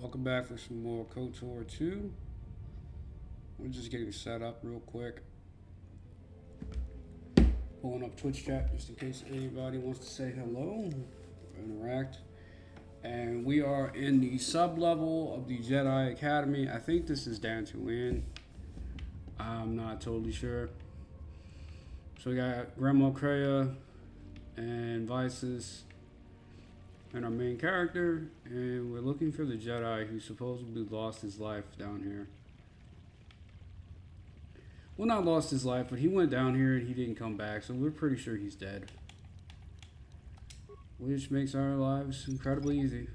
Welcome back for some more KOTOR 2. We're just getting set up real quick. Pulling up Twitch chat just in case anybody wants to say hello or interact. And we are in the sub-level of the Jedi Academy. I think this is Dantooine. I'm not totally sure. So we got Grandma Kreia and Vices and our main character, and we're looking for the Jedi who supposedly lost his life down here. Well, not lost his life, but he went down here and he didn't come back, so we're pretty sure he's dead. Which makes our lives incredibly easy.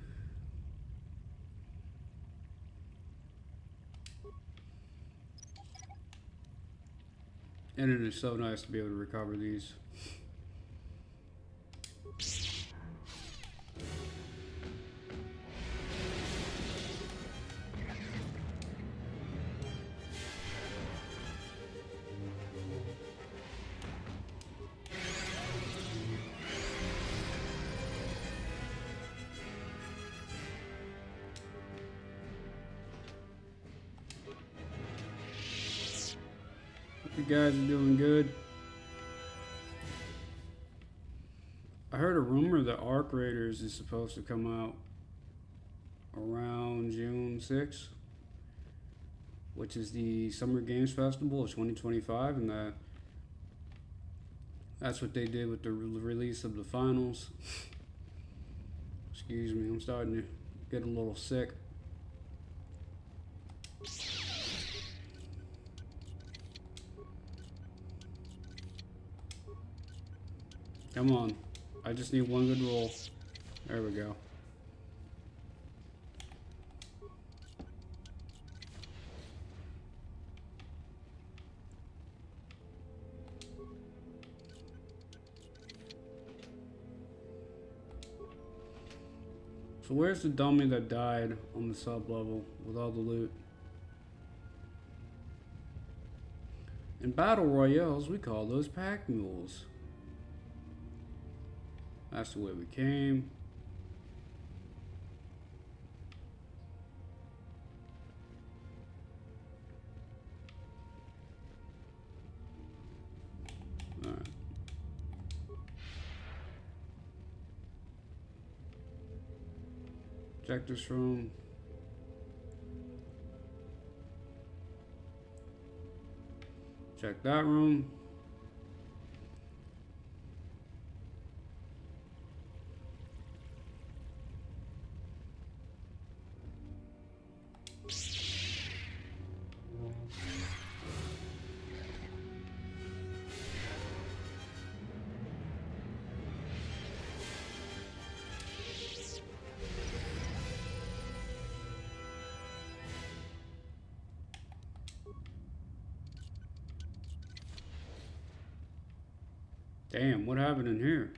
And it is so nice to be able to recover these. You guys are doing good. I heard a rumor that Arc Raiders is supposed to come out around June 6th, which is the Summer Games Festival of 2025, and that's what they did with the release of the finals. Excuse me, I'm starting to get a little sick. Come on. I just need one good roll. There we go. So where's the dummy that died on the sub level with all the loot? In battle royales, we call those pack mules. That's the way we came. All right. Check this room. Check that room. Damn, what happened in here?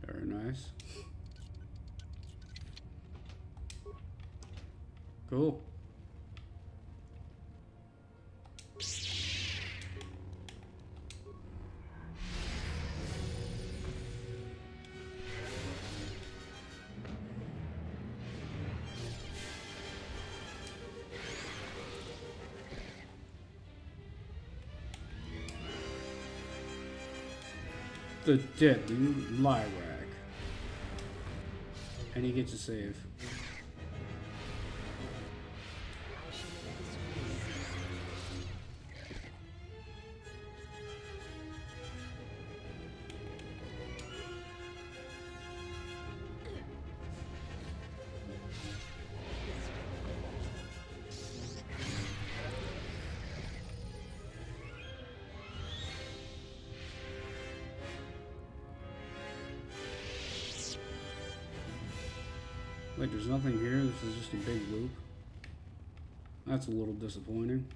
Very nice. Cool. The deadly Lyrak. And he gets a save. Wait, there's nothing here? This is just a big loop? That's a little disappointing.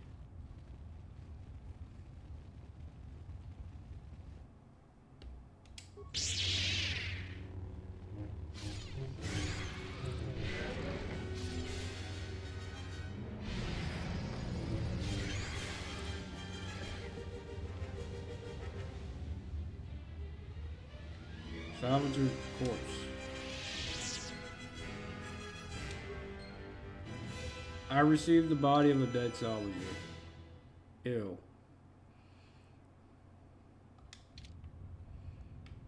Salvager corpse. I received the body of a dead salvager. Ew.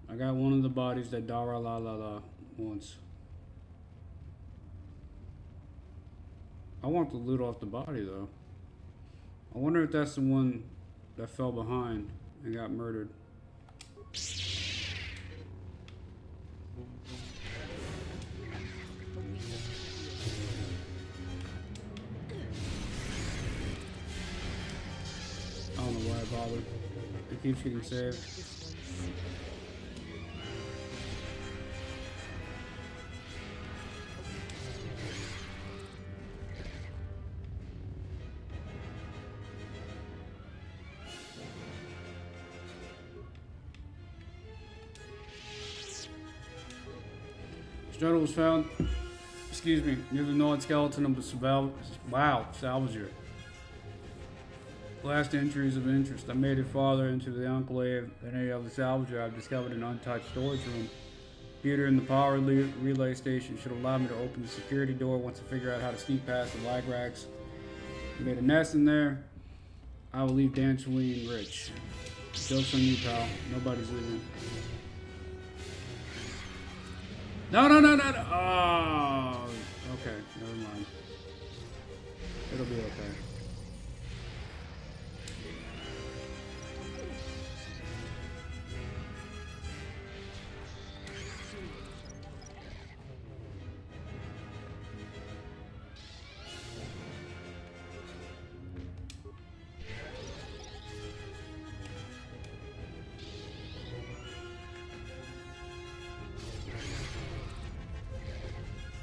I got one of the bodies that Dara La La La wants. I want the loot off the body though. I wonder if that's the one that fell behind and got murdered. I don't know why I bothered. It keeps getting saved. Struggle was found, excuse me, near the gnawed skeleton of the salvager. Last entries of interest. I made it farther into the enclave than any other salvager. I've discovered an untouched storage room. Computer in the power relay station should allow me to open the security door once I figure out how to sneak past the lag racks. I made a nest in there. I will leave Dantooine rich. Joke's on you, pal. Nobody's leaving. No. Oh, okay. Never mind. It'll be okay.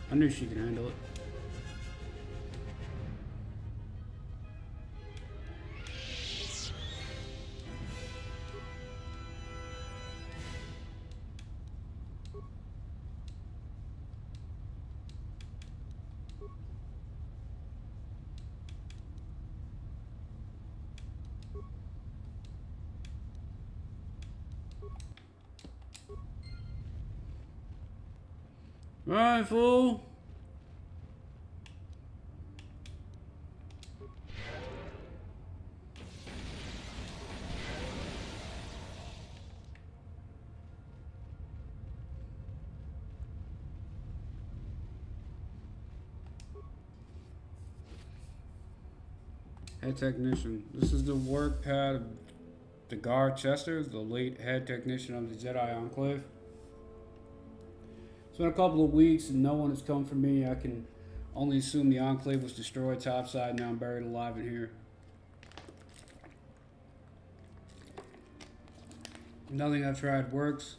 I knew she could handle it. Right, fool. Head technician. This is the work pad of Degar Chester, the late head technician of the Jedi Enclave. It's been a couple of weeks and no one has come for me. I can only assume the Enclave was destroyed topside and now I'm buried alive in here. Nothing I've tried works.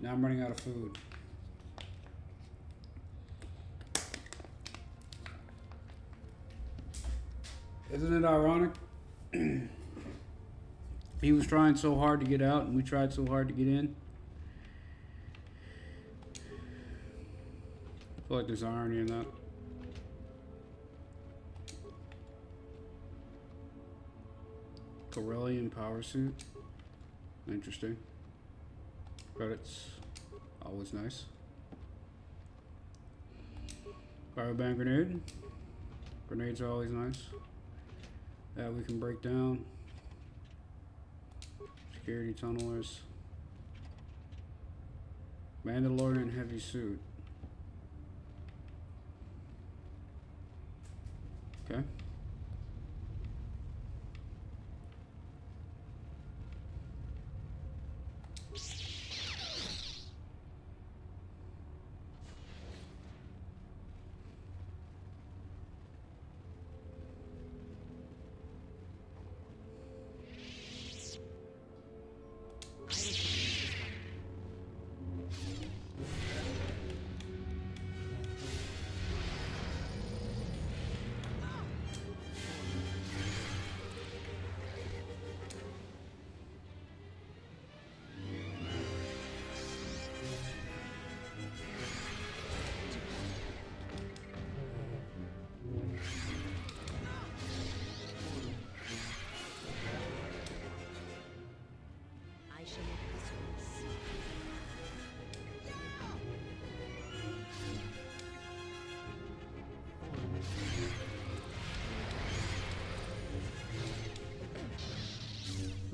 Now I'm running out of food. Isn't it ironic? He was trying so hard to get out and we tried so hard to get in. I feel like there's irony in that. Corellian power suit. Interesting. Credits. Always nice. Fireband grenade. Grenades are always nice. That we can break down. Security tunnelers. Mandalorian heavy suit. Okay.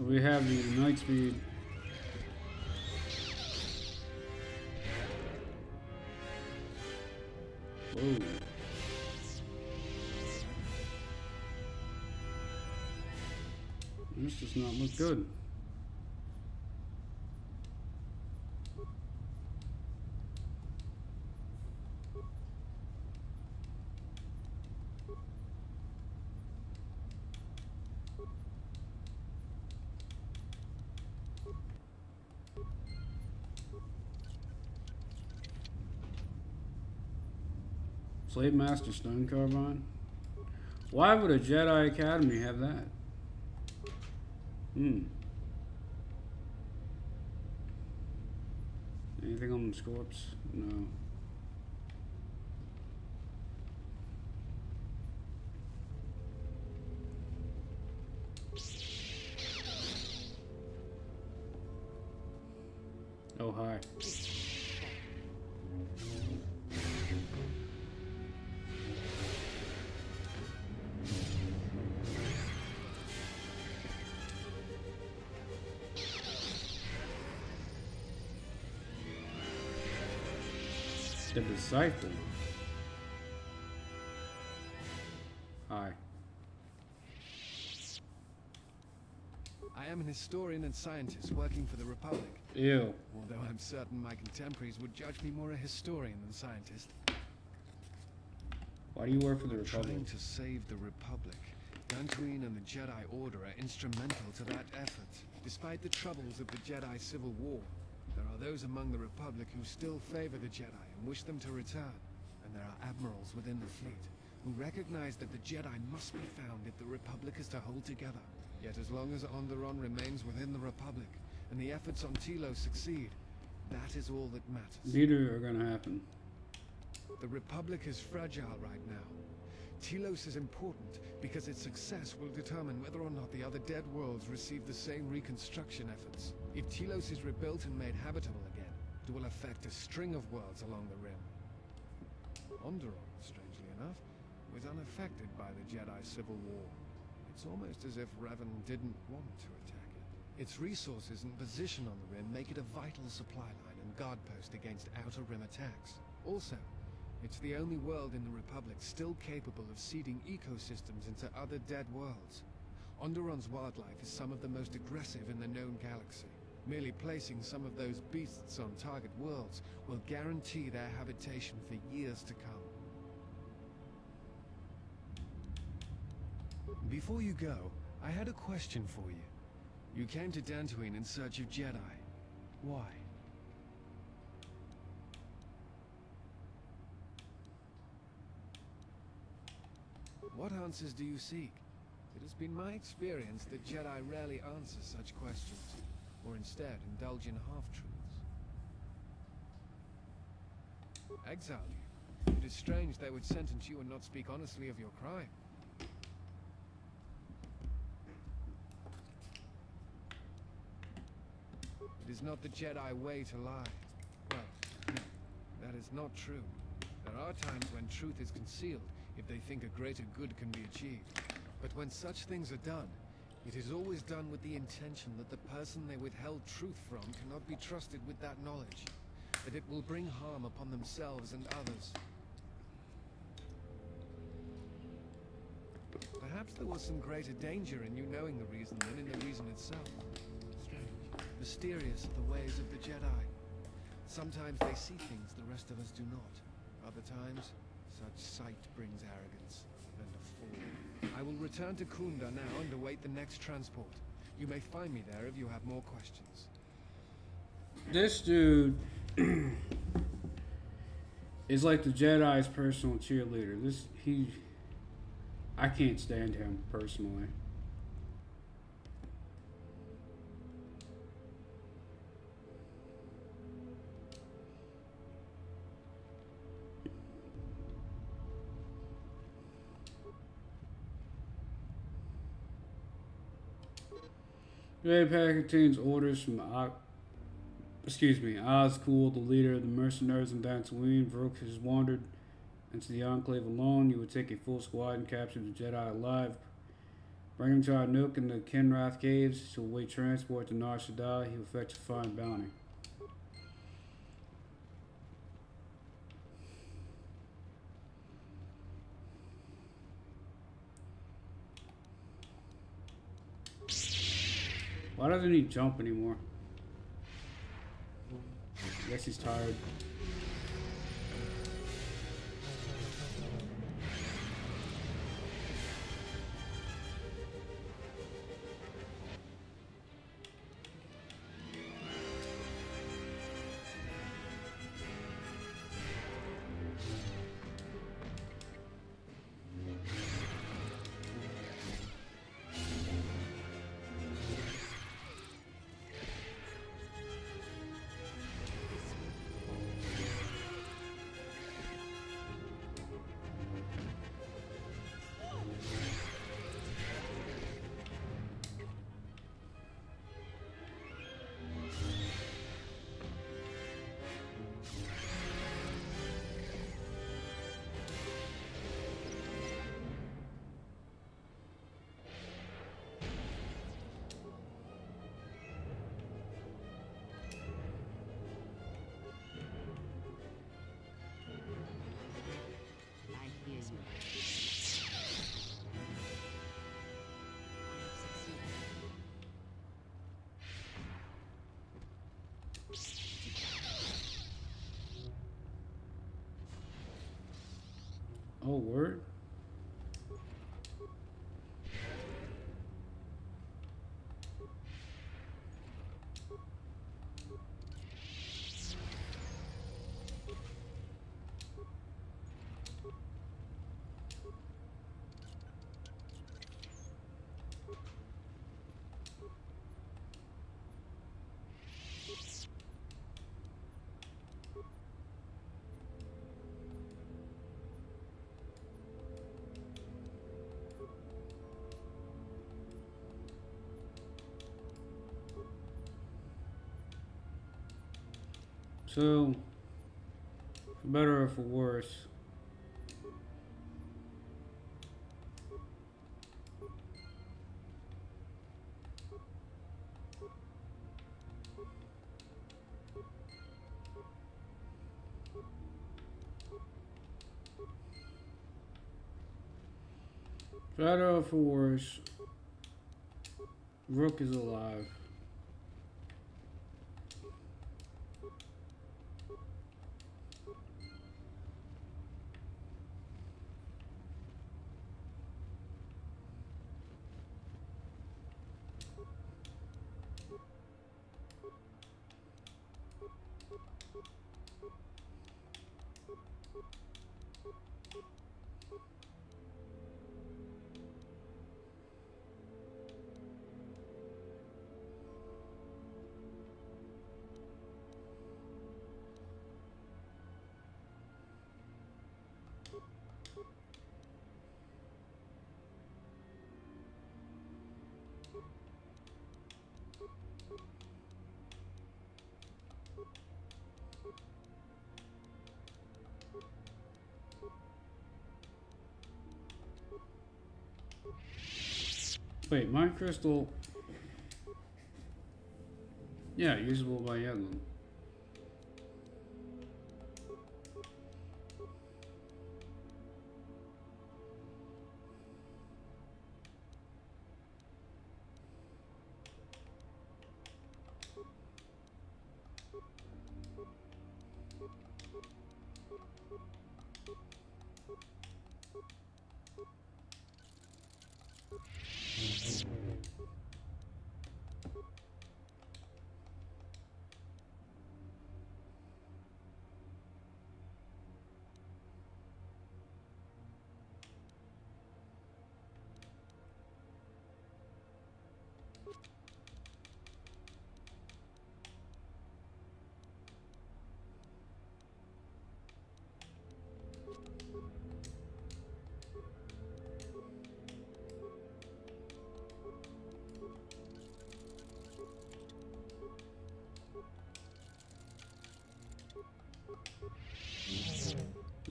So we have the night speed. Whoa. This does not look good. Slave Master Stone Carbine? Why would a Jedi Academy have that? Anything on the Scorps? No. Oh, hi. The Disciple. Hi. I am an historian and scientist working for the Republic. Ew. Although I'm certain my contemporaries would judge me more a historian than scientist. Why do you work for the Republic? Trying to save the Republic. Dantooine and the Jedi Order are instrumental to that effort. Despite the troubles of the Jedi Civil War, there are those among the Republic who still favor the Jedi and wish them to return. And there are admirals within the fleet who recognize that the Jedi must be found if the Republic is to hold together. Yet as long as Onderon remains within the Republic, and the efforts on Telos succeed, that is all that matters. Neither are gonna happen. The Republic is fragile right now. Telos is important because its success will determine whether or not the other dead worlds receive the same reconstruction efforts. If Telos is rebuilt and made habitable again, it will affect a string of worlds along the rim. Onderon, strangely enough, was unaffected by the Jedi Civil War. It's almost as if Revan didn't want to attack it. Its resources and position on the rim make it a vital supply line and guard post against outer rim attacks. Also, it's the only world in the Republic still capable of seeding ecosystems into other dead worlds. Onderon's wildlife is some of the most aggressive in the known galaxy. Merely placing some of those beasts on target worlds will guarantee their habitation for years to come. Before you go, I had a question for you. You came to Dantooine in search of Jedi. Why? What answers do you seek? It has been my experience that Jedi rarely answer such questions, or instead indulge in half-truths. Exile you. It is strange they would sentence you and not speak honestly of your crime. It is not the Jedi way to lie. Well, no, that is not true. There are times when truth is concealed, if they think a greater good can be achieved. But when such things are done, it is always done with the intention that the person they withheld truth from cannot be trusted with that knowledge, that it will bring harm upon themselves and others. Perhaps there was some greater danger in you knowing the reason than in the reason itself. Strange. Mysterious are the ways of the Jedi. Sometimes they see things the rest of us do not. Other times, such sight brings arrogance and a fall. I will return to Kunda now and await the next transport. You may find me there if you have more questions. This dude is like the Jedi's personal cheerleader. I can't stand him personally. The pack contains orders from Ozcool, the leader of the mercenaries in Dantooine. Varuk has wandered into the Enclave alone. You would take a full squad and capture the Jedi alive. Bring him to our nook in the Kenrath Caves. He'll wait transport to Nar Shaddaa. He will fetch a fine bounty. Why doesn't he jump anymore? I guess he's tired. Oh, word? So, for better or for worse, for better or for worse, Rook is alive. Wait, Mind Crystal. Yeah, usable by Yedlin.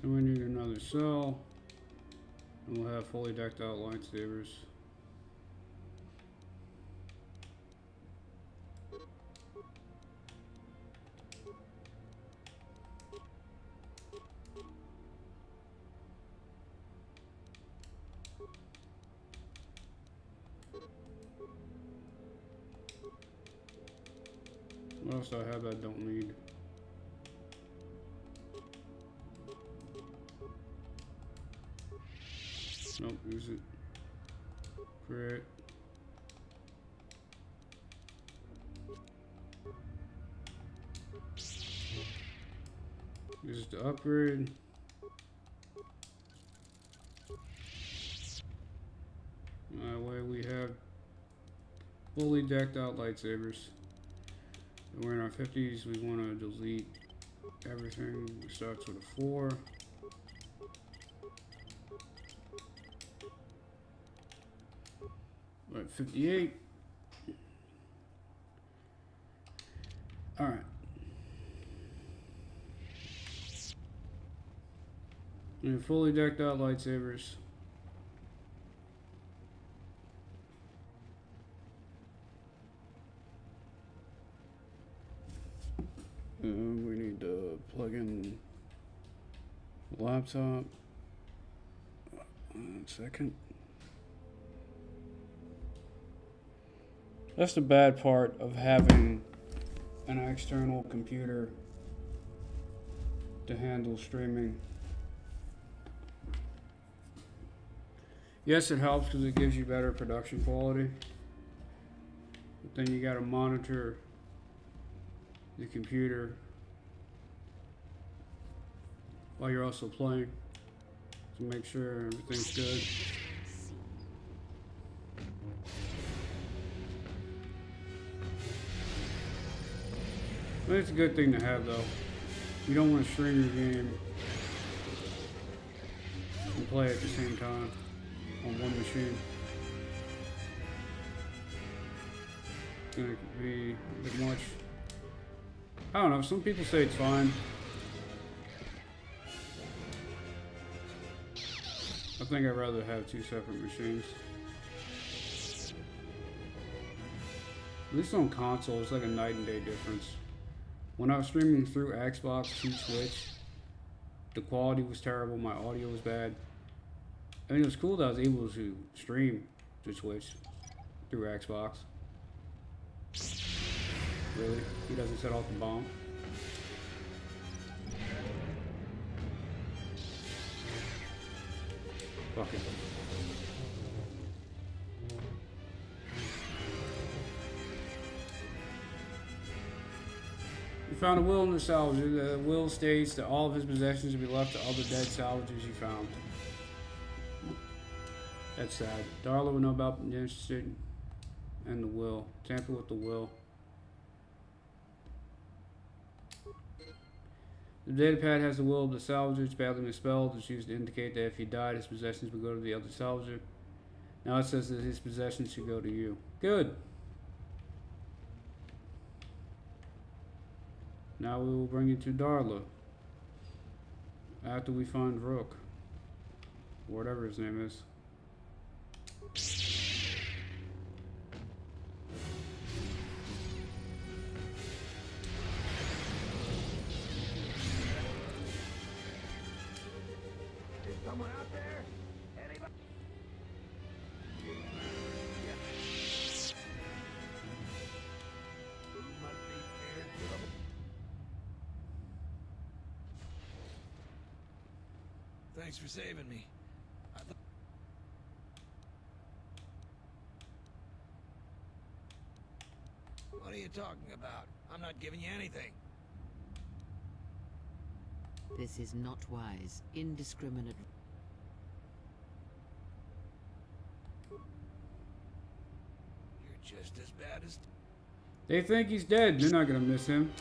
And we need another cell. And we'll have fully decked out lightsabers. What else do I have that I don't need? Nope, use it. Create. Use it to upgrade. That way we have fully decked out lightsabers. We're in our 50s, we want to delete everything. It starts with a 4. We're at 58. Alright. And fully decked out lightsabers. We need to plug in the laptop. 1 second. That's the bad part of having an external computer to handle streaming. Yes, it helps because it gives you better production quality. But then you gotta monitor the computer while you're also playing to make sure everything's good. I think it's a good thing to have though. You don't want to stream your game and play at the same time on one machine. It's gonna be a bit much. I don't know, some people say it's fine. I think I'd rather have 2 separate machines. At least on console, it's like a night and day difference. When I was streaming through Xbox to Twitch, the quality was terrible, my audio was bad. I mean, it was cool that I was able to stream to Twitch through Xbox. Really? He doesn't set off the bomb? Fuck it. You found a will in the salvager. The will states that all of his possessions will be left to other dead salvagers you found. That's sad. Darla would know about the interested and the will. Tamper with the will. The datapad has the will of the salvager. It's badly misspelled. It's used to indicate that if he died, his possessions would go to the other salvager. Now it says that his possessions should go to you. Good. Now we will bring you to Darla. After we find Rook. Whatever his name is. Someone out there? Anybody? Must be scared to the... Thanks for saving me. What are you talking about? I'm not giving you anything. This is not wise. Indiscriminate. You're just as bad as... They think he's dead. They're not gonna miss him.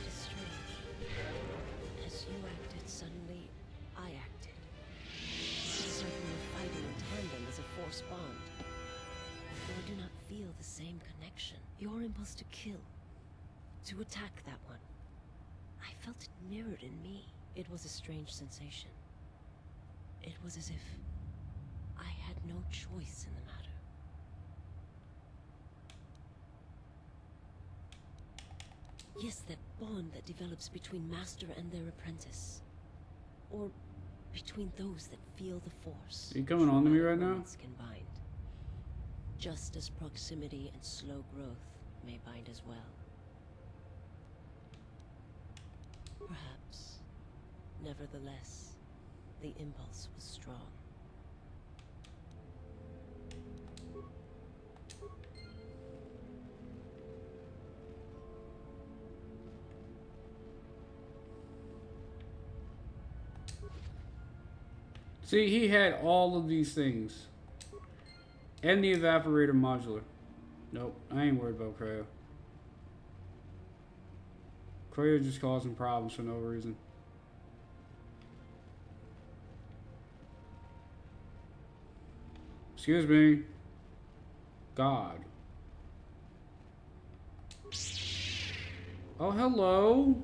It is strange. As you acted, suddenly I acted. It's like we were fighting in tandem as a force bond. Though I do not feel the same connection. Your impulse to kill, to attack that one, I felt it mirrored in me. It was a strange sensation. It was as if I had no choice in the matter. Yes, that bond that develops between master and their apprentice. Or between those that feel the force. Are you coming on to me right now? moments can bind, just as proximity and slow growth may bind as well. Perhaps, nevertheless, the impulse was strong. See, he had all of these things. And the evaporator modular. Nope, I ain't worried about Creo. Creo just causing problems for no reason. Excuse me. God. Oh, hello.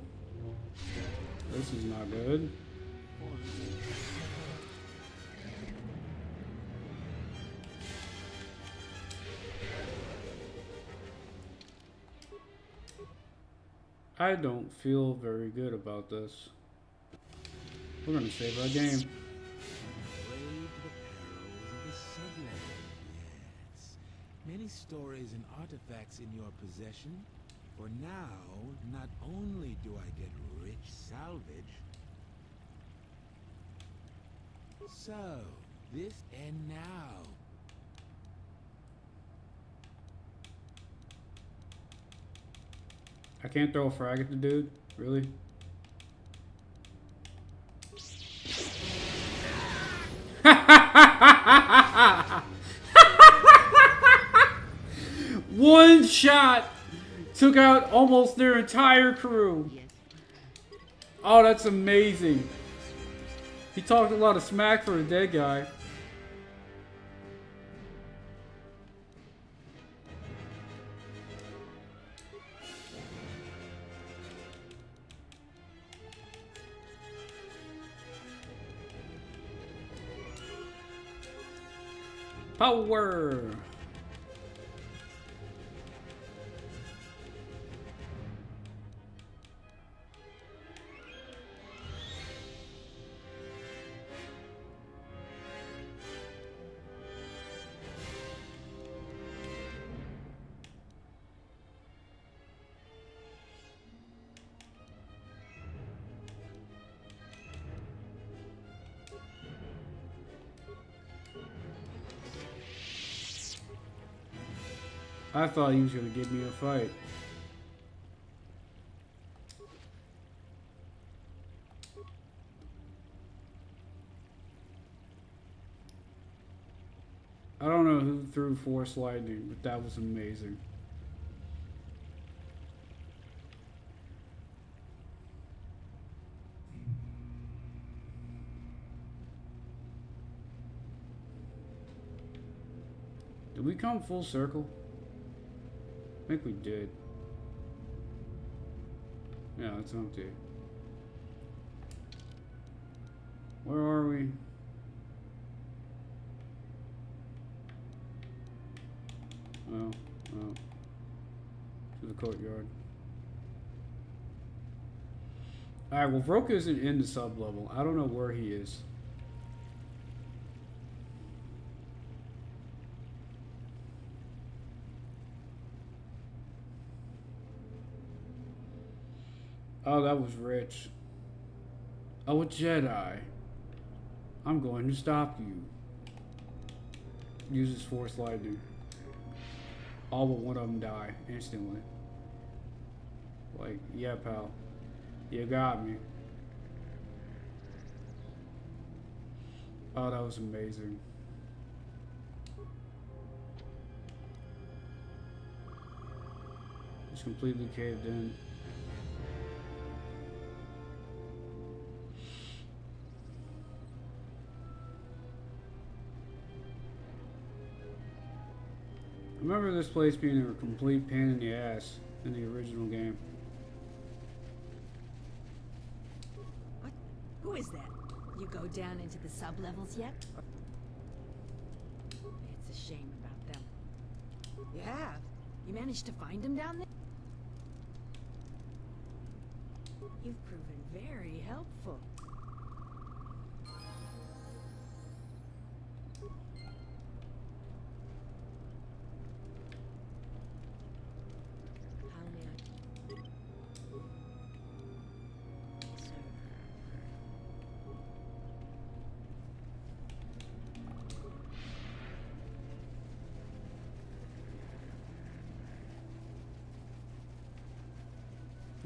This is not good. I don't feel very good about this. We're gonna save our game. Brave the perils of the sublevel, yes. Many stories and artifacts in your possession. For now, not only do I get rich salvage. So, this and now. I can't throw a frag at the dude? Really? One shot took out almost their entire crew. Yes. Oh, that's amazing. He talked a lot of smack for a dead guy. Power! I thought he was gonna give me a fight. I don't know who threw Force Lightning, but that was amazing. Did we come full circle? I think we did. Yeah, it's empty. Where are we? Oh, oh. To the courtyard. Alright, well, Vroka isn't in the sub-level. I don't know where he is. Oh, that was rich. Oh, a Jedi. I'm going to stop you. Uses Force Lightning. All but one of them die instantly. Like, yeah, pal. You got me. Oh, that was amazing. Just completely caved in. I remember this place being a complete pain in the ass in the original game. What? Who is that? You go down into the sub-levels yet? It's a shame about them. You have? You managed to find him down there? You've proven very helpful.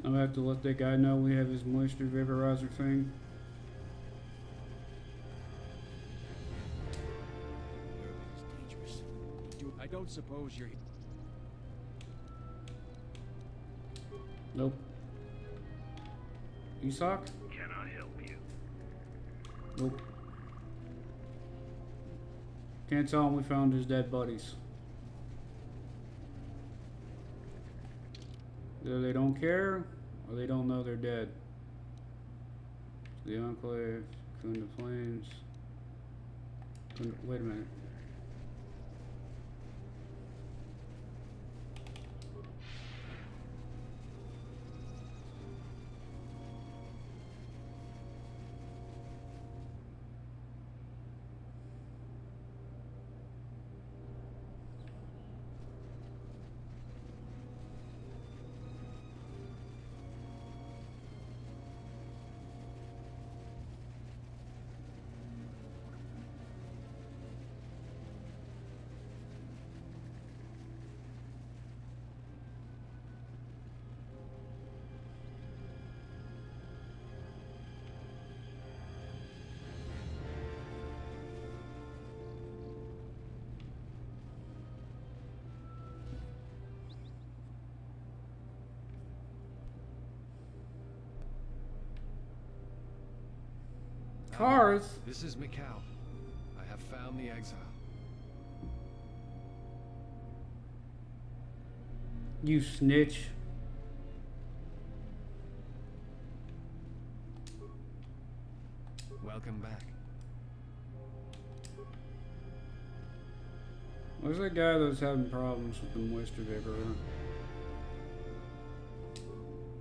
I'm gonna have to let that guy know we have his moisture vaporizer thing. Dangerous. I don't suppose you're. Nope. Isak? Can I help you? Nope. Can't tell him we found his dead buddies. Either they don't care, or they don't know they're dead. The Enclave, Kunda Plains. Wait a minute. Cars? This is Mikal. I have found the exile. You snitch. Welcome back. Where's that guy that was having problems with the moisture vapor?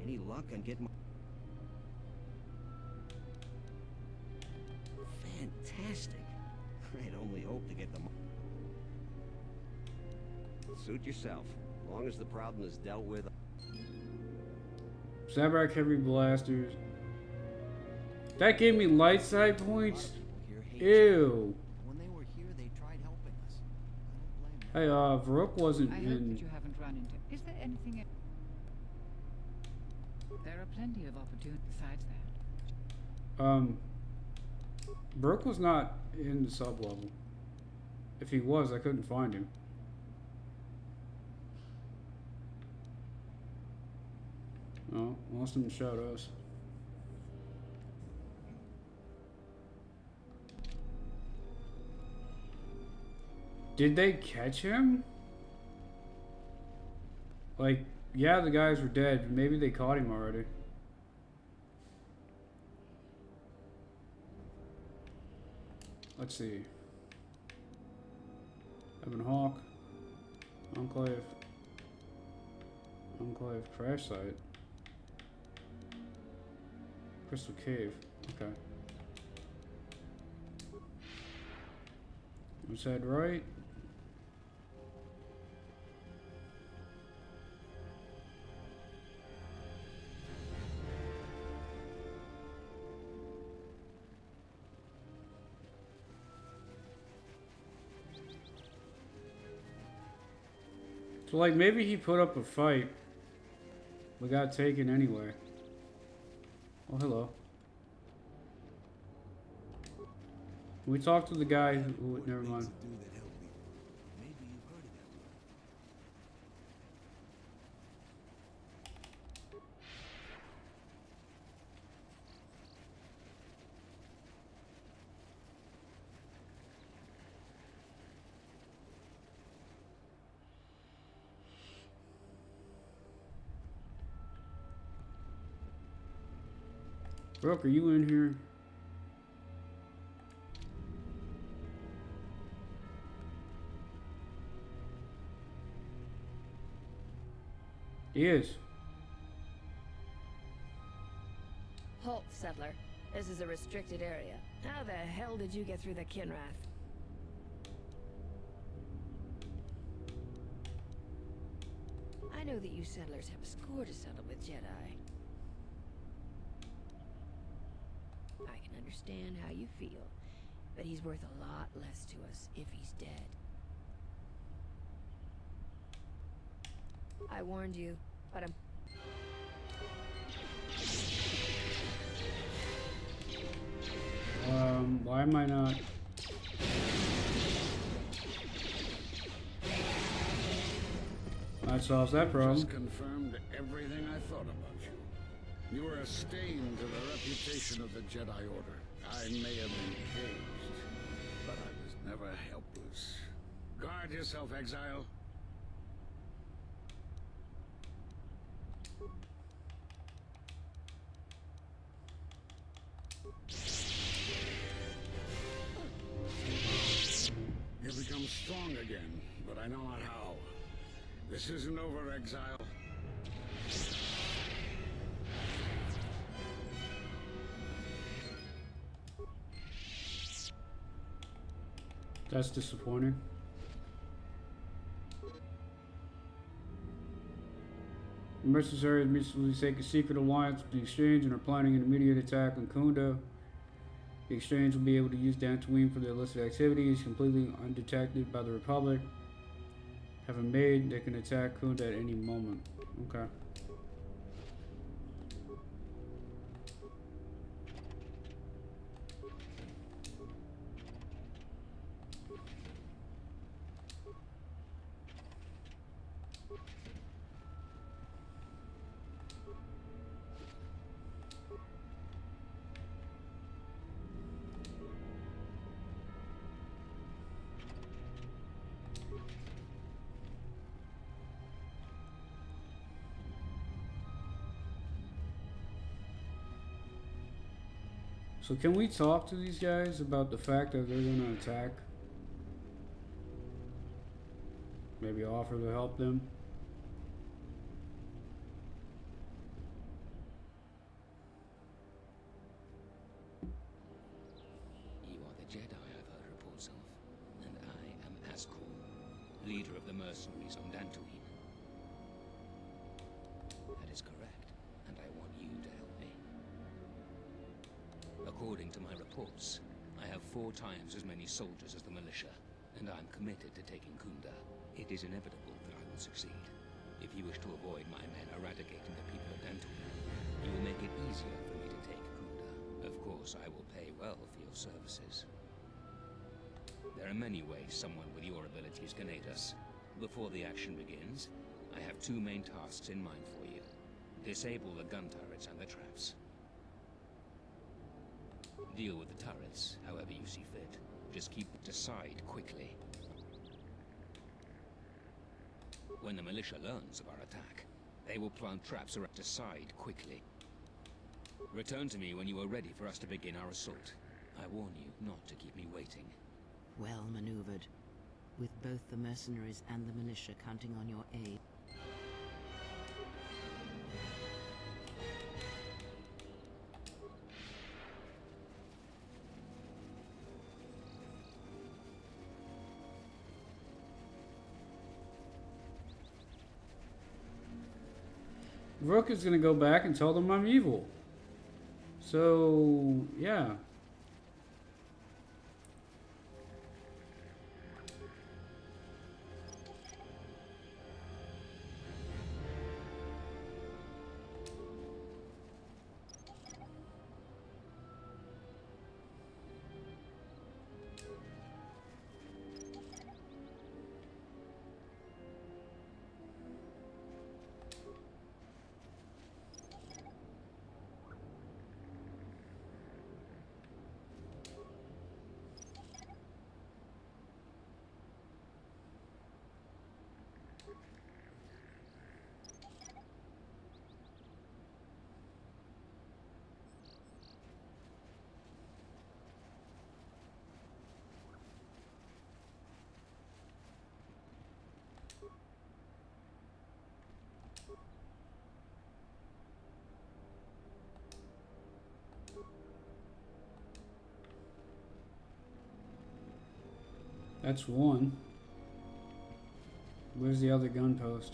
Any luck on getting fantastic. I'd only hope to get them. Suit yourself. As long as the problem is dealt with. Zabrak heavy blasters. That gave me light side points. Ew. When they were here, they tried helping us. I don't blame them. Hey, Varrock wasn't I hope that in. you haven't run into. Is there anything? There are plenty of opportunities besides that. Varrock was not in the sub level. If he was, I couldn't find him. Oh, lost him to shout us. Did they catch him? Like, yeah, the guys were dead. Maybe they caught him already. Let's see. Evan Hawk. Enclave. Enclave crash site. Crystal Cave. Okay. Let's head right. So like maybe he put up a fight, but got taken anyway. Oh, hello. We talked to the guy who never mind. Maybe you've heard of that one. Brooke, are you in here? He is. Halt, settler. This is a restricted area. How the hell did you get through the Kinrath? I know that you settlers have a score to settle with Jedi. I can understand how you feel, but he's worth a lot less to us if he's dead. I warned you, but Why am I not? That solves that problem. Just confirmed everything I thought about you. You were a stain to the reputation of the Jedi Order. I may have been caged, but I was never helpless. Guard yourself, exile. You've become strong again, but I know not how. This isn't over, exile. That's disappointing. The mercenaries recently take a secret alliance with the Exchange and are planning an immediate attack on Kunda. The Exchange will be able to use Dantooine for their illicit activities, completely undetected by the Republic. Having made, they can attack Kunda at any moment. Okay. So can we talk to these guys about the fact that they're gonna attack? Maybe offer to help them? You are the Jedi I've heard reports of, and I am Ascor, leader of the mercenaries on Dantooine. That is correct, and I want you to help me. According to my reports, I have 4 times as many soldiers as the militia, and I'm committed to taking Kunda. It is inevitable that I will succeed. If you wish to avoid my men eradicating the people of Dantooine, you will make it easier for me to take Kunda. Of course, I will pay well for your services. There are many ways someone with your abilities can aid us. Before the action begins, I have 2 main tasks in mind for you. Disable the gun turrets and the traps. Deal with the turrets, however you see fit. Just keep decide quickly. When the militia learns of our attack, they will plant traps around. Decide quickly. Return to me when you are ready for us to begin our assault. I warn you not to keep me waiting. Well maneuvered. With both the mercenaries and the militia counting on your aid. Rook is gonna go back and tell them I'm evil. So, yeah. That's one. Where's the other gun post?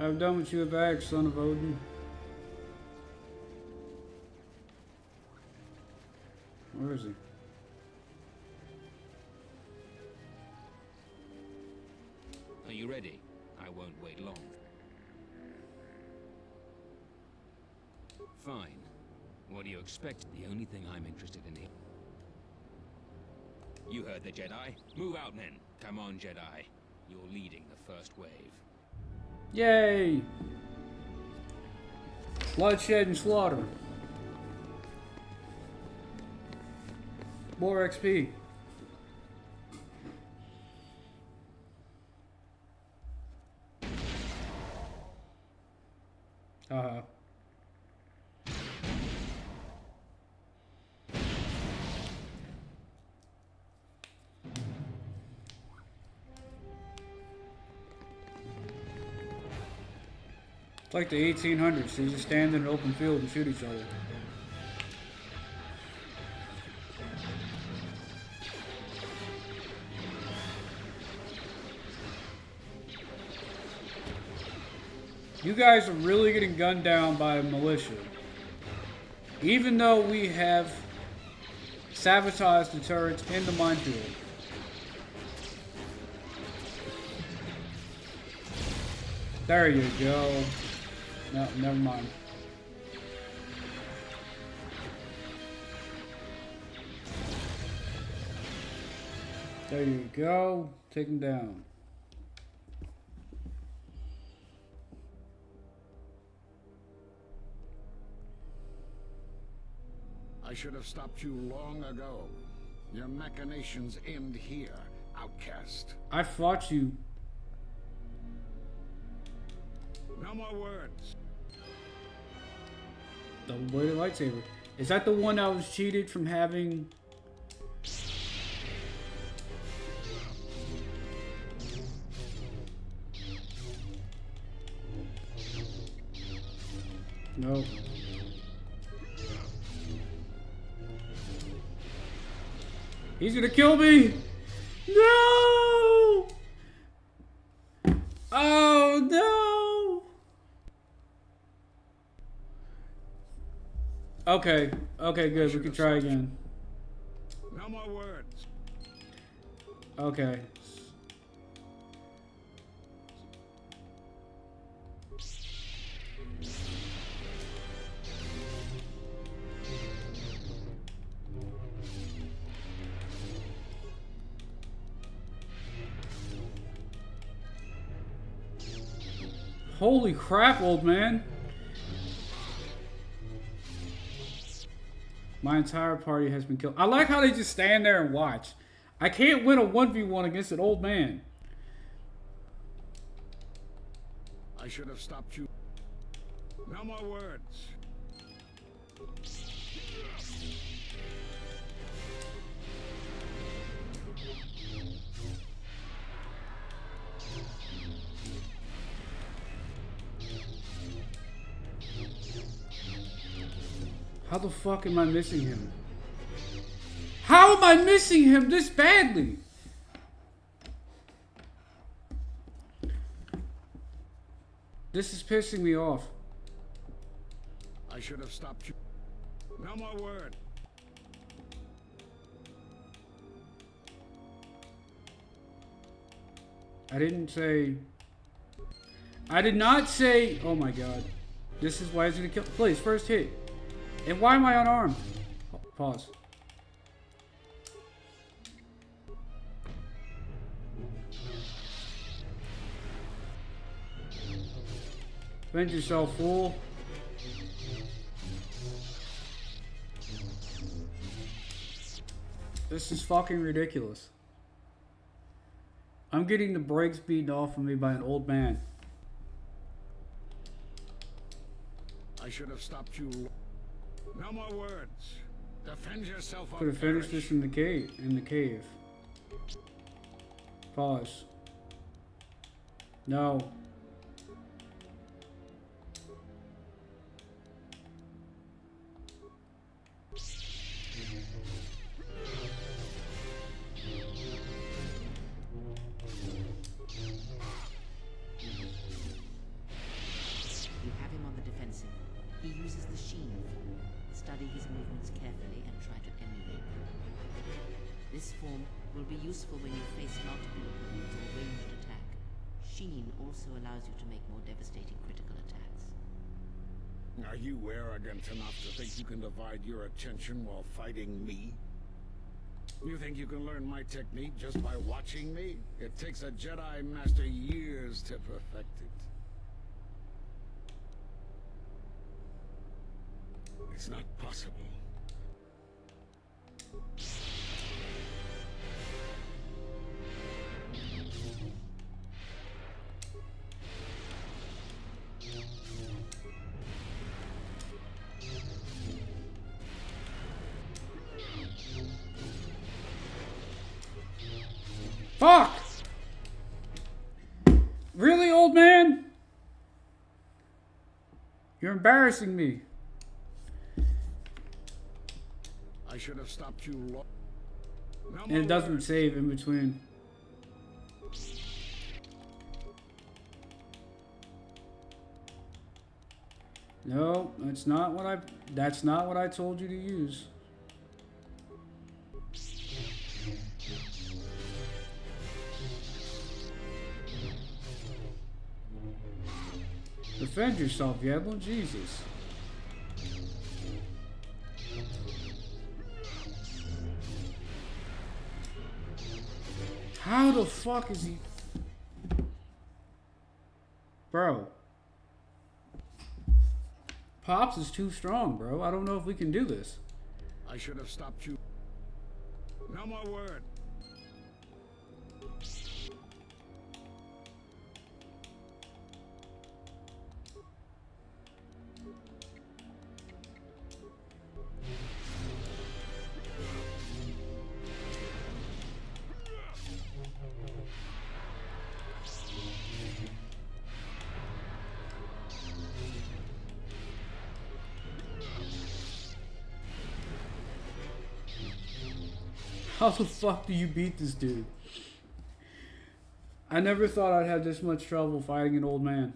I've done what you have asked, son of Odin. Where is he? Are you ready? I won't wait long. Fine. What do you expect? The only thing I'm interested in here. You heard the Jedi. Move out, men. Come on, Jedi. You're leading the first wave. Yay! Bloodshed and slaughter. More XP. Uh-huh. It's like the 1800s. They just stand in an open field and shoot each other. You guys are really getting gunned down by a militia. Even though we have sabotaged the turrets in the minefield. There you go. No, never mind. There you go. Take him down. I should have stopped you long ago. Your machinations end here, outcast. I fought you. No more words. Double-bladed lightsaber. Is that the one that was cheated from having... No. He's gonna kill me! No! Oh no! Okay, okay, good. We can try again. No more words. Okay. Holy crap, old man. My entire party has been killed. I like how they just stand there and watch. I can't win a 1v1 against an old man. I should have stopped you. No more words. How the fuck am I missing him? How am I missing him this badly? This is pissing me off. I should have stopped you. No more word. I didn't say... I did not say... Oh my god. This is why he's gonna kill... Please, first hit. And why am I unarmed? Pause. Avenge yourself, fool. This is fucking ridiculous. I'm getting the brakes beaten off of me by an old man. I should have stopped you. No more words. Defend yourself. Could have finished this in the cave. Pause. No. This form will be useful when you face multiple opponents or ranged attack. Sheen also allows you to make more devastating critical attacks. Are you arrogant enough to think you can divide your attention while fighting me? You think you can learn my technique just by watching me? It takes a Jedi Master years to perfect it. It's not possible. Fuck! Really, old man? You're embarrassing me. I should have stopped you long. No And it doesn't save in between. No, that's not what I told you to use. Defend yourself, Yedlin. Jesus. How the fuck is he? Bro. Pops is too strong, bro. I don't know if we can do this. I should have stopped you. No more word. How the fuck do you beat this dude? I never thought I'd have this much trouble fighting an old man.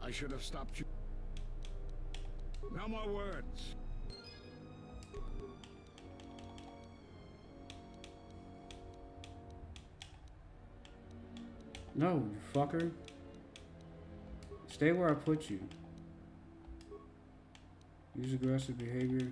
I should have stopped you. No more words. No, you fucker. Stay where I put you. Use aggressive behavior.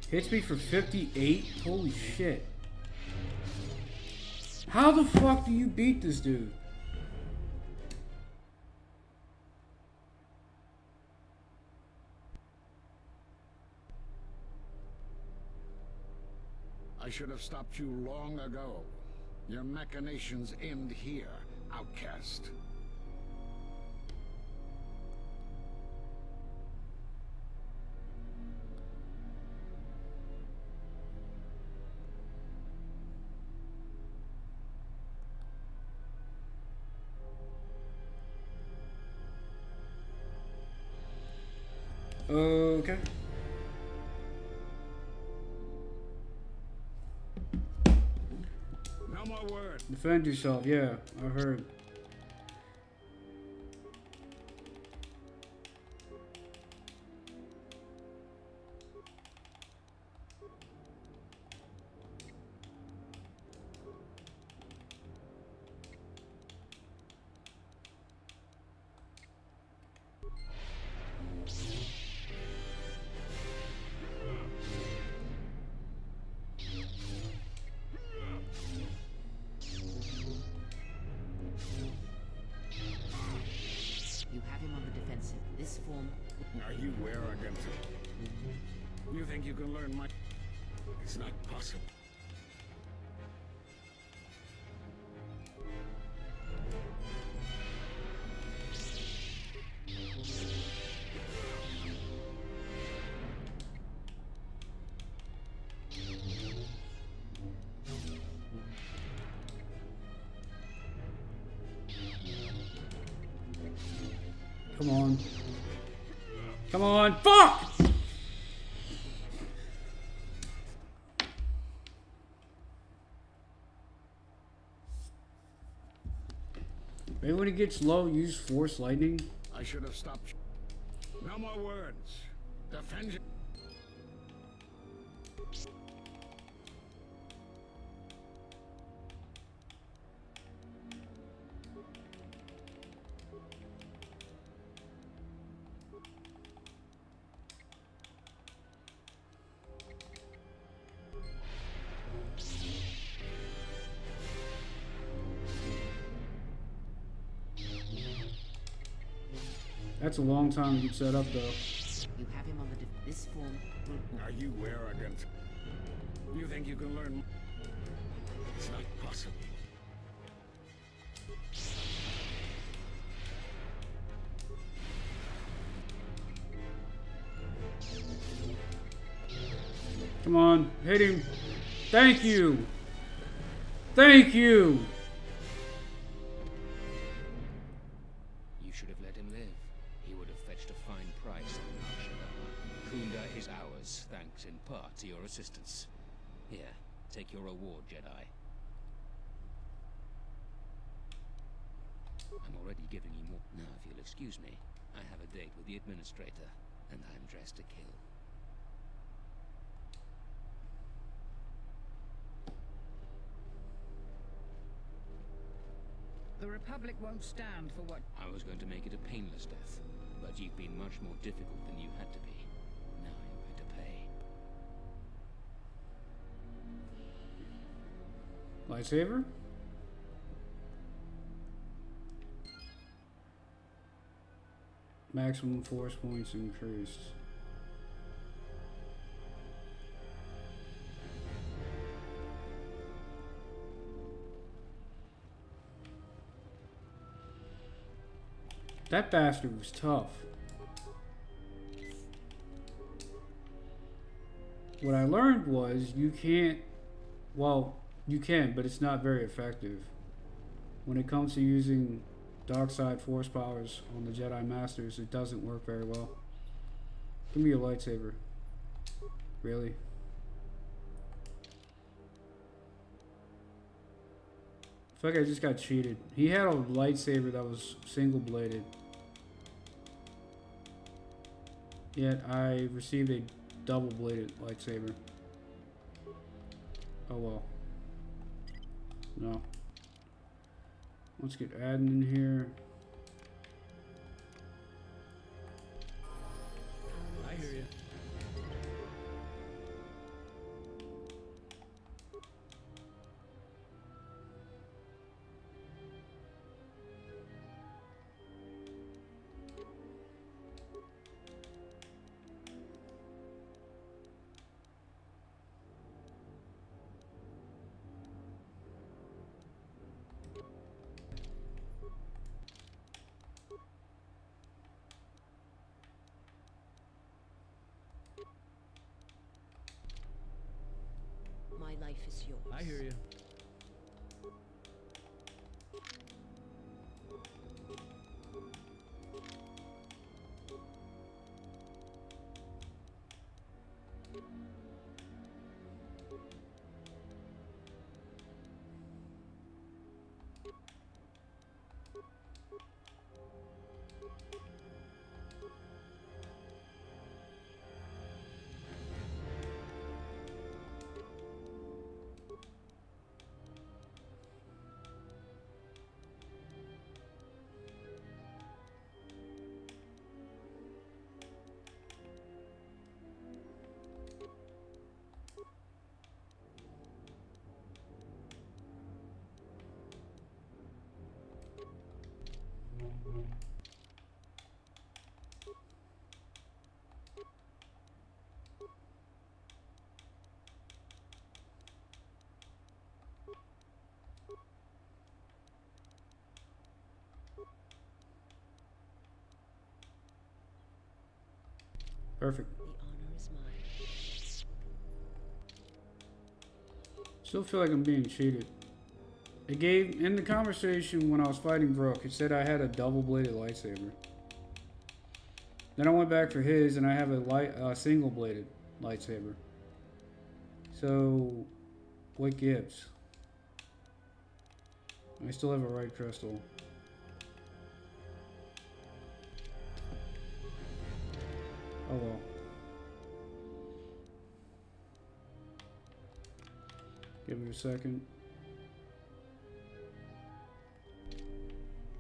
Hits me for 58? Holy shit. How the fuck do you beat this dude? I should have stopped you long ago. Your machinations end here, outcast. Okay. No more words. Defend yourself, yeah, I heard. This form. Are you arrogant? You think you can learn my... It's not possible. Come on. Come on. Fuck! Maybe when it gets low, use Force Lightning. I should have stopped. No more words. Defend. That's a long time to get set up, though. You have him on this form. Are you arrogant? You think you can learn? It's not possible. Come on, hit him. Thank you. Thank you. You should have let him live. He would have fetched a fine price on Nar Shaddaa. Kunda is ours, thanks in part to your assistance. Here, take your reward, Jedi. I'm already giving you more. Now, if you'll excuse me, I have a date with the administrator, and I'm dressed to kill. The Republic won't stand for what... I was going to make it a painless death, but you've been much more difficult than you had to be. Now you're going to pay. Lightsaber? Maximum force points increased. That bastard was tough. What I learned was you can't, well, you can, but it's not very effective. When it comes to using dark side force powers on the Jedi Masters, it doesn't work very well. Give me a lightsaber. Really? I feel like I just got cheated. He had a lightsaber that was single bladed. Yet I received a double bladed lightsaber. Oh well. No. Let's get Adden in here. I hear you. My life is yours. I hear you. Perfect. The honor is mine. Still feel like I'm being cheated. It gave, in the conversation when I was fighting Brooke, it said I had a double-bladed lightsaber. Then I went back for his, and I have a single-bladed lightsaber. So, what gives? I still have a right crystal. Oh well. Give it a second.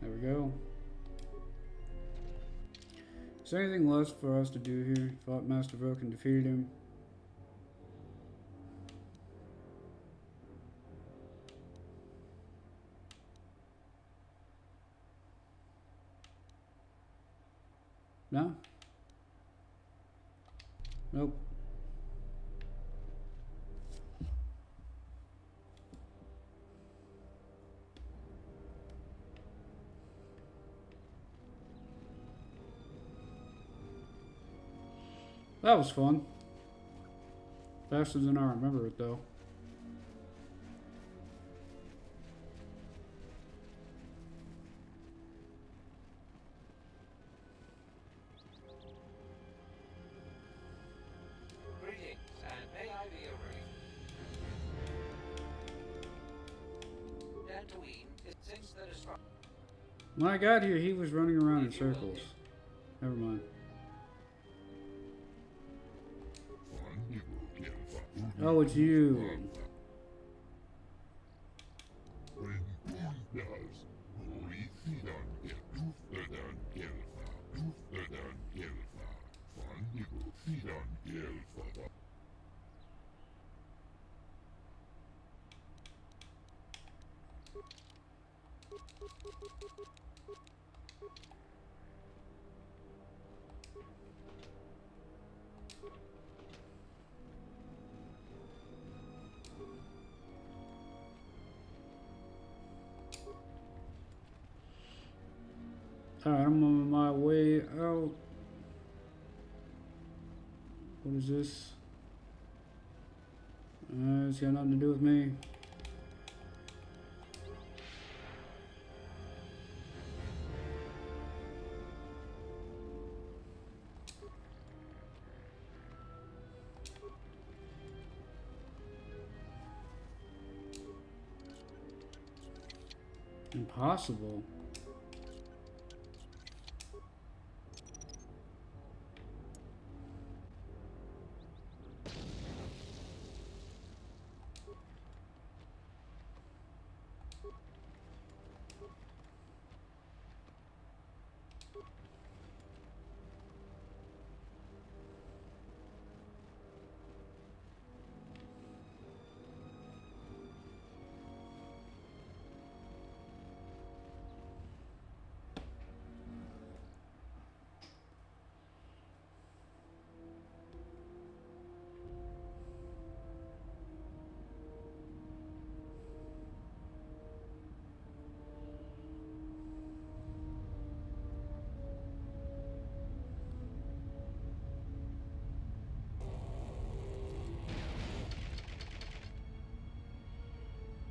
There we go. Is there anything left for us to do here? Fought Master Vrook and defeated him. No? Nope. That was fun. Faster than I remember it, though. Greetings, and may I be your read? Dantooine, since the destruction. When I got here, he was running around in circles. Never mind. Oh, it's you. Alright, I'm on my way out. What is this? It's got nothing to do with me. Impossible.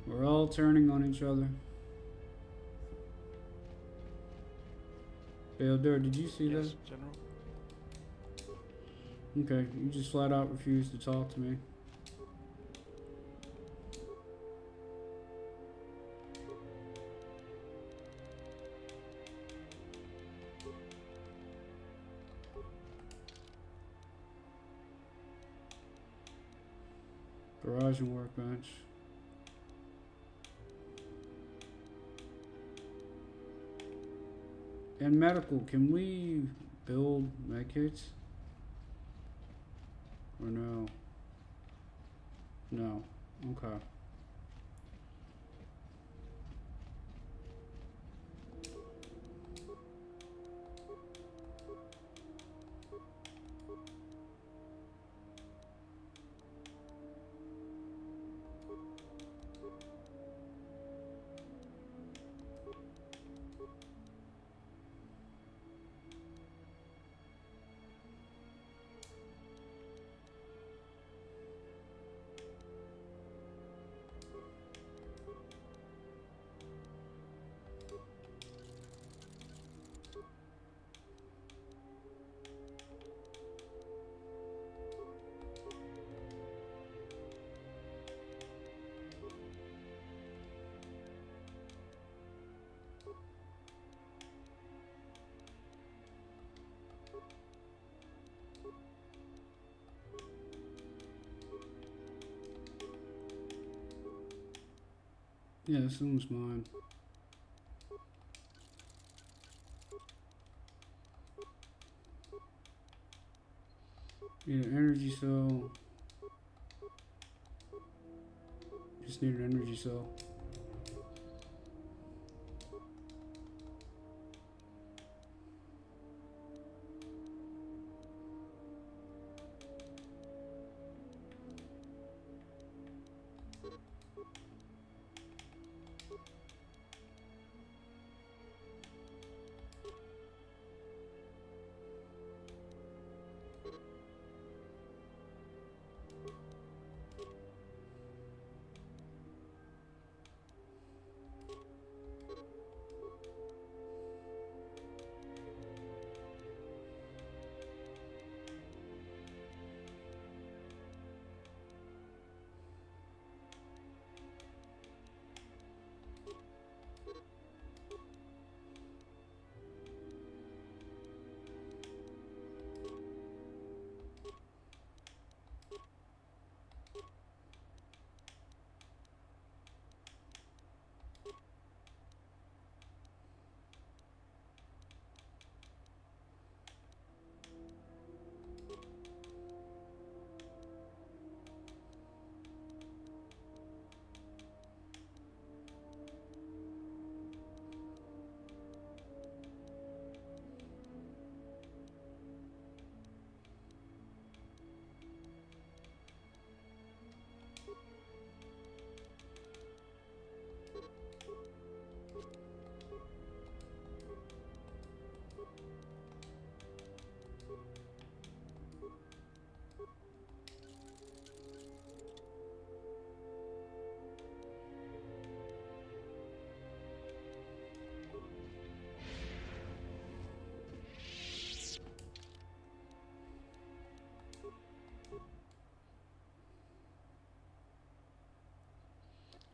We're all turning on each other. Baildur, did you see Yes, that? General. Okay, you just flat out refused to talk to me. Garage and workbench. And medical, can we build medkits? Or no? No. Okay. Yeah, this one's mine. Need an energy cell. Just need an energy cell.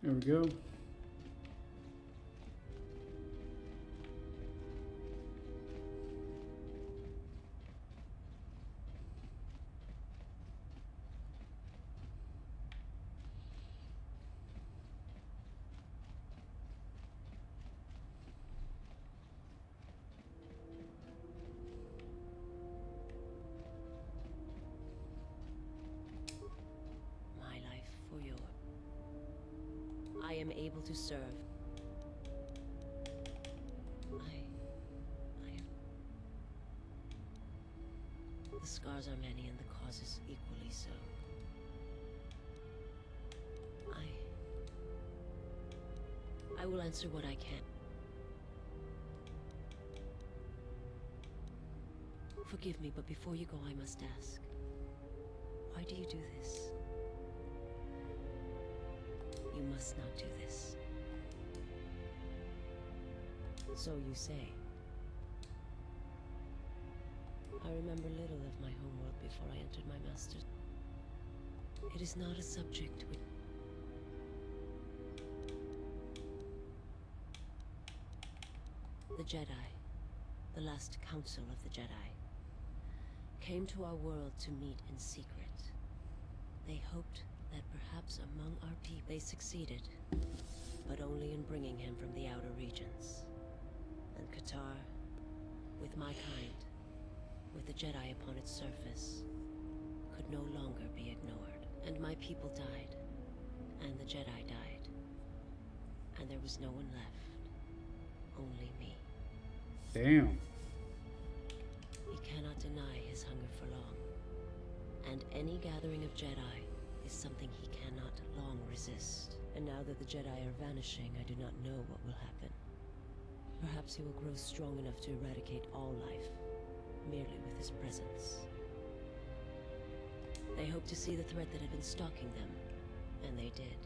There we go. My life for yours. I am able to serve. The scars are many and the causes equally so. I will answer what I can. Forgive me, but before you go, I must ask. Why do you do this? You must not do this. So you say. I remember little of my homeworld before I entered my master's. It is not a subject which... The Jedi, the last council of the Jedi, came to our world to meet in secret. They hoped that perhaps among our people they succeeded, but only in bringing him from the outer regions. And KOTOR, with my kind, with the Jedi upon its surface, could no longer be ignored. And my people died, and the Jedi died, and there was no one left, only me. Damn. He cannot deny his hunger for long, and any gathering of Jedi is something he cannot long resist. And now that the Jedi are vanishing, I do not know what will happen. Perhaps he will grow strong enough to eradicate all life, merely with his presence. They hoped to see the threat that had been stalking them, and they did.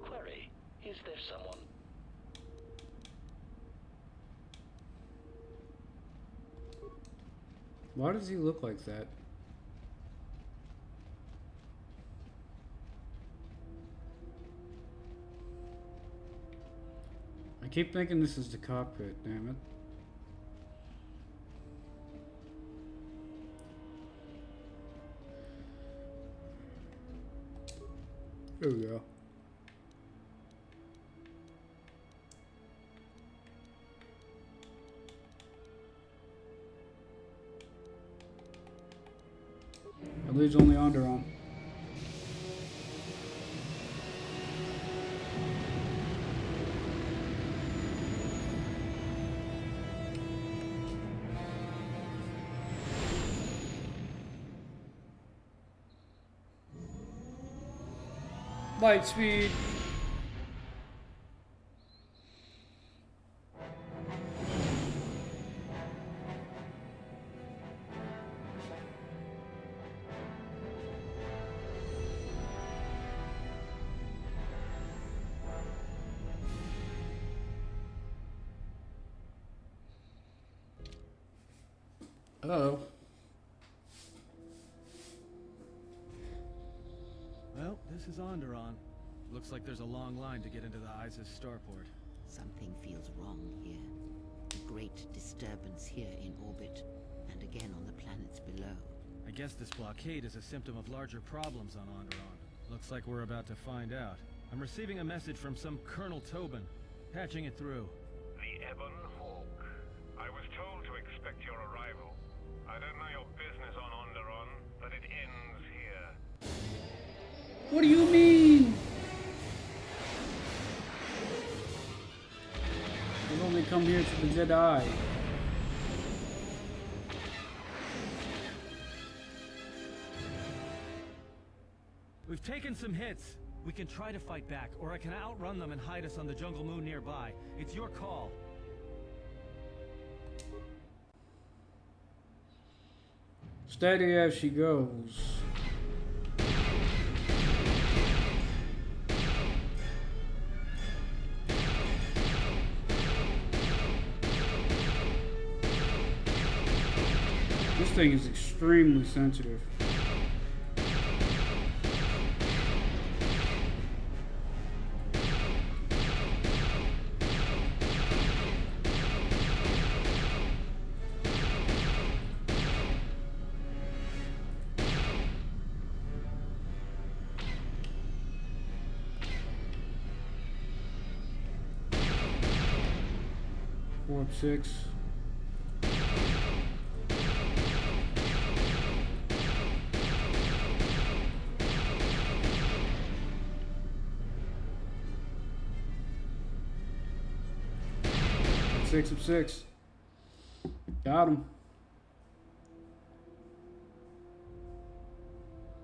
Query, is there someone? Why does he look like that? I keep thinking this is the cockpit, damn it. There we go. It leaves only Onderon. Light speed. Uh-oh. Well, this is Onderon. Looks like there's a long line to get into the ISIS starport. Something feels wrong here. A great disturbance here in orbit, and again on the planets below. I guess this blockade is a symptom of larger problems on Onderon. Looks like we're about to find out. I'm receiving a message from some Colonel Tobin. Patching it through. The Ebon Hawk. I was told to expect your arrival. I don't know your business on Onderon, but it ends here. What do you mean? We've only come here for the Jedi. We've taken some hits. We can try to fight back, or I can outrun them and hide us on the jungle moon nearby. It's your call. Steady as she goes. This thing is extremely sensitive. Warp 6. Six of 6. Got him.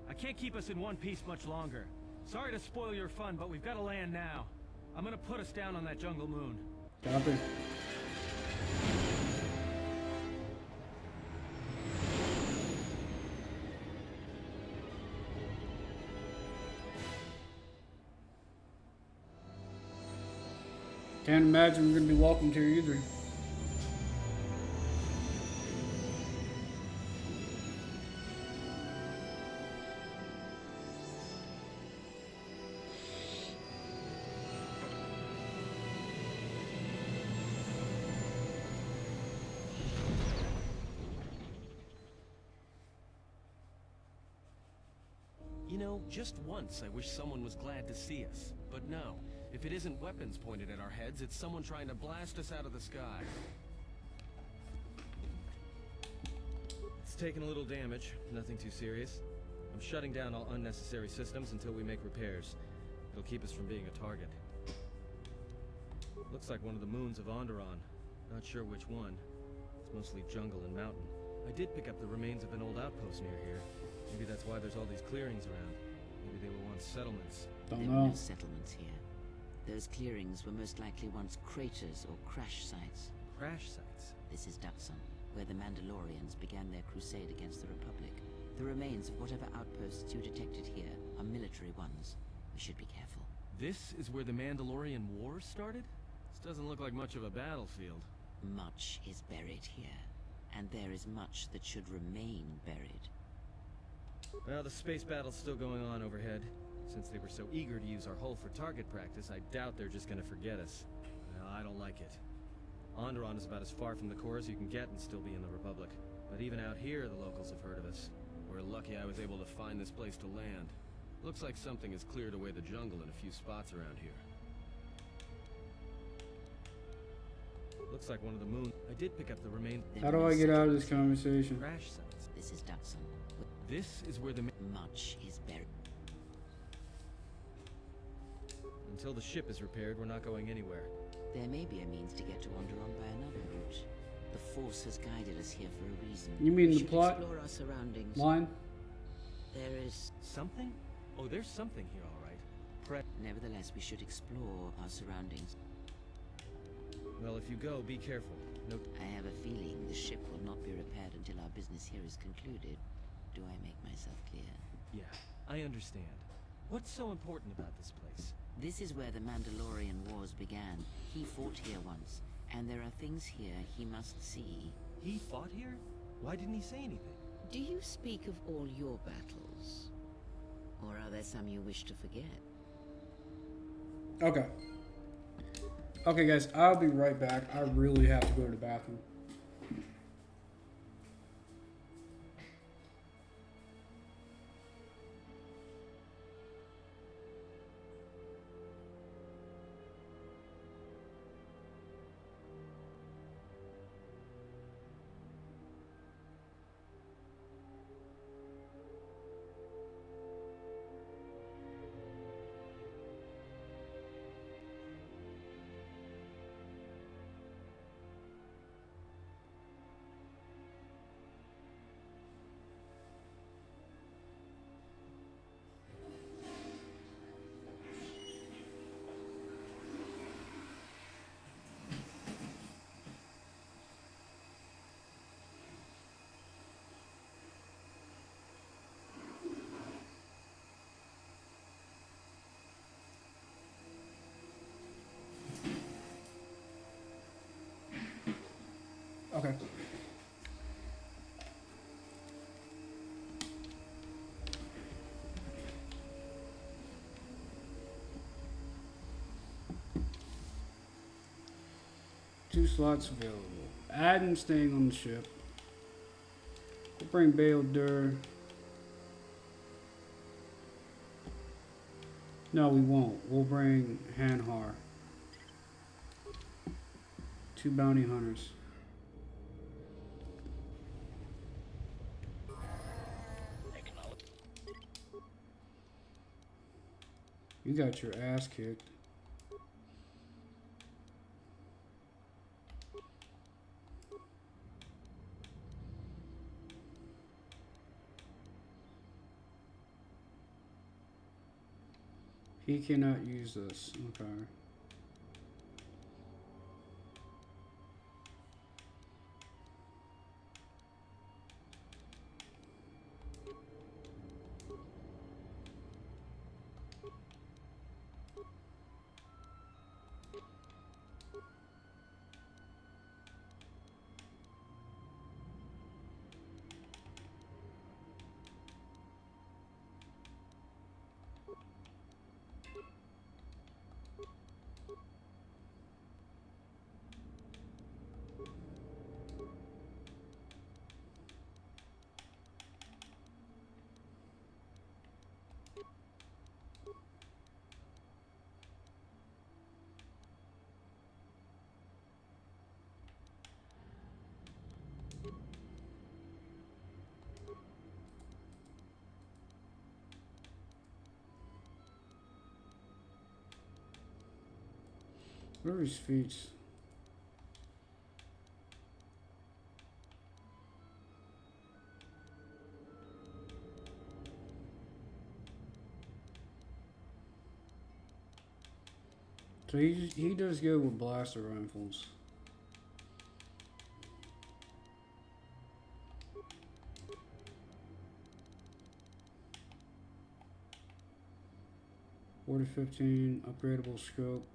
I can't keep us in one piece much longer. Sorry to spoil your fun, but we've got to land now. I'm gonna put us down on that jungle moon. Copy. Can't imagine we're going to be welcomed here either. You know, just once I wish someone was glad to see us. But no. If it isn't weapons pointed at our heads, it's someone trying to blast us out of the sky. It's taken a little damage, nothing too serious. I'm shutting down all unnecessary systems until we make repairs. It'll keep us from being a target. Looks like one of the moons of Onderon. Not sure which one. It's mostly jungle and mountain. I did pick up the remains of an old outpost near here. Maybe that's why there's all these clearings around. Maybe they were once settlements. There were no settlements here. Those clearings were most likely once craters or crash sites. Crash sites? This is Dutson, where the Mandalorians began their crusade against the Republic. The remains of whatever outposts you detected here are military ones. We should be careful. This is where the Mandalorian Wars started? This doesn't look like much of a battlefield. Much is buried here, and there is much that should remain buried. Well, the space battle's still going on overhead. Since they were so eager to use our hull for target practice, I doubt they're just gonna forget us. Well, I don't like it. Onderon is about as far from the core as you can get and still be in the Republic. But even out here, the locals have heard of us. We're lucky I was able to find this place to land. Looks like something has cleared away the jungle in a few spots around here. Looks like one of the moon. I did pick up the remains. How do I get out of this conversation? Crash sites. This is Dutson. This is where the Much is buried. Until the ship is repaired, we're not going anywhere. There may be a means to get to Onderon by another route. The Force has guided us here for a reason. You mean We the should plot explore our surroundings. line? There is something? Oh, there's something here, all right. Nevertheless, we should explore our surroundings. Well, if you go, be careful. No. I have a feeling the ship will not be repaired until our business here is concluded. Do I make myself clear? Yeah, I understand. What's so important about this place? This is where the Mandalorian Wars began. He fought here once, and there are things here he must see. He fought here? Why didn't he say anything? Do you speak of all your battles? Or are there some you wish to forget? Okay. Okay, guys, I'll be right back. I really have to go to the bathroom. Okay. Two slots available. Adam staying on the ship. We'll bring Bail Dur. No, we won't. We'll bring Hanhar. Two bounty hunters. You got your ass kicked. He cannot use this. Okay. Where are his feet? So he does good with blaster rifles. Order 15, upgradable scope.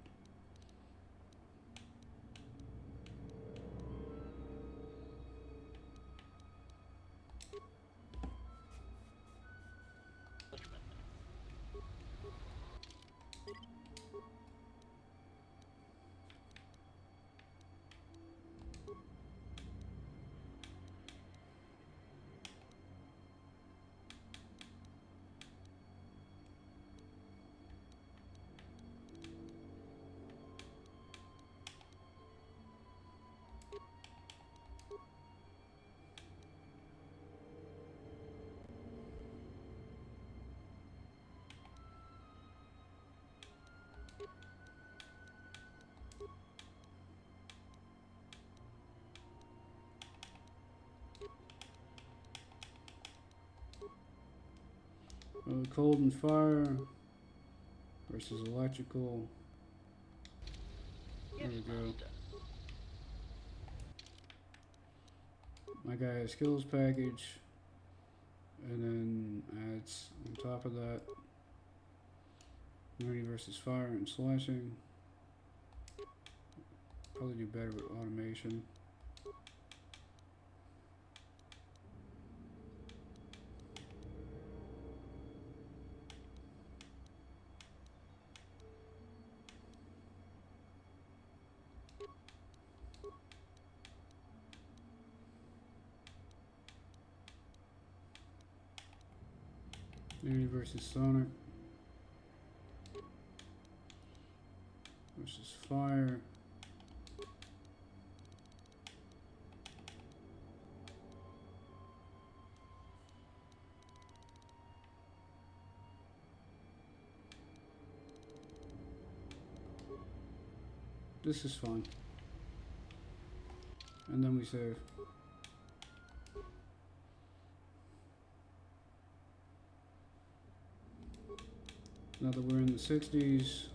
Cold and fire versus electrical. There we go. My guy has skills package, and then adds on top of that immunity versus fire and slashing. Probably do better with automation. Immunity versus Sonic versus fire. This is fun. And then we save. Now that we're in the 60s,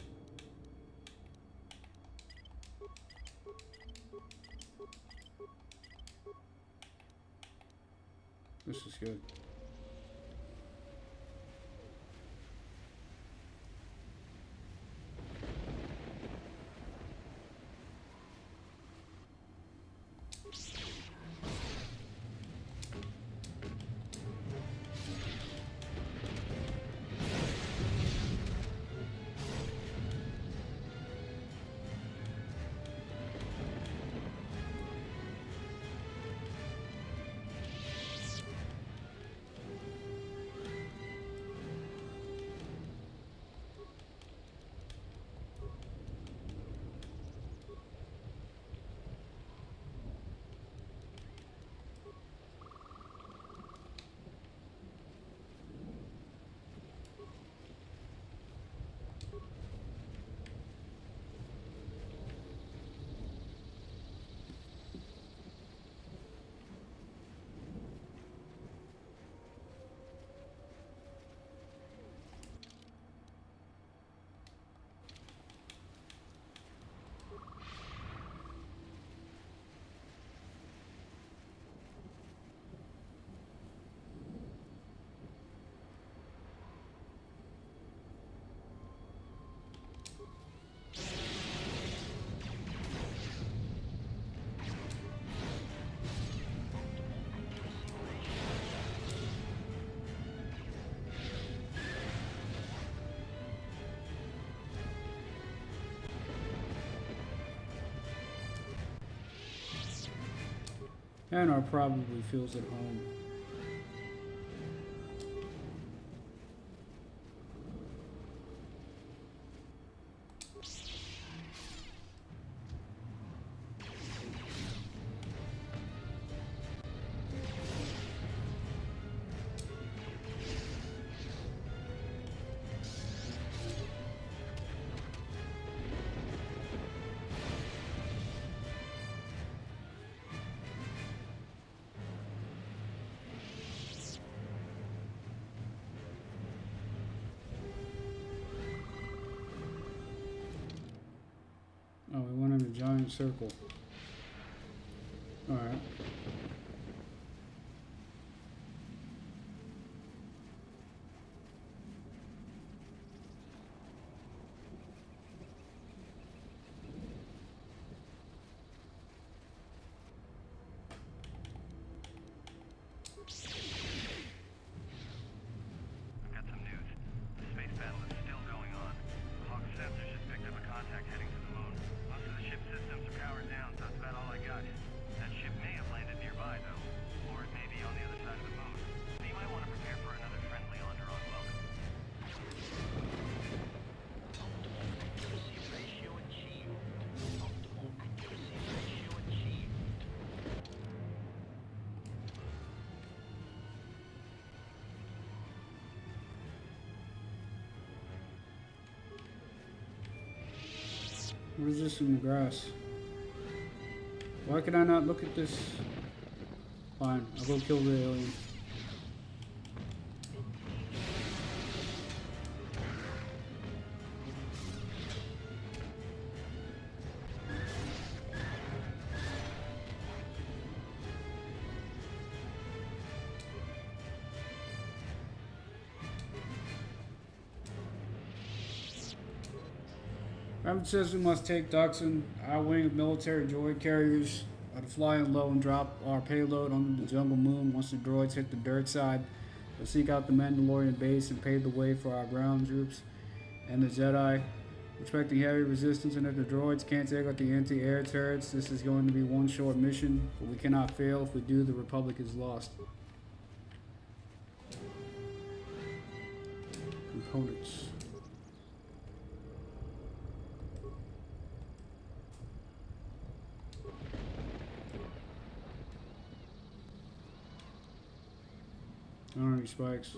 this is good. Anar probably feels at home. Oh, we went in a giant circle. Alright. I've got some news. The space battle is still going on. Hawk's sensors just picked up a contact heading to the moon. Most of the ship's systems are powered down, so that's about all I got. That ship may have landed nearby, though. Or it may be on the other side of the moon. So you might want to prepare for another friendly Onderon welcome. Optimal accuracy ratio achieved. Optimal accuracy ratio achieved. What is this in the grass? Why can I not look at this? Fine, I'll go kill the alien. Rabbit says we must take Duxon, our wing of military droid carriers, to fly in low and drop our payload on the jungle moon. Once the droids hit the dirt side, we'll seek out the Mandalorian base and pave the way for our ground troops and the Jedi. Expecting heavy resistance, and if the droids can't take out the anti-air turrets, this is going to be one short mission, but we cannot fail. If we do, the Republic is lost. Components. Army spikes.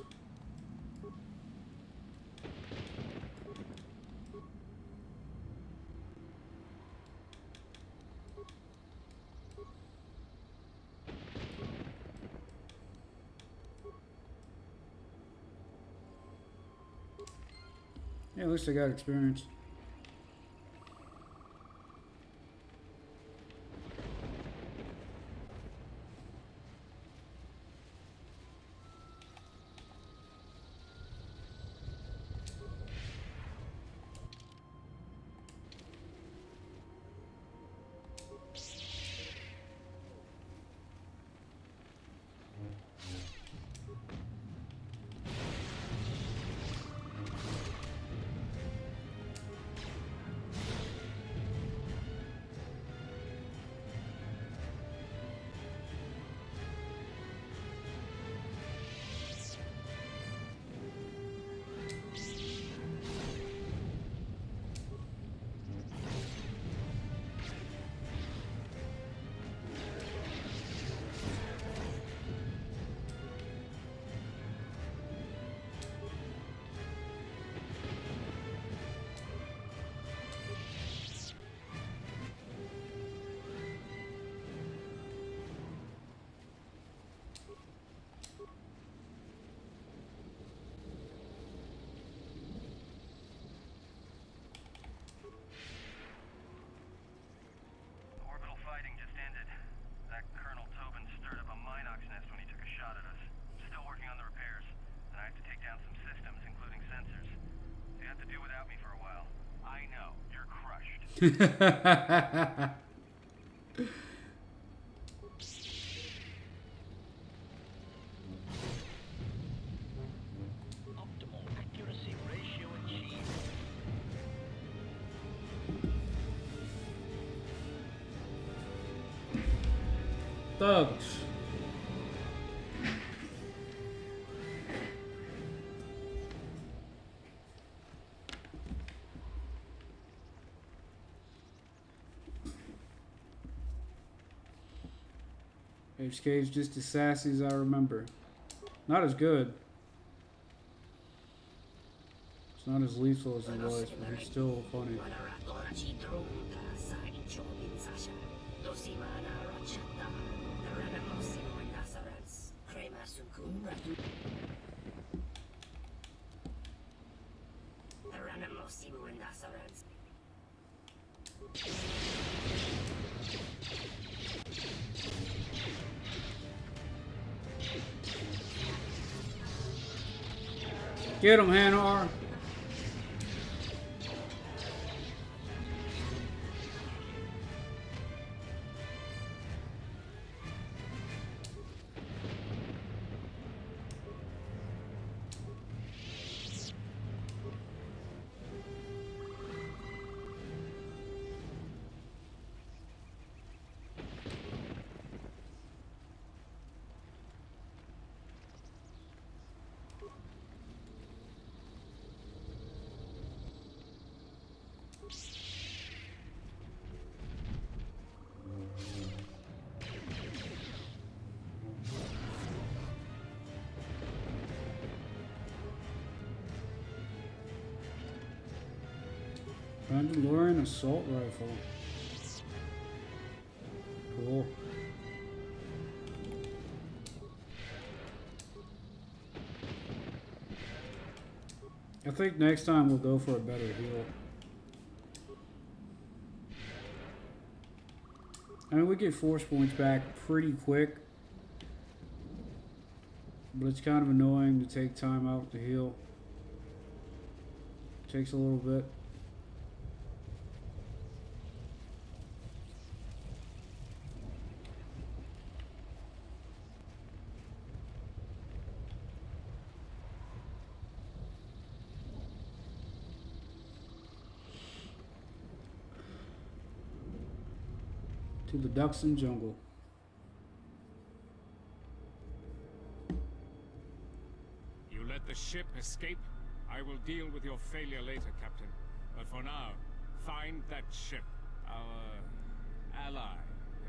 Yeah, at least I got experience. Optimal accuracy ratio achieved. Thugs. HK's just as sassy as I remember. Not as good. It's not as lethal as he was, but he's still funny. Get him, Hanar. Mandalorian assault rifle. Cool. I think next time we'll go for a better heal. I mean, we get force points back pretty quick, but it's kind of annoying to take time out to heal. Takes a little bit. to the Duxon jungle. You let the ship escape? I will deal with your failure later, Captain. But for now, find that ship. Our ally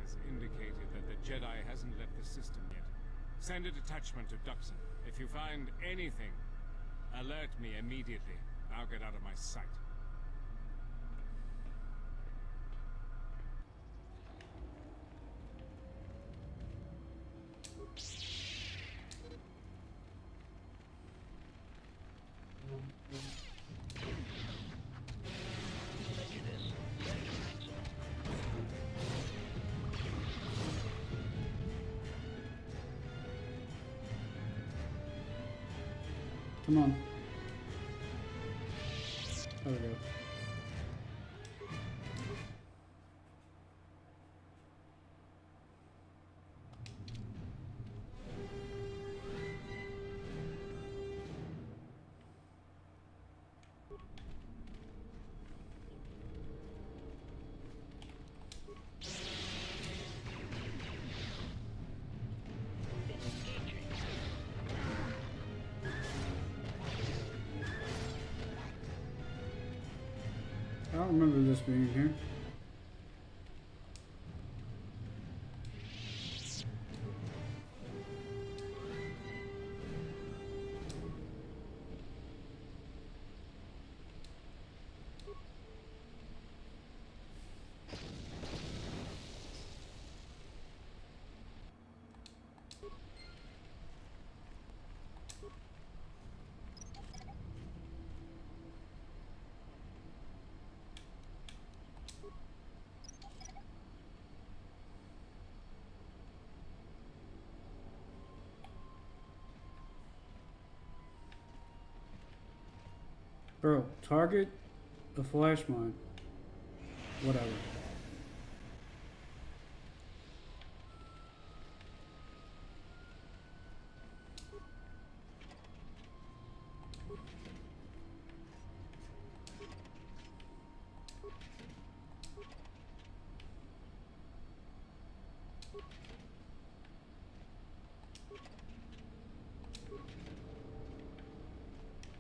has indicated that the Jedi hasn't left the system yet. Send a detachment to Duxon. If you find anything, alert me immediately. Now get out of my sight. Come on. There we go. I don't remember this being here. Bro, target a flash mine. Whatever.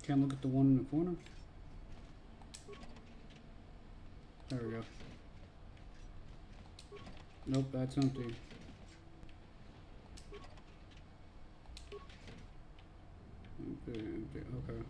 Can't look at the one in the corner. There we go. Nope, that's empty. Empty, empty, okay.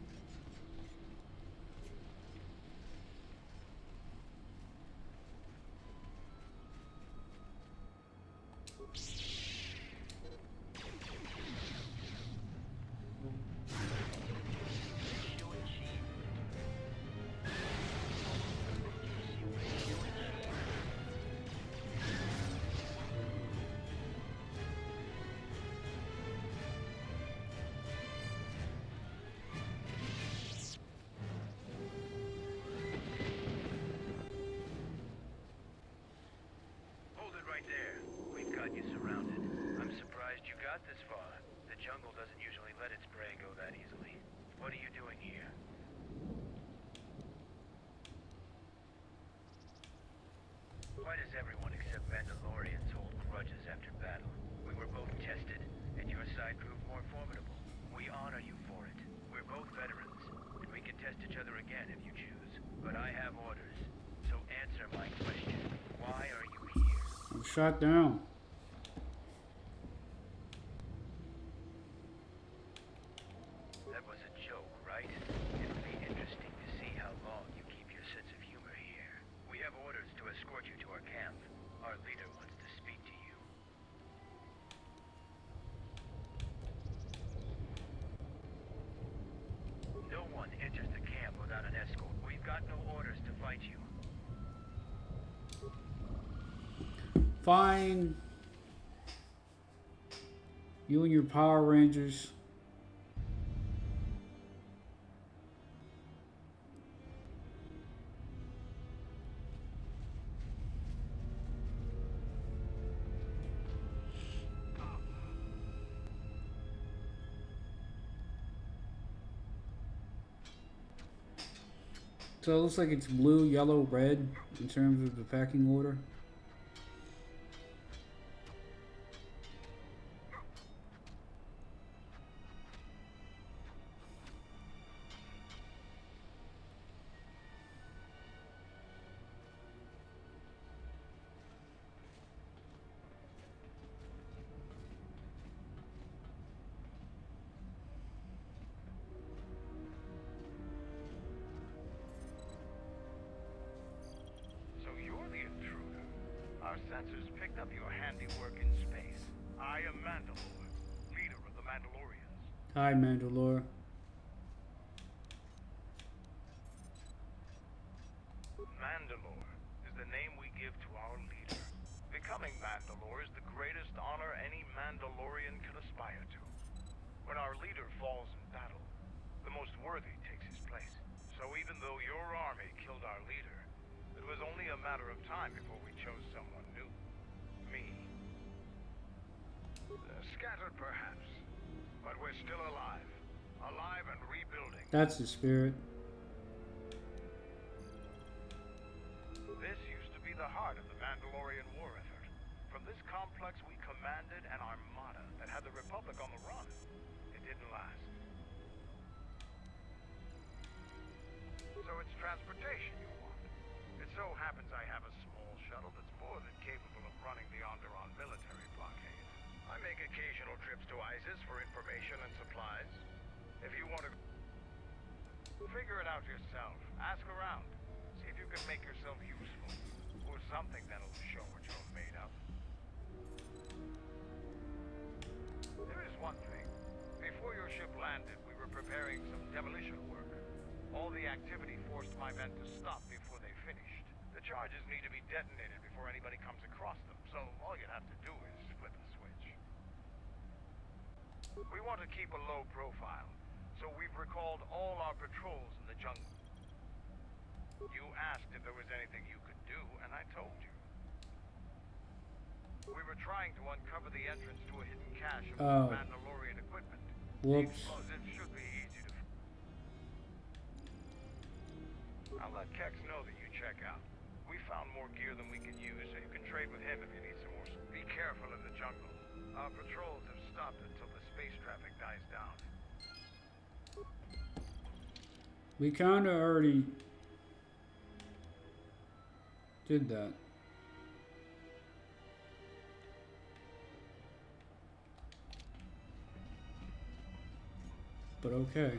There. We've got you surrounded. I'm surprised you got this far. The jungle doesn't usually let its prey go that easily. What are you doing here? Why does everyone except Mandalorians hold grudges after battle? We were both tested, and your side proved more formidable. We honor you for it. We're both veterans, and we can test each other again if you choose. But I have orders, so answer my question. Why are you here? I'm shot down. That was a joke, right? It'll be interesting to see how long you keep your sense of humor here. We have orders to escort you to our camp. Our leader wants to speak to you. No one enters the camp without an escort. We've got no orders to fight you. Fine. You and your Power Rangers. So it looks like it's blue, yellow, red in terms of the packing order. picked up your handiwork in space. I am Mandalore, leader of the Mandalorians. Hi, Mandalore. Mandalore is the name we give to our leader. Becoming Mandalore is the greatest honor any Mandalorian can aspire to. When our leader falls in battle, the most worthy takes his place. So even though your army killed our leader, it was only a matter of time before we chose someone new. Me. Scattered perhaps, but we're still alive. Alive and rebuilding. That's the spirit. This used to be the heart of the Mandalorian war effort. From this complex we commanded an armada that had the Republic on the run. It didn't last. So it's transportation you want. It so happens I have a small shuttle that's more than capable of running the Onderon military blockade. I make occasional trips to ISIS for information and supplies. If you want to figure it out yourself, ask around. See if you can make yourself useful. Or something that'll show what you're made of. There is one thing. Before your ship landed, we were preparing some demolition work. All the activity forced my men to stop before they finished. The charges need to be detonated before anybody comes across them, so all you'd have to do is flip the switch. We want to keep a low profile, so we've recalled all our patrols in the jungle. You asked if there was anything you could do, and I told you. We were trying to uncover the entrance to a hidden cache of Mandalorian equipment. Whoops. The explosives should be easy to... I'll let Kex know that you check out. We found more gear than we can use, so you can trade with him if you need some more. Be careful in the jungle. Our patrols have stopped until the space traffic dies down. We kinda already did that. But okay.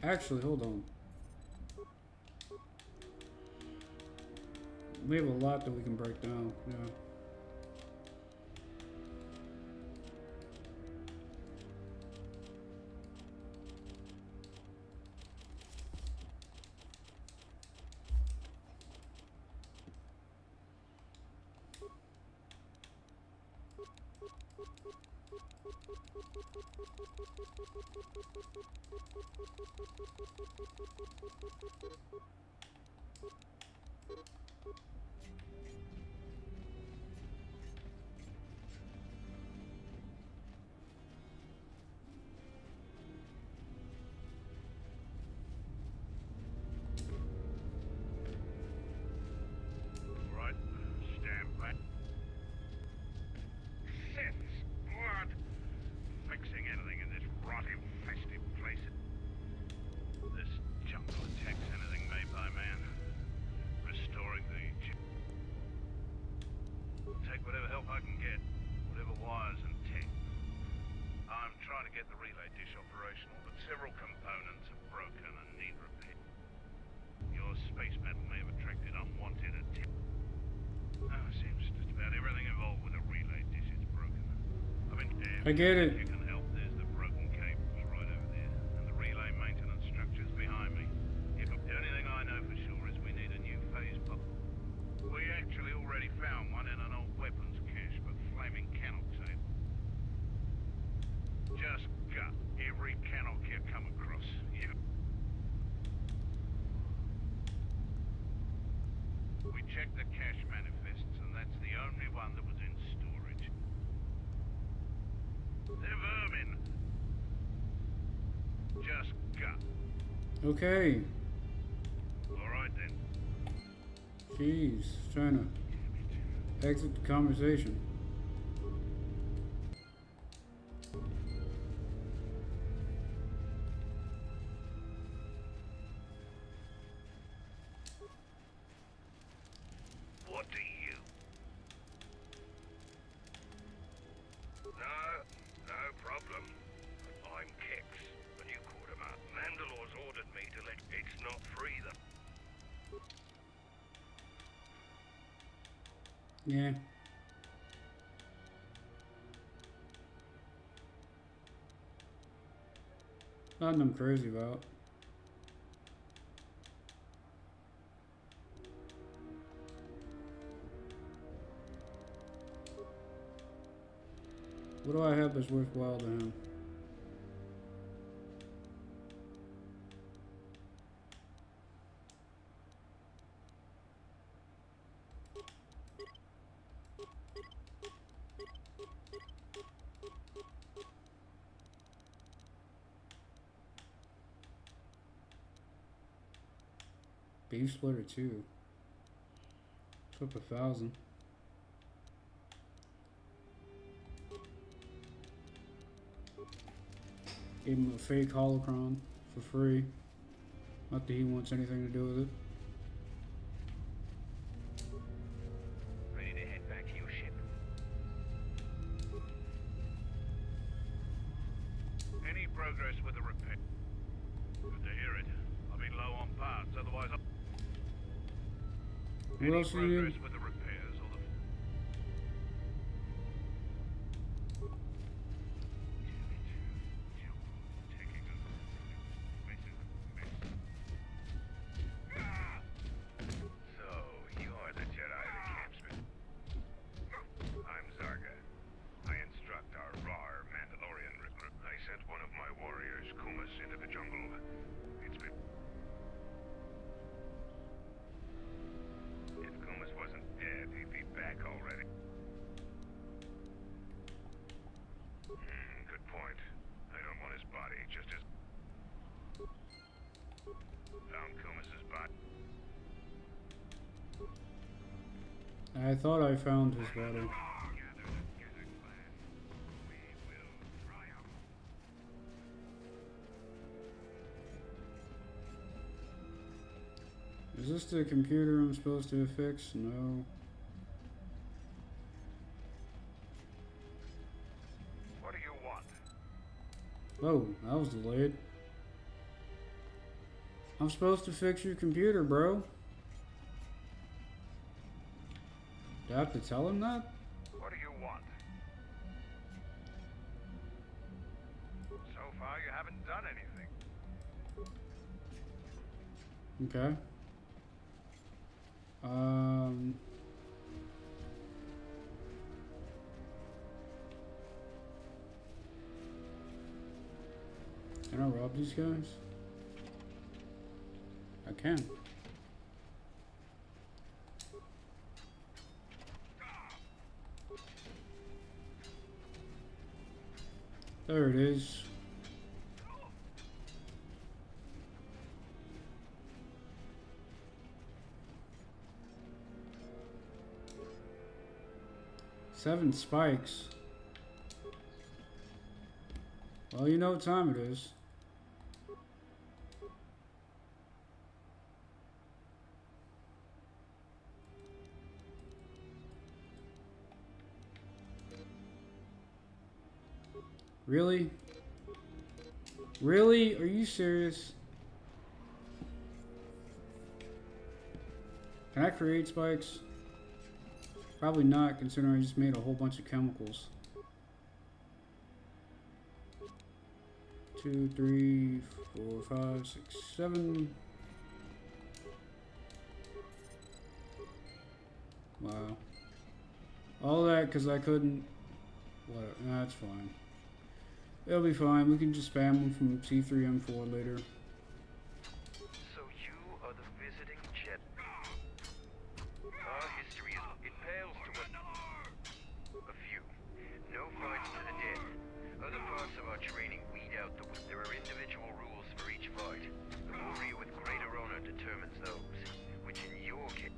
Actually, hold on. We have a lot that we can break down, yeah. Right, stand back. Sith's blood! Fixing anything in this rot-infested place. This jungle attacks anything made by man. Restoring the... Take whatever help I can get. Whatever wires and tech. I'm trying to get the relay dish operational, but several components are broken and need repair. Your space battle may have attracted unwanted attention. Seems just about everything involved with a relay dish is broken. I get it. If you can help, there's the broken cables right over there, and the relay maintenance structures behind me. The only thing I know for sure is we need a new phase pump. We actually already found one in an old weapons cache, but flaming cannock tape. Just gut every cannock you come across. We checked the cache manifests, and that's the only one that was in storage. They're vermin. Just gut. Okay. Alright then. Jeez, trying to exit the conversation. What do you? No problem. I Yeah. Nothing I'm crazy about. What do I have that's worthwhile to him? Beef splitter 2. It's up 1,000. Gave him a fake holocron for free. Not that he wants anything to do with it. Ready to head back to your ship? Any progress with the repair? Good to hear it. I've been low on parts, otherwise What else do you need? with the repairs or the... So, you're the Jedi that camps me. I'm Zarga. I instruct our raw Mandalorian recruit. I sent one of my warriors, Kumas, into the jungle. It's been... If Kumas wasn't dead, he'd be back already. Good point. I don't want his body, just as... Found Kumas's body. I thought I found his body. Is this the computer I'm supposed to fix? No. What do you want? Oh, that was delayed. I'm supposed to fix your computer, bro. Do I have to tell him that? What do you want? So far, you haven't done anything. Okay. Can I rob these guys? I can. There it is. Seven spikes. Well, you know what time it is. Really? Really? Are you serious? Can I create spikes? Probably not, considering I just made a whole bunch of chemicals. 2, 3, 4, 5, 6, 7. Wow. All that because I couldn't... What? That's fine. It'll be fine. We can just spam them from C3M4 later. So you are the visiting jet. Our history is... It pales to a few. No fights to the death. Other parts of our training weed out the... There are individual rules for each fight. The warrior with greater honor determines those. Which in your case...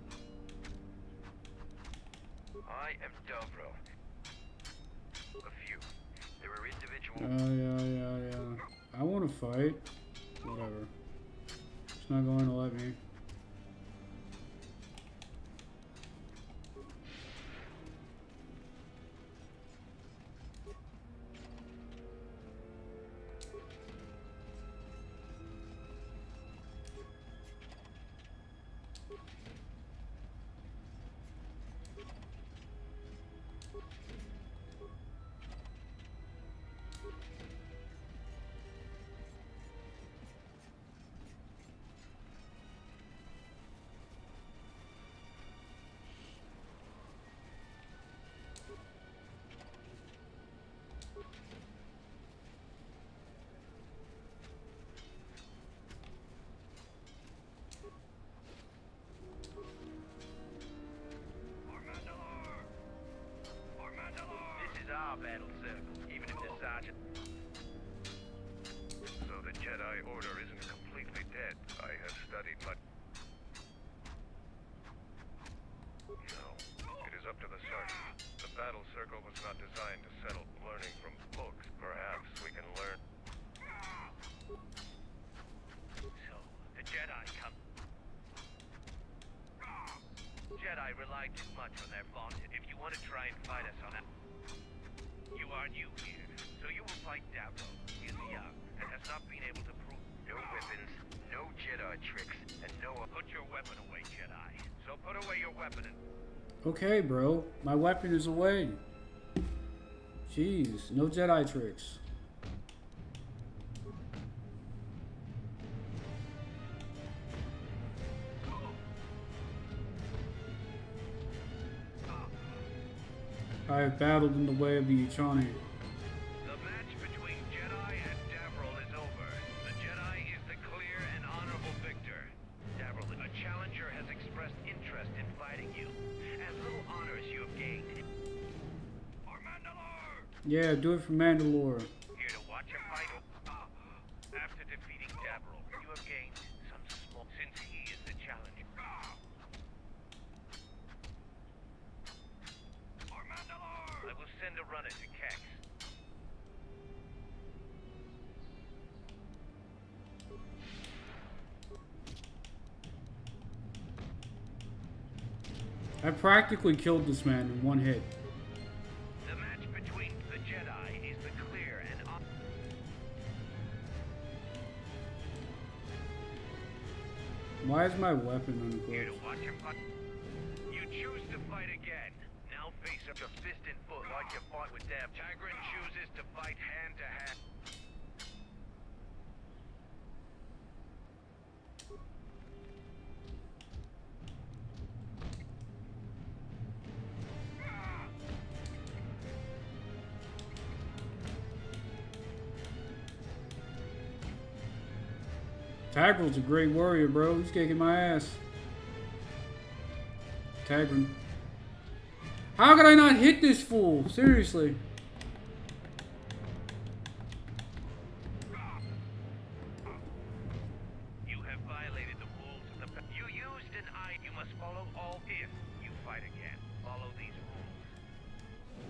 I am Davro. A few. There are individual... Yeah. I want to fight. Whatever. It's not going to let me. Roger. So the Jedi Order isn't completely dead. I have studied much. No, it is up to the Sergeant. The battle circle was not designed to settle. Learning from books, perhaps we can learn. So, the Jedi come. Jedi rely too much on their bond. If you want to try and fight us on that, you are new here, so you will fight Davro. He is young and has not been able to prove. No weapons, no Jedi tricks, and no... Put your weapon away, Jedi. So put away your weapon and... Okay, bro. My weapon is away. Jeez, no Jedi tricks. I have battled in the way of the Echani. The match between Jedi and Davril is over. The Jedi is the clear and honorable victor. Davril, a challenger has expressed interest in fighting you. As little honor as you have gained. For Mandalore! Yeah, do it for Mandalore. Here to watch a fight. After defeating Davril, you have gained some small... Since he is the challenger. For Mandalore! I will send a runner to Kex. I practically killed this man in one hit. The match between the Jedi is the clear and Why is my weapon Here to unequipped? watch him fight. You choose to fight again. Now face up your fist and foot like you fought with Dev. Tigran chooses to fight hand to hand. Tagril's a great warrior, bro. He's kicking my ass. Tagrin. How could I not hit this fool? Seriously. You have violated the rules of the... You used an eye. You must follow all if you fight again. Follow these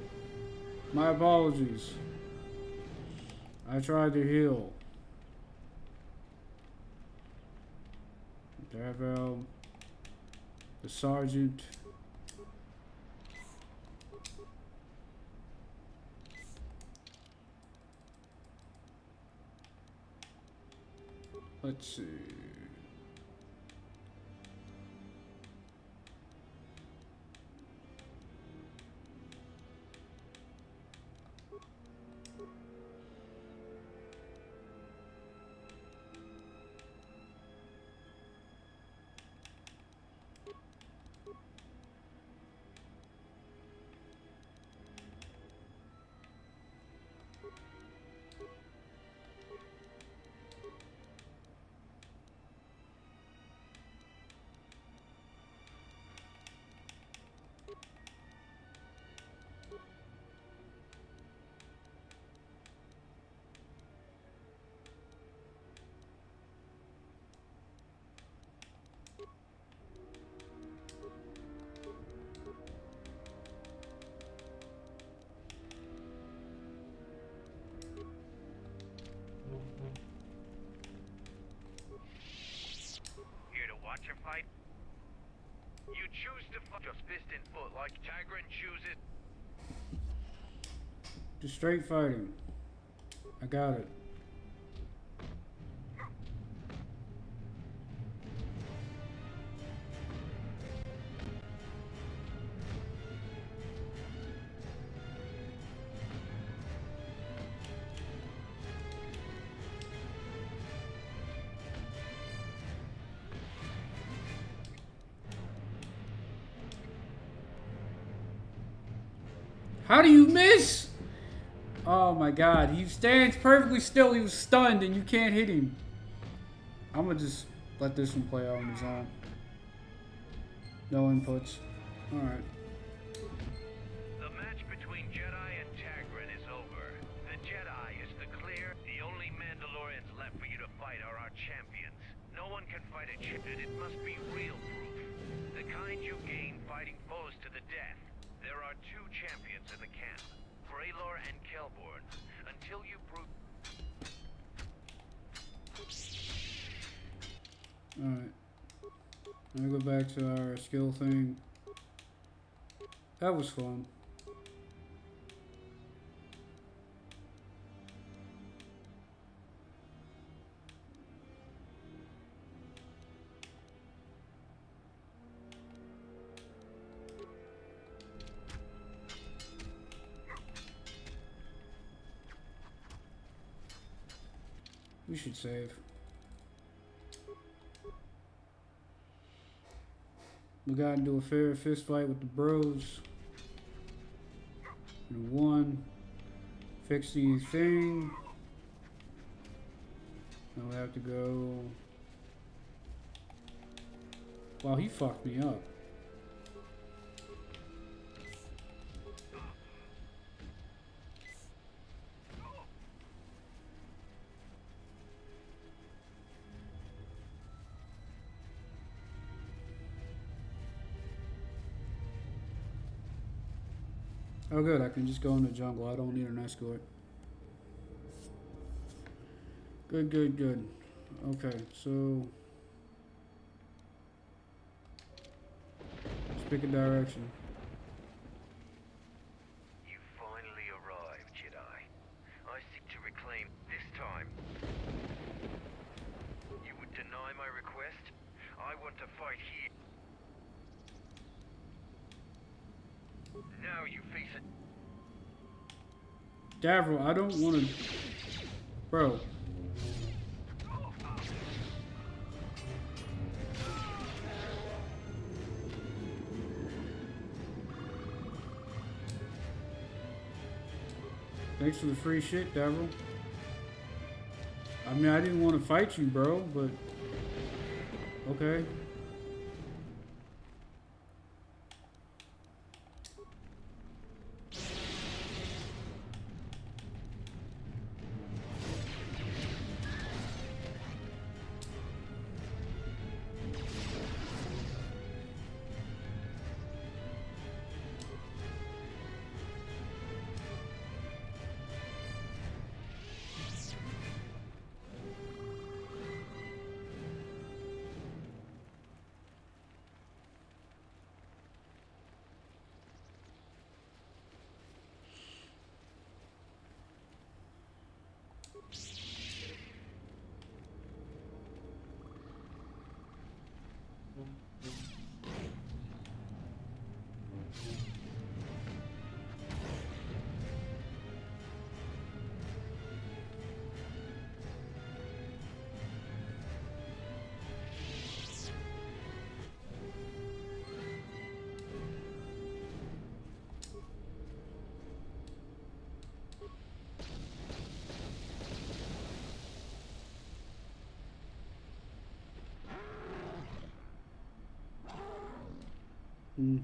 rules. My apologies. I tried to heal. Darvel. The sergeant. Let's see. Here to watch a fight. You choose to fight your fist and foot like Tigran chooses. Just straight fighting. I got it. How do you miss? Oh my god, he stands perfectly still. He was stunned and you can't hit him. I'm gonna just let this one play out on his own. No inputs. Alright. The match between Jedi and Tigran is over. The Jedi fight a and it must be real proof. The kind you gain fighting foes to the death. There are two champions in the camp, Braylor and Kelborn. Until you prove... Alright. Let me go back to our skill thing. That was fun. We should save. We gotta do a fair fist fight with the bros. And one. Fix the thing. Now we have to go. Wow, he fucked me up. Oh good, I can just go in the jungle. I don't need an escort. Good, good, good. Okay, so let's pick a direction. You finally arrived, Jedi. I seek to reclaim this time. You would deny my request? I want to fight here. Now you face it. Davro, I don't want to... Bro. Thanks for the free shit, Davro. I mean, I didn't want to fight you, bro, but... Okay. Hmm.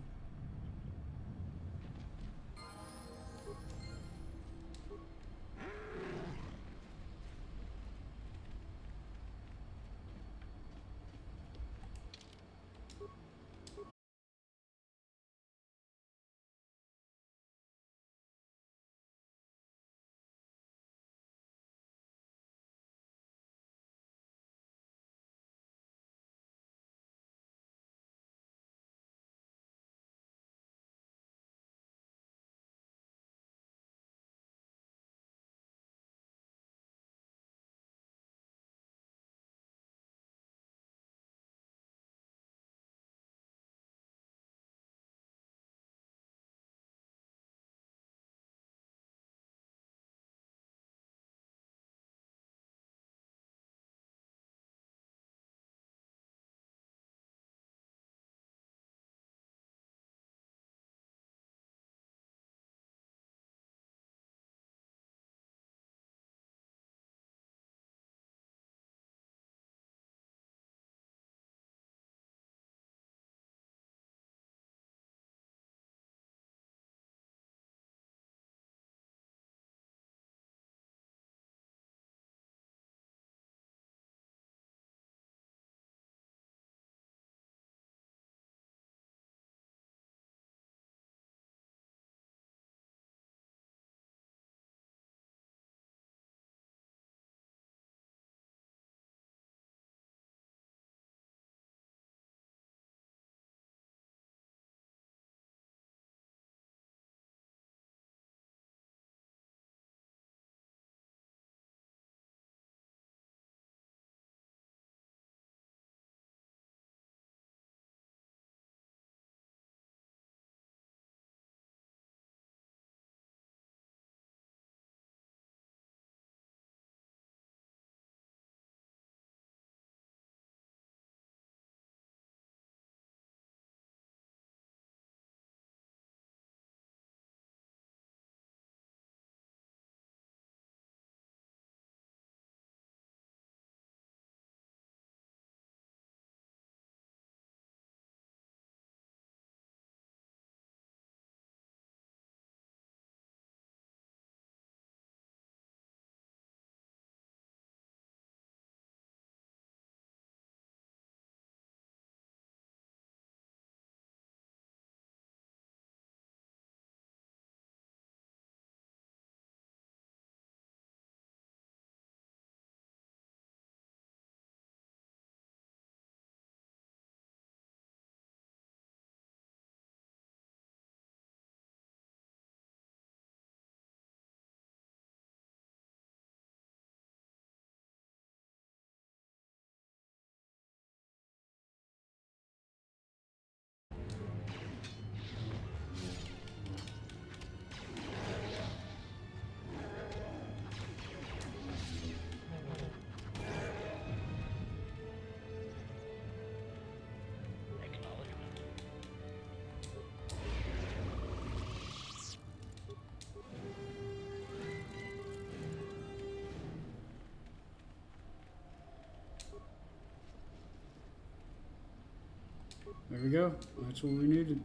There we go. That's what we needed.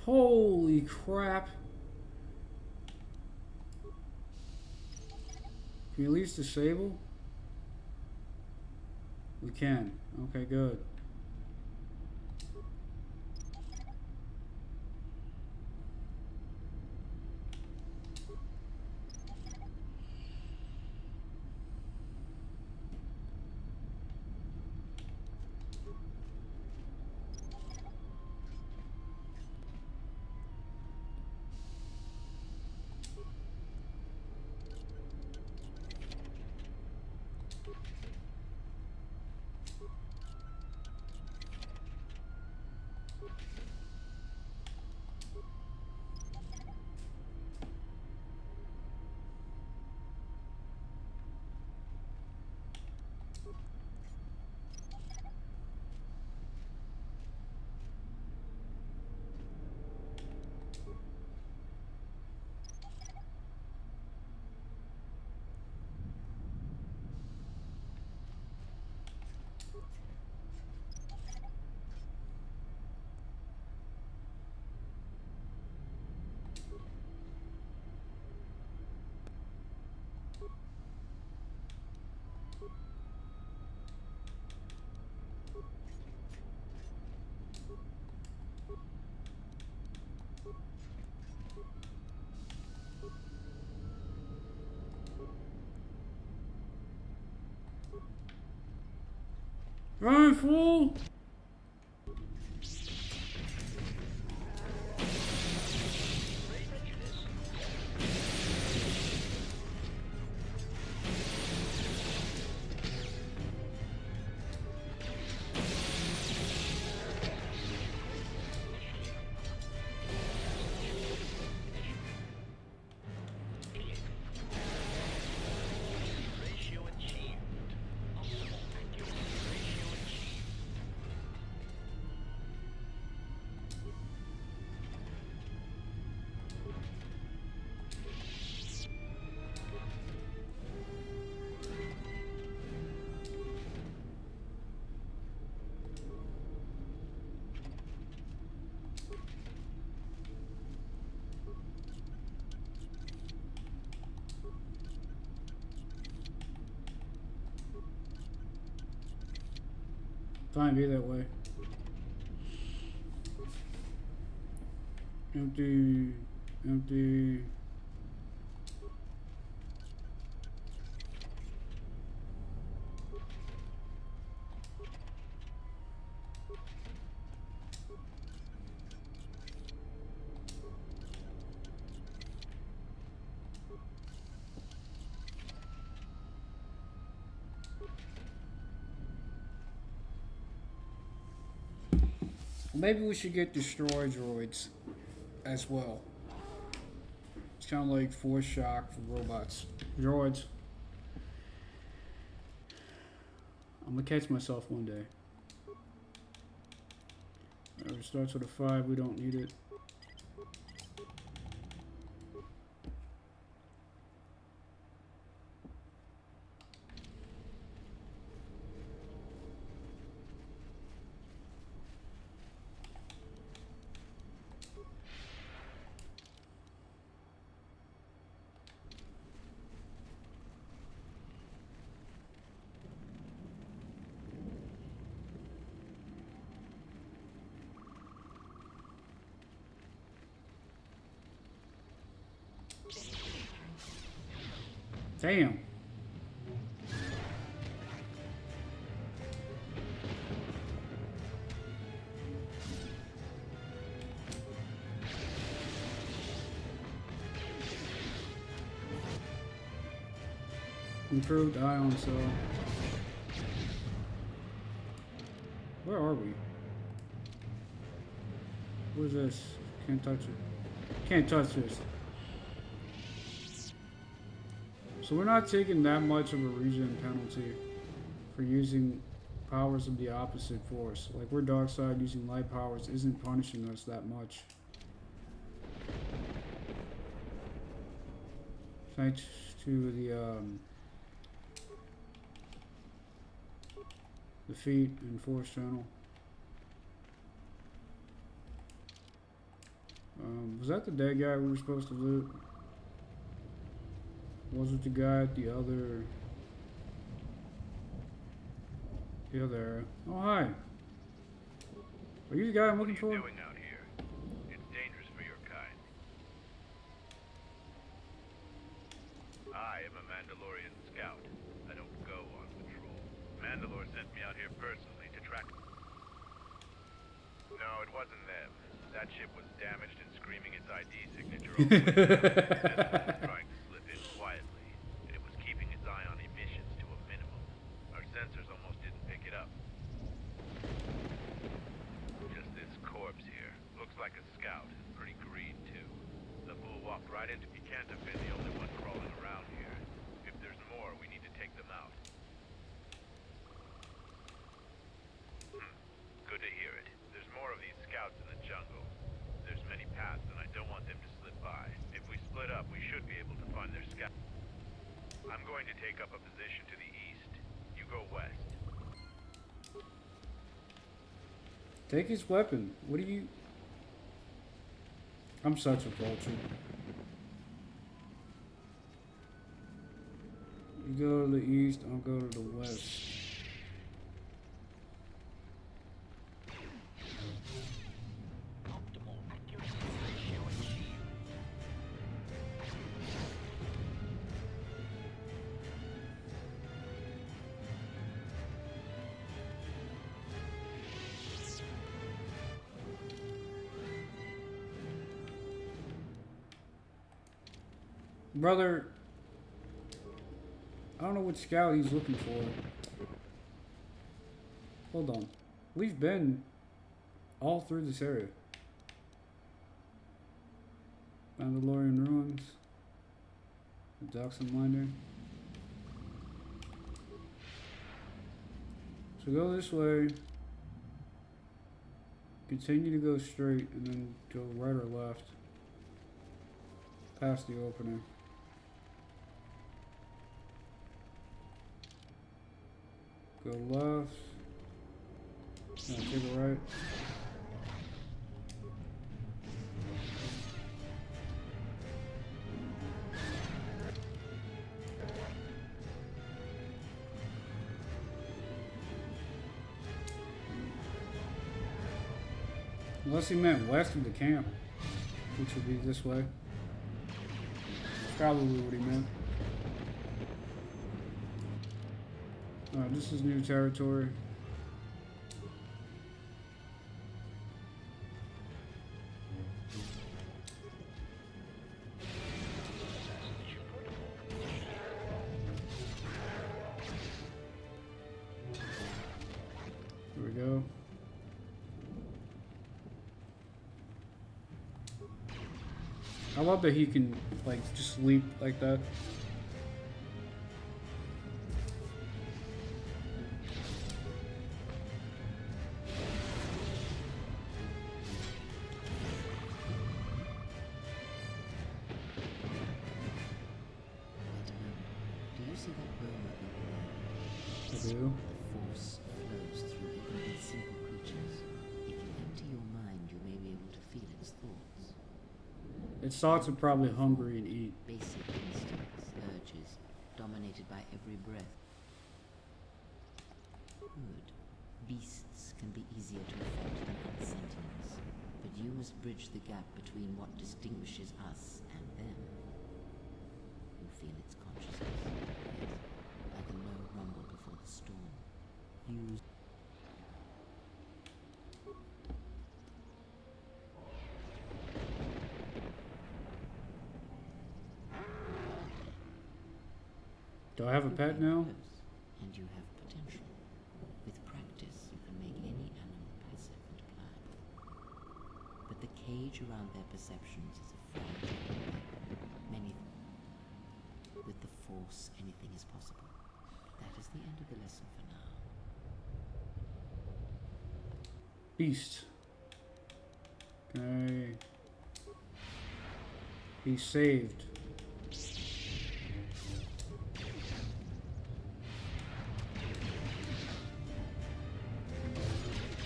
Holy crap. Can we at least disable? We can. Okay, good. Run, fool! Fine, be that way. Empty. Empty. Maybe we should get destroy droids as well. It's kind of like force shock for robots. Droids. I'm gonna catch myself one day. It starts with a 5, we don't need it. Damn. Improved ion cell. Where are we? What is this? Can't touch it. Can't touch this. So we're not taking that much of a regen penalty for using powers of the opposite force. Like, we're dark side, using light powers isn't punishing us that much. Thanks to the feet and force channel. Was that the dead guy we were supposed to loot? Was it the guy at the other area? Oh, hi. Are you the guy I'm looking for? What are you doing out here? It's dangerous for your kind. I am a Mandalorian scout. I don't go on patrol. Mandalore sent me out here personally to track... No, it wasn't them. That ship was damaged and screaming its ID signature all the way down. Trying to slip in quietly. It was keeping its eye on emissions to a minimum. Our sensors almost didn't pick it up. Just this corpse here. Looks like a scout. Pretty green, too. The fool walked right into... He can't have been the only one crawling around here. If there's more, we need to take them out. Good to hear it. There's more of these scouts in the jungle. There's many paths, and I don't want them to slip by. If we split up, we should be able to find their scout. I'm going to take up a position to the east. You go west. Take his weapon. What are you... I'm such a vulture. You go to the east, I'll go to the west. Brother, I don't know what scout he's looking for. Hold on. We've been all through this area. Mandalorian ruins. The ducks and Minder. So go this way. Continue to go straight and then go right or left. Past the opening. Go left. No, take a right. Unless he meant west of the camp, which would be this way. That's probably what he meant. Alright, this is new territory. Here we go. I love that he can, like, just leap like that. I do. The force flows through even these simple creatures. If you empty your mind, you may be able to feel its thoughts. Its thoughts are probably hungry and eat. Basic instincts, urges, dominated by every breath. Good. Beasts can be easier to affect than other sentients, but you must bridge the gap between what distinguishes us and them. You feel its consciousness, yes, like a low rumble before the storm. Use Do I have a pet now? and you have potential. With practice, you can make any animal passive and pliable. But the cage around their perceptions is a fragile web. Many With the Force, anything is possible. That is the end of the lesson for now. Beast. Okay. He's saved.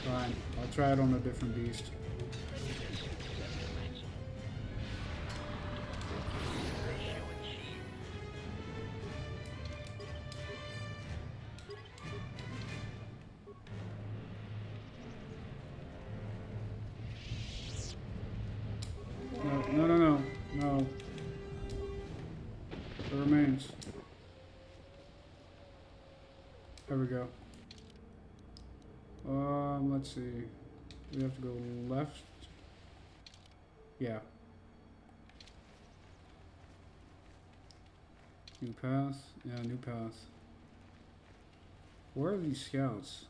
Fine. I'll try it on a different beast. No. It remains. There we go. Let's see. We have to go left. Yeah. New path. Yeah, new path. Where are these scouts?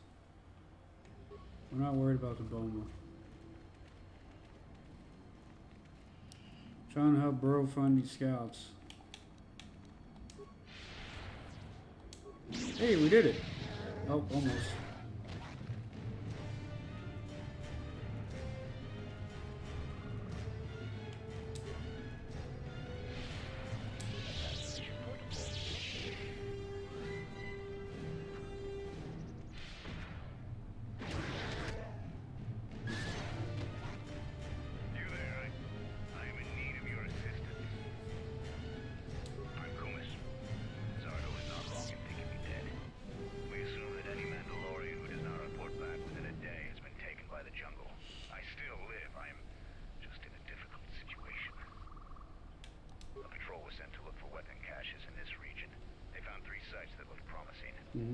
We're not worried about the Boma. Trying to help Burrow find these scouts. Hey, we did it. Oh, almost.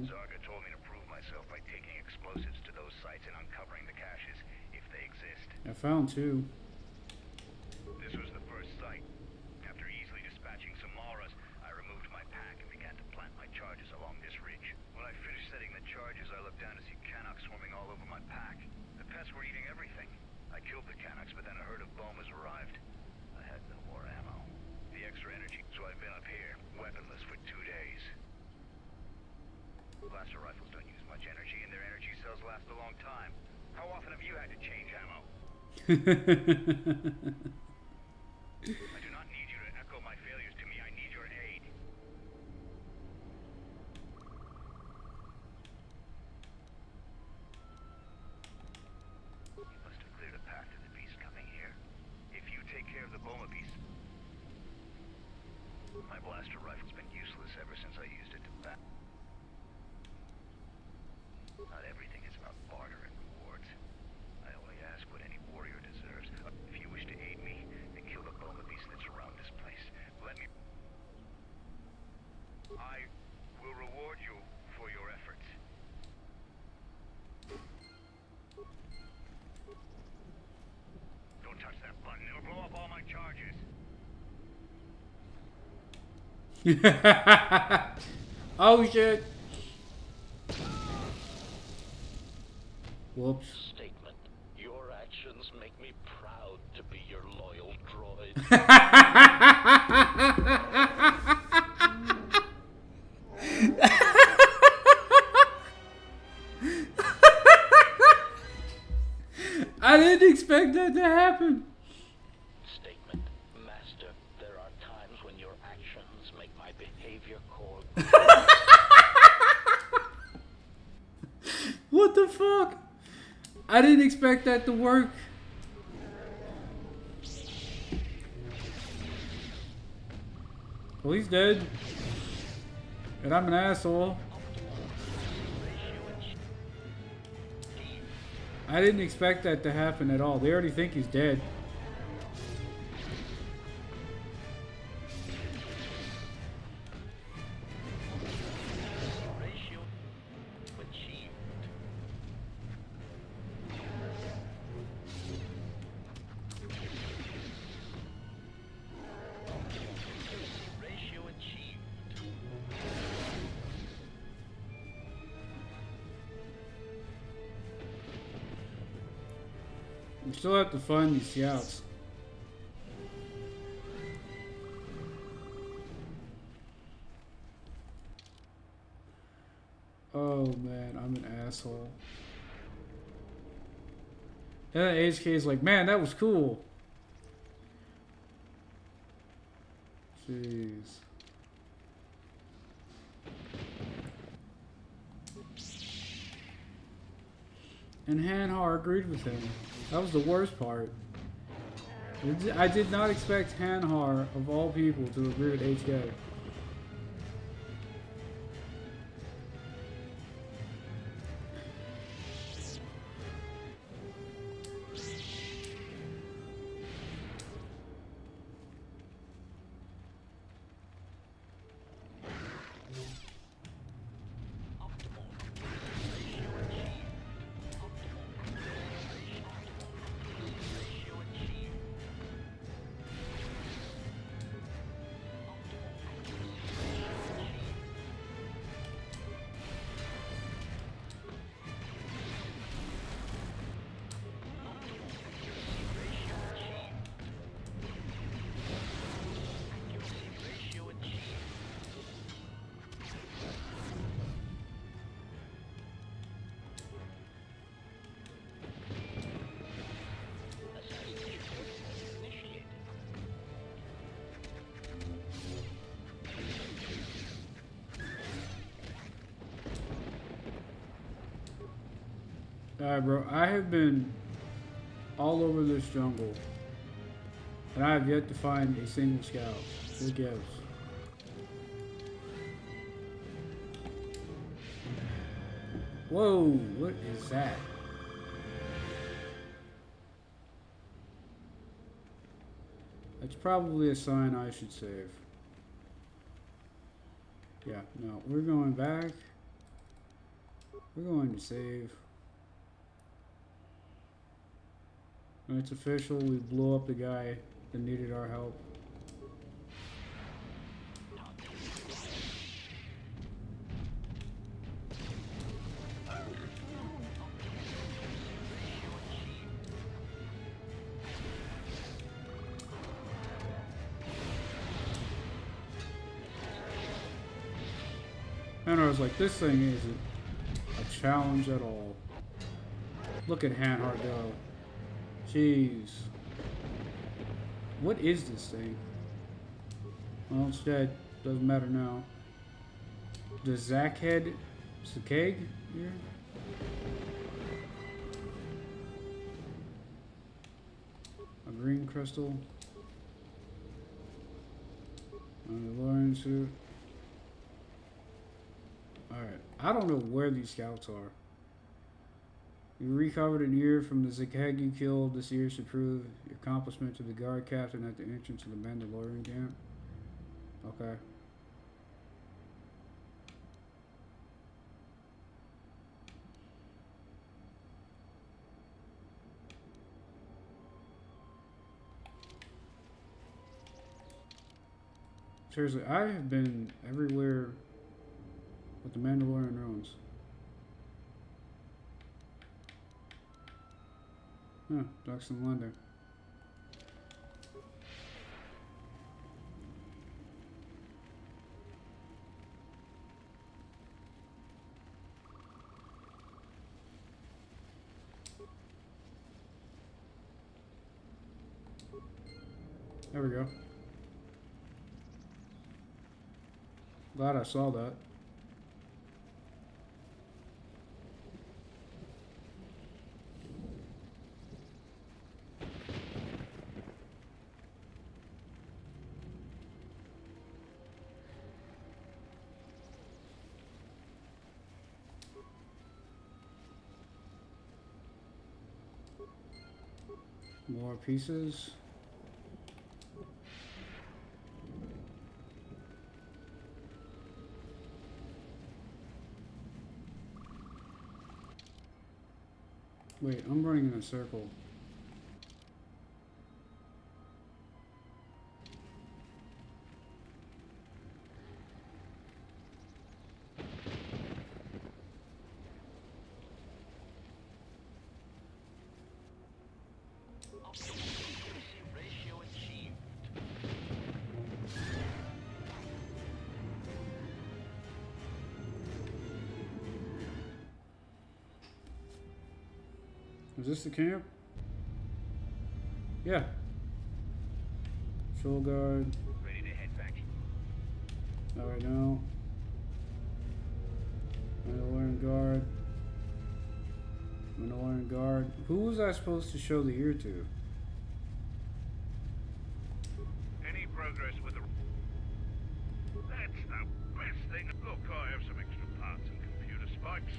Zarga told me to prove myself by taking explosives to those sites and uncovering the caches, if they exist. I found two. This was the first site. After easily dispatching some Mauras, I removed my pack and began to plant my charges along this ridge. When I finished setting the charges, I looked down to see Canucks swarming all over my pack. The pests were eating everything. I killed the Canucks, but then a herd of Bomas arrived. I had no more ammo. The extra energy, so I've been up here, weaponless for 2 days. Blaster rifles don't use much energy, and their energy cells last a long time. How often have you had to change ammo? I do not need you to echo my failures to me. I need your aid. You must have cleared a path to the beast coming here. If you take care of the Boma beast... My blaster rifle's been useless ever since I used it to bat. Not everything is about barter and rewards. I only ask what any warrior deserves. If you wish to aid me, then kill the Boma beast that's around this place. Let me... I will reward you for your efforts. Don't touch that button. It'll blow up all my charges. Oh shit. Whoops. Statement. Your actions make me proud to be your loyal droid. I didn't expect that to happen. Statement. Master, there are times when your actions make my behavior core. What the fuck? I didn't expect that to work. Well, he's dead. And I'm an asshole. I didn't expect that to happen at all. They already think he's dead. We still have to find these scouts. Oh man, I'm an asshole. And then HK is like, man, that was cool. Jeez. And Hanhar agreed with him. That was the worst part. I did not expect Hanhar, of all people, to agree with HK. Alright, bro. I have been all over this jungle, and I have yet to find a single scout. Who gives? Whoa, what is that? That's probably a sign I should save. Yeah, no, we're going back. We're going to save. And it's official, we blew up the guy that needed our help. And I was like, this thing isn't a challenge at all. Look at Hanhar go. Jeez. What is this thing? Well, it's dead. Doesn't matter now. Does Zakhead Sakeg here? A green crystal. Mandalorian suit. Alright. I don't know where these scouts are. You recovered an ear from the Zakeg you killed. This ear should prove your accomplishment to the guard captain at the entrance of the Mandalorian camp. Okay. Seriously, I have been everywhere with the Mandalorian ruins. Huh, Ducks in London. There we go. Glad I saw that. More pieces. Wait, I'm running in a circle. Is this the camp? Yeah. Patrol guard. Ready to head back. Not right now. Mandalorian guard. Mandalorian guard. Who was I supposed to show the ear to? Any progress with the... That's the best thing. Look, I have some extra parts and computer spikes.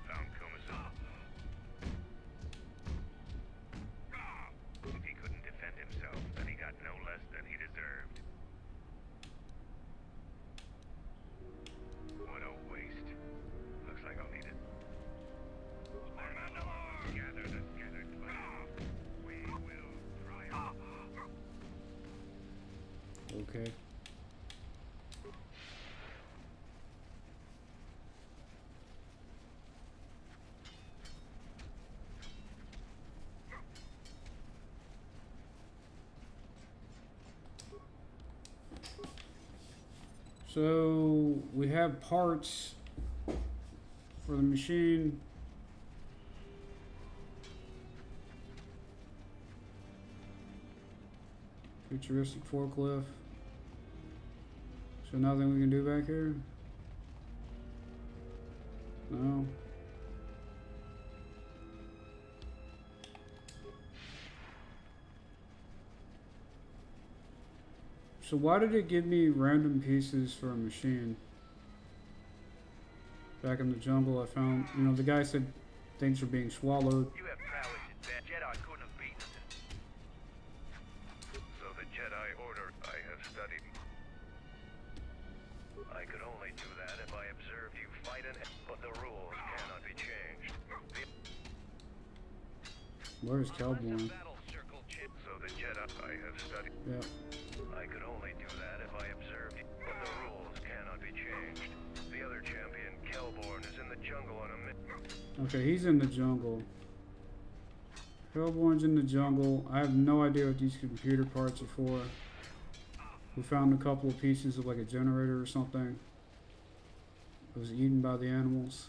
Found Kumazan. If he couldn't defend himself, then he got no less than he deserved. What a waste. Looks like I'll need it. Gather the gathered cloud. We will triumph. Okay. So we have parts for the machine. Futuristic forklift. So nothing we can do back here? No. So why did it give me random pieces for a machine? Back in the jungle I found, you know, the guy said things are being swallowed. You have prowess that Jedi couldn't have beaten us. So the Jedi Order I have studied. I could only do that if I observed you fight an... But the rules cannot be changed. Where's Cowboy? So the Jedi I have studied. Yeah. I could only do that if I observed you. But the rules cannot be changed. The other champion, Kelborn, is in the jungle on a Okay, he's in the jungle. Hellborn's in the jungle. I have no idea what these computer parts are for. We found a couple of pieces of like a generator or something. It was eaten by the animals.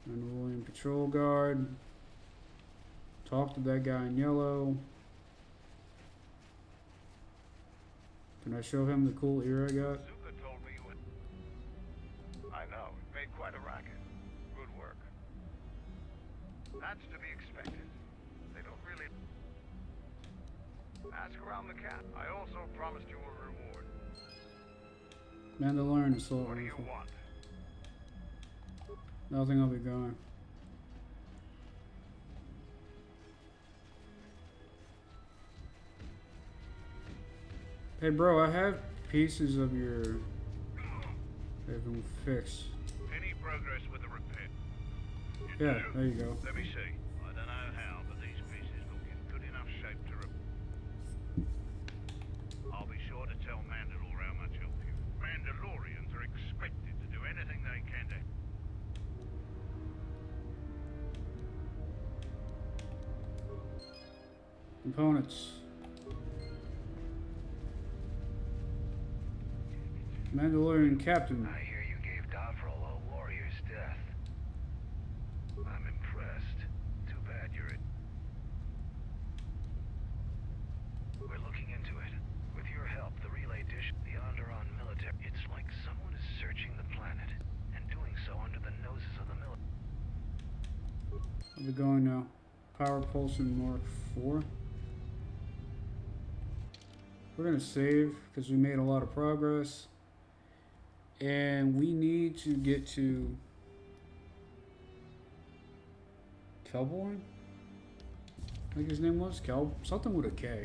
And William Patrol Guard. Talk to that guy in yellow. Can I show him the cool ear I got? Zuka told me you would. I know. It made quite a racket. Good work. That's to be expected. They don't really... Ask around the camp. I also promised you a reward. Mandalorian assault What do you rifle. want? Nothing, I'll be going. Hey bro, I have pieces of your... They've been fixed. Any progress with the repair? Yeah, there you go. Let me see. I don't know how, but these pieces look in good enough shape to I'll be sure to tell Mandalore how much help you. Mandalorians are expected to do anything they can to... Components. Mandalorian Captain. I hear you gave Davril a warrior's death. I'm impressed. Too bad you're it. We're looking into it. With your help, the relay dish, the Onderon military. It's like someone is searching the planet and doing so under the noses of the military. I'll be going now. Power Pulsion Mark 4. We're gonna save because we made a lot of progress. And we need to get to Kelborn? I think his name was something with a K.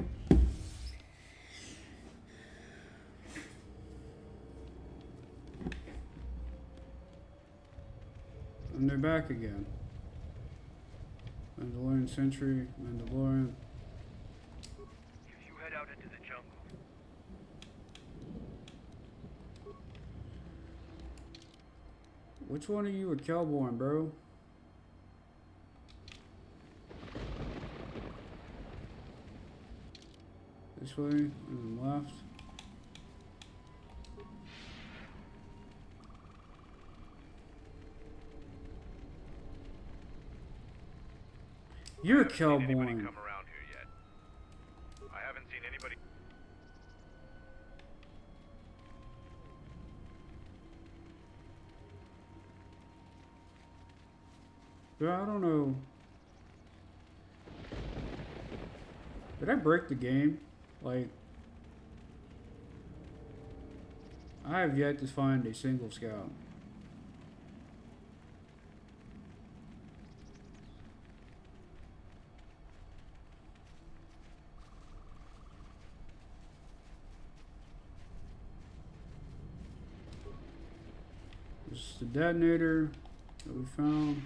And they're back again. Mandalorian Sentry, Mandalorian. If you head out into the jungle, Which one of you are Kelborn, bro? This way and then left. You're a I haven't seen anybody Kelborn. come around here yet. I haven't seen anybody. Yeah, I don't know. Did I break the game? Like, I have yet to find a single scout. This is the detonator that we found.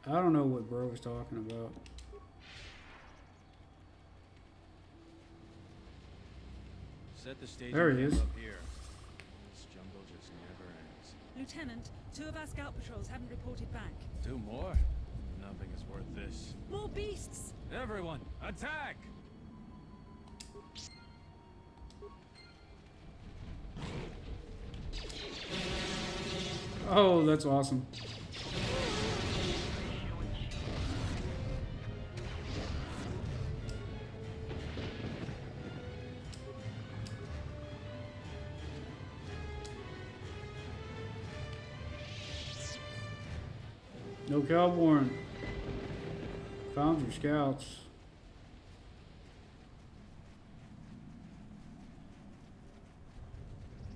I don't know what bro was talking about. Set the stage There he is. up here. This jungle just never ends. Lieutenant, 2 of our scout patrols haven't reported back. 2 more? Nothing is worth this. More beasts! Everyone, attack! Oh, that's awesome. No Kelborn. Found your scouts.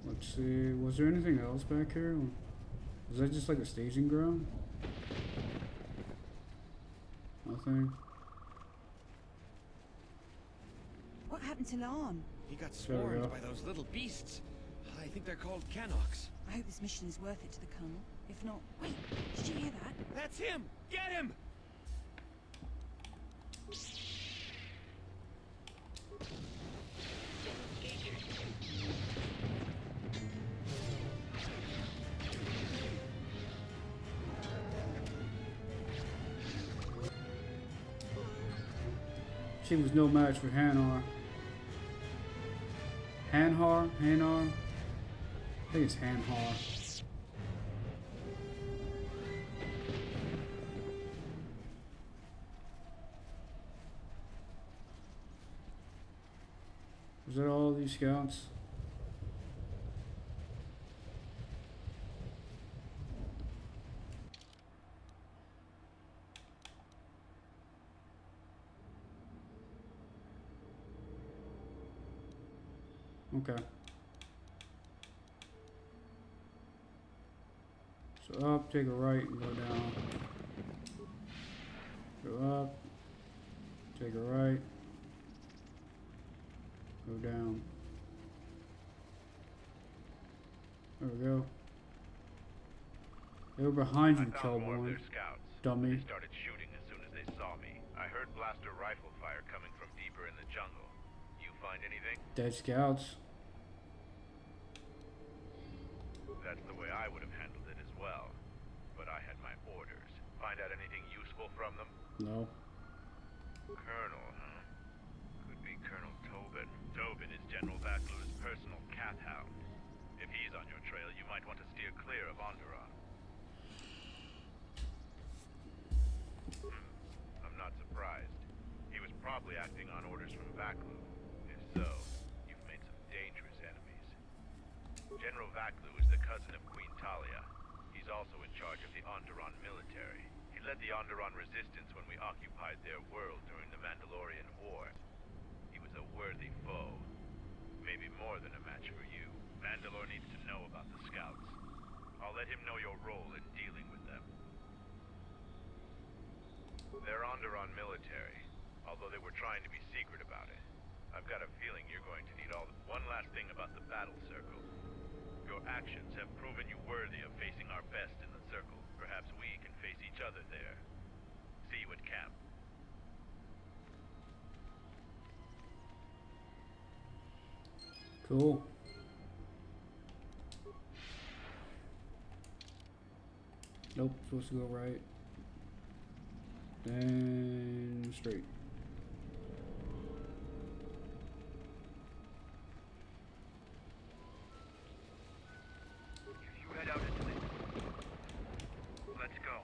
Let's see. Was there anything else back here? Was that just like a staging ground? Nothing. What happened to Lan? He got There we swarmed go. by those little beasts. I think they're called Canox. I hope this mission is worth it to the Colonel. If not... Wait, did you hear that? That's him! Get him! She was no match for Hanar. Hanar? I think it's Hanhar. Was that all these scouts? Okay. So up, take a right, and go down. Go up, take a right, go down. There we go. They were behind you, I found more of Kelborn. their scouts. Dummy. They started shooting as soon as they saw me. I heard blaster rifle fire coming from deeper in the jungle. You find anything? Dead scouts. That's the way I would have handled it as well. But I had my orders. Find out anything useful from them? No. Colonel, huh? Could be Colonel Tobin. Tobin is General Vassler's personal cat hound. If he's on your trail, you might want to steer clear of Onderon. I'm not surprised. He was probably acting on orders from Vaklu. If so, you've made some dangerous enemies. General Vaklu is the cousin of Queen Talia. He's also in charge of the Onderon military. He led the Onderon resistance when we occupied their world during the Mandalorian War. He was a worthy foe. Maybe more than a match for you. Mandalore needs to know about the scouts. I'll let him know your role in dealing with them. They're Onderon military, although they were trying to be secret about it. I've got a feeling you're going to need all the... One last thing about the battle circle. Your actions have proven you worthy of facing our best in the circle. Perhaps we can face each other there. See you at camp. Cool. Nope, supposed to go right. Then straight. You head out into the... Let's go.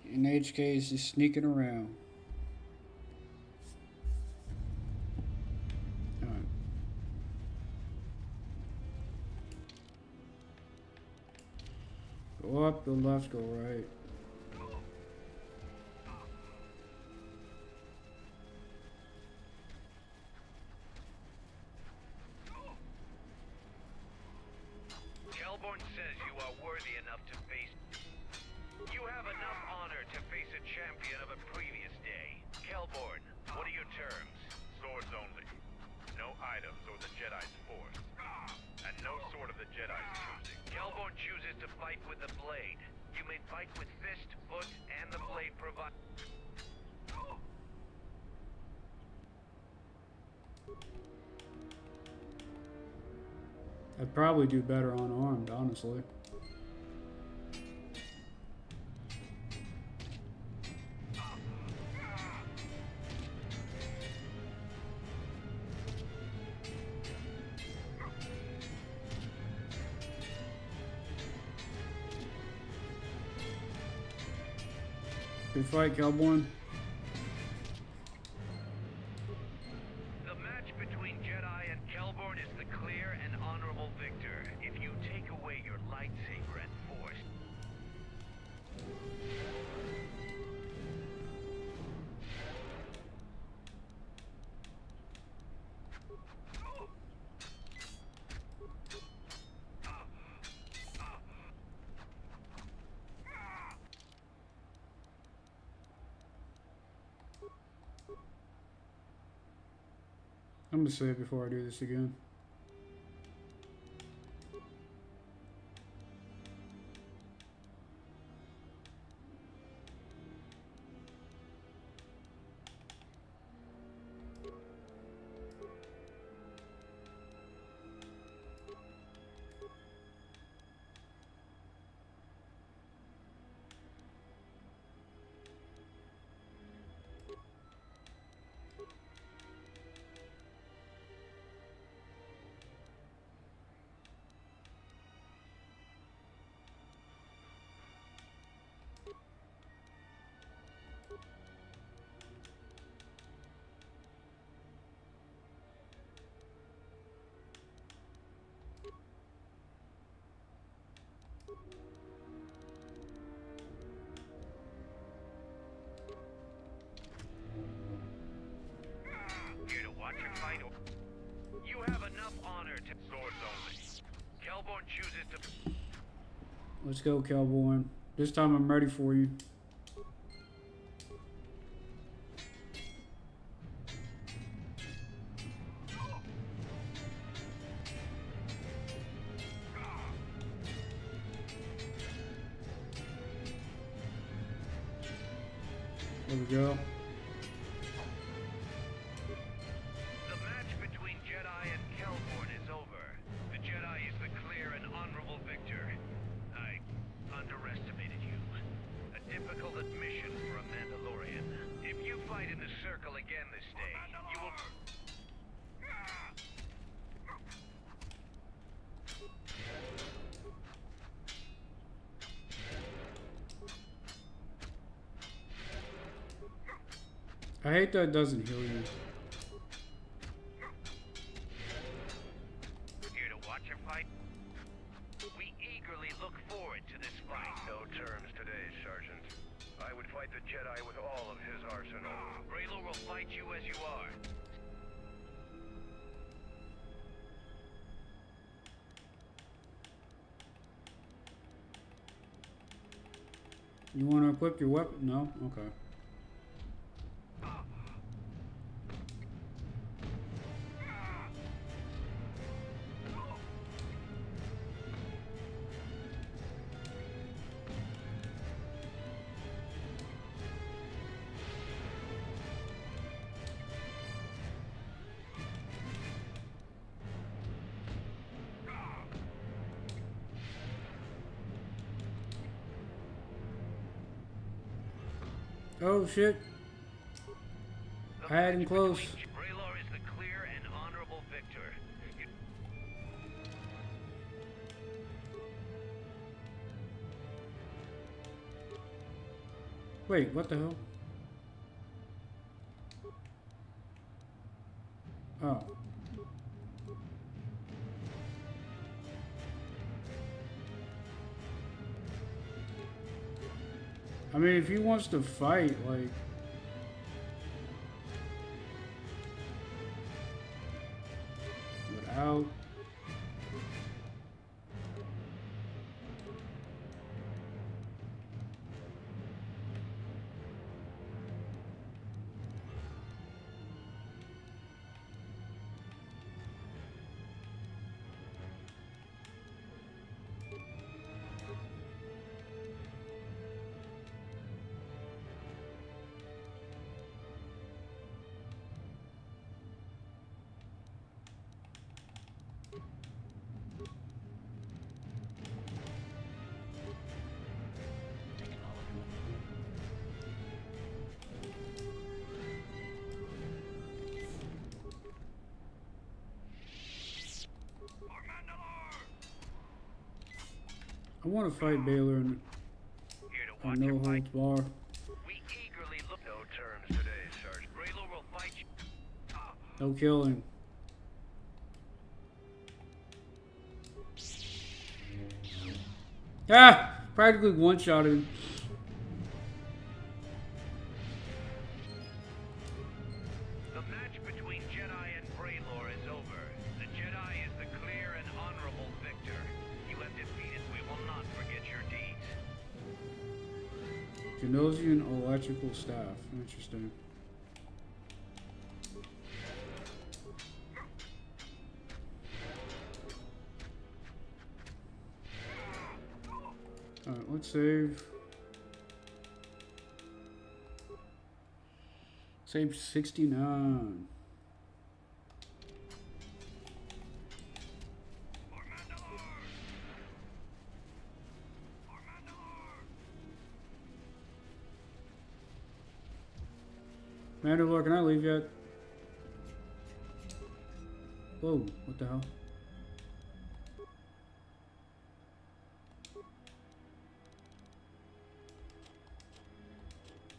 In HK is just sneaking around. Alright. Go up, go left, go right. Kelborn says you are worthy enough to face... You have enough honor to face a champion of a previous day. Kelborn, what are your terms? Swords only. No items or the Jedi's force. And no sword of the Jedi's choosing. Kelborn chooses to fight with the blade. You may fight with fist, foot, and the blade provide... I'd probably do better unarmed, honestly. Good fight, Kelborn. The match between Jedi and Kelborn is the clear and honorable victor. If you take away your lightsaber and force... I'm gonna save before I do this again. Here to watch a fight or... You have enough honor to... Swords only. Kelborn chooses to... Let's go, Kelborn. This time I'm ready for you. There we go. The match between Jedi and Kelborn is over. The Jedi is the clear and honorable victor. I underestimated you. A difficult admission for a Mandalorian. If you fight in the circle again this day, you will... I hate that it doesn't heal you. Here to watch a fight? We eagerly look forward to this fight. No terms today, Sergeant. I would fight the Jedi with all of his arsenal. Raylo will fight you as you are. You want to equip your weapon? No? Okay. Oh shit. I had him close. Braylor is the clear and honorable victor. Wait, what the hell? Oh. I mean, if he wants to fight, like... without... I want to fight Baylor in a no holds bar. We eagerly look no terms today, Sergeant. Braylor will fight you. No killing. Ah! Practically one-shotted him. The match between Jedi and Braylor is over. The Jedi is the clear and honorable victor. You have defeated. We will not forget your deeds. Genosian electrical staff. Interesting. Alright, let's save. Save 69. Mandalore, can I leave yet? Whoa, what the hell?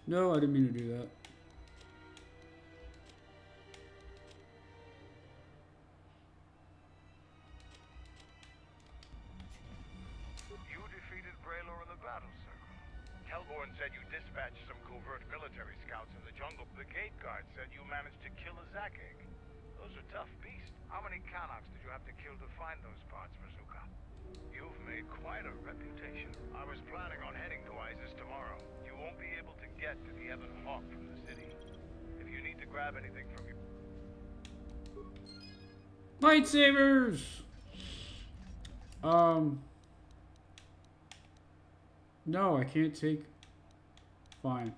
No, I didn't mean to do that. You defeated Braylor in the battle circle. Kelborn said you dispatched some covert military scouts in the jungle. The gate guard said you managed to kill a Zakek. Those are tough beasts. How many Kanaks did you have to kill to find those parts, Verzuka? You've made quite a reputation. I was planning on heading to Isis tomorrow. You won't be able to get to the Ebon Hawk from the city. If you need to grab anything from your... Lightsabers! No, I can't take... Fine.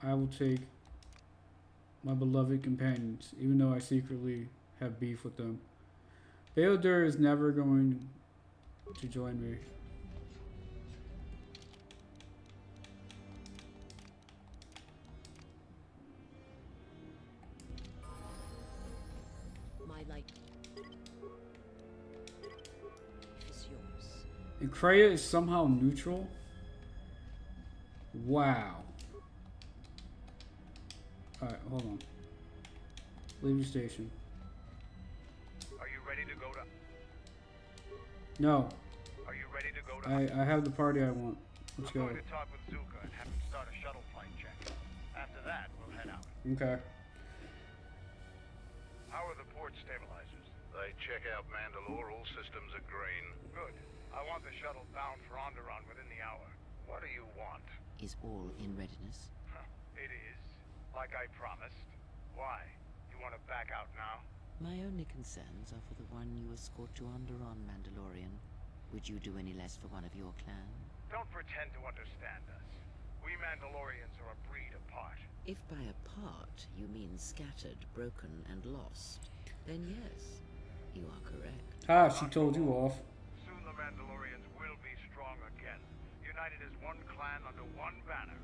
I will take my beloved companions, even though I secretly have beef with them. Baeldur is never going to join me. My light is yours. And Kreia is somehow neutral? Wow. Alright, hold on. Leave your station. Are you ready to go to... No. Are you ready to go to... I have the party I want. Let's go. I'm going to talk with Zuka and have him start a shuttle flight check. After that, we'll head out. Okay. How are the port stabilizers? They check out Mandalore. All systems are green. Good. I want the shuttle bound for Onderon within the hour. What do you want? Is all in readiness? It is. Like I promised. Why? You want to back out now? My only concerns are for the one you escort to Onderon, Mandalorian. Would you do any less for one of your clan? Don't pretend to understand us. We Mandalorians are a breed apart. If by apart you mean scattered, broken, and lost, then yes, you are correct. Ah, she told you off. Soon the Mandalorians will be strong again, united as one clan under one banner.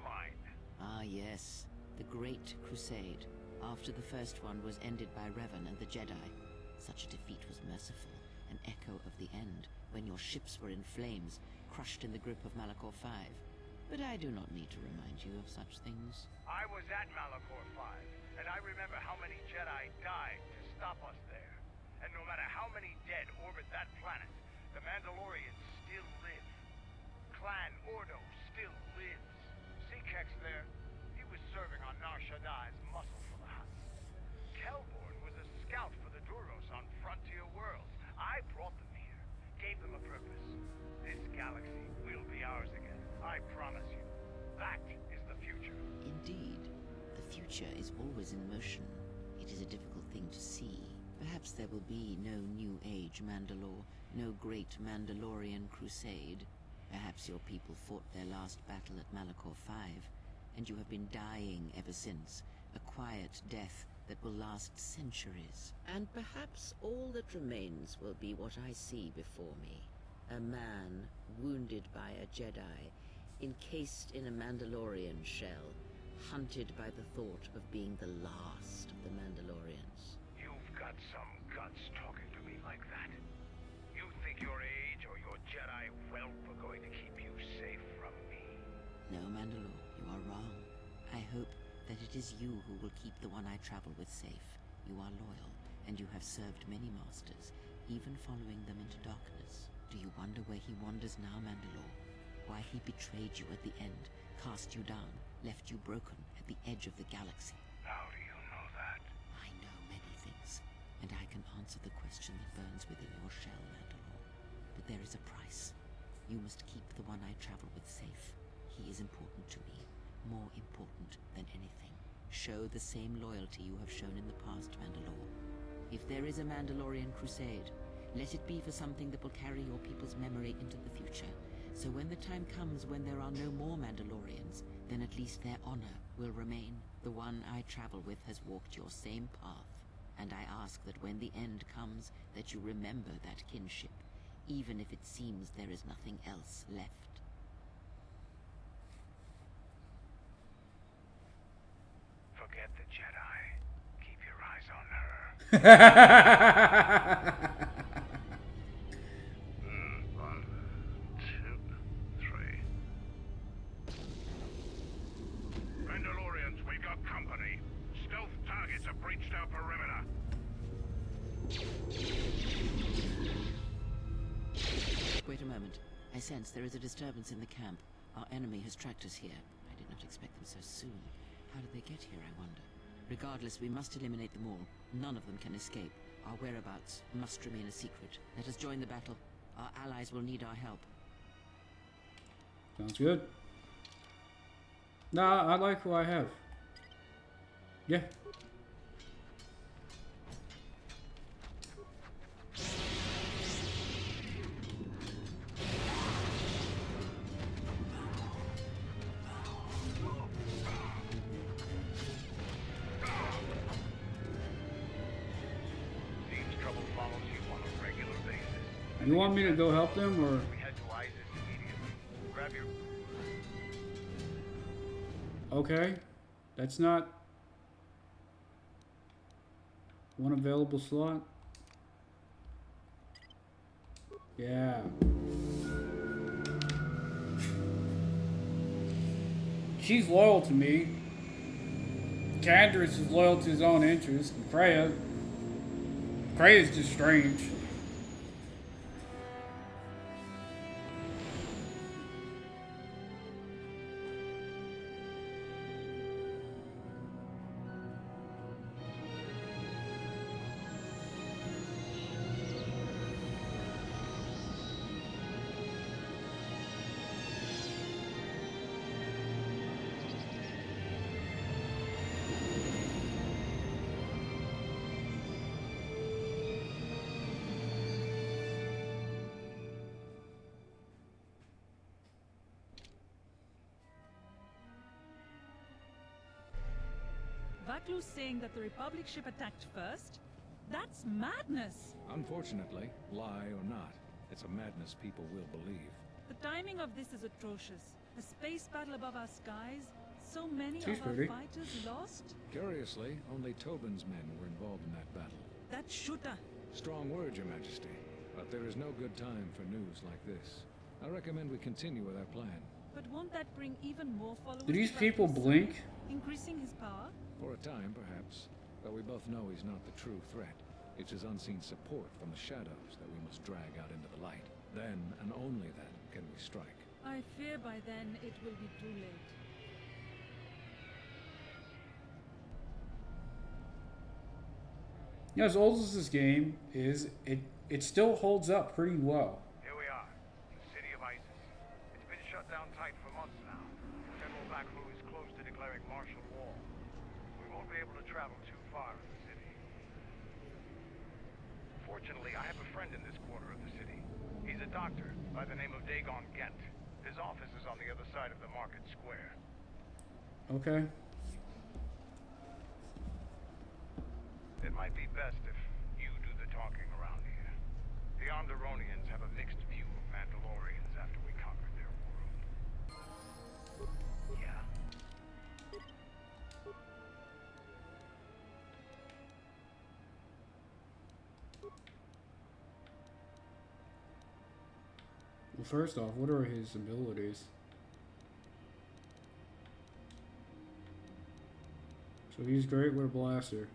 Mine. Ah yes, the Great Crusade. After the first one was ended by Revan and the Jedi. Such a defeat was merciful, an echo of the end, when your ships were in flames, crushed in the grip of Malachor V. But I do not need to remind you of such things. I was at Malachor V, and I remember how many Jedi died to stop us there. And no matter how many dead orbit that planet, the Mandalorians still live. Clan Ordo still lives. See Kex there? He was serving on Nar Shaddai's muscle for the Hutt. Kelborn was a scout for the Duros on Frontier Worlds. I brought them here, gave them a purpose. This galaxy will be ours again. I promise you. That is the future. Indeed. The future is always in motion. It is a difficult thing to see. Perhaps there will be no New Age Mandalore, no great Mandalorian crusade. Perhaps your people fought their last battle at Malachor V, and you have been dying ever since, a quiet death that will last centuries. And perhaps all that remains will be what I see before me. A man wounded by a Jedi, encased in a Mandalorian shell, hunted by the thought of being the last of the Mandalorians. You've got some guts talking to me like that. You think your age or your Jedi wealth are going to keep you safe from me? No, Mandalore, you are wrong. I hope that it is you who will keep the one I travel with safe. You are loyal, and you have served many masters, even following them into darkness. Do you wonder where he wanders now, Mandalore? Why he betrayed you at the end, cast you down, left you broken at the edge of the galaxy? How do you know that? I know many things, and I can answer the question that burns within your shell, Mandalore. But there is a price. You must keep the one I travel with safe. He is important to me, more important than anything. Show the same loyalty you have shown in the past, Mandalore. If there is a Mandalorian crusade, let it be for something that will carry your people's memory into the future. So when the time comes when there are no more Mandalorians, then at least their honor will remain. The one I travel with has walked your same path, and I ask that when the end comes, that you remember that kinship, even if it seems there is nothing else left. Forget the Jedi. Keep your eyes on her. 1, 2, 3. Mandalorians, we got company. Stealth targets have breached our perimeter. Wait a moment. I sense there is a disturbance in the camp. Our enemy has tracked us here. I did not expect them so soon. How did they get here, I wonder? Regardless, we must eliminate them all. None of them can escape. Our whereabouts must remain a secret. Let us join the battle. Our allies will need our help. Sounds good. Nah, I like who I have. Yeah. You want me to go help them, or? Okay, that's not one available slot. Yeah. She's loyal to me. Candrus is loyal to his own interest. And Kreia is just strange. Vaklu saying that the Republic ship attacked first? That's madness! Unfortunately, lie or not, it's a madness people will believe. The timing of this is atrocious. A space battle above our skies, so many She's of our pretty. fighters lost? Curiously, only Tobin's men were involved in that battle. That shooter! Strong words, Your Majesty, but there is no good time for news like this. I recommend we continue with our plan. But won't that bring even more followers? Do these to people Vaklu's blink? side, increasing his power? For a time, perhaps, but we both know he's not the true threat. It's his unseen support from the shadows that we must drag out into the light. Then, and only then, can we strike. I fear by then it will be too late. You know, as old as this game is, it still holds up pretty well. Here we are, the city of Isis. It's been shut down tight for months now. General Vaklu is close to declaring martial law. We won't be able to travel too far in the city. Fortunately, I have a friend in this quarter of the city. He's a doctor by the name of Dagon Gent. His office is on the other side of the market square. Okay. It might be best if you do the talking around here. The Onderonians have a mixed view of Mandalorians after we conquered their world. Yeah. Well, first off, what are his abilities? So he's great with a blaster.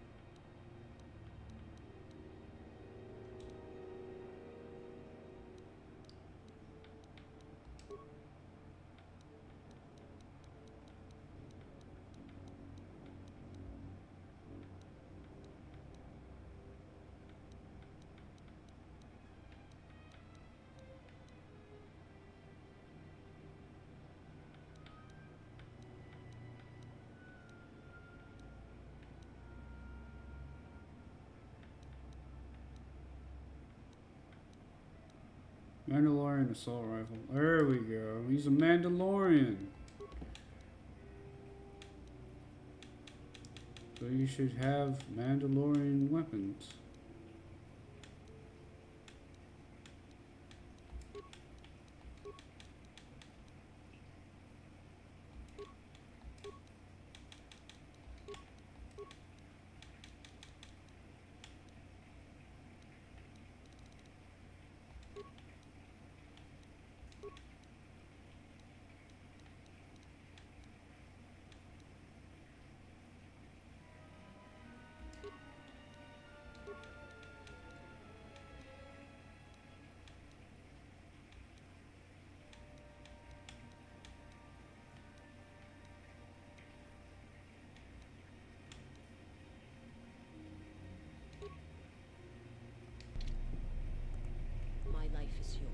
Mandalorian assault rifle. There we go. He's a Mandalorian. So you should have Mandalorian weapons. My life is yours.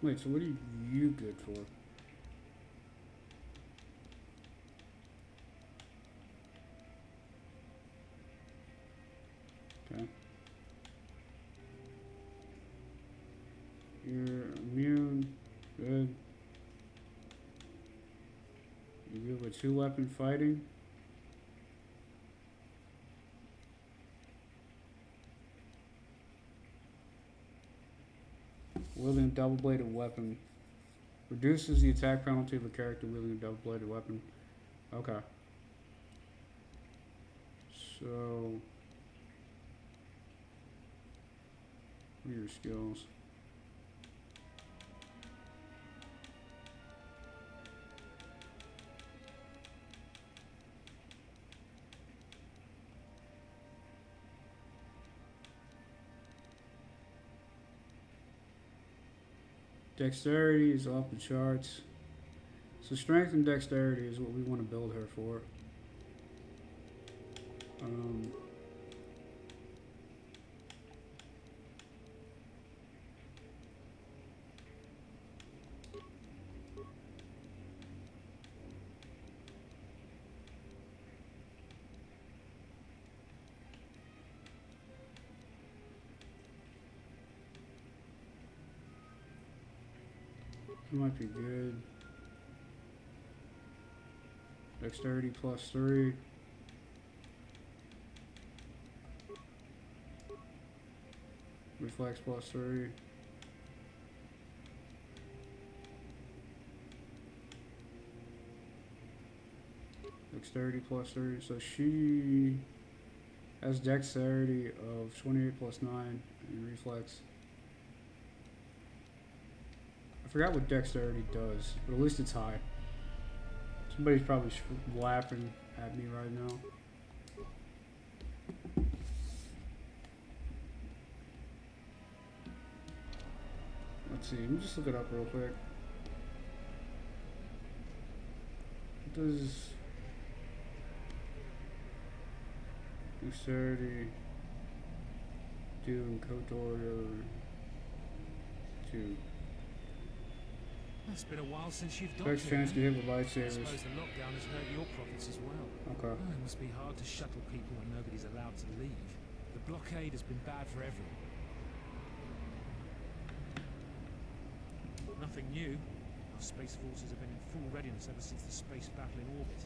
Wait, so what are you good for? Okay. You're immune. Good. You good with 2-weapon fighting? Wielding a double-bladed weapon. Reduces the attack penalty of a character wielding a double-bladed weapon. Okay. So... what are your skills? Dexterity is off the charts. So strength and dexterity is what we want to build her for. Might be good. Dexterity +3. Reflex +3. Dexterity +3. So she has dexterity of 28 +9 and reflex. I forgot what dexterity does, but at least it's high. Somebody's probably laughing at me right now. Let's see, let me just look it up real quick. What does dexterity do in KOTOR 2? It's been a while since you've Flex docked chance to here. hit with I lightsabers. suppose the lockdown has hurt your profits as well. Okay. Oh, it must be hard to shuttle people when nobody's allowed to leave. The blockade has been bad for everyone. Nothing new. Our space forces have been in full readiness ever since the space battle in orbit.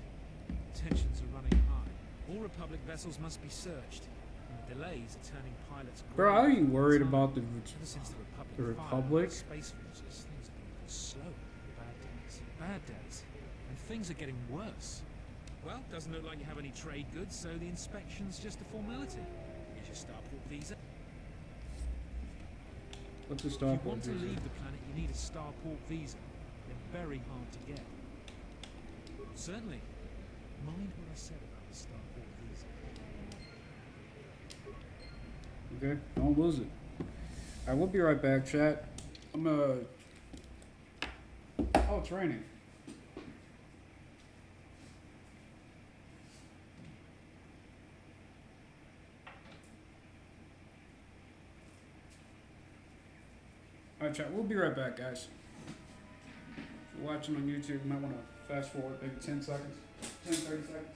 Tensions are running high. All Republic vessels must be searched. And the delays are turning pilots. Bro, I ain't worried about the Ever since the Republic. Space forces, things have been slow. Bad days. And things are getting worse. Well, doesn't look like you have any trade goods, so the inspection's just a formality. Here's your starport visa. What's a If you starport want to visa? leave the planet, you need a starport visa. They're very hard to get. Certainly. Mind what I said about the starport visa. Okay, don't lose it. Alright, we'll be right back, chat. I'm oh, training. Alright, chat, we'll be right back, guys. If you're watching on YouTube, you might want to fast forward maybe 10 seconds, 10, 30 seconds.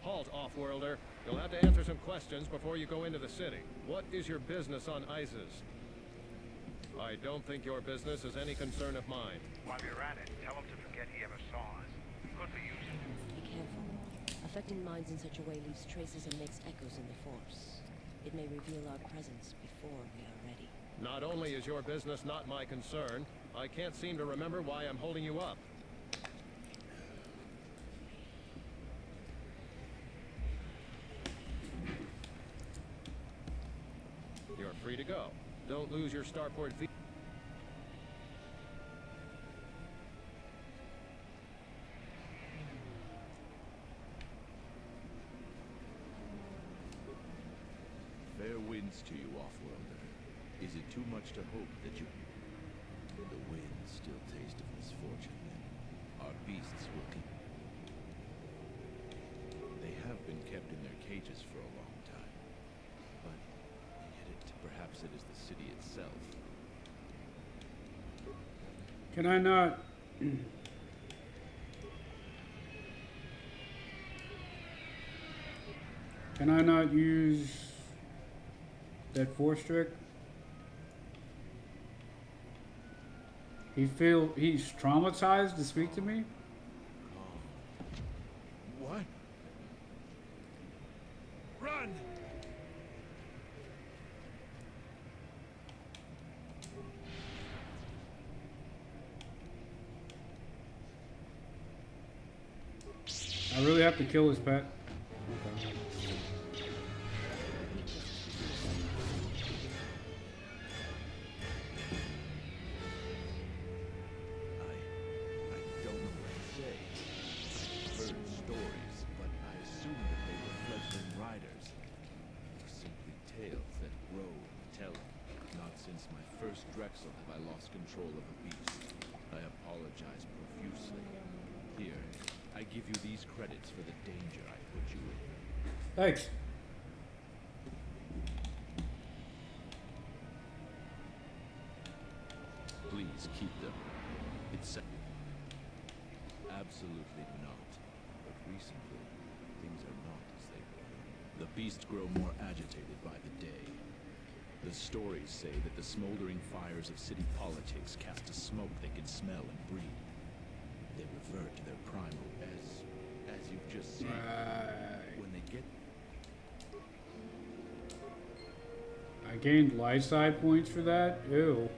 Halt, off-worlder. You'll have to answer some questions before you go into the city. What is your business on Isis? I don't think your business is any concern of mine. While you're at it, tell him to forget he ever saw us. Could be useful. Be careful. Affecting minds in such a way leaves traces and makes echoes in the Force. It may reveal our presence before we are ready. Not only is your business not my concern, I can't seem to remember why I'm holding you up. You're free to go. Don't lose your starport visa. Fair winds to you, off-worlder. Is it too much to hope that you... The winds still taste of misfortune, then. Our beasts will keep... They have been kept in their cages for a long time. But yet perhaps it is the city itself. Can I not... Can I not use that force trick? He's traumatized to speak to me? What? Run! I really have to kill his pet? Okay. Reach a Drexel have I lost control of the beast. I apologize profusely. Here, I give you these credits for the danger I put you in. Thanks. Please keep them. It's absolutely not. But recently, things are not as they were. The beasts grow more agitated by the day. The stories say that the smoldering fires of city politics cast a smoke they can smell and breathe. They revert to their primal as you've just seen. When they get I gained life side points for that? Ew.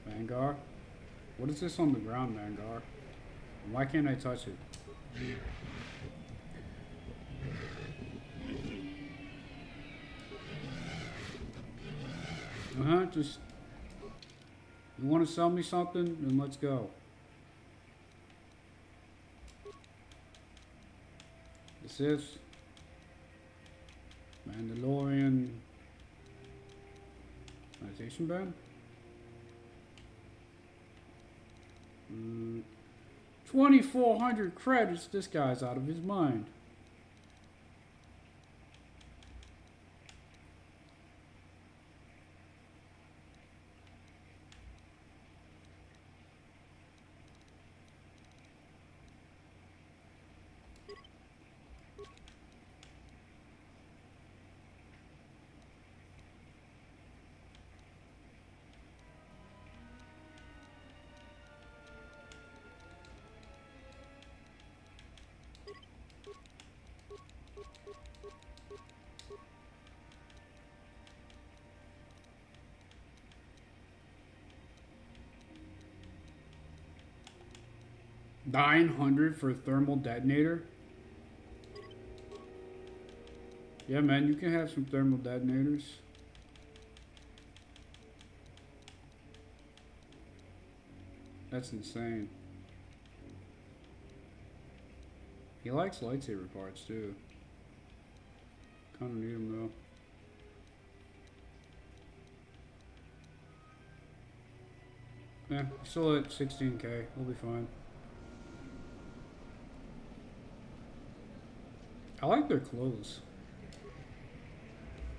Vanguard? What is this on the ground, Vanguard? And why can't I touch it? Just... You want to sell me something? Then let's go. This is... Mandalorian... Meditation band? 2,400 credits. This guy's out of his mind. $900 for a thermal detonator? Yeah, man, you can have some thermal detonators. That's insane. He likes lightsaber parts too. Kinda need them though. Yeah, still at 16k. We'll be fine. I like their clothes.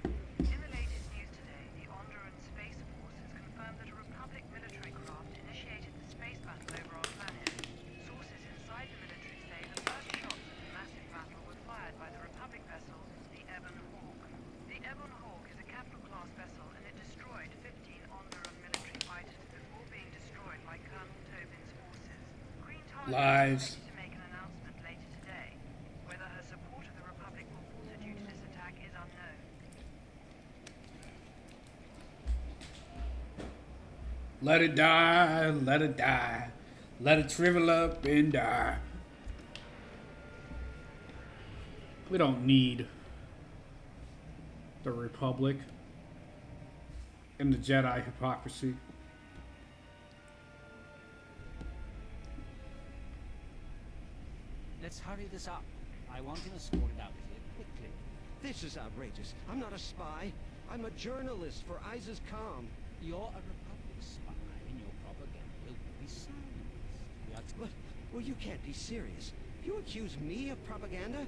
In the latest news today, the Onderan Space Force has confirmed that a Republic military craft initiated the space battle over our planet. Sources inside the military say the first shots of the massive battle were fired by the Republic vessel, the Ebon Hawk. The Ebon Hawk is a capital-class vessel, and it destroyed 15 Onderan military fighters before being destroyed by Colonel Tobin's forces. Queen Talia is to make an announcement later today. Whether her support of the Republic will falter due to this attack is unknown. Let it die, let it die. Let it shrivel up and die. We don't need the Republic and the Jedi hypocrisy. Let's hurry this up. I want him escorted out of here quickly. This is outrageous. I'm not a spy. I'm a journalist for ISIS Com. You're a Republic spy, and your propaganda will be silenced. Well, you can't be serious. You accuse me of propaganda?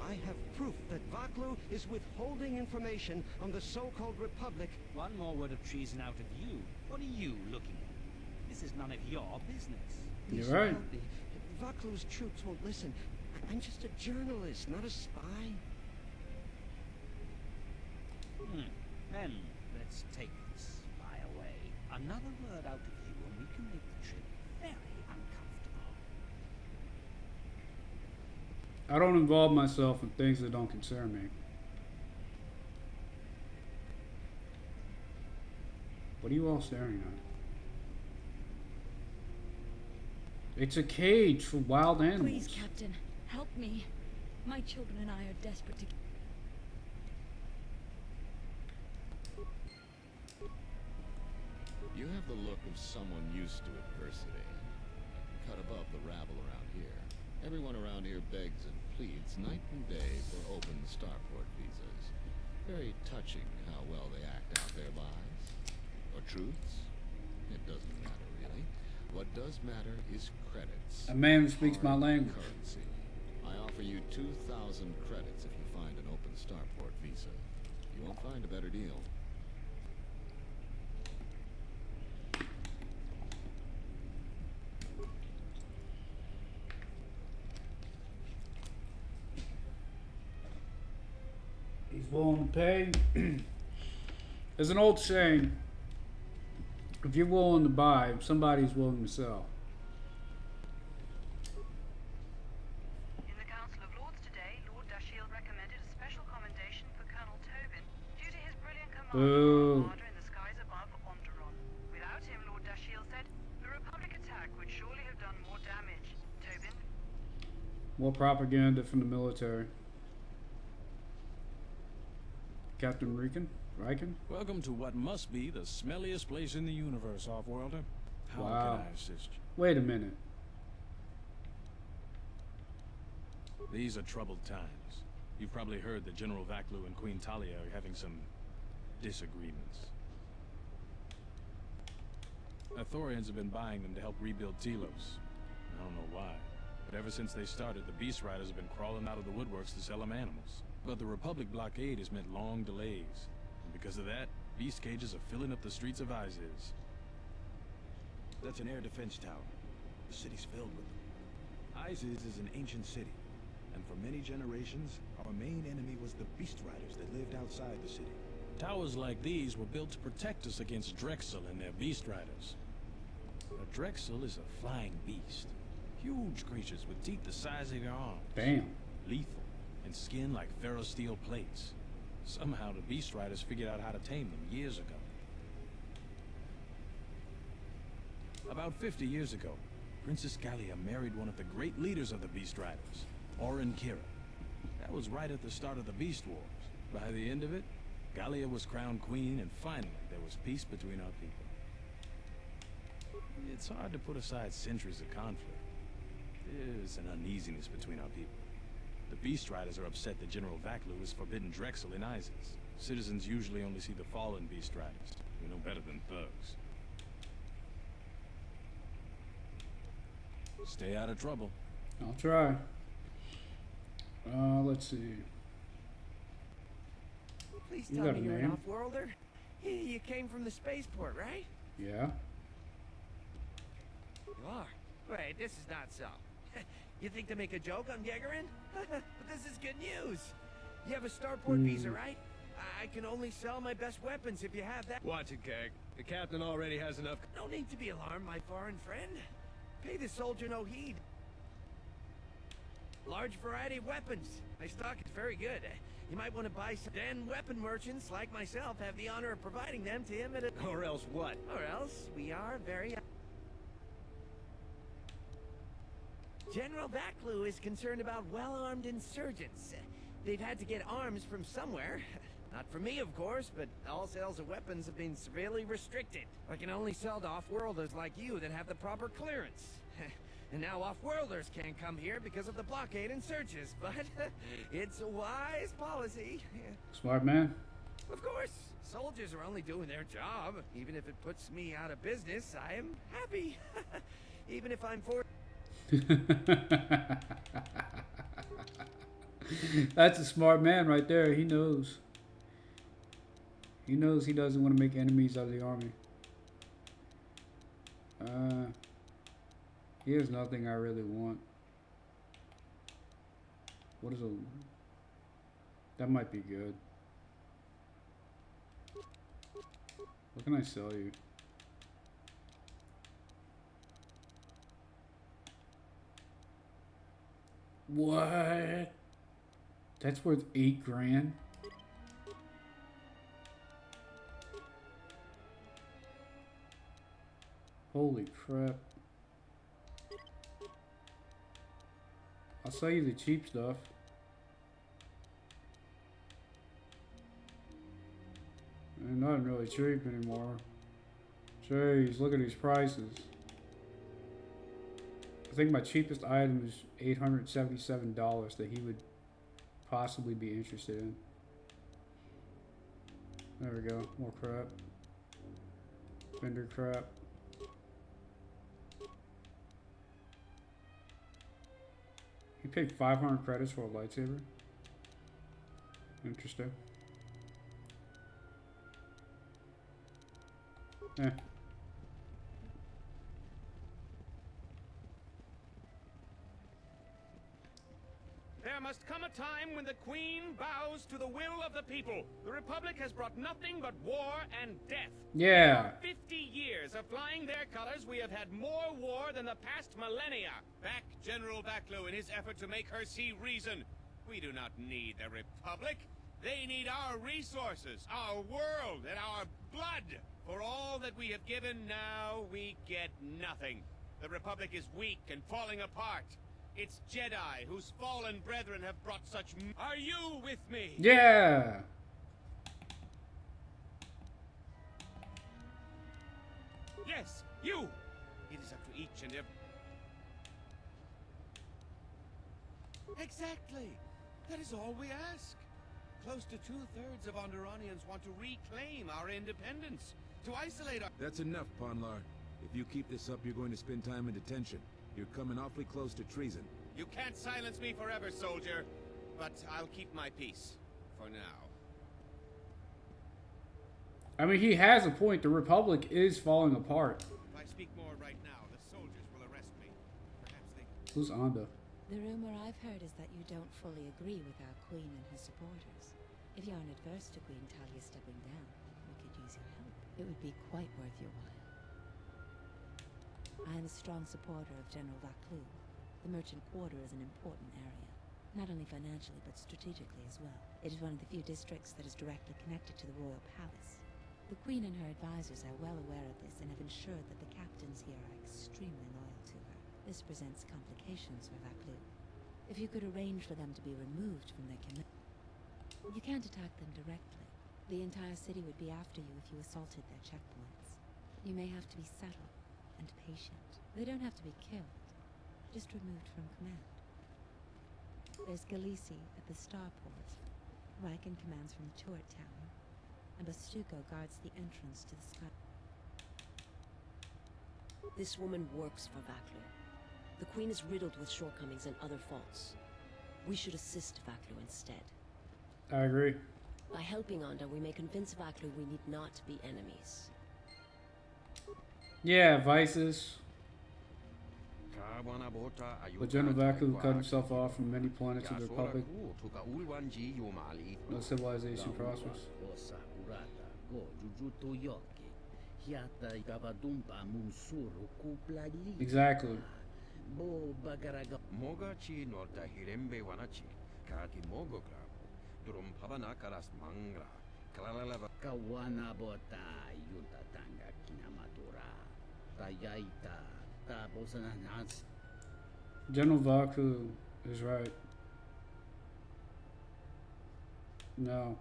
I have proof that Vaklu is withholding information on the so-called Republic. One more word of treason out of you. What are you looking at? This is none of your business. You're right. Vaklu's troops won't listen. I'm just a journalist, not a spy. Then let's take the spy away. Another word out of you and we can make the trip very uncomfortable. I don't involve myself in things that don't concern me. What are you all staring at? It's a cage for wild animals. Please, Captain, help me. My children and I are desperate to... You have the look of someone used to adversity. Cut above the rabble around here. Everyone around here begs and pleads night and day for open starport visas. Very touching how well they act out their lives. Or truths? It doesn't matter, really. What does matter is credits. A man who speaks my Hard language. Currency. I offer you 2,000 credits if you find an open starport visa. You won't find a better deal. He's willing to pay. There's an old saying, if you're willing to buy, somebody's willing to sell. In the Council of Lords today, Lord Dashiell recommended a special commendation for Colonel Tobin due to his brilliant command of Boo. Armada in the skies above Onderon. Without him, Lord Dashiell said, the Republic attack would surely have done more damage. Tobin? More propaganda from the military. Captain Riken? Welcome to what must be the smelliest place in the universe, Off-Worlder. How Wow. can I assist you? Wait a minute. These are troubled times. You've probably heard that General Vaklu and Queen Talia are having some disagreements. Athorians have been buying them to help rebuild Telos. I don't know why, but ever since they started, the Beast Riders have been crawling out of the woodworks to sell them animals. But the Republic blockade has meant long delays. And because of that, beast cages are filling up the streets of Izes. That's an air defense tower. The city's filled with them. Izes is an ancient city, and for many generations, our main enemy was the Beast Riders that lived outside the city. Towers like these were built to protect us against Drexel and their Beast Riders. A Drexel is a flying beast. Huge creatures with teeth the size of your arms. Damn. Lethal, and skin like ferrosteel plates. Somehow the Beast Riders figured out how to tame them years ago. About 50 years ago, Princess Gallia married one of the great leaders of the Beast Riders, Orin Kira. That was right at the start of the Beast Wars. By the end of it, Gallia was crowned queen, and finally there was peace between our people. It's hard to put aside centuries of conflict. There's an uneasiness between our people. The Beast Riders are upset that General Vaklu has forbidden Drexel in Izes. Citizens usually only see the fallen Beast Riders. We're no better than thugs. Stay out of trouble. I'll try. Let's see. Please You tell got me a you're an name? off-worlder. You came from the spaceport, right? Yeah. You are? Wait, this is not so. You think to make a joke on Gagarin? But this is good news. You have a starport visa, right? I can only sell my best weapons if you have that. Watch it, Keg. The captain already has enough. No need to be alarmed, my foreign friend. Pay the soldier no heed. Large variety of weapons. My stock is very good. You might want to buy some. Then weapon merchants like myself have the honor of providing them to him at a... Or else what? Or else we are very... General Vaklu is concerned about well-armed insurgents. They've had to get arms from somewhere. Not from me, of course, but all sales of weapons have been severely restricted. I can only sell to off-worlders like you that have the proper clearance. And now off-worlders can't come here because of the blockade and searches, but it's a wise policy. Smart man. Of course, soldiers are only doing their job. Even if it puts me out of business, I am happy. Even if I'm forced... That's a smart man right there. He knows. He knows he doesn't want to make enemies out of the army. Here's nothing I really want. What is a... That might be good. What can I sell you? What? That's worth $8 grand? Holy crap. I'll sell you the cheap stuff. And not really cheap anymore. Jeez, look at these prices. I think my cheapest item is $877 that he would possibly be interested in. There we go, more crap. Vendor crap. He paid 500 credits for a lightsaber. Interesting. Eh. There must come a time when the Queen bows to the will of the people. The Republic has brought nothing but war and death. Yeah. For 50 years of flying their colors, we have had more war than the past millennia. Back General Vaklu in his effort to make her see reason. We do not need the Republic. They need our resources, our world, and our blood. For all that we have given, now we get nothing. The Republic is weak and falling apart. It's Jedi whose fallen brethren have brought such Are you with me? Yeah. Yes, you! It is up to each and every... Exactly! That is all we ask. Close to 2/3 of Onderonians want to reclaim our independence. To isolate our... That's enough, Ponlar. If you keep this up, you're going to spend time in detention. You're coming awfully close to treason. You can't silence me forever, soldier. But I'll keep my peace. For now. I mean, he has a point. The Republic is falling apart. If I speak more right now, the soldiers will arrest me. Perhaps they... Who's Anda? The rumor I've heard is that you don't fully agree with our Queen and her supporters. If you aren't adverse to Queen Talia stepping down, we could use your help. It would be quite worth your while. I am a strong supporter of General Vaklu. The Merchant Quarter is an important area, not only financially but strategically as well. It is one of the few districts that is directly connected to the royal palace. The Queen and her advisors are well aware of this and have ensured that the captains here are extremely loyal to her. This presents complications for Vaklu. If you could arrange for them to be removed from their command... You can't attack them directly. The entire city would be after you if you assaulted their checkpoints. You may have to be subtle and patient. They don't have to be killed, just removed from command. There's Galisi at the starport. Riken commands from the turret tower, and Bastuco guards the entrance to the sky. This woman works for Vaklu. The Queen is riddled with shortcomings and other faults. We should assist Vaklu instead. I agree. By helping Onda, we may convince Vaklu we need not be enemies. Yeah, vices. But General Vaklu cut himself off from many planets of the Republic. No civilization prospers. Exactly. General Vaklu is right. No.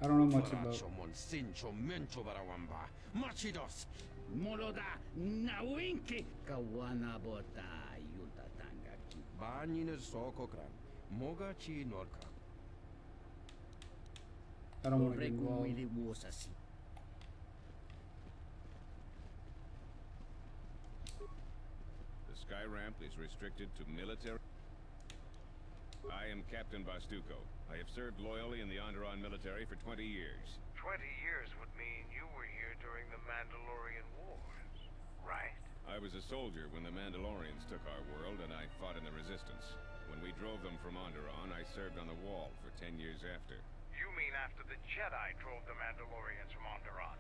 I don't know much about... I don't want to get involved. The sky ramp is restricted to military... I am Captain Bastuco. I have served loyally in the Onderon military for 20 years. 20 years would mean you were here during the Mandalorian Wars, right? I was a soldier when the Mandalorians took our world, and I fought in the Resistance. When we drove them from Onderon, I served on the Wall for 10 years after. You mean after the Jedi drove the Mandalorians from Onderon?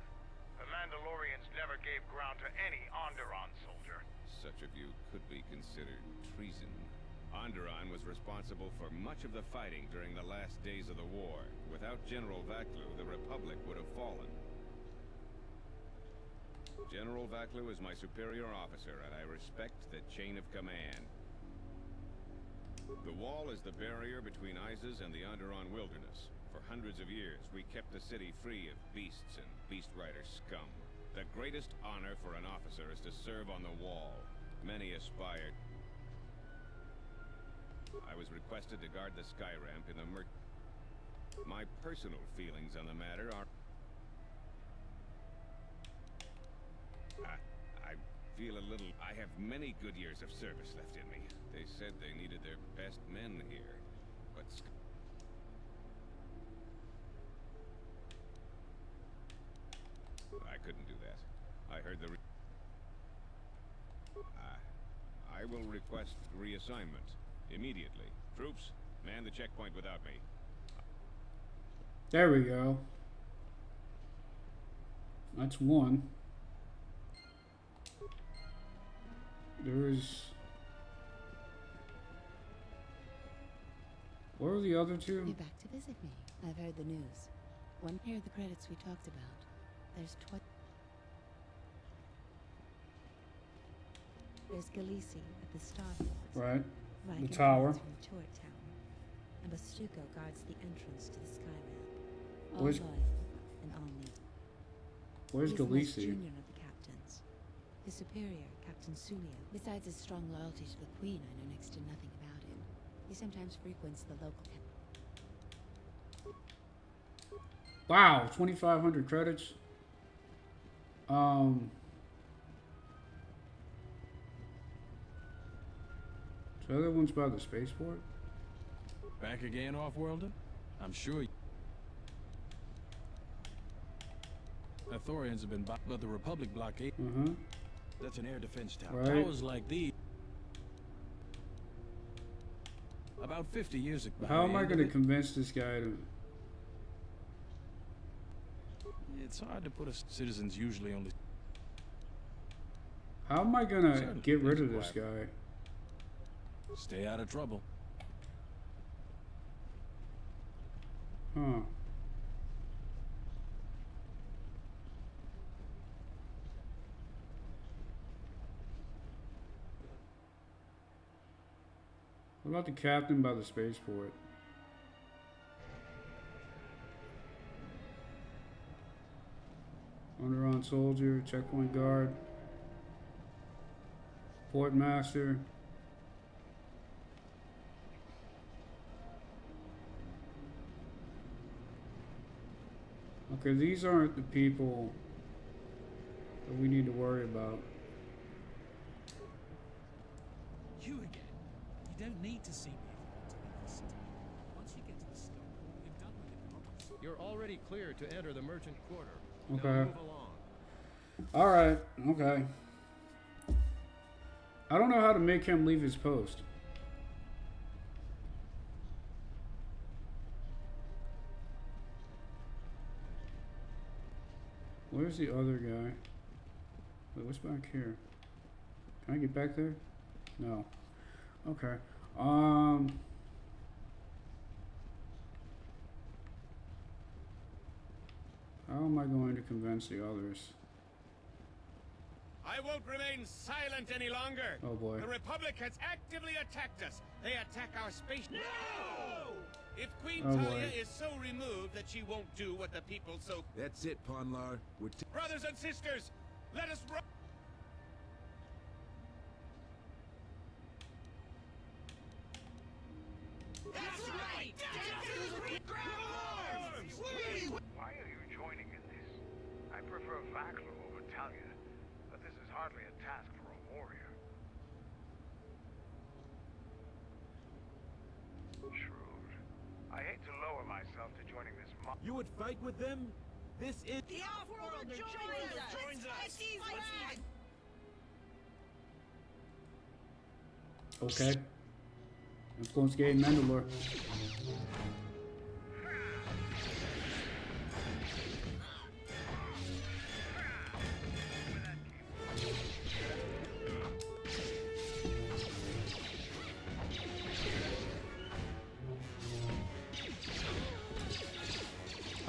The Mandalorians never gave ground to any Onderon soldier. Such of you could be considered treason. Onderon was responsible for much of the fighting during the last days of the war. Without General Vaklu, the Republic would have fallen. General Vaklu is my superior officer, and I respect the chain of command. The Wall is the barrier between Izes and the Onderon wilderness. For hundreds of years, we kept the city free of beasts and beast rider scum. The greatest honor for an officer is to serve on the Wall. Many aspired. I was requested to guard the sky ramp in the My personal feelings on the matter are... feel a little... I have many good years of service left in me. They said they needed their best men here. But... I couldn't do that. I heard the... I will request reassignment. Immediately. Troops, man the checkpoint without me. There we go. That's one. There's... What are the other two? You're back to visit me. I've heard the news. Here are the credits we talked about. There's Galisi at the Starfield. Right. Viking The tower. From the turret tower. And Bastuco guards the entrance to the sky ramp. All Where's- loyal and all neat. Where's He's the most Galisi? junior of the captains. His superior, Captain Sunio. Besides his strong loyalty to the Queen, I know next to nothing about him. He sometimes frequents the local Wow, 2,500 credits. The other one's by the spaceport. Back again, Off-Worlder? I'm sure Athorians have been but the Republic blockade. That's an air defense tower. Right. Towers like these. About 50 years ago. How am I going to convince this guy to... It's hard to put a citizens usually only. How am I going to Certainly, get rid of that's this guy? Stay out of trouble. Huh. What about the captain by the spaceport? Underon soldier, checkpoint guard, port master. Okay, these aren't the people that we need to worry about. You again? You don't need to see me if you want to leave the city. Once you get to the stop, you're done with it, promise. You're already clear to enter the merchant quarter. Okay. Now move along. Alright, okay. I don't know how to make him leave his post. Where's the other guy? Wait, what's back here? Can I get back there? No. Okay. How am I going to convince the others? I won't remain silent any longer. Oh boy. The Republic has actively attacked us. They attack our space. No! If Queen Oh, Talia boy. is so removed that she won't do what the people so... That's it, Ponlar. We're Brothers and sisters, let us run! That's right! Why are you joining in this? I prefer Vaklu over Talia, but this is hardly a task for a warrior. Shrewd. I hate to lower myself to joining this mob. You would fight with them? This is The Off-Worlder joins us! Okay. Influence gate Mandalore.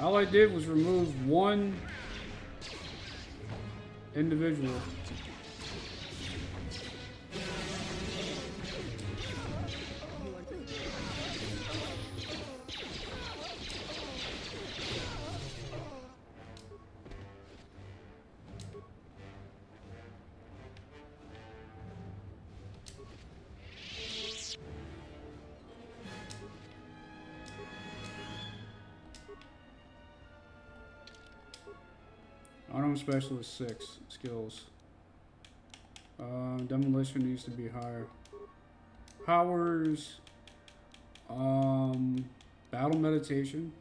All I did was remove one individual. Armor specialist 6 skills. Demolition needs to be higher. Powers. Battle meditation.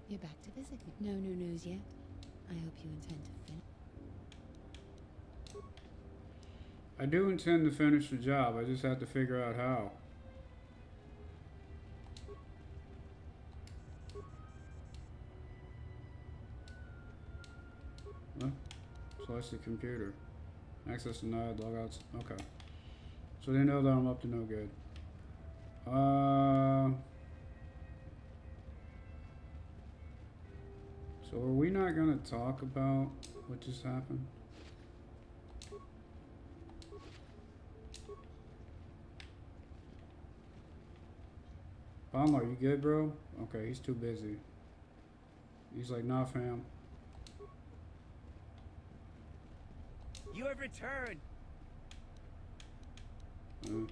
You're back to visit me. No new news yet. I hope you intend to finish. I do intend to finish the job. I just have to figure out how. What? Slice the computer. Access denied. Logouts. Okay. So they know that I'm up to no good. So are we not gonna talk about what just happened? Bomber, you good, bro? Okay, he's too busy. He's like, nah, fam. You have returned. So,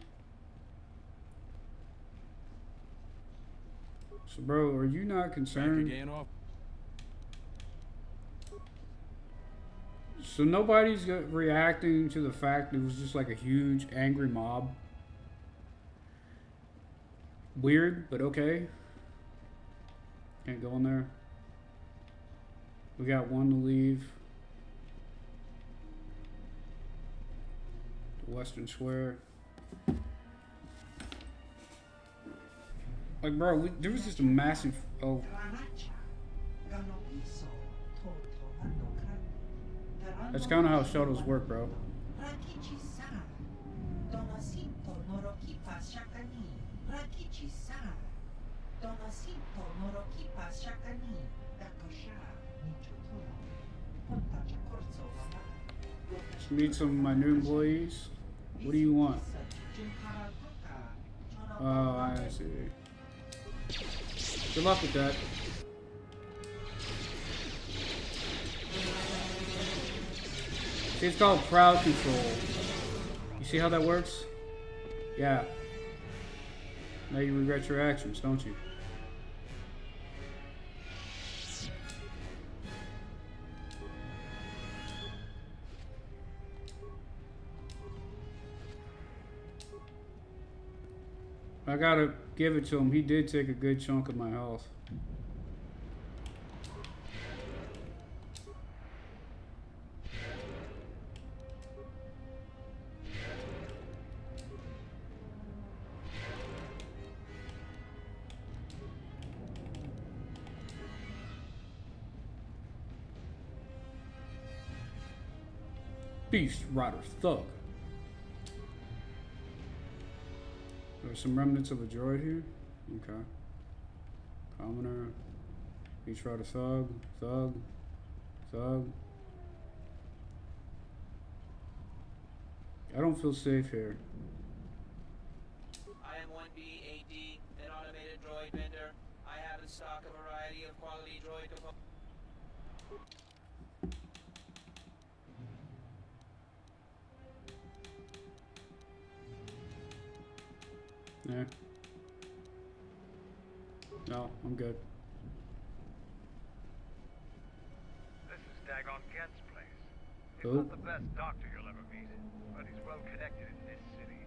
bro, are you not concerned? Back again off. So nobody's reacting to the fact it was just like a huge angry mob. Weird, but okay. Can't go in there. We got one to leave. The Western Square. Like, bro, there was just a massive. Oh. That's kind of how shuttles work, bro. Let's meet some of my new employees. What do you want? Oh, I see. Good luck with that. See, it's called crowd control. You see how that works? Yeah. Now you regret your actions, don't you? I gotta give it to him. He did take a good chunk of my health. Beast Rider Thug. There's some remnants of a droid here. Okay. Commoner. Beast Rider Thug. Thug. Thug. I don't feel safe here. I am 1B8D, an automated droid vendor. I have in stock a variety of quality droid components. Yeah. No, I'm good. This is Dagon Kent's place. He's Who? not the best doctor you'll ever meet, but he's well connected in this city.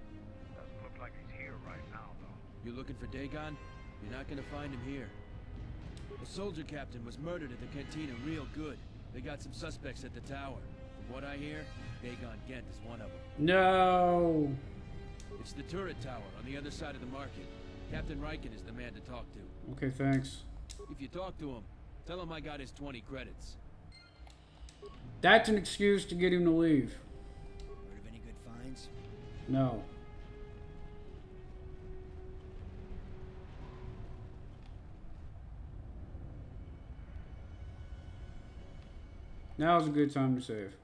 Doesn't look like he's here right now, though. You looking for Dagon? You're not gonna find him here. The soldier captain was murdered at the cantina real good. They got some suspects at the tower. From what I hear, Dagon Gent is one of them. No. It's the turret tower on the other side of the market. Captain Riken is the man to talk to. Okay, thanks. If you talk to him, tell him I got his 20 credits. That's an excuse to get him to leave. Heard of any good finds? No. Now's a good time to save.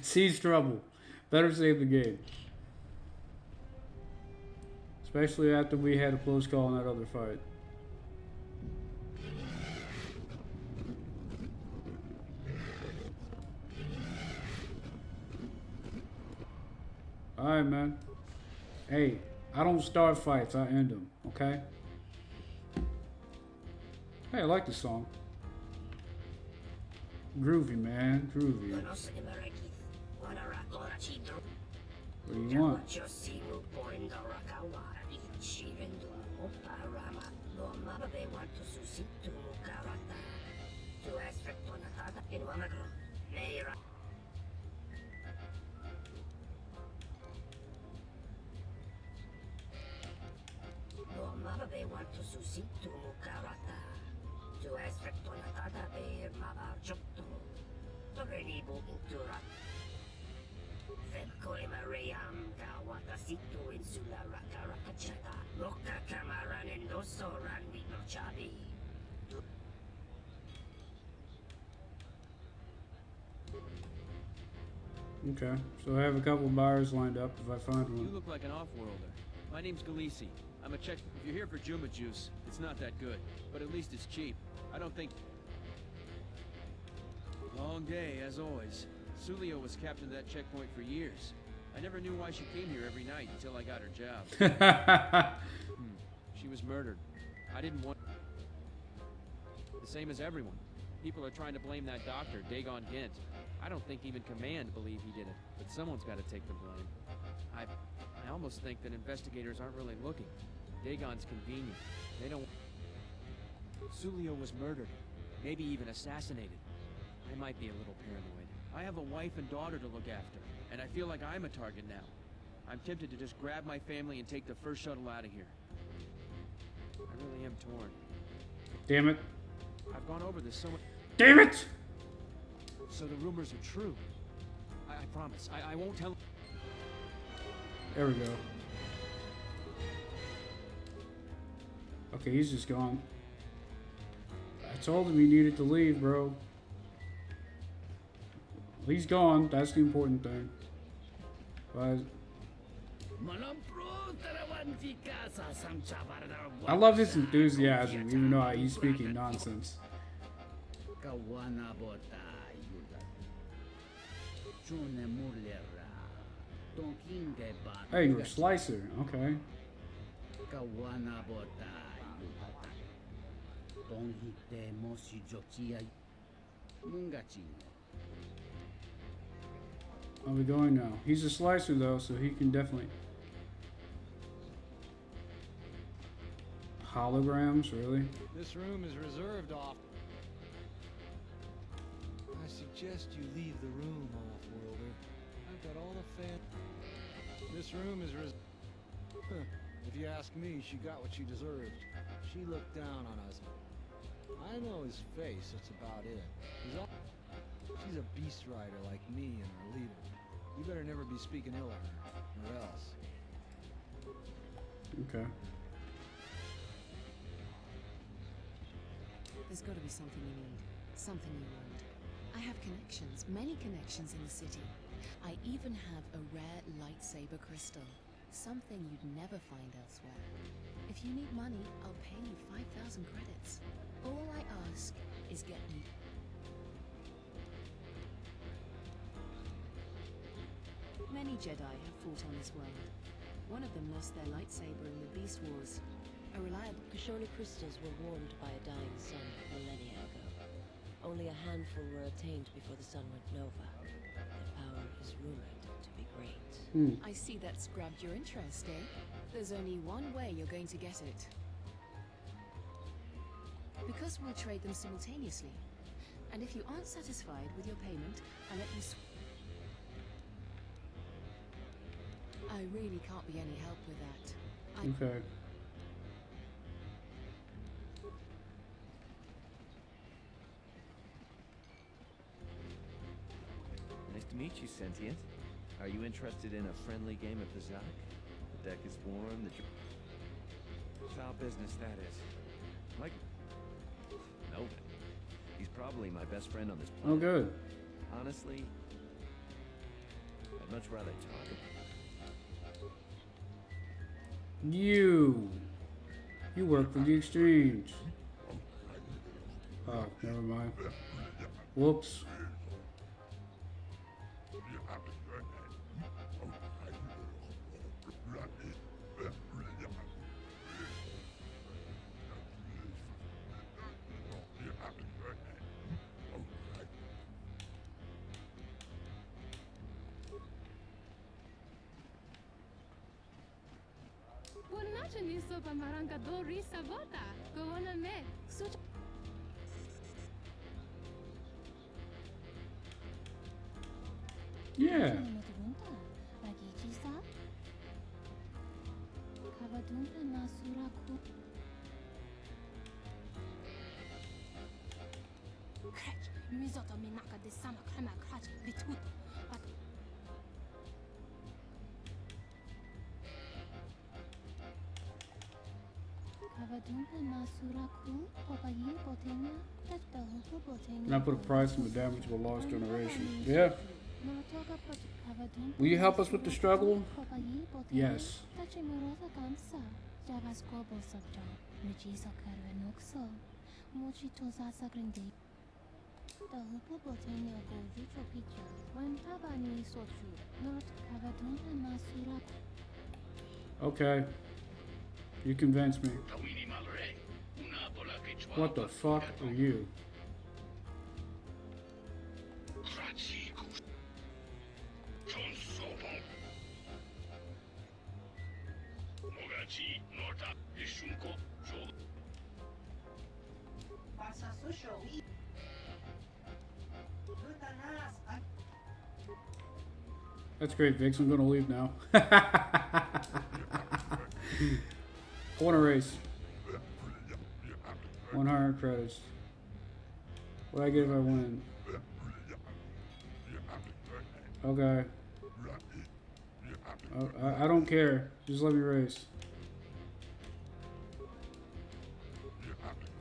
Seize trouble. Better save the game. Especially after we had a close call in that other fight. Alright, man. Hey, I don't start fights, I end them, okay? Hey, I like the song. Groovy, man. Groovy. What do you want? Okay, so I have a couple buyers lined up if I find You one. look like an off-worlder. My name's Galisi. I'm a Czech. If you're here for Juma juice, it's not that good, but at least it's cheap. I don't think... Long day, as always. Sulio was captain of that checkpoint for years. I never knew why she came here every night until I got her job. She was murdered. I didn't want... The same as everyone. People are trying to blame that doctor, Dagon Gent. I don't think even Command believe he did it, but someone's got to take the blame. I almost think that investigators aren't really looking. Dagon's convenient. They don't... Sulio was murdered. Maybe even assassinated. I might be a little paranoid. I have a wife and daughter to look after, and I feel like I'm a target now. I'm tempted to just grab my family and take the first shuttle out of here. I really am torn. Damn it. I've gone over this so much. Damn it! So the rumors are true. I promise. I won't tell... There we go. Okay, he's just gone. I told him he needed to leave, bro. He's gone. That's the important thing. But I love his enthusiasm, even though he's speaking nonsense. Hey, you're a slicer. Okay. Are we going now? He's a slicer though, so he can definitely... Holograms, really? This room is reserved off. I suggest you leave the room, off-worlder. I've got all the fan... This room is reserved... If you ask me, she got what she deserved. She looked down on us. I know his face, that's about it. She's a beast rider like me and our leader. You better never be speaking ill of her, or else. Okay. There's got to be something you need. Something you want. I have connections, many connections in the city. I even have a rare lightsaber crystal. Something you'd never find elsewhere. If you need money, I'll pay you 5,000 credits. All I ask is get me... Many Jedi have fought on this world. One of them lost their lightsaber in the Beast Wars. A reliable... Kasholi crystals were warmed by a dying sun millennia ago. Only a handful were attained before the sun went nova. Their power is rumored to be great. I see that's grabbed your interest, eh? There's only one way you're going to get it. Because we'll trade them simultaneously. And if you aren't satisfied with your payment, I'll let you I really can't be any help with that. Okay. Nice to meet you, Sentient. Are you interested in a friendly game of Bazak? The deck is warm, foul business, that is. Like... Melvin. He's probably my best friend on this planet. Oh, good. Honestly, I'd much rather talk. You work for the exchange. Oh, never mind. Whoops. Yeah. And I put a price on the damage of a lost generation. Yeah. Will you help us with the struggle? Yes. Okay. You convinced me. What the fuck are you? That's great, Vix. I'm gonna leave now. I want to race. 100 credits. What do I get if I win? Okay. I don't care. Just let me race.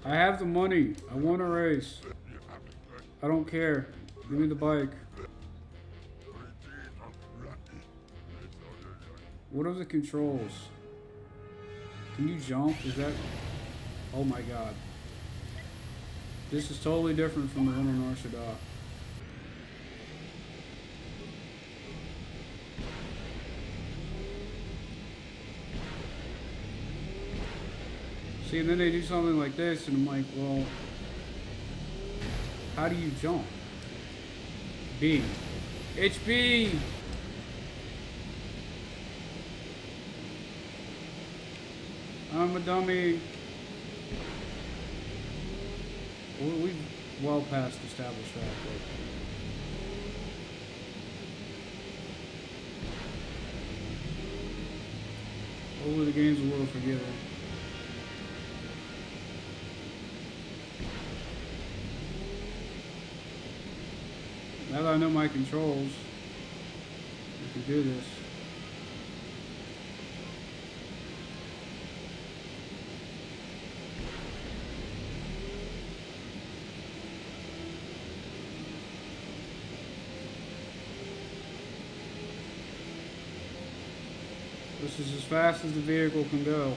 I have the money. I want to race. I don't care. Give me the bike. What are the controls? Can you jump? Is that... Oh my god. This is totally different from the one on Arshada. See, and then they do something like this, and I'm like, well, how do you jump? B. It's B! I'm a dummy. We've well past established that, but... Hopefully the game's a little forgiving. Now that I know my controls, I can do this. This is as fast as the vehicle can go.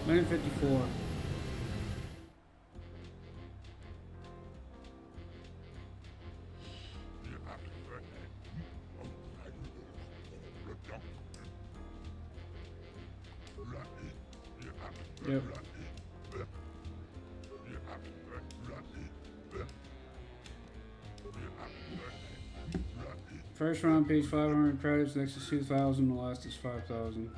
Minute 54. Yep. First round pays 500 credits, next is 2,000, the last is 5,000.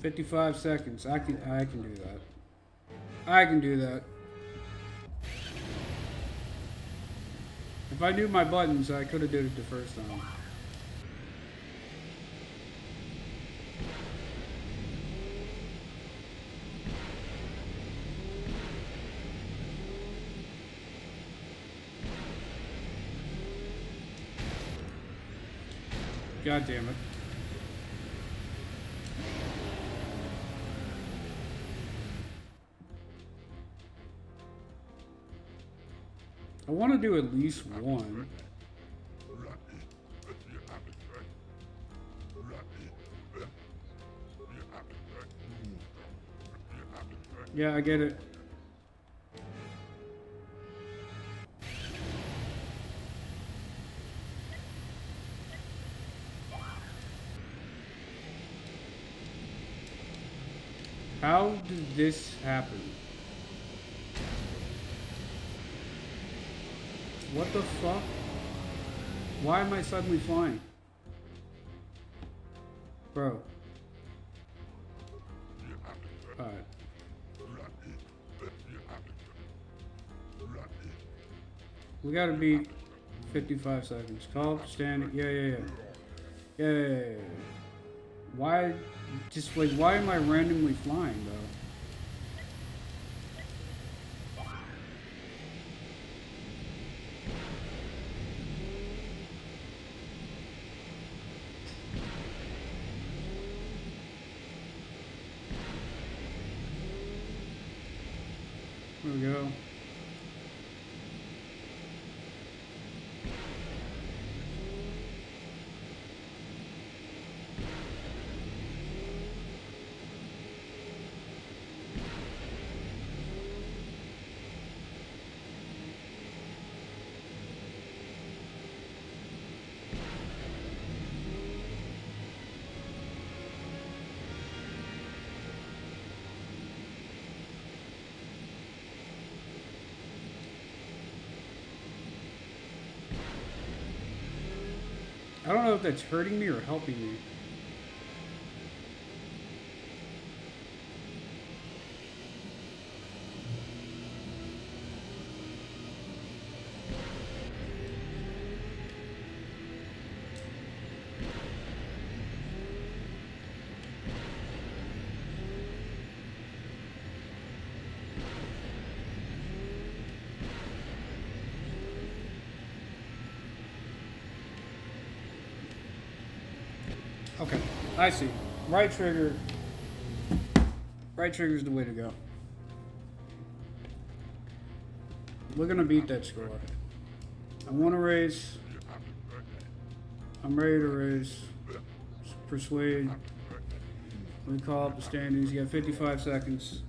55 seconds. I can do that. I can do that. If I knew my buttons, I could have did it the first time. God damn it. I want to do at least one. Yeah, I get it. How did this happen? What the fuck? Why am I suddenly flying? Bro. Alright. We gotta beat 55 seconds. Call up standing. Yeah. Why? Just like, why am I randomly flying though? There we go. I don't know if that's hurting me or helping me. Okay, I see. Right trigger. Right trigger is the way to go. We're gonna beat that score. I want to raise. I'm ready to raise. Persuade. We call up the standings. You got 55 seconds.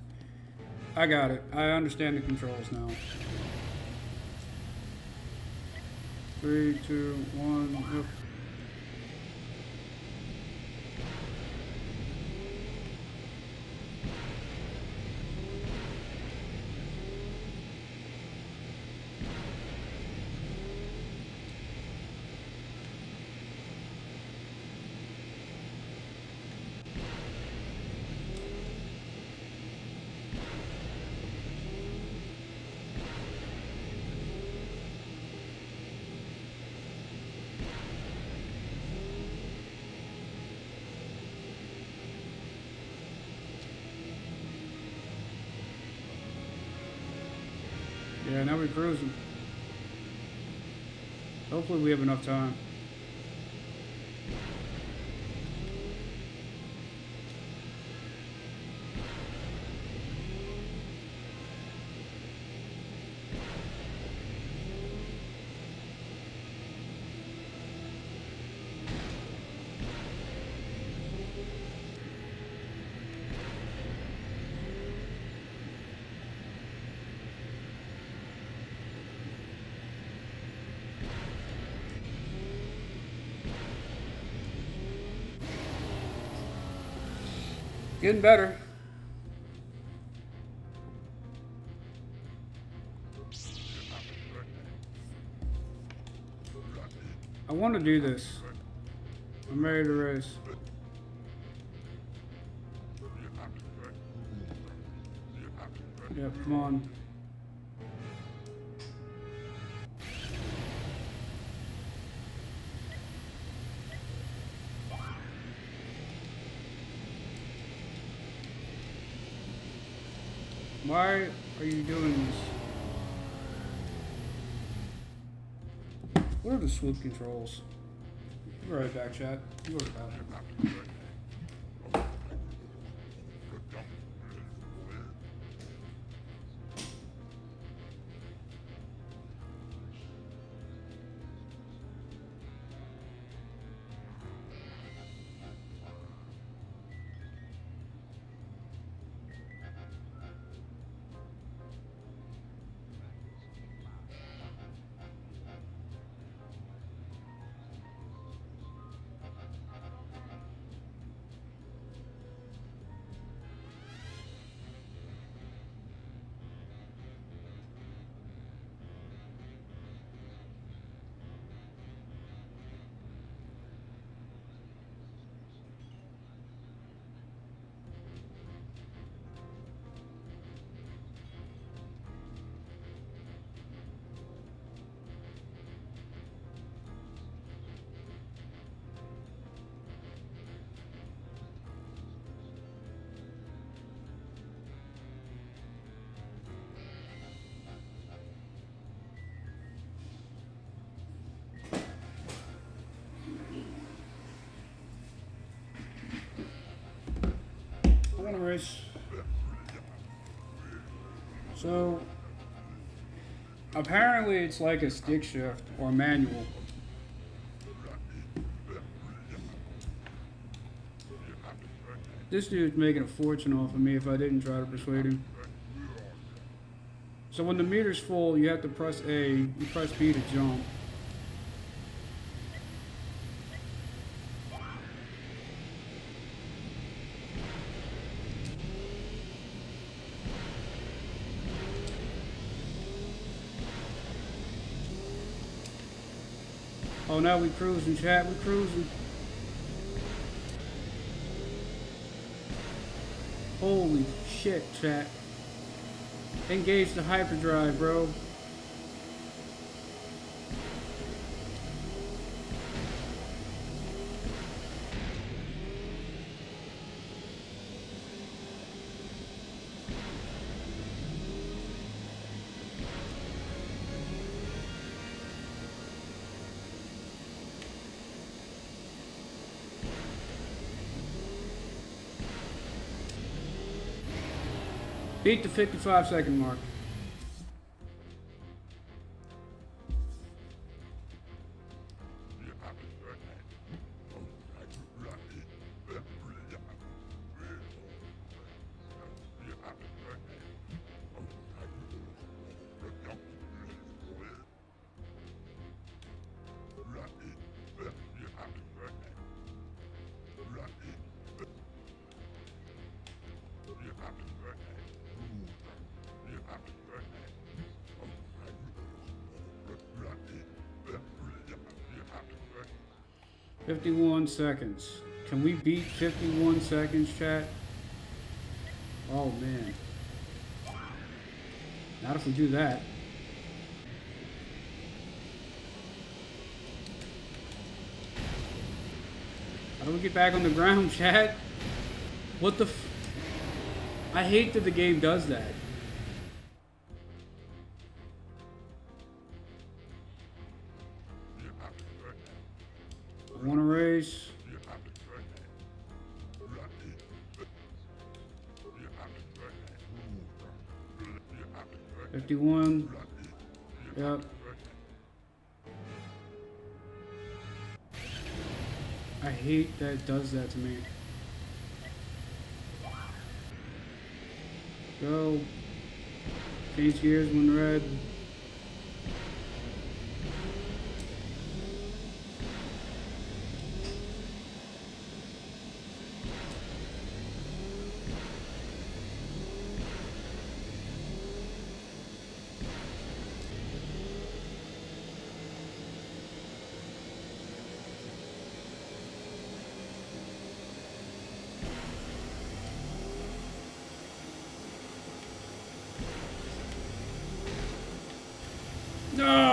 I got it. I understand the controls now. 3, 2, 1, go. Yeah, now we're cruising. Hopefully we have enough time. Getting better. I want to do this. I'm ready to race. Yep, come on. Why are you doing this? What are the swoop controls? Be right back, chat. You go to the bathroom. I want to race. So apparently it's like a stick shift or manual. This dude's making a fortune off of me if I didn't try to persuade him. So when the meter's full, you have to press A, you press B to jump. Oh, now we cruising, chat. We cruising. Holy shit, chat. Engage the hyperdrive, bro. Beat the 55-second mark. $51 seconds. Can we beat 51 seconds, chat? Oh man. Not if we do that. How do we get back on the ground, chat? What the f... I hate that the game does that. I want to race. 51. Yep. I hate that it does that to me. Go. Change gears when red.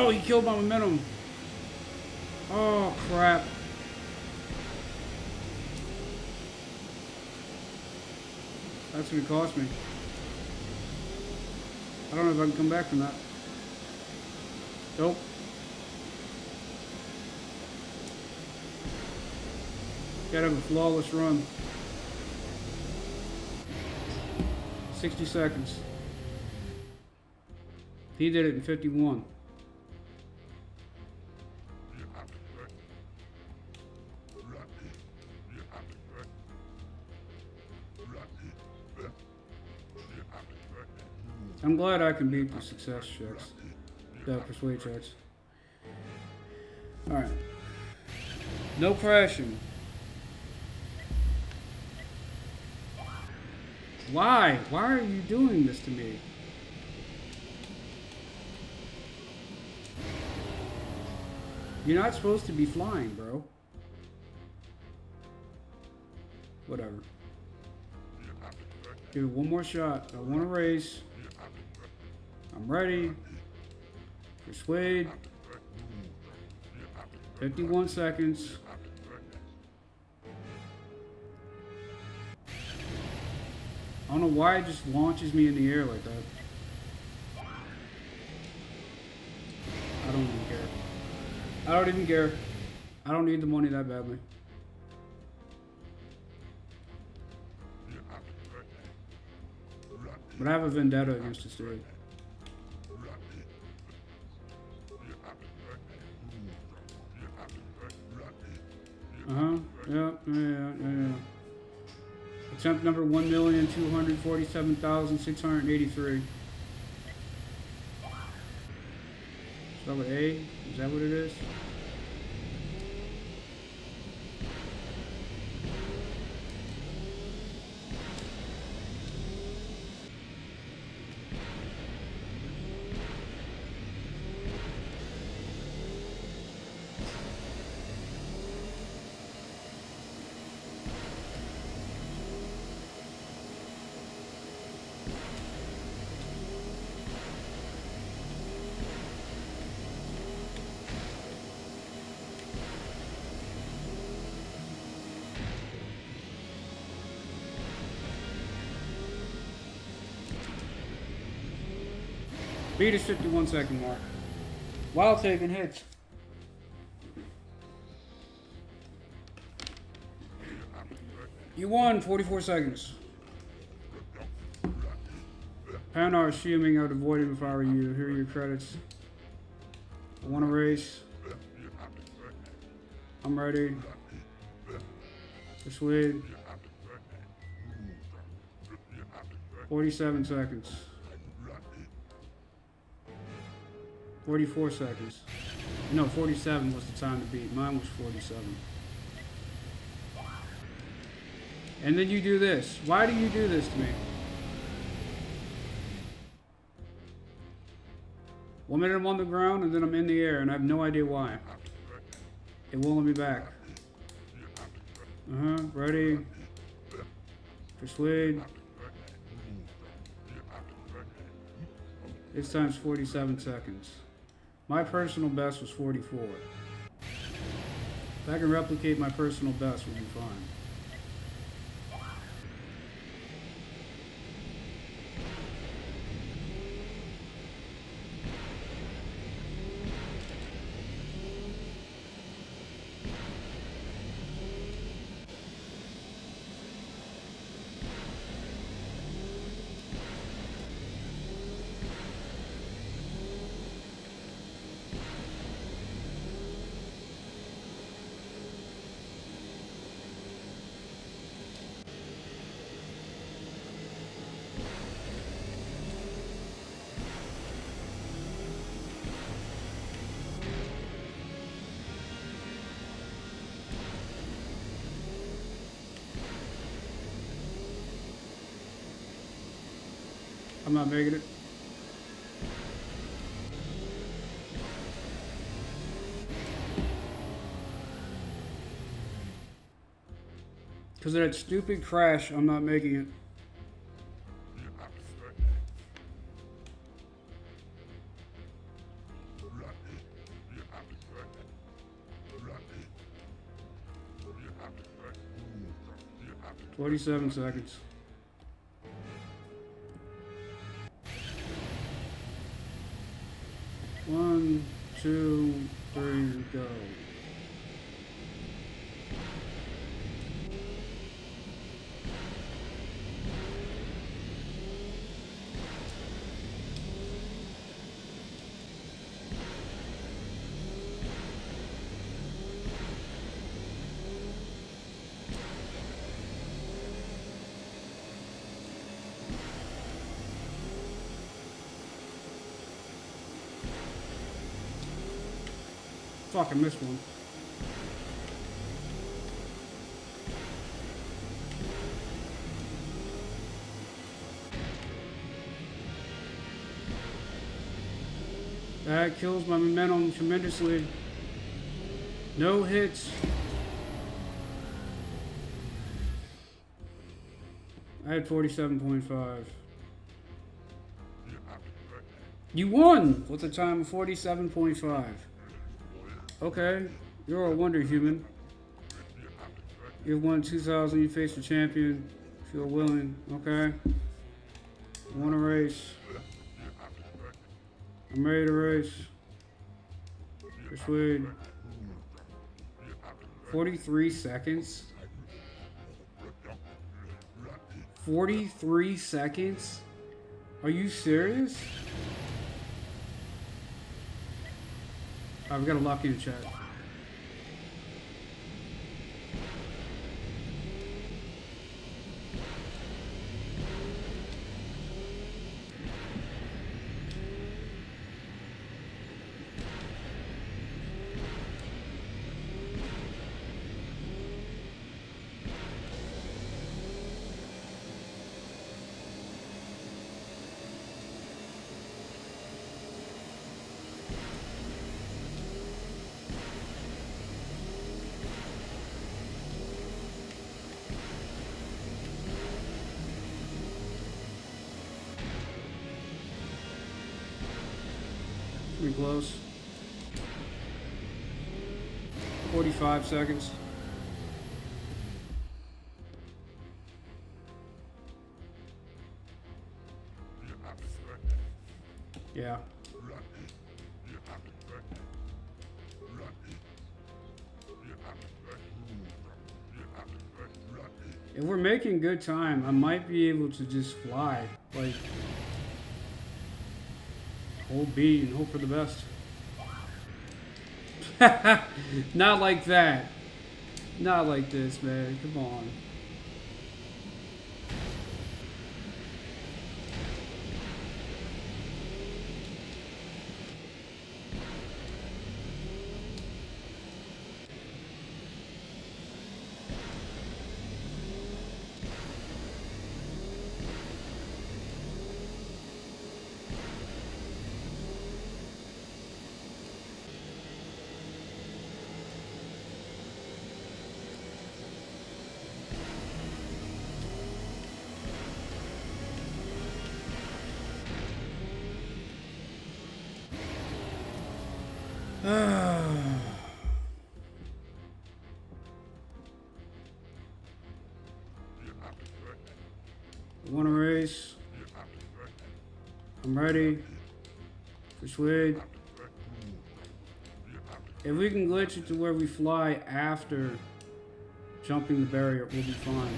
Oh, he killed my momentum. Oh, crap. That's what it cost me. I don't know if I can come back from that. Nope. Gotta have a flawless run. 60 seconds. He did it in 51. I'm glad I can beat the success checks. The persuade checks. Alright. No crashing. Why? Why are you doing this to me? You're not supposed to be flying, bro. Whatever. Give it one more shot. I want to race. I'm ready. Persuade. 51 seconds. I don't know why it just launches me in the air like that. I don't even care. I don't even care. I don't need the money that badly. But I have a vendetta against this dude. Yeah. Attempt number 1,247,683. Start with A. Is that what it is? Beat his 51 second mark. While taking hits. You won 44 seconds. Panar, assuming I'd avoid him if I were you. Here are your credits. I want to race. I'm ready. Persuade. 47 seconds. 44 seconds. No, 47 was the time to beat. Mine was 47. And then you do this. Why do you do this to me? 1 minute I'm on the ground and then I'm in the air and I have no idea why. It won't let me back. Ready. Persuade. This time's 47 seconds. My personal best was 44. If I can replicate my personal best, we'll be fine. I'm not making it. Because of that stupid crash, I'm not making it. 47 seconds. One, two, three, go. Fuck, I missed one. That kills my momentum tremendously. No hits. I had 47.5. You won with a time of 47.5. Okay, you're a wonder human. You've won 2,000, you face the champion, if you're willing, okay? You want to race? I'm ready to race. Persuade. 43 seconds? 43 seconds? Are you serious? Alright, we got a lock in chat. Pretty close. 45 seconds. Yeah. If we're making good time, I might be able to just fly. Like, hold B and hope for the best. Not like that. Not like this, man. Come on. Want to race? I'm ready. Persuade. If we can glitch it to where we fly after jumping the barrier, we'll be fine.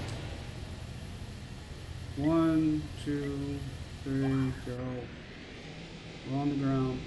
1, 2, 3, go. We're on the ground.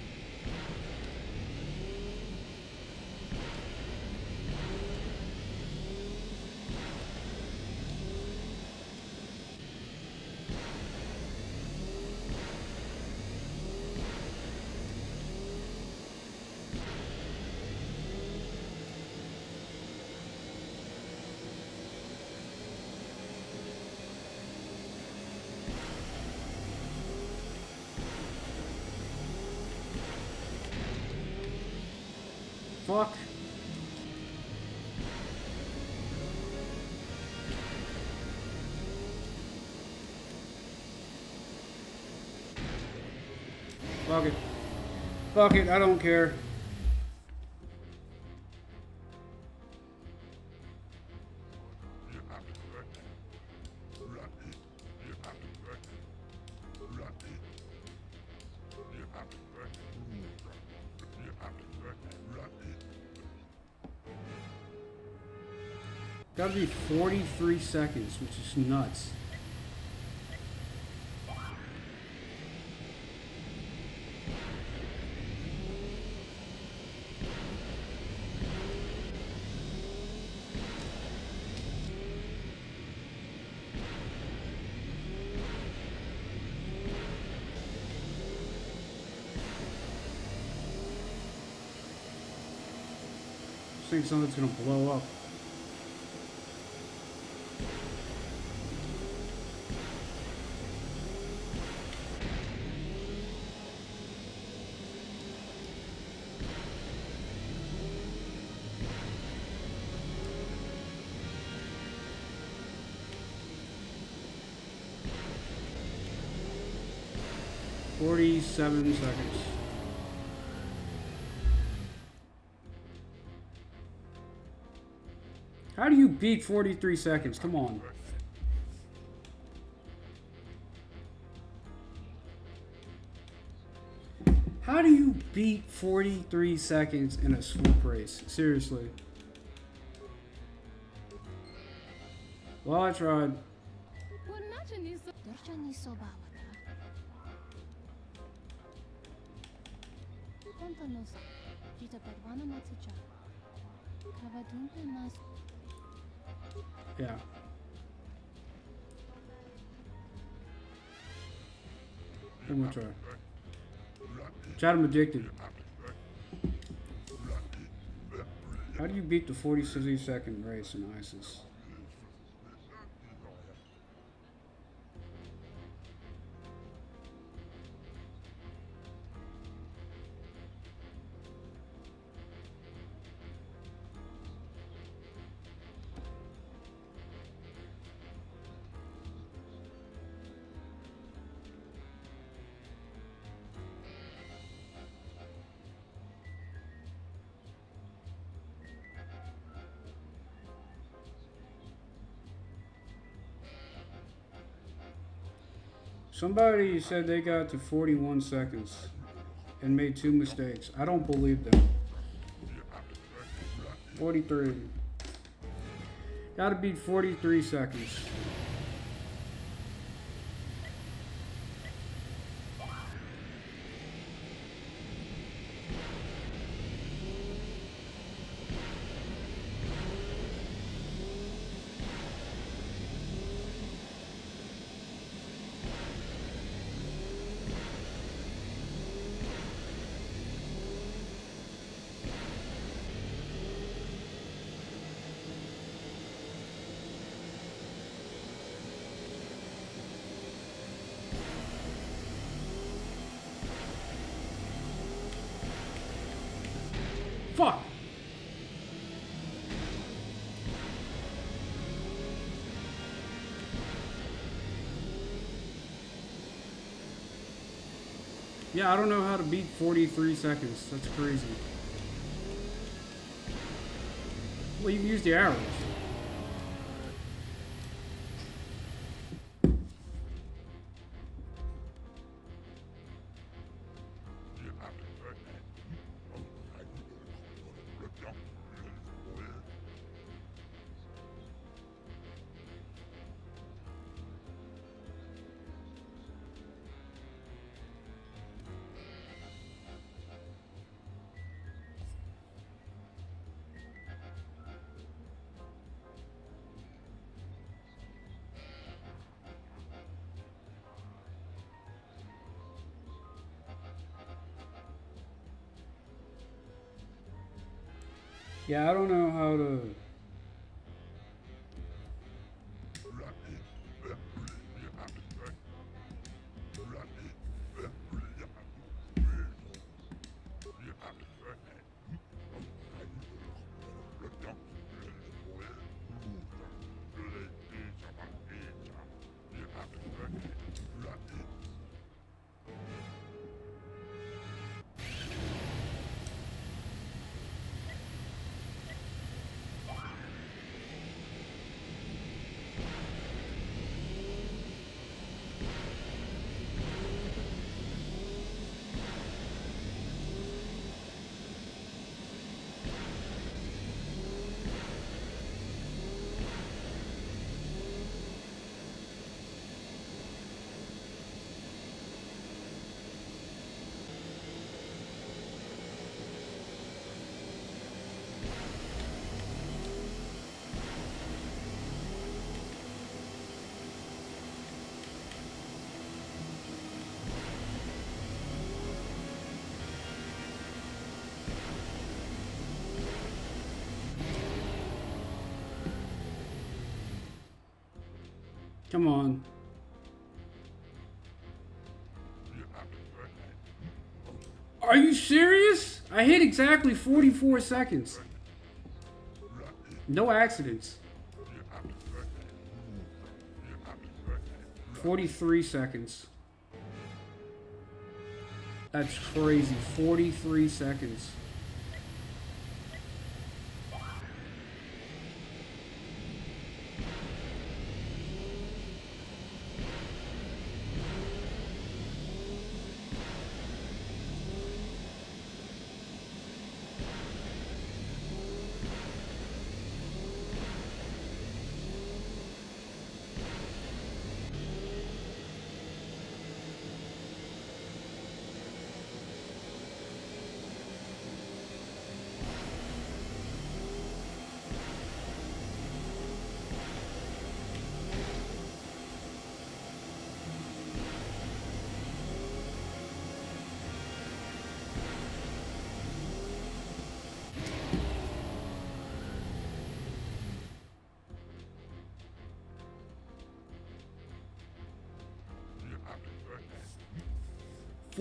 Fuck. Fuck it. Fuck it, I don't care. Gotta be 43 seconds, which is nuts. I think something's gonna blow up. Forty-seven seconds. How do you beat 43 seconds? Come on. How do you beat 43 seconds in a swoop race? Seriously. Well, I tried. Yeah. One more try. Chat, I'm addicted. How do you beat the 46-second race in ISIS? Somebody said they got to 41 seconds and made 2 mistakes. I don't believe them. 43. Gotta beat 43 seconds. Fuck! Yeah, I don't know how to beat 43 seconds. That's crazy. Well, you can use the arrows. Yeah, I don't know how to... Come on. Are you serious? I hit exactly 44 seconds. No accidents. 43 seconds. That's crazy. 43 seconds.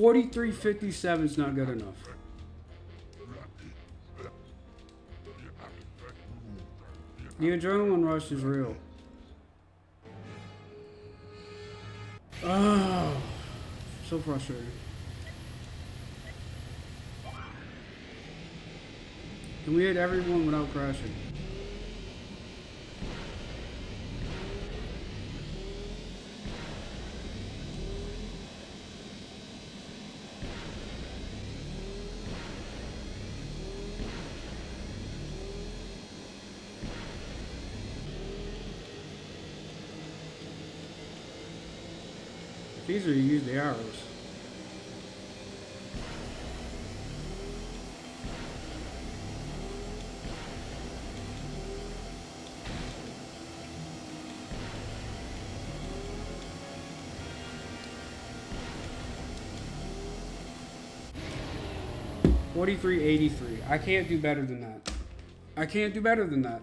$43.57 is not good enough. The adrenaline rush is real. Oh, so frustrating. Can we hit everyone without crashing? These are use the arrows. $43.83. I can't do better than that. I can't do better than that.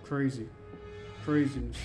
Crazy. Craziness.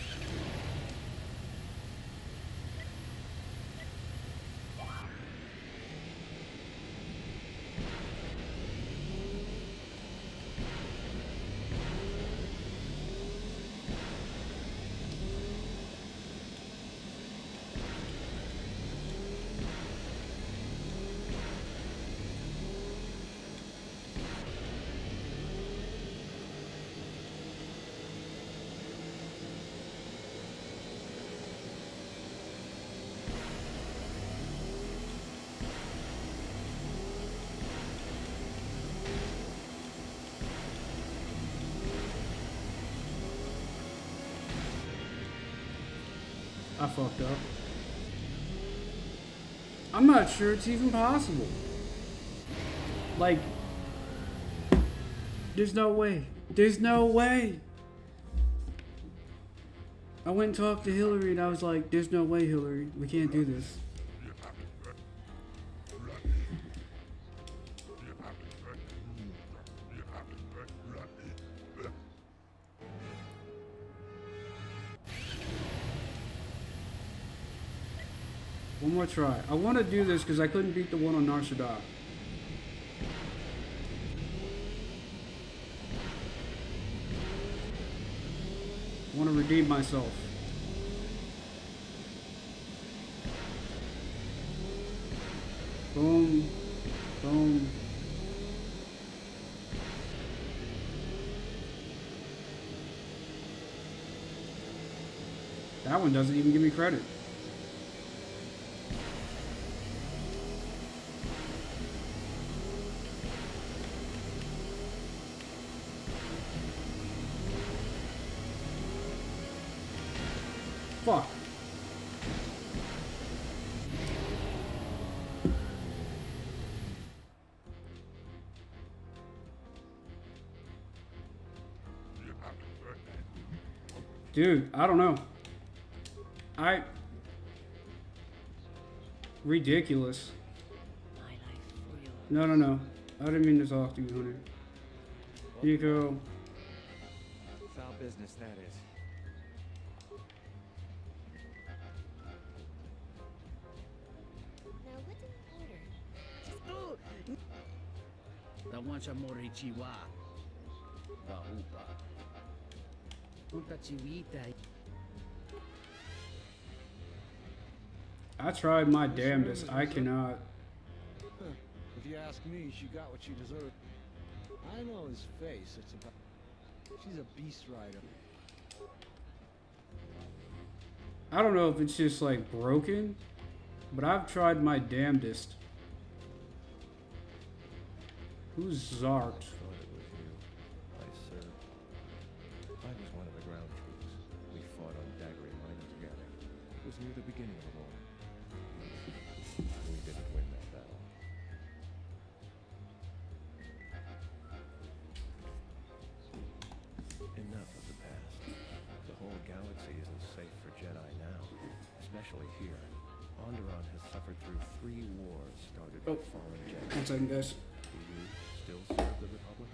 I fucked up. I'm not sure it's even possible. Like, there's no way. There's no way. I went and talked to Hillary and I was like, there's no way, Hillary. We can't do this. One more try. I want to do this because I couldn't beat the one on Narshada. I want to redeem myself. Boom. Boom. That one doesn't even give me credit. Fuck. Dude, I don't know. Ridiculous. My life for yours. No, no, no. I didn't mean to talk to you, Hunter. Nico. Foul business, that is. Now, what did I order? Tawancha morichiwa. Baupa. Punta chiwita. I tried my damnedest. I cannot. If you ask me, she got what she deserved. I know his face. It's about. She's a beast rider. I don't know if it's just like broken, but I've tried my damnedest. Who's Zart? Thought it was you. I served. I was one of the ground troops. We fought on Daggery Mining together. It was near the beginning of the war. We didn't win that battle. Enough of the past. The whole galaxy isn't safe for Jedi now, especially here. Onderon has suffered through 3 wars started by fallen Jedi. 1 second, guys. Do you still serve the Republic?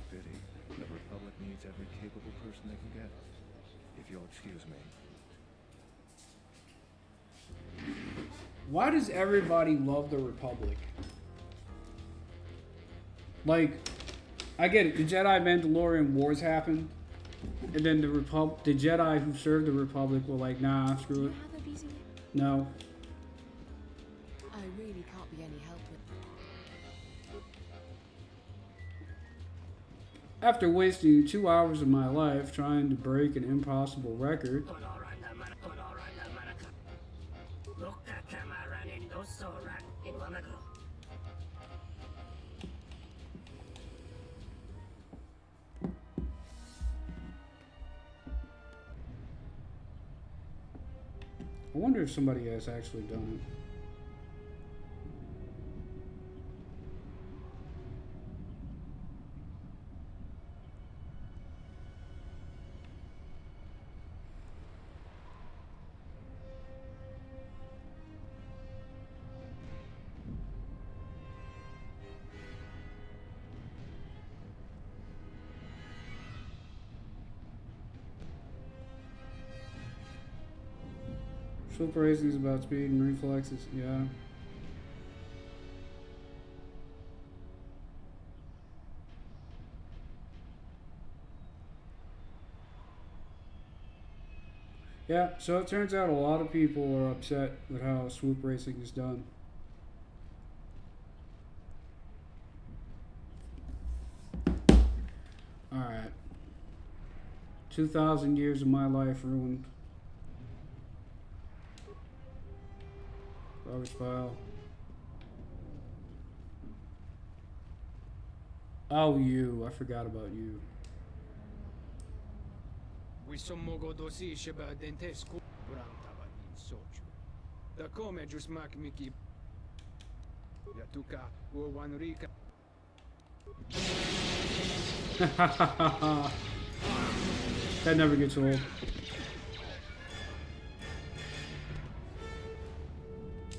Pity. The Republic needs every capable person they can get. If you'll excuse me. Why does everybody love the Republic? Like, I get it. The Jedi Mandalorian wars happened, and then the Jedi who served the Republic were like, nah, screw it. Have a beating it? No. I really can't be any help with. After wasting 2 hours of my life trying to break an impossible record, I wonder if somebody has actually done it. Swoop racing is about speed and reflexes, yeah. Yeah, so it turns out a lot of people are upset with how swoop racing is done. Alright. 2,000 years of my life ruined. Garbage pile. Oh, you. I forgot about you. Висомогодоси шеба дентеску брантава in sochu. Da come giusmak miki. Yatuka uwanrika. That never gets old.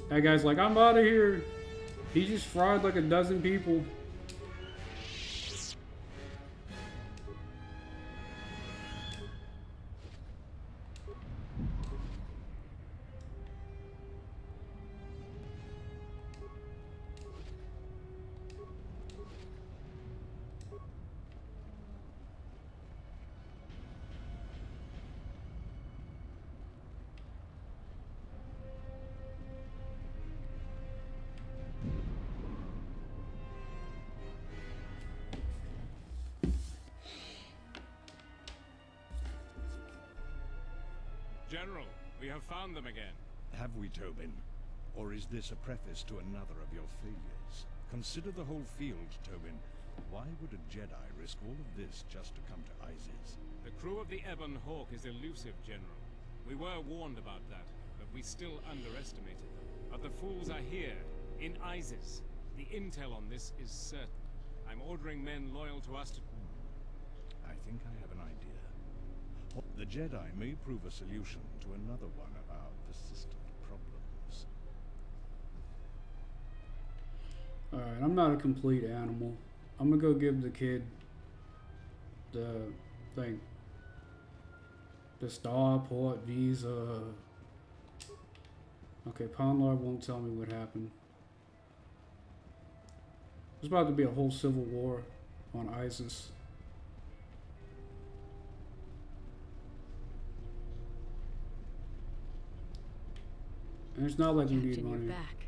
That guy's like, I'm out of here. He just fried like a dozen people. General, we have found them again. Have we, Tobin? Or is this a preface to another of your failures? Consider the whole field, Tobin. Why would a Jedi risk all of this just to come to Isis? The crew of the Ebon Hawk is elusive, General. We were warned about that, but we still underestimated them. But the fools are here, in Isis. The intel on this is certain. I'm ordering men loyal to us to... I think I have an The Jedi may prove a solution to another one of our persistent problems. Alright, I'm not a complete animal. I'm gonna go give the kid the thing. The Starport visa. Okay, Pawn Lord won't tell me what happened. There's about to be a whole civil war on ISIS. And it's not like we need Captain, money. you're back.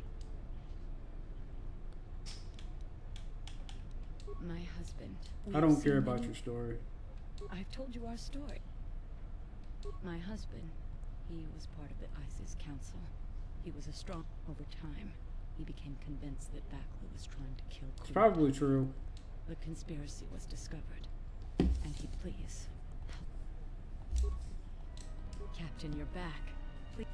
My husband. I don't care about your story. I've told you our story. My husband, he was part of the ISIS council. He was a strong. Over time, he became convinced that Baklu was trying to kill It's Khulid. probably true. The conspiracy was discovered. And he, please, help. Captain, you're back. Please.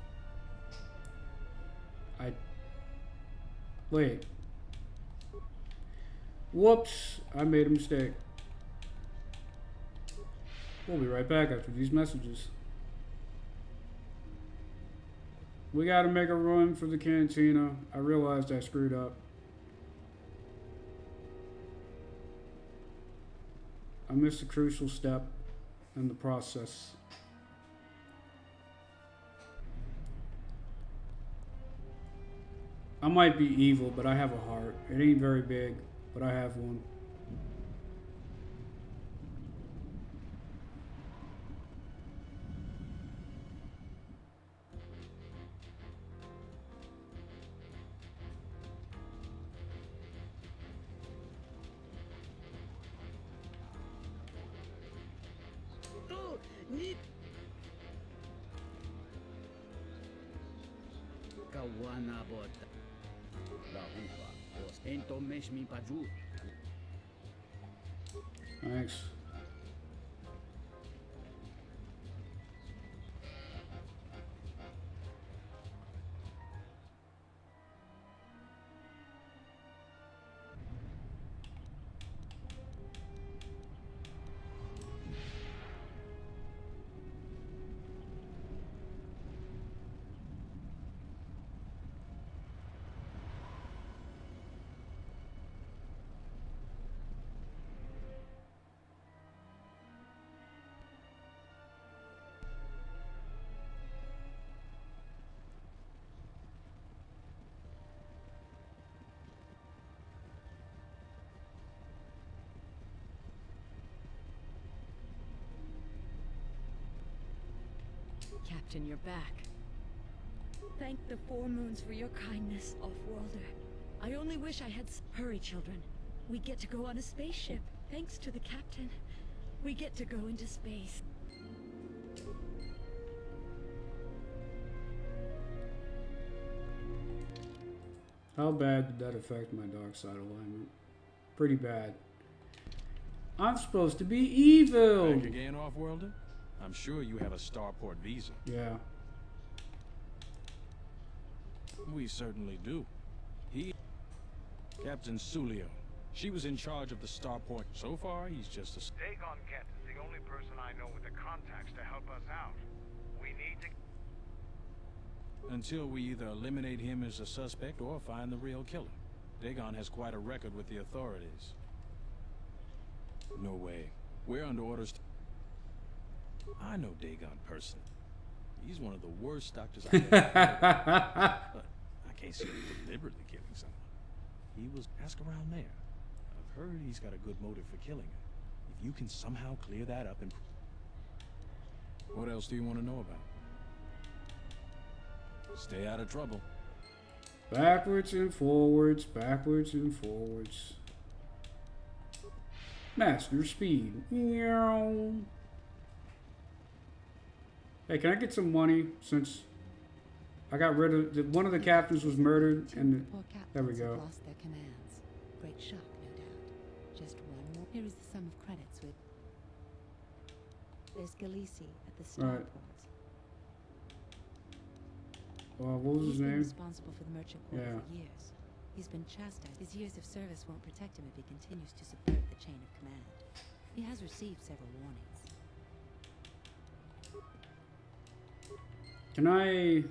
Wait. Whoops, I made a mistake. We'll be right back after these messages. We gotta make a run for the cantina. I realized I screwed up. I missed a crucial step in the process. I might be evil, but I have a heart. It ain't very big, but I have one. Kawana bota. La upa. Os ento mesh mi paju. Thanks. Captain, you're back. Thank the Four Moons for your kindness, Off-Worlder. I only wish I had Hurry, children. We get to go on a spaceship. Thanks to the captain. We get to go into space. How bad did that affect my dark side alignment? Pretty bad. I'm supposed to be evil! Back again, Off-Worlder? I'm sure you have a starport visa. Yeah. We certainly do. Captain Sulio. She was in charge of the starport. So far, he's just a... Dagon Kent is the only person I know with the contacts to help us out. We need to... Until we either eliminate him as a suspect or find the real killer. Dagon has quite a record with the authorities. No way. We're under orders to... I know Dagon personally. He's one of the worst doctors I've ever heard of. But I can't see him deliberately killing someone. He was... Ask around there. I've heard he's got a good motive for killing her. If you can somehow clear that up and... What else do you want to know about? Stay out of trouble. Backwards and forwards, backwards and forwards. Master speed. Meow. Hey, can I get some money since I got rid of one of the captains was murdered and Poor there we captains go. have lost their commands. Great shock, no doubt. Just one more. Here is the sum of credits with. There's Galisi at the Right. starport. What was his He's been name? responsible for the merchant quarter Yeah. for years. He's been chastised. His years of service won't protect him if he continues to subvert the chain of command. He has received several warnings. Can I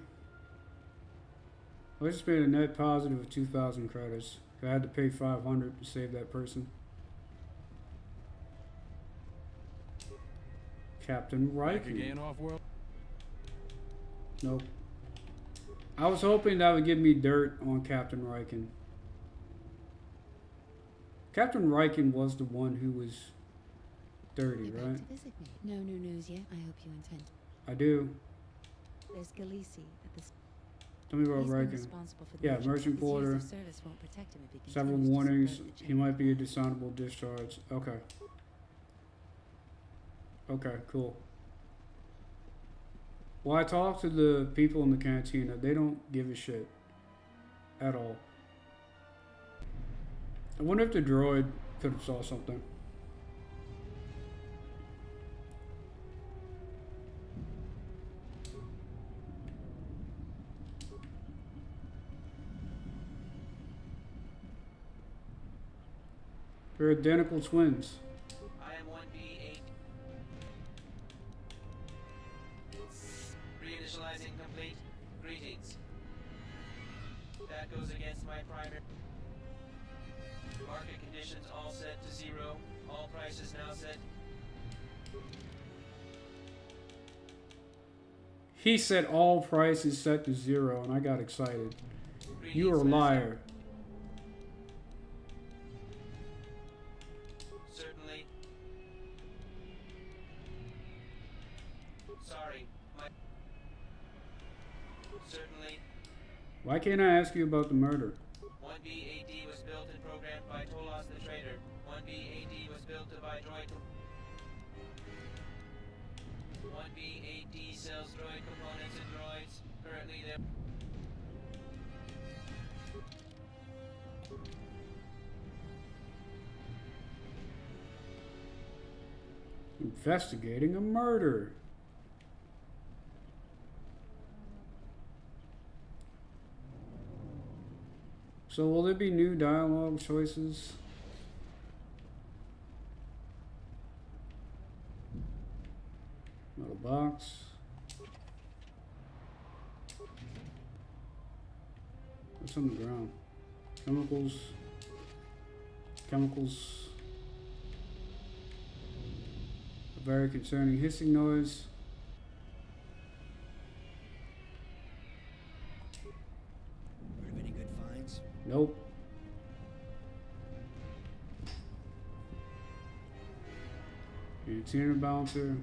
just made a net positive of 2,000 credits. I had to pay 500 to save that person. Captain Back Riken. again, off-world? Nope. I was hoping that would give me dirt on Captain Riken. Captain Riken was the one who was dirty, You're right? back to visit me. No new news yet. I hope you intend. I do. There's Galisi at the. Tell me about He's been Riken. responsible for the Yeah, merchant. merchant His years porter. of service won't protect him if he Several continues to warnings. subvert the He might be a dishonorable discharge. Okay. Okay, cool. Well, I talked to the people in the cantina. They don't give a shit. At all. I wonder if the droid could have saw something. They're identical twins. I am 1B8. Reinitializing complete. Greetings. That goes against my primary. Market conditions all set to 0. All prices now set. He said all prices set to 0, and I got excited. You are a liar. Certainly. Sorry, my... Certainly. Why can't I ask you about the murder? 1B8D was built and programmed by Tolos the Trader. 1B8D was built to buy droid... 1B8D sells droid components and droids. Currently they're... Investigating a murder. So will there be new dialogue choices? Metal box. What's on the ground? Chemicals. Chemicals. A very concerning hissing noise. Heard of any good finds? Nope. Antenna bouncer.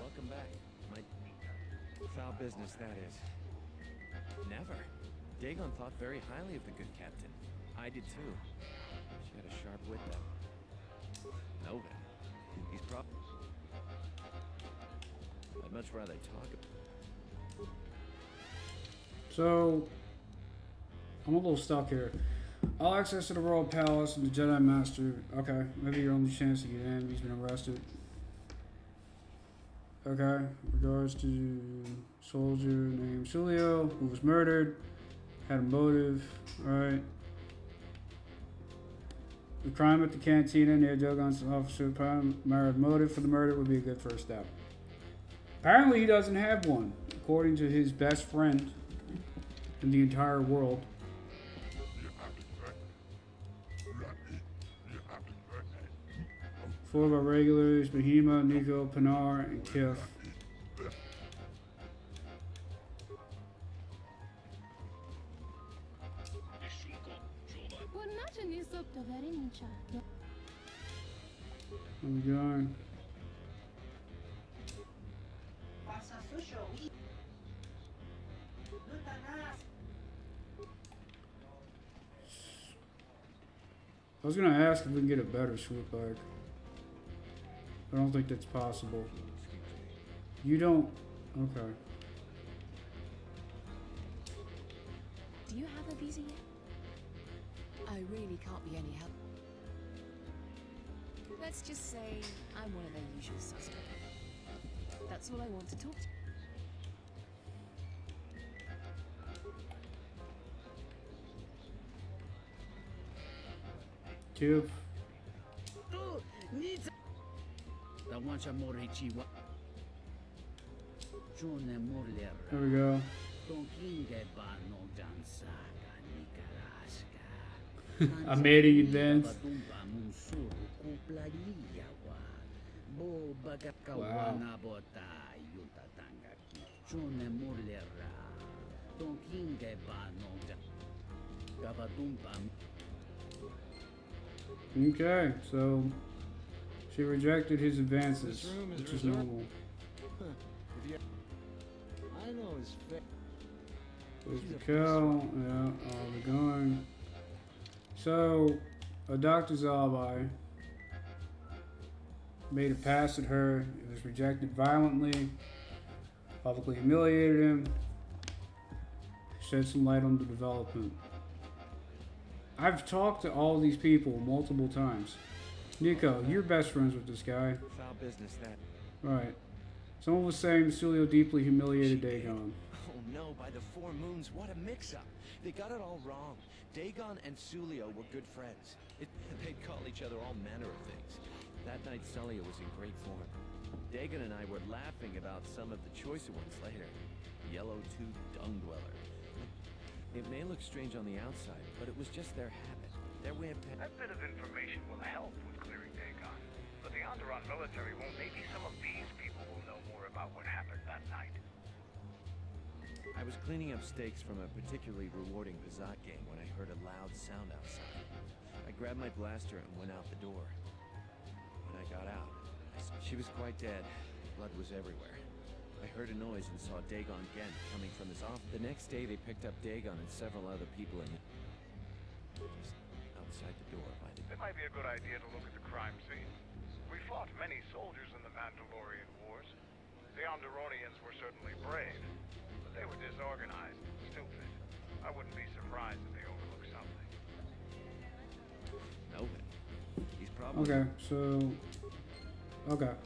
Welcome back. My foul business, that is. Never. Dagon thought very highly of the good captain. I did too. She had a sharp wit, though. Melvin. He's probably... I'd much rather talk about... So, I'm a little stuck here. All access to the Royal Palace and the Jedi Master. Okay, maybe your only chance to get in. He's been arrested. Okay, regards to soldier named Sulio, who was murdered, had a motive. Alright. The crime at the cantina near Jogon's officer primary motive for the murder would be a good first step. Apparently he doesn't have one, according to his best friend in the entire world. Four of our regulars, Bahima, Nico, Pinar, and Kif. Where we going? I was gonna ask if we can get a better swoop bike. I don't think that's possible. You don't? Okay. Do you have a visa yet? I really can't be any help. Let's just say I'm one of their usual suspects. That's all I want to talk to. Tube. There we go. I made it advance. Wow. Okay, so she rejected his advances, which is normal. I know his face. There's the cow, yeah, all the gun. So, a doctor's alibi made a pass at her. It was rejected violently, publicly humiliated him, shed some light on the development. I've talked to all these people multiple times. Nico, you're best friends with this guy. Foul business, that. Right. Someone was saying Sulio deeply humiliated Dagon. Oh no, by the four moons, what a mix-up. They got it all wrong. Dagon and Sulio were good friends. They'd call each other all manner of things. That night, Sulio was in great form. Dagon and I were laughing about some of the choicer ones later. Yellow-toothed dung dweller. It may look strange on the outside, but it was just their habit. Their way of... That bit of information will help with clearing Dagon. But the Onderon military won't. Maybe some of these people will know more about what happened that night. I was cleaning up stakes from a particularly rewarding Bazat game when I heard a loud sound outside. I grabbed my blaster and went out the door. When I got out, she was quite dead. Blood was everywhere. I heard a noise and saw Dagon again coming from his office. The next day, they picked up Dagon and several other people in just outside the door by the... It might be a good idea to look at the crime scene. We fought many soldiers in the Mandalorian Wars. The Onderonians were certainly brave, but they were disorganized and stupid. I wouldn't be surprised if they overlooked something. No, he's probably... Okay, so... Okay.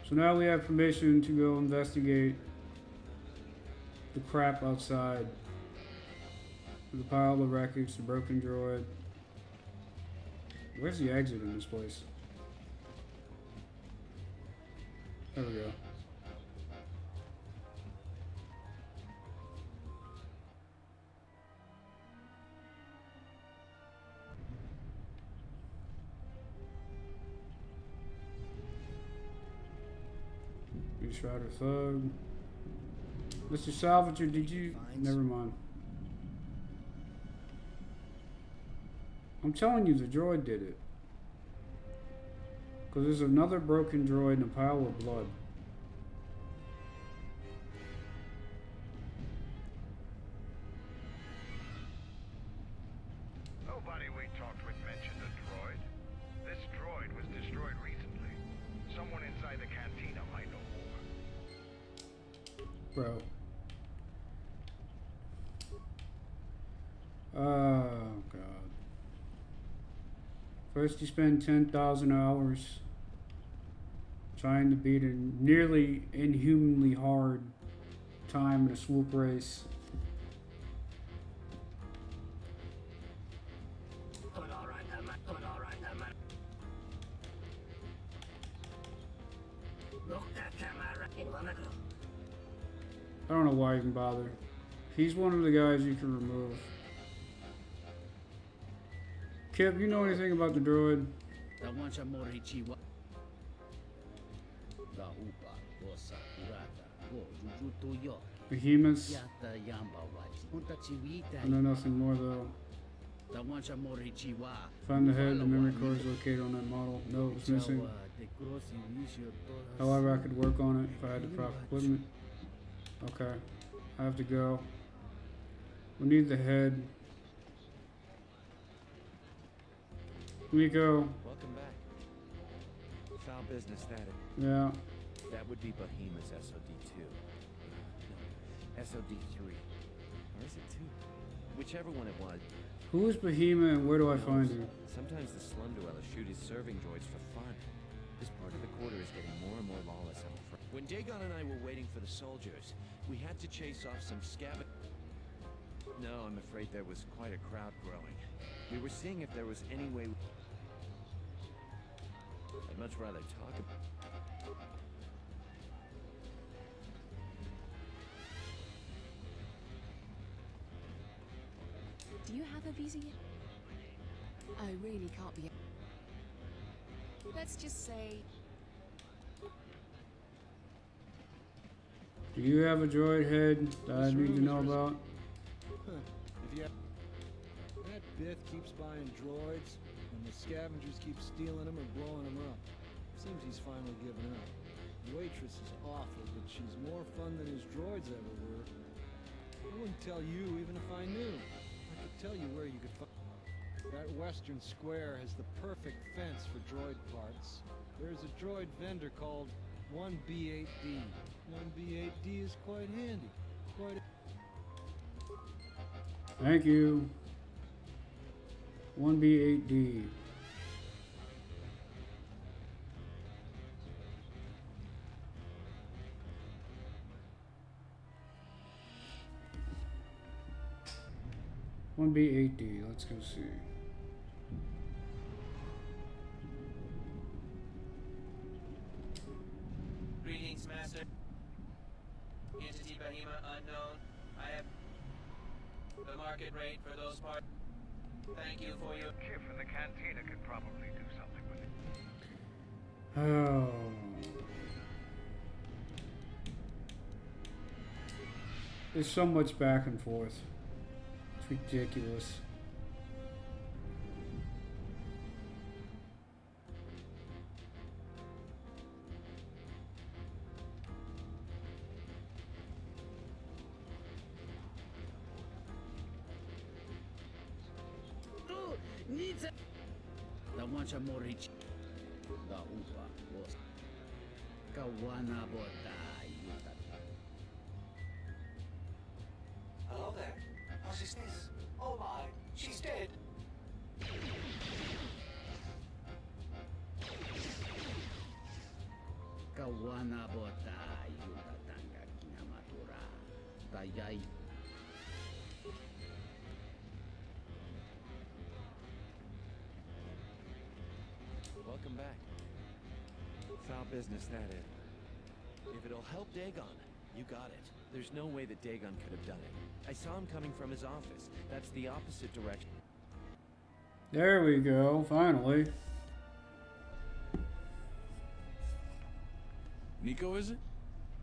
So now we have permission to go investigate the crap outside. The pile of wreckage, the broken droid. Where's the exit in this place? There we go. Shrouded Thug. Mr. Salvager, did you... Never mind. I'm telling you, the droid did it. Because there's another broken droid and a pile of blood. Nobody we talked with mentioned a droid. This droid was destroyed recently. Someone inside the cantina might know more. Bro. Oh, God. First you spend 10,000 hours trying to beat a nearly inhumanly hard time in a swoop race. I don't know why you can bother. He's one of the guys you can remove. Kip, you know anything about the droid? Behemoths? I know nothing more though. Find the head, the memory core is located on that model. No, it's missing. However, I could work on it if I had the proper equipment. Okay, I have to go. We need the head. Nico. Welcome back. Foul business, that is. Yeah. That would be Behemoth's SOD-2. No, SOD-3. Or is it 2? Whichever one it was. Who's Behemoth and where do I find him? Sometimes the slum dwellers shoot his serving droids for fun. This part of the quarter is getting more and more lawless, I'm afraid. When Dagon and I were waiting for the soldiers, we had to chase off some scavengers. No, I'm afraid there was quite a crowd growing. We were seeing if there was any way... I'd much rather talk about... Do you have a visa yet? I really can't be... Let's just say... Do you have a droid head that I need to know about? If you have... That Bith keeps buying droids, and the scavengers keep stealing them or blowing them up. Seems he's finally given up. The waitress is awful, but she's more fun than his droids ever were. I wouldn't tell you even if I knew. I could tell you where you could find... That western square has the perfect fence for droid parts. There's a droid vendor called 1B8D. 1B8D is quite handy. Thank you. 1B8D. One B8D, let's go see. Greetings, Master. Entity Behemoth unknown. I have the market rate for those parts. Thank you for your... Kif in the cantina could probably do something with it. Oh. There's so much back and forth. It's ridiculous. Da wancha morich. Da upa was. Kawana bota yuta. Hello there. How's this? Oh my, she's dead. Kawana bota yuta tanga kinamatura. Tayai. Welcome back. Foul business, that is. If it'll help Dagon, you got it. There's no way that Dagon could have done it. I saw him coming from his office. That's the opposite direction. There we go, finally. Nico, is it?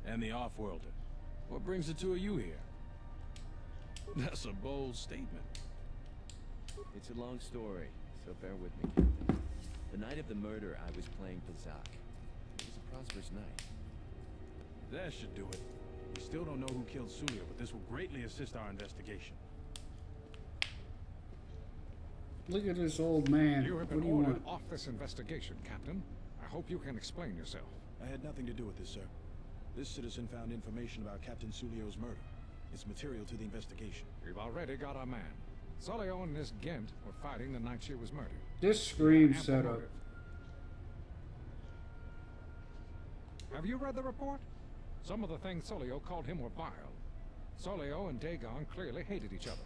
And the off-worlder. What brings the two of you here? That's a bold statement. It's a long story, so bear with me, Captain. The night of the murder, I was playing Pazak. It was a prosperous night. That should do it. We still don't know who killed Sulio, but this will greatly assist our investigation. Look at this old man. You have What been do you ordered want? off this investigation, Captain. I hope you can explain yourself. I had nothing to do with this, sir. This citizen found information about Captain Sulio's murder. It's material to the investigation. We've already got our man. Sulio and this Gent were fighting the night she was murdered. This scream Ample setup. motive. Have you read the report? Some of the things Sulio called him were vile. Sulio and Dagon clearly hated each other.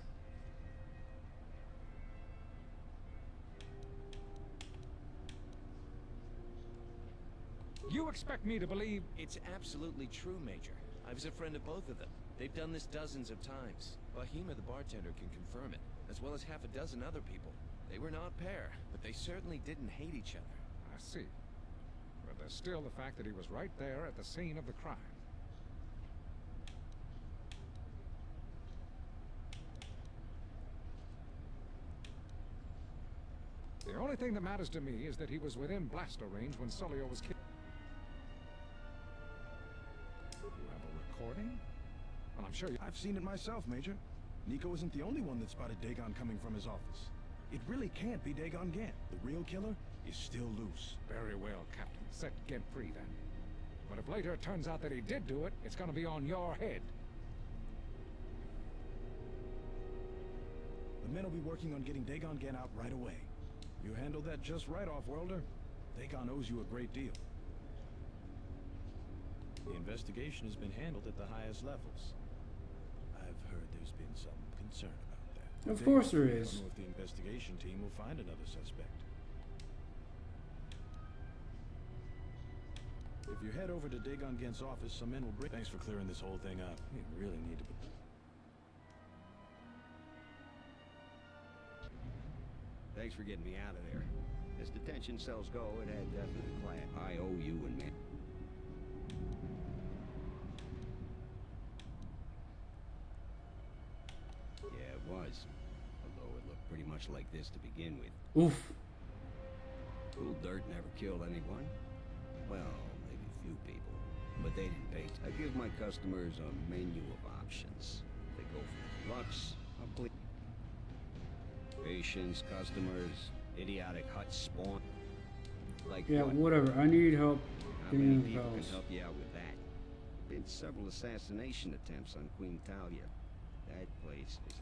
You expect me to believe... It's absolutely true, Major. I was a friend of both of them. They've done this dozens of times. Bahima, the bartender, can confirm it, as well as half a dozen other people. They were not pair, but they certainly didn't hate each other. I see. But there's still the fact that he was right there at the scene of the crime. The only thing that matters to me is that he was within blaster range when Sulio was killed. You have a recording? Well, I'm sure you... I've seen it myself, Major. Nico isn't the only one that spotted Dagon coming from his office. It really can't be Dagon Gant. The real killer is still loose. Very well, Captain. Set Gent free, then. But if later it turns out that he did do it, it's gonna be on your head. The men will be working on getting Dagon Gen out right away. You handled that just right, Off-Worlder. Dagon owes you a great deal. The investigation has been handled at the highest levels. I've heard there's been some concern about that. Of course there I is. don't know if the investigation team will find another suspect. If you head over to Dagon Gen's office, some men will bring... Thanks for clearing this whole thing up. We really need to... Thanks for getting me out of there. As detention cells go, it had definite class. I owe you and me. Yeah, it was. Although it looked pretty much like this to begin with. Oof. Cool dirt never killed anyone. Well, maybe a few people. But they didn't pay. I give my customers a menu of options. They go for deluxe, complete. Patients, customers, idiotic hut spawn. Like Yeah, what? whatever. I need help How getting many in the people can palace. help you out with that? Been several assassination attempts on Queen Talia. That place is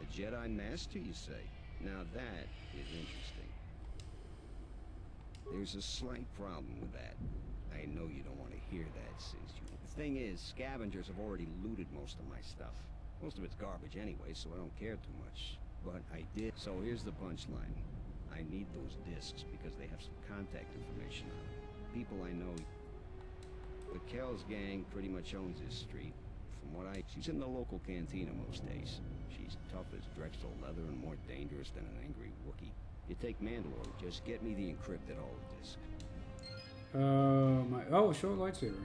a Jedi master, you say? Now that is interesting. There's a slight problem with that. I know you don't want to hear that since you... The thing is, scavengers have already looted most of my stuff. Most of it's garbage anyway, so I don't care too much. But I did. So here's the punchline. I need those discs because they have some contact information on them. People I know. The Kells gang pretty much owns this street. From what she's in the local cantina most days. She's tough as Drexel leather and more dangerous than an angry Wookiee. You take Mandalore, just get me the encrypted holodisc. Oh, short lightsaber.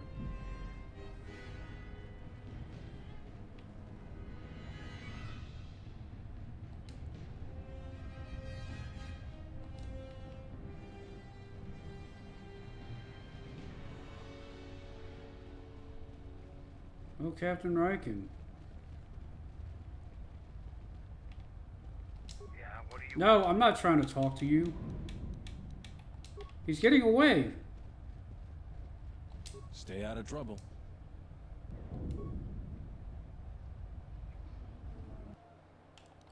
Oh, Captain Riken. Yeah, what do you... No, I'm not trying to talk to you. He's getting away. Stay out of trouble.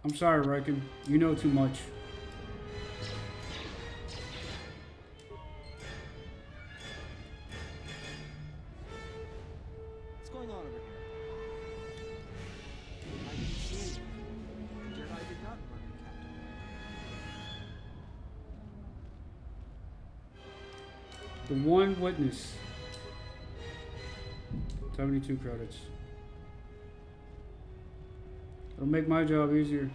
I'm sorry, Riken. You know too much. What's going on over here? I didn't see anything. The Jedi did not murder Captain. The one witness. 72 credits. It'll make my job easier.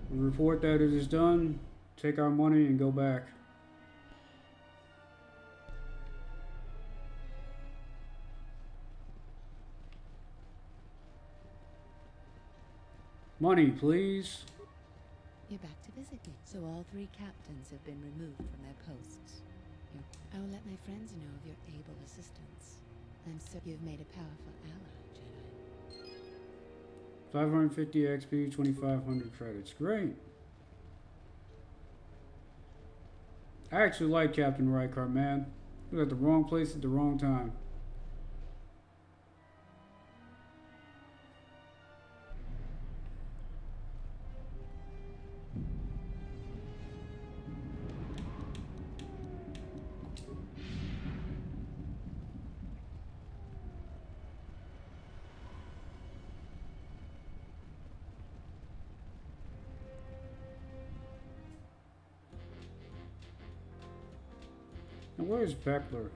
We report that it is done, take our money, and go back. Money, please. You're back to visit me. So all three captains have been removed from their posts. I will let my friends know of your able assistance. I'm so you've made a powerful ally, Jedi. 550 XP, 2,500 credits. Great. I actually like Captain Rykart, man. He was at the wrong place at the wrong time. Now where's Beckler?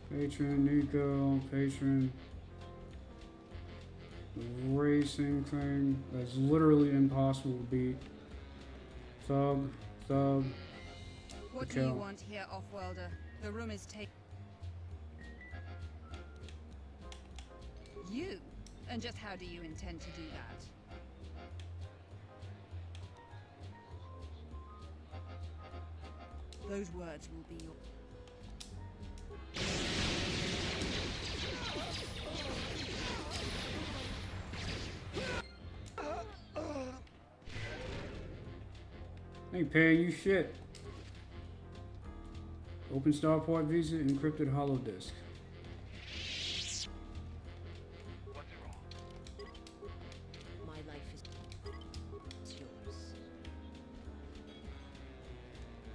Patron, Nico, Patron. The racing thing that's literally impossible to beat. Thug. What do you want here, Off-Worlder? The room is taken. You? And just how do you intend to do that? Those words will be your... Ain't paying you shit. Open starport visa, encrypted hollow disk. What's wrong? My life is yours.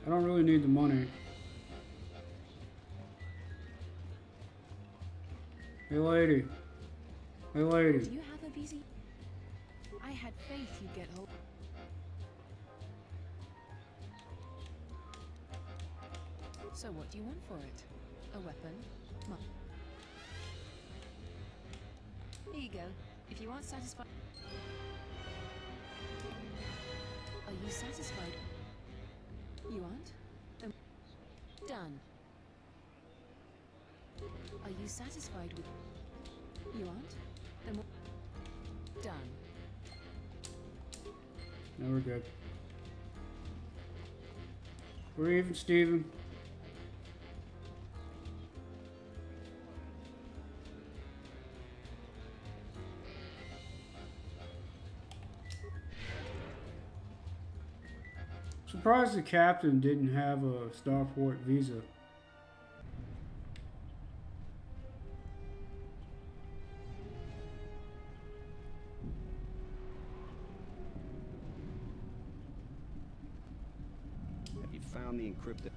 I don't really need the money. Hey lady. Hey lady. Do you have a visa? I had faith you'd get hold. So what do you want for it? A weapon? Here you go. If you aren't satisfied... Are you satisfied? You aren't? Then... Done. Are you satisfied with... You aren't? Then what? Done. No, we're good. We're even, Steven. Surprised the captain didn't have a starport visa. Have you found the encrypted?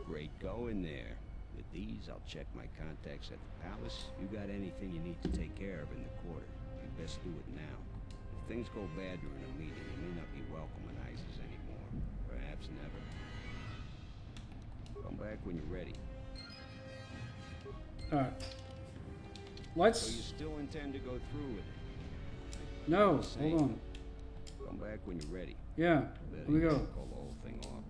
Great, go in there. With these, I'll check my contacts at the palace. You got anything you need to take care of in the quarter, you best do it now. If things go bad during a meeting, you may not be welcome in ISIS anymore. Perhaps never. Come back when you're ready. Alright. So Let's... you still intend to go through with it? No, hold on. Come back when you're ready. Yeah, let me go. Call the whole thing off.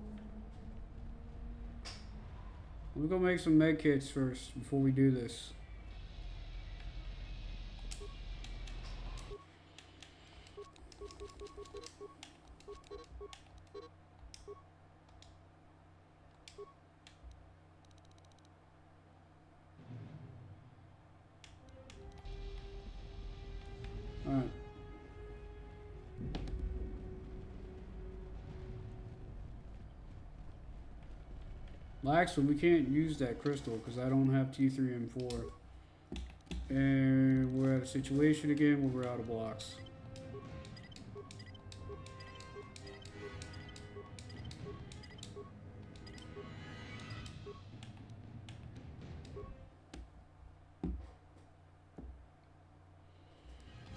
Let me go make some med kits first before we do this. Alright. Well, actually, we can't use that crystal because I don't have T3M4. And we're at a situation again where we're out of blocks.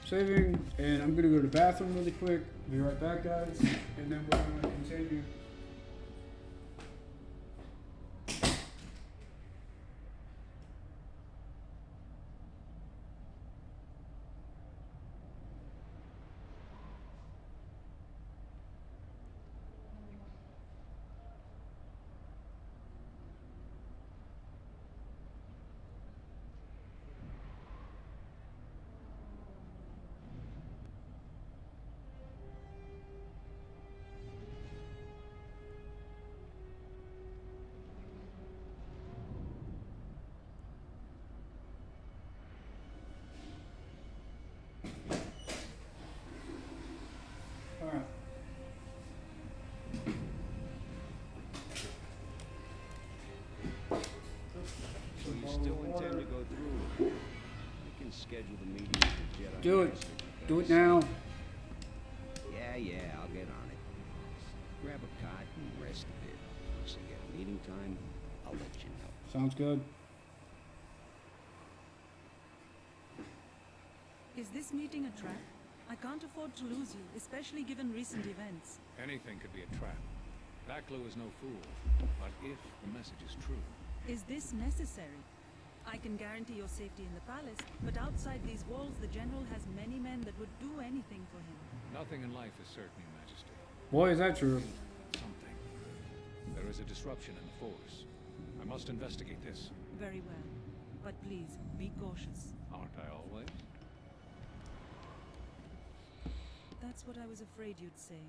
Saving, and I'm gonna go to the bathroom really quick. Be right back, guys, and then we're gonna continue. So you still intend to go through with it? We can schedule the meeting with the Jedi. Do it. Master Do it because- now. Yeah, I'll get on it. Grab a cot and rest a bit. Once I get meeting time, I'll let you know. Sounds good. Is this meeting a trap? I can't afford to lose you, especially given recent events. Anything could be a trap. Baklu is no fool. But if the message is true... Is this necessary? I can guarantee your safety in the palace, but outside these walls the general has many men that would do anything for him. Nothing in life is certain, Your Majesty. Boy, is that true. Something. There is a disruption in the Force. I must investigate this. Very well. But please, be cautious. Aren't I always? That's what I was afraid you'd say.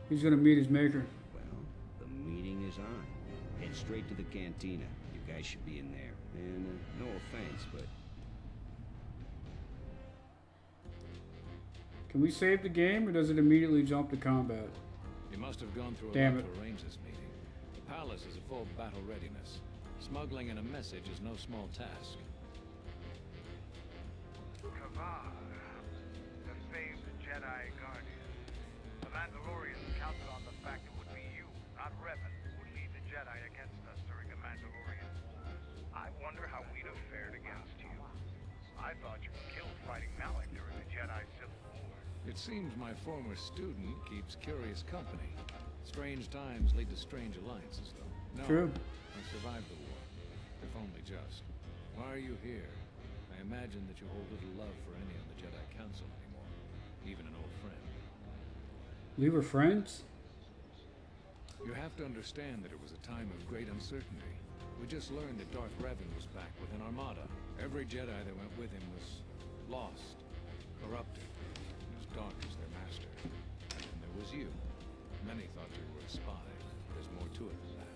He's gonna meet his maker. Well, the meeting is on. Head straight to the cantina. You guys should be in there. And no offense, but Can we save the game, or does it immediately jump to combat? You must have gone through a Damn lot it. to arrange this meeting. The palace is at full battle readiness. Smuggling in a message is no small task. KOTOR, the famed Jedi Guardian. The Mandalorians counted on the fact it would be you, not Revan, who would lead the Jedi against us during the Mandalorian Wars. I wonder how we'd have fared against you. I thought you were killed fighting Malik during the Jedi Civil War. It seems my former student keeps curious company. Strange times lead to strange alliances, though. No, True. I survived the war. If only just. Why are you here? I imagine that you hold little love for any on the Jedi Council anymore. Even an old friend. We were friends? You have to understand that it was a time of great uncertainty. We just learned that Darth Revan was back with an armada. Every Jedi that went with him was lost, corrupted, and as dark as their master. And then there was you. Many thought you were a spy. There's more to it than that.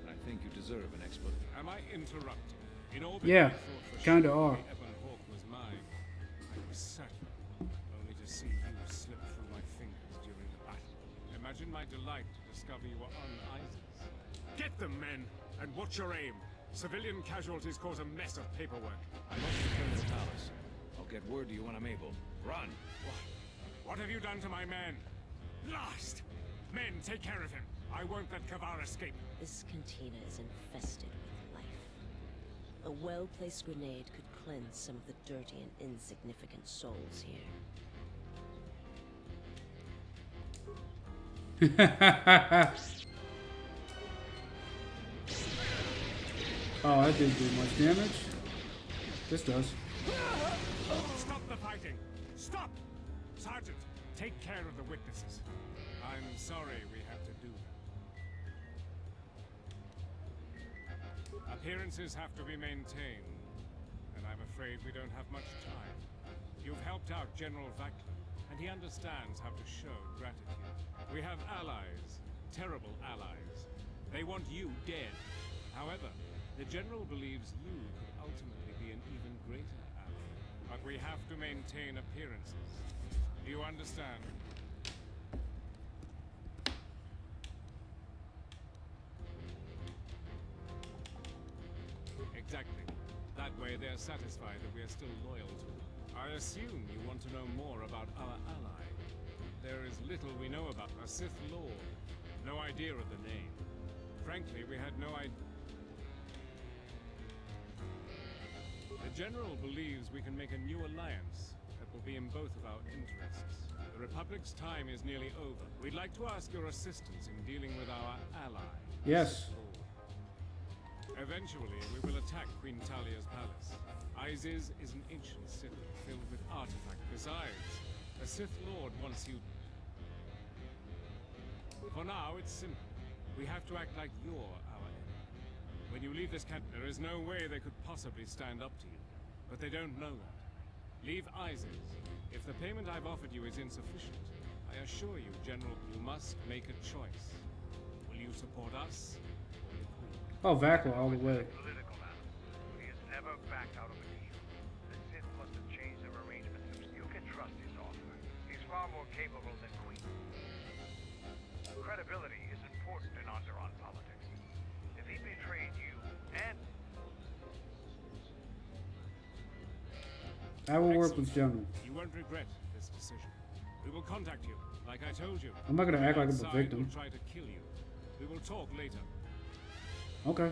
And I think you deserve an explanation. Am I interrupting? In orbit, Yeah, I thought for kinda sure are. the Ebon Hawk was mine. I was certain, only to see you slip through my fingers during the battle. Imagine my delight to discover you were on Isis. Get them, men, and watch your aim. Civilian casualties cause a mess of paperwork. I must return to the palace. I'll get word to you when I'm able. Run! What have you done to my men? Last! Men, take care of him. I won't let KOTOR escape. This cantina is infested with life. A well-placed grenade could cleanse some of the dirty and insignificant souls here. Oh, that didn't do much damage. This does. Stop the fighting! Stop! Sergeant, take care of the witnesses. I'm sorry we have to do that. Appearances have to be maintained, and I'm afraid we don't have much time. You've helped out General Vackler, and he understands how to show gratitude. We have allies, terrible allies. They want you dead. However, the General believes you could ultimately be an even greater ally. But we have to maintain appearances. Do you understand? Exactly. That way they're satisfied that we are still loyal to them. I assume you want to know more about our ally. There is little we know about a Sith Lord. No idea of the name. Frankly, we had no idea. The General believes we can make a new alliance that will be in both of our interests. The Republic's time is nearly over. We'd like to ask your assistance in dealing with our ally. Yes. Eventually, we will attack Queen Talia's palace. Isis is an ancient city filled with artifacts. Besides, a Sith Lord wants you. For now, it's simple. We have to act like you're our enemy. When you leave this camp, there is no way they could possibly stand up to you. But they don't know that. Leave Isis. If the payment I've offered you is insufficient, I assure you, General, you must make a choice. Will you support us? Oh, Vackler all the way. Political matters. He has never backed out of a deal. The Sith must have changed their arrangements. You can trust his offer. He's far more capable than Queen. Credibility is important in Onderon politics. If he betrayed you and I will work with General. You won't regret this decision. We will contact you, like I told you. I'm not gonna act like I'm a Outside victim. will try to kill you. We will talk later. Okay.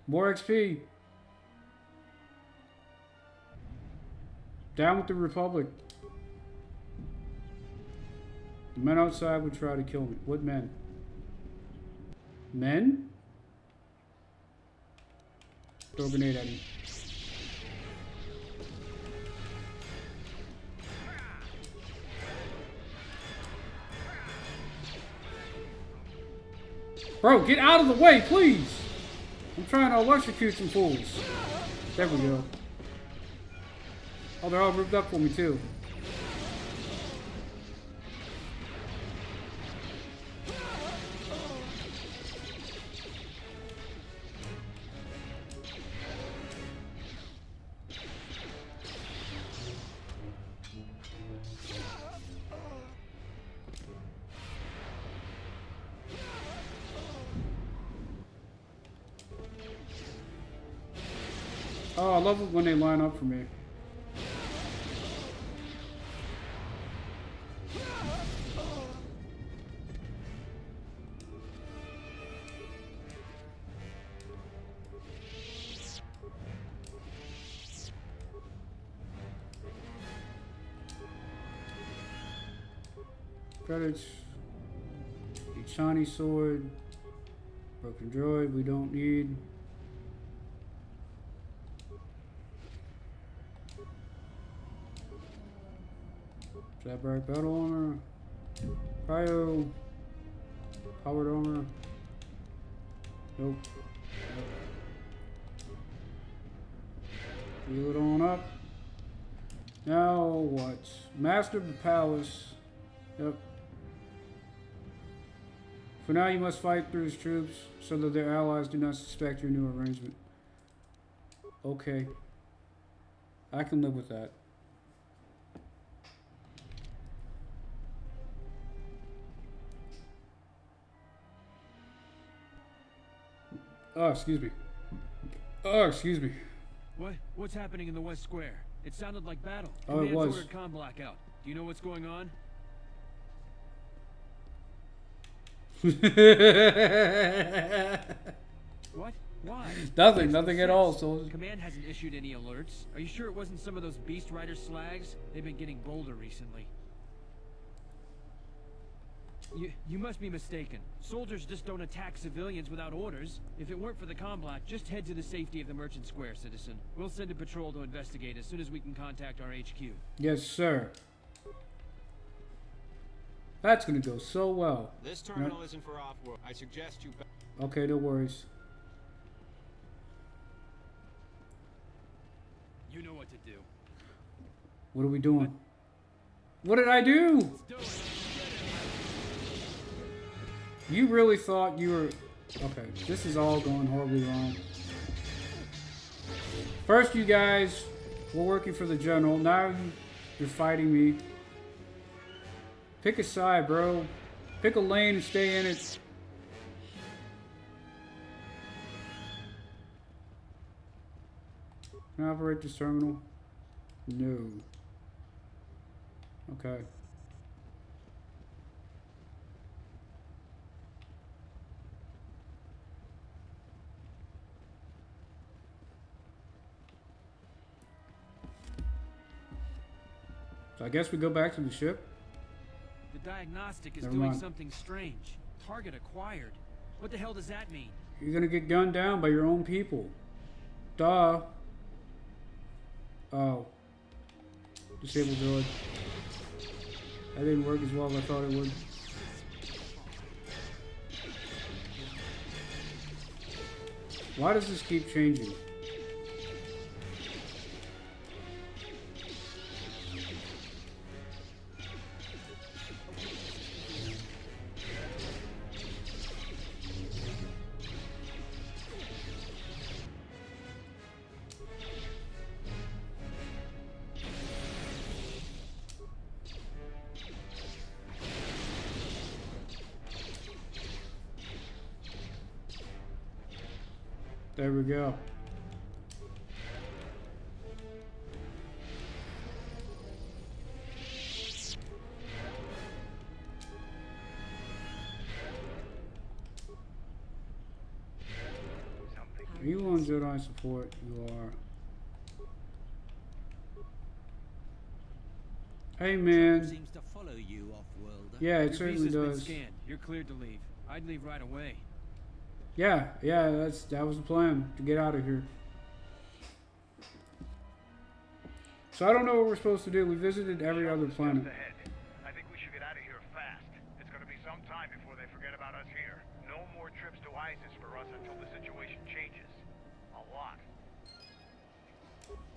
More XP. Down with the Republic. The men outside would try to kill me. What men? Men? Throw a grenade at me. Bro, get out of the way, please! I'm trying to electrocute some fools. There we go. Oh, they're all ripped up for me, too. love it when they line up for me. Credits. A shiny sword. Broken droid we don't need. Jabberwock battle armor. Cryo. Powered armor. Nope. Heal it on up. Now what? Master of the palace. Yep. For now, you must fight through his troops so that their allies do not suspect your new arrangement. Okay. I can live with that. Oh, excuse me. Oh, excuse me. What's happening in the West Square? It sounded like battle. Oh, it was. Ordered comm blackout. Do you know what's going on? What? Why? Nothing at all, soldier. Command hasn't issued any alerts. Are you sure it wasn't some of those Beast Rider slags? They've been getting bolder recently. You must be mistaken. Soldiers just don't attack civilians without orders. If it weren't for the comblac, just head to the safety of the Merchant Square, citizen. We'll send a patrol to investigate as soon as we can contact our HQ. Yes, sir. That's gonna go so well. This terminal isn't for off-world. I suggest you... Okay, no worries. You know what to do. What are we doing? What did I do? You really thought you were... Okay, this is all going horribly wrong. First, you guys were working for the general. Now you're fighting me. Pick a side, bro. Pick a lane and stay in it. Can I operate this terminal? No. Okay. So I guess we go back to the ship. The diagnostic is Never doing mind. something strange. Target acquired. What the hell does that mean? You're gonna get gunned down by your own people. Duh. Oh. Disabled droid. That didn't work as well as I thought it would. Why does this keep changing? There we go. Are you on Jedi support? You are. Hey man. Seems to follow you, off-worlder. Yeah, it Your certainly visa's been does. scanned. You're cleared to leave. I'd leave right away. Yeah, that was the plan, to get out of here. So I don't know what we're supposed to do. We visited every other planet. I think we should get out of here fast. It's going to be some time before they forget about us here. No more trips to ISIS for us until the situation changes. A lot.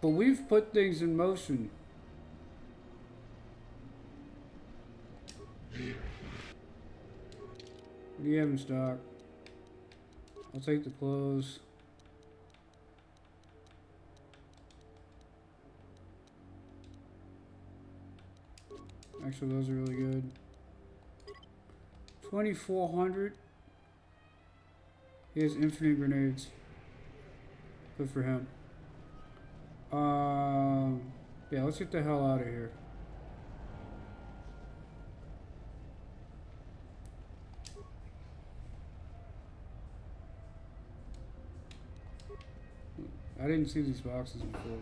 But we've put things in motion. What do you have in stock? I'll take the clothes. Actually, those are really good. 2,400. He has infinite grenades. Good for him. Yeah, let's get the hell out of here. I didn't see these boxes before.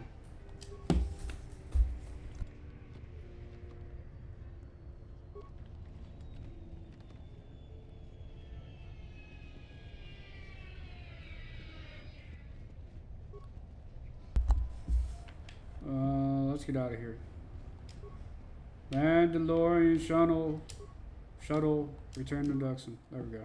Let's get out of here. Mandalorian shuttle, return to Duxon. There we go.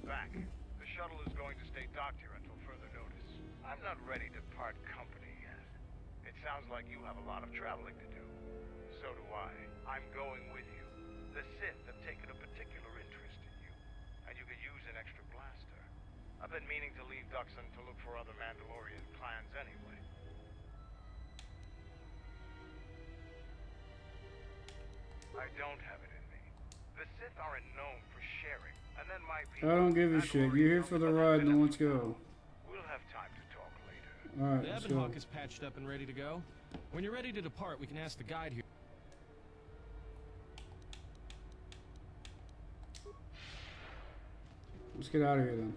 Back. The shuttle is going to stay docked here until further notice. I'm not ready to part company yet. It sounds like you have a lot of traveling to do. So do I. I'm going with you. The Sith have taken a particular interest in you, and you could use an extra blaster. I've been meaning to leave Duxon to look for other Mandalorian clans anyway. I don't have it in me. The Sith aren't known for sharing. And then my people, I don't give a shit. You're here for the ride, then let's go. We'll have time to talk later. Alright, The let's Ebon go. Hawk is patched up and ready to go. When you're ready to depart, we can ask the guide here. Let's get out of here then.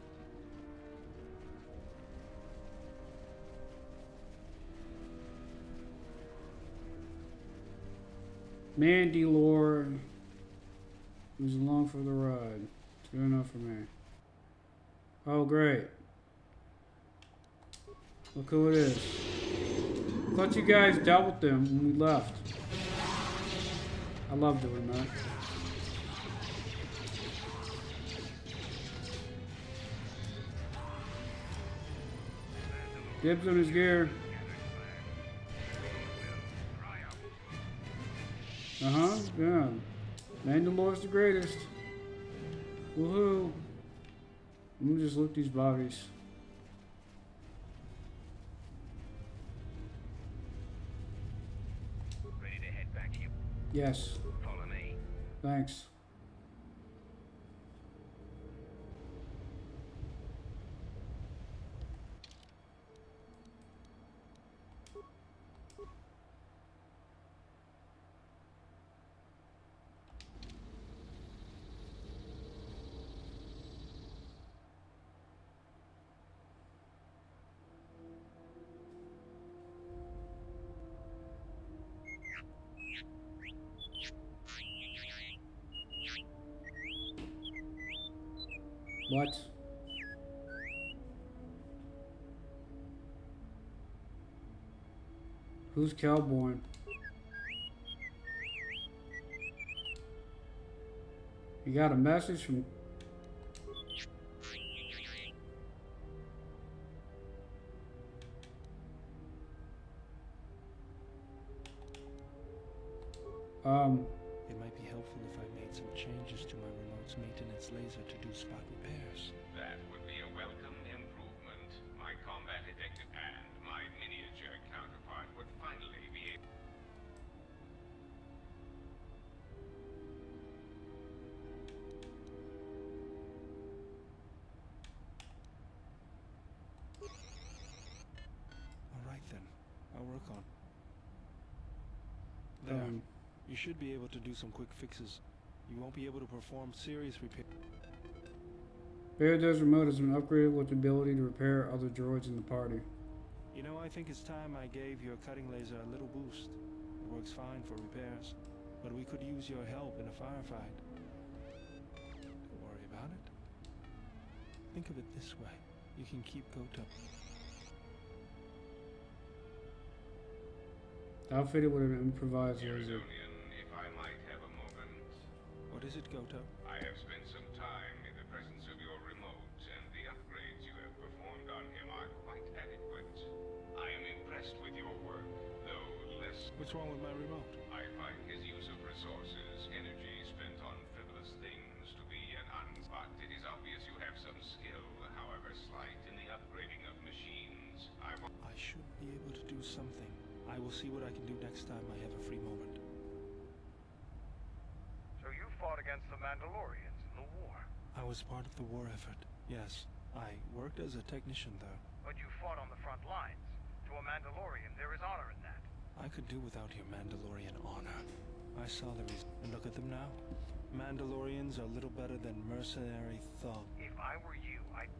Mandalore who's along for the ride. It's good enough for me. Oh, great. Look who it is. I thought you guys dealt with them when we left. I love doing that. Dibs on his gear. Uh-huh, yeah. Mandalore's the greatest. Woohoo. Let me just look these bodies. Ready to head back to you? Yes. Follow me. Thanks. What? Who's Cowboy? You got a message from... It might be helpful if I made some changes to my remote's maintenance laser to do spot repairs. That would be a welcome improvement. My combat detective and my miniature counterpart would finally be able... Alright then, I'll work on. There. You should be able to do some quick fixes. You won't be able to perform serious repair. Beardo's remote has been upgraded with the ability to repair other droids in the party. You know, I think it's time I gave your cutting laser a little boost. It works fine for repairs, but we could use your help in a firefight. Don't worry about it. Think of it this way. You can keep KOTOR. Outfitted with an improvised laser. If I might have a moment. What is it, KOTOR? I have spent some time in the presence of your remote, and the upgrade What's wrong with my remote? I find his use of resources, energy spent on frivolous things, to be an unspot. It is obvious you have some skill, however slight, in the upgrading of machines. I should be able to do something. I will see what I can do next time I have a free moment. So you fought against the Mandalorians in the war? I was part of the war effort, yes. I worked as a technician, though. But you fought on the front lines. To a Mandalorian, there is honor in that. I could do without your Mandalorian honor. I saw the reason. And look at them now. Mandalorians are little better than mercenary thugs. If I were you, I'd...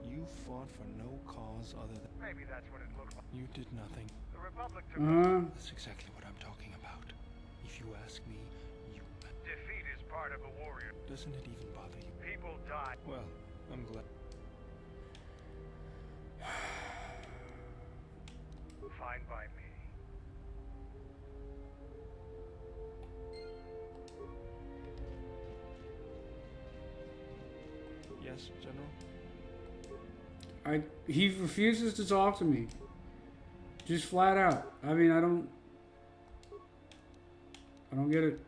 You fought for no cause other than... Maybe that's what it looked like. You did nothing. The Republic took... That's exactly what I'm talking about. If you ask me, you... Defeat is part of the warrior. Doesn't it even bother you? People die. Well, I'm glad. Fine by me. Yes, General? He refuses to talk to me. Just flat out. I mean, I don't get it.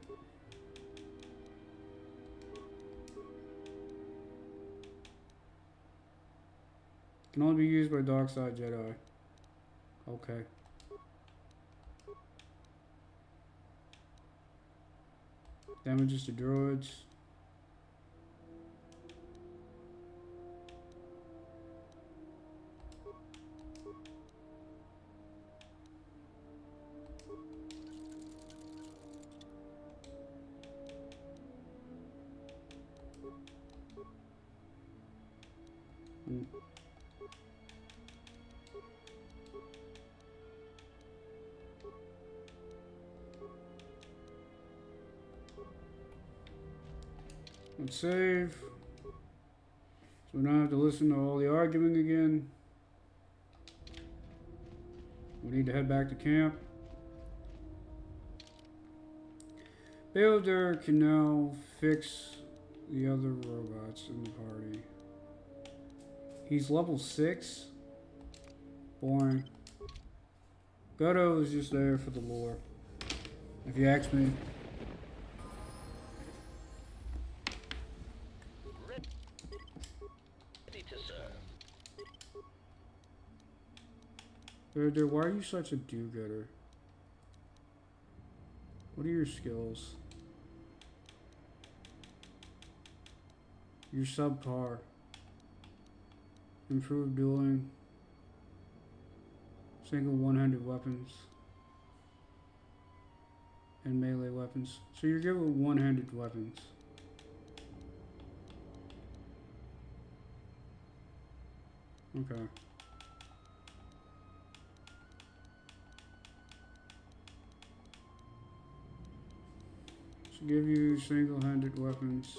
Can only be used by dark side Jedi. Okay. Damages to droids. Let's save. So we don't have to listen to all the arguing again. We need to head back to camp. Builder can now fix the other robots in the party. He's level 6. Boring. Goto is just there for the lore, if you ask me. Builder, why are you such a do-gooder? What are your skills? You're subpar. Improved dueling. Single one-handed weapons. And melee weapons. So you're good with one-handed weapons. Okay. So give you single-handed weapons.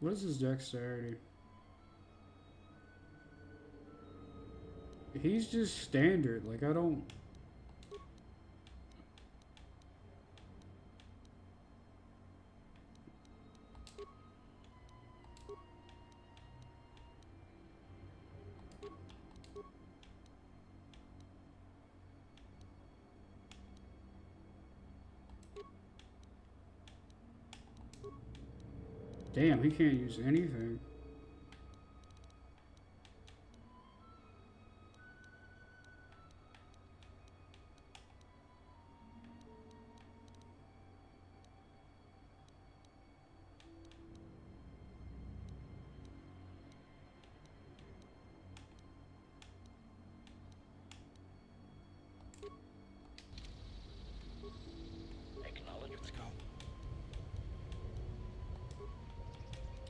What is his dexterity? He's just standard. Like, I don't... Damn, he can't use anything. Acknowledge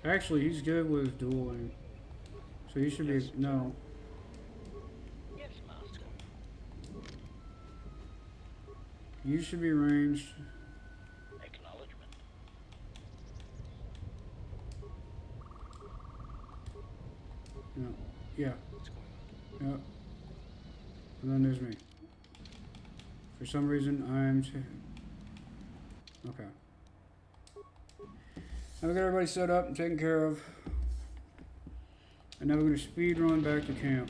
Actually, he's good with dueling. So he should be... No. Yes, master. You should be ranged. Acknowledgement. No. Yeah. What's going on? Yep. And then there's me. For some reason, I'm... Okay. I've got everybody set up and taken care of. And now we're going to speed run back to camp.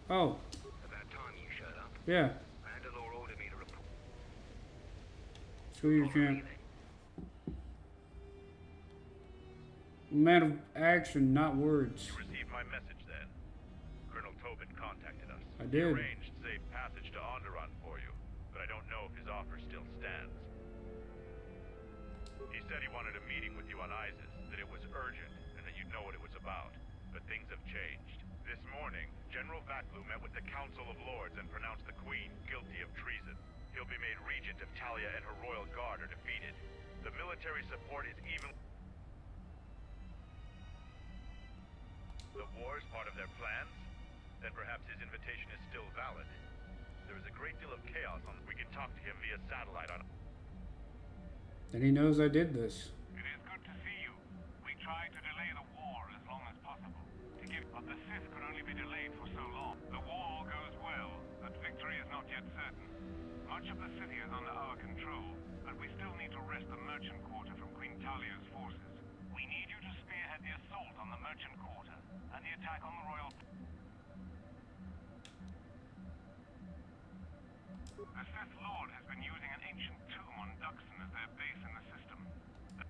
Oh. About time you showed up. Yeah. Mandalore ordered me to report. Let's go to your camp. Man of action, not words. You received my message then. Colonel Tobin contacted us. I did. He arranged safe passage to Onderon for you, but I don't know if his offer still stands. He said he wanted a meeting with you on Isis, that it was urgent, and that you'd know what it was about. But things have changed. This morning, General Vaklu met with the Council of Lords and pronounced the Queen guilty of treason. He'll be made regent if Talia and her royal guard are defeated. The military support is even... The war is part of their plans? Then perhaps his invitation is still valid. There is a great deal of chaos on... We can talk to him via satellite on... And he knows I did this. It is good to see you. We tried to delay the war as long as possible. But the Sith could only be delayed for so long. The war goes well, but victory is not yet certain. Much of the city is under our control, but we still need to wrest the merchant quarter from Queen Talia's forces. We need you to spearhead the assault on the merchant quarter and the attack on the royal... The Sith Lord has been using an ancient tomb on Duxon as their base in the system.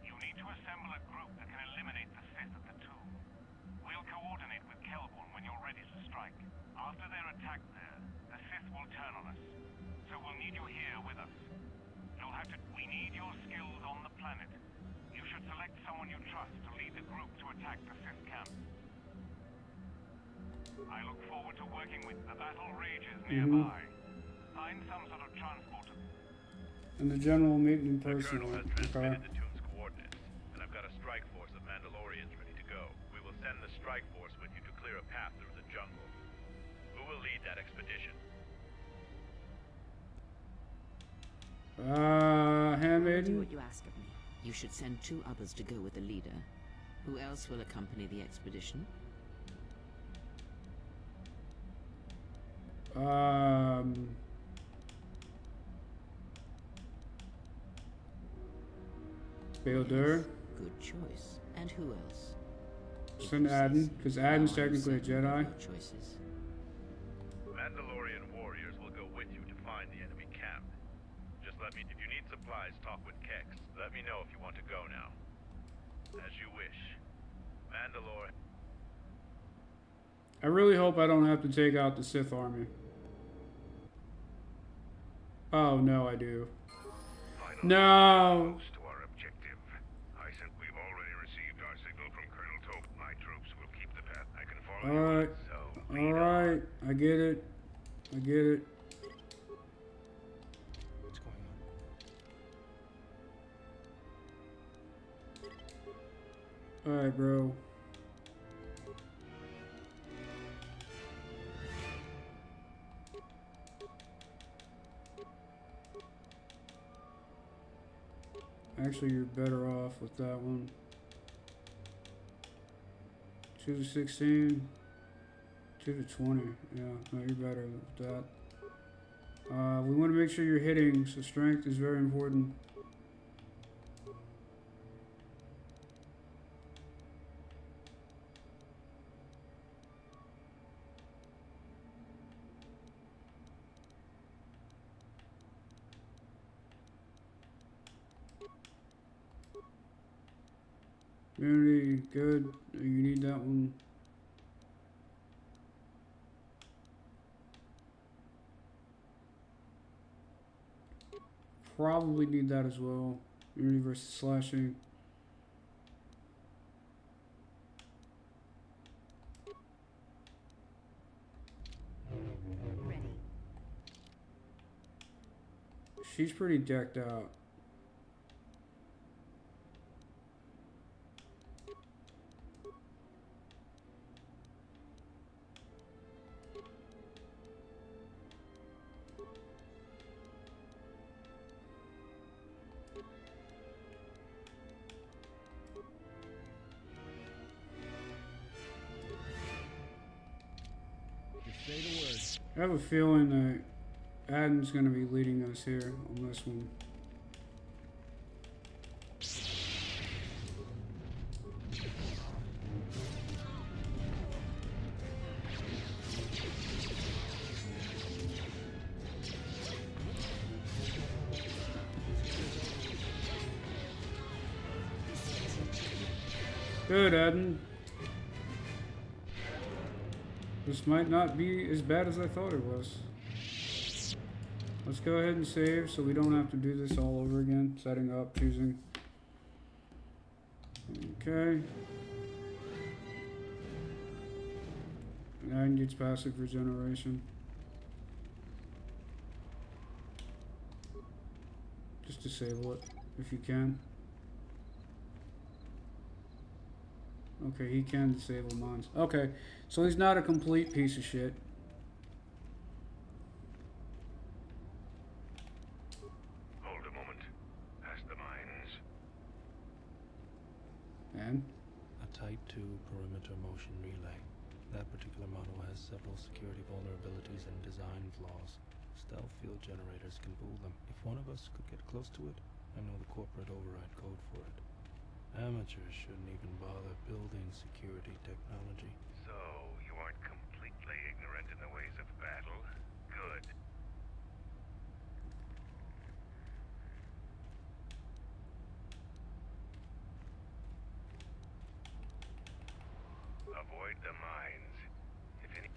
You need to assemble a group that can eliminate the Sith at the tomb. We'll coordinate with Kelborn when you're ready to strike. After their attack there, the Sith will turn on us. So we'll need you here with us. You'll have to... We need your skills on the planet. You should select someone you trust to lead the group to attack the Sith camp. I look forward to working with... The battle rages nearby. Find some sort of transport. And the general will meet in person. The Colonel has transmitted the tomb's coordinates, and I've got a strike force of Mandalorians ready to go. We will send the strike force with you to clear a path through the jungle. Who will lead that expedition? I'll do Handmaiden? what you ask of me. You should send 2 others to go with the leader. Who else will accompany the expedition? Baildur. Good choice. And who else? Send Adden, because Adden's technically a Jedi. Choices. Mandalorian warriors will go with you to find the enemy camp. Just let me... If you need supplies, talk with Kex. Let me know if you want to go now. As you wish. Mandalore... I really hope I don't have to take out the Sith army. Oh, no, I do. No! To our objective. We've already received our signal from Colonel Tobe. My troops will keep the path. I can follow you. Alright. So, Alright. I get it. I get it. What's going on? Alright, bro. Actually, you're better off with that one. 2 to 16. 2 to 20. Yeah, no, you're better with that. We want to make sure you're hitting, so strength is very important. Community, good. You need that one. Probably need that as well. Unity versus slashing. Ready. She's pretty decked out. say the word. I have a feeling that Adam's gonna be leading us here on this one. Good, Adam. This might not be as bad as I thought it was. Let's go ahead and save so we don't have to do this all over again. Setting up, choosing. Okay. And gets passive regeneration. Just disable it if you can. Okay, he can disable mines. Okay, so he's not a complete piece of shit. Hold a moment. Past the mines. And? A Type 2 perimeter motion relay. That particular model has several security vulnerabilities and design flaws. Stealth field generators can fool them. If one of us could get close to it, I know the corporate override code for it. Amateurs shouldn't even bother building security technology. So, you aren't completely ignorant in the ways of battle? Good. Avoid the mines. If any...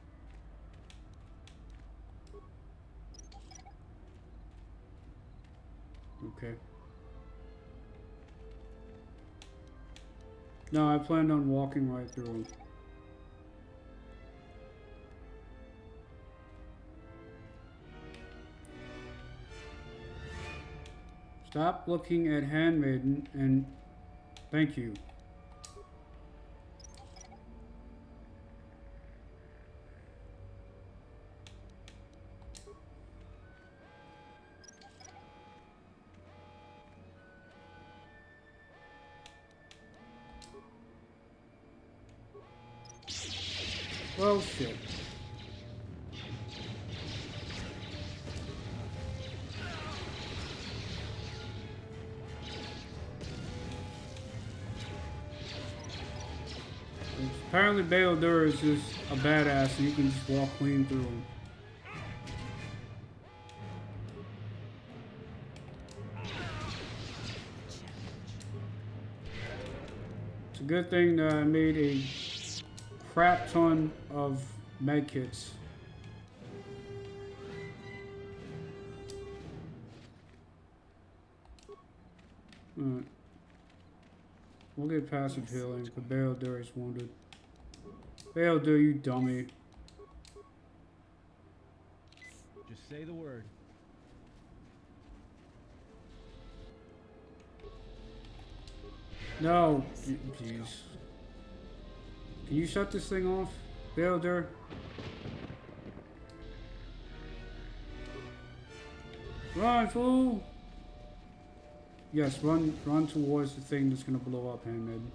Okay. No, I planned on walking right through them. Stop looking at Handmaiden and thank you. Well, shit. Apparently Baeldur is just a badass and you can just walk clean through him. It's a good thing that I made a crap ton of medkits. Alright. We'll get passive healing, but Baeldur is wounded. Baeldur, you dummy. Just say the word. No, jeez. Can you shut this thing off, Baeldur? Run, fool! Yes, run towards the thing that's gonna blow up, Handmaiden.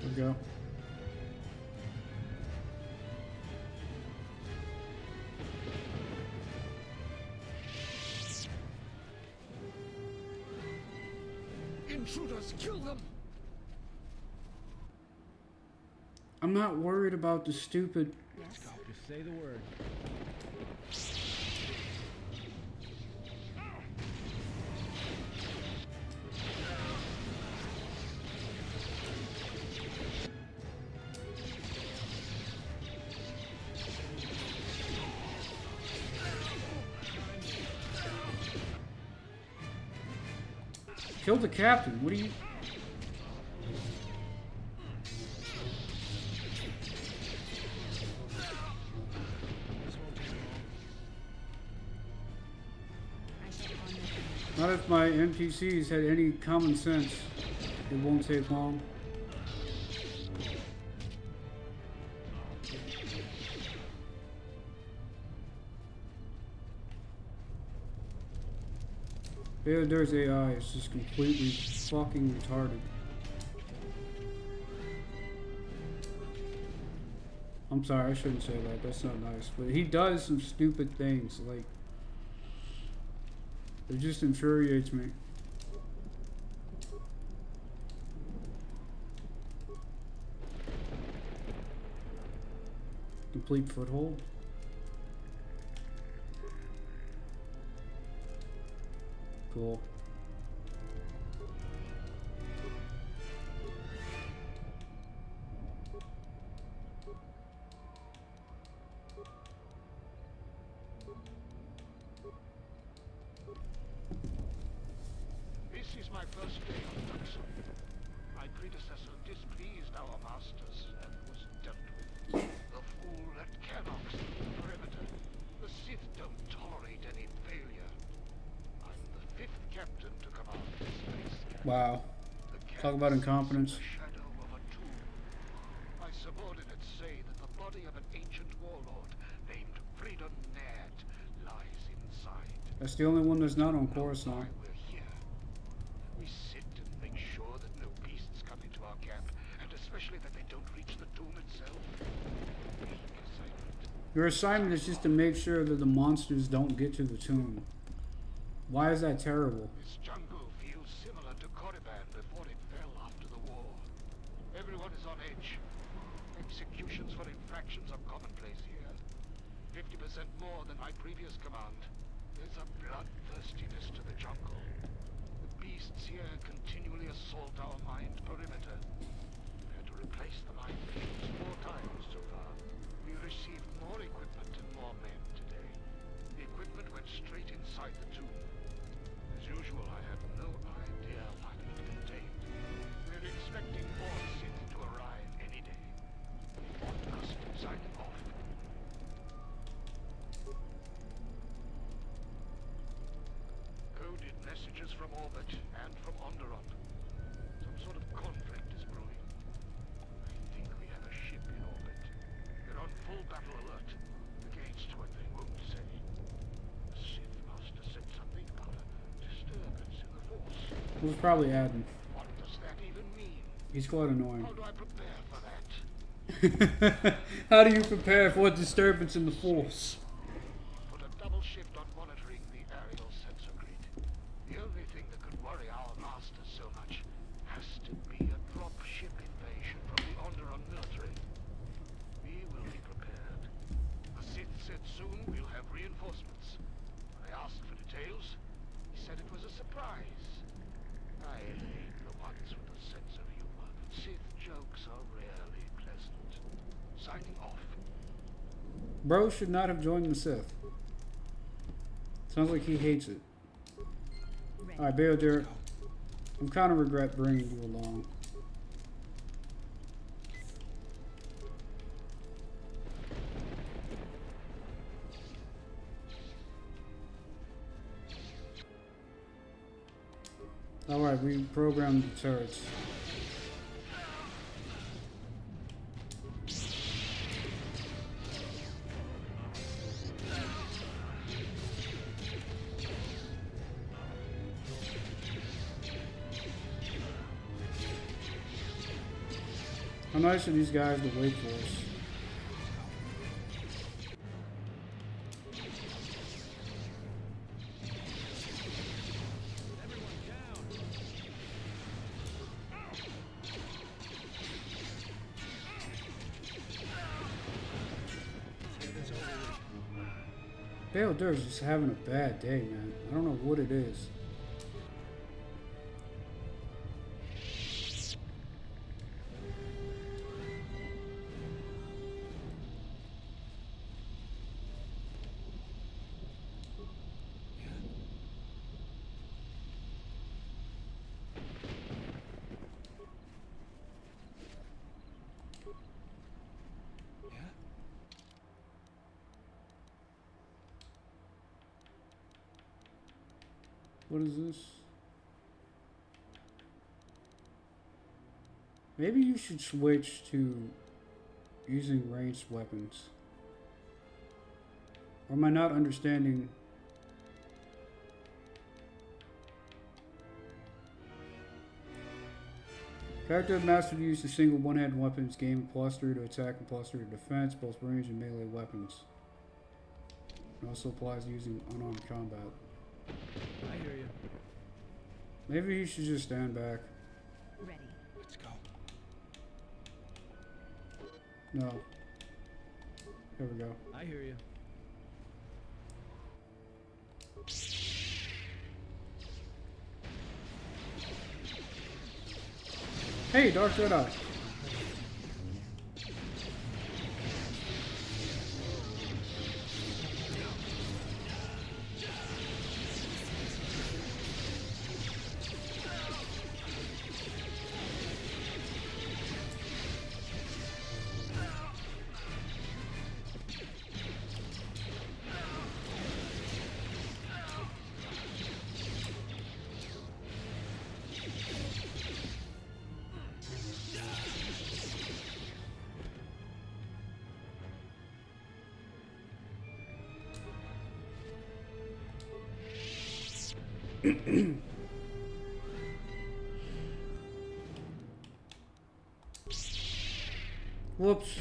There we go. Intruders, kill them! I'm not worried about the stupid... Let's go. Just say the word. Kill the captain, what are you... Not if my NPCs had any common sense. It won't take long. There's AI. It's just completely fucking retarded. I'm sorry, I shouldn't say that. That's not nice. But he does some stupid things. Like, it just infuriates me. Complete foothold. Cool. This is my first day on Tucson. My predecessor displeased our masters and was dealt with. The fool that cannot see the perimeter. The Sith don't tolerate any failure. I'm the 5th captain to command this space. Wow. Talk about incompetence. Shadow of a tomb. My subordinates say that the body of an ancient warlord named Freedom Ned lies inside. That's the only one that's not on Coruscant. We're here. We sit and make sure that no beasts come into our camp, and especially that they don't reach the tomb itself. Weak assignment. Your assignment is just to make sure that the monsters don't get to the tomb. Why is that terrible? This jungle feels similar to Korriban before it fell after the war. Everyone is on edge. Executions for infractions are commonplace here. 50% more than my previous command. There's a bloodthirstiness to the jungle. The beasts here continually assault our mined perimeter. We had to replace the minefields 4 times so far. We received more equipment and more men today. The equipment went straight inside the tomb. As usual, I had no idea what it contained. We're expecting more Sith to arrive any day. They want us signing off. Coded messages from orbit and from Onderon. Some sort of conflict is brewing. I think we have a ship in orbit. They're on full battle alert. Against what they won't say. The Sith Master said something about a disturbance in the Force. It was probably Adam. What does that even mean? He's quite annoying. How do I prepare for that? How do you prepare for a disturbance in the Force? Put a double shift on monitoring the aerial sensor grid. The only thing that could worry our masters so much has to be a drop ship invasion from the Onderon military. We will be prepared. The Sith said soon we'll have reinforcements. When I asked for details, he said it was a surprise. I hate the ones with a sense of humor. Sith jokes are rarely pleasant. Signing off. Bro should not have joined the Sith. Sounds like he hates it. Alright, Bail Derek. I'm kind of regret bringing you along. Alright, we programmed the turrets. How nice are these guys to wait for us? Bail Dur's just having a bad day, man. I don't know what it is. What is this? Maybe you should switch to using ranged weapons. Or am I not understanding? Effective master use a single one-handed weapons game +3 to attack and +3 to defense, both range and melee weapons. It also applies using unarmed combat. I hear you. Maybe he should just stand back. Ready. Let's go. No. There we go. I hear you. Hey, Dark Jedi. Whoops.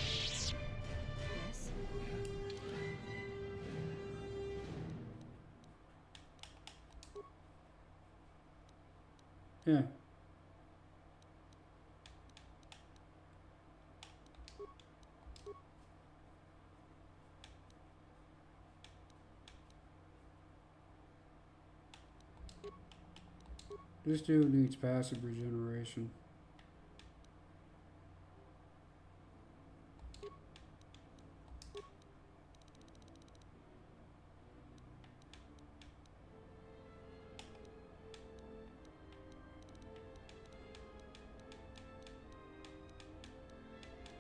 Yes? Yeah. This dude needs passive regeneration.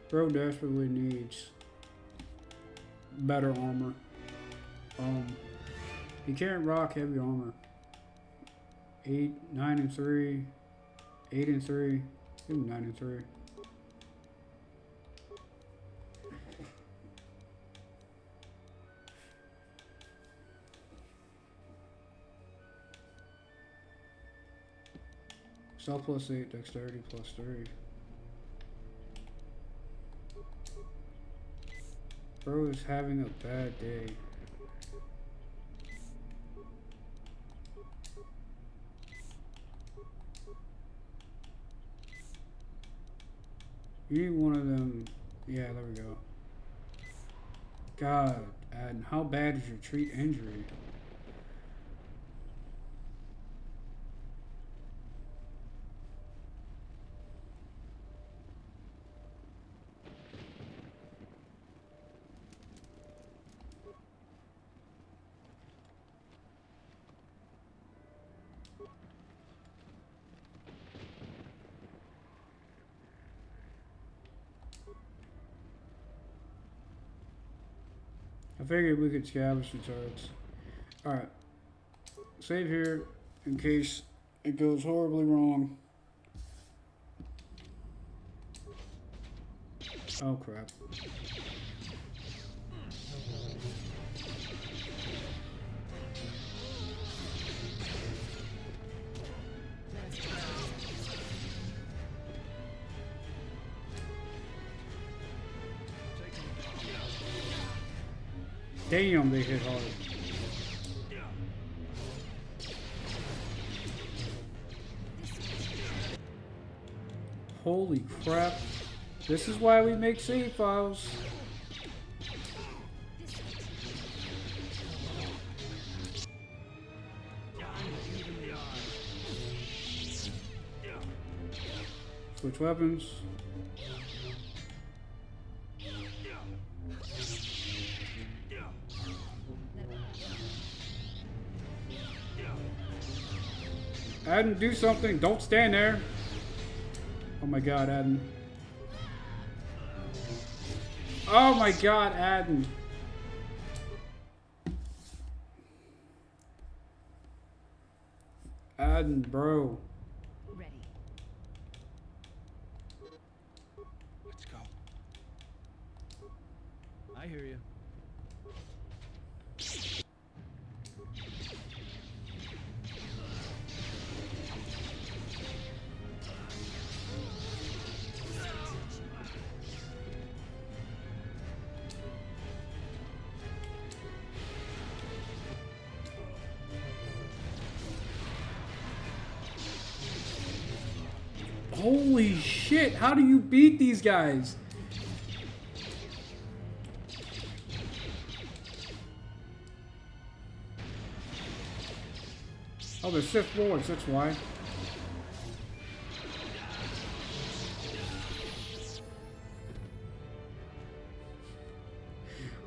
Bro desperately needs better armor. He can't rock heavy armor. 8, 9, and 3. 8 and 3. Give him 9 and 3. Stealth +8, dexterity +3. Bro is having a bad day. You need one of them. Yeah, there we go. God, Adam, how bad is your treat injury? I figured we could scavenge the turrets. Alright. Save here in case it goes horribly wrong. Oh crap. Damn, they hit hard. Holy crap. This is why we make save files. Switch weapons. Adam, do something. Don't stand there. Oh my god, Adam. Oh my god, Adam. Adam, bro. I hear you. Holy shit, how do you beat these guys? Oh, they're Sith Lords, that's why.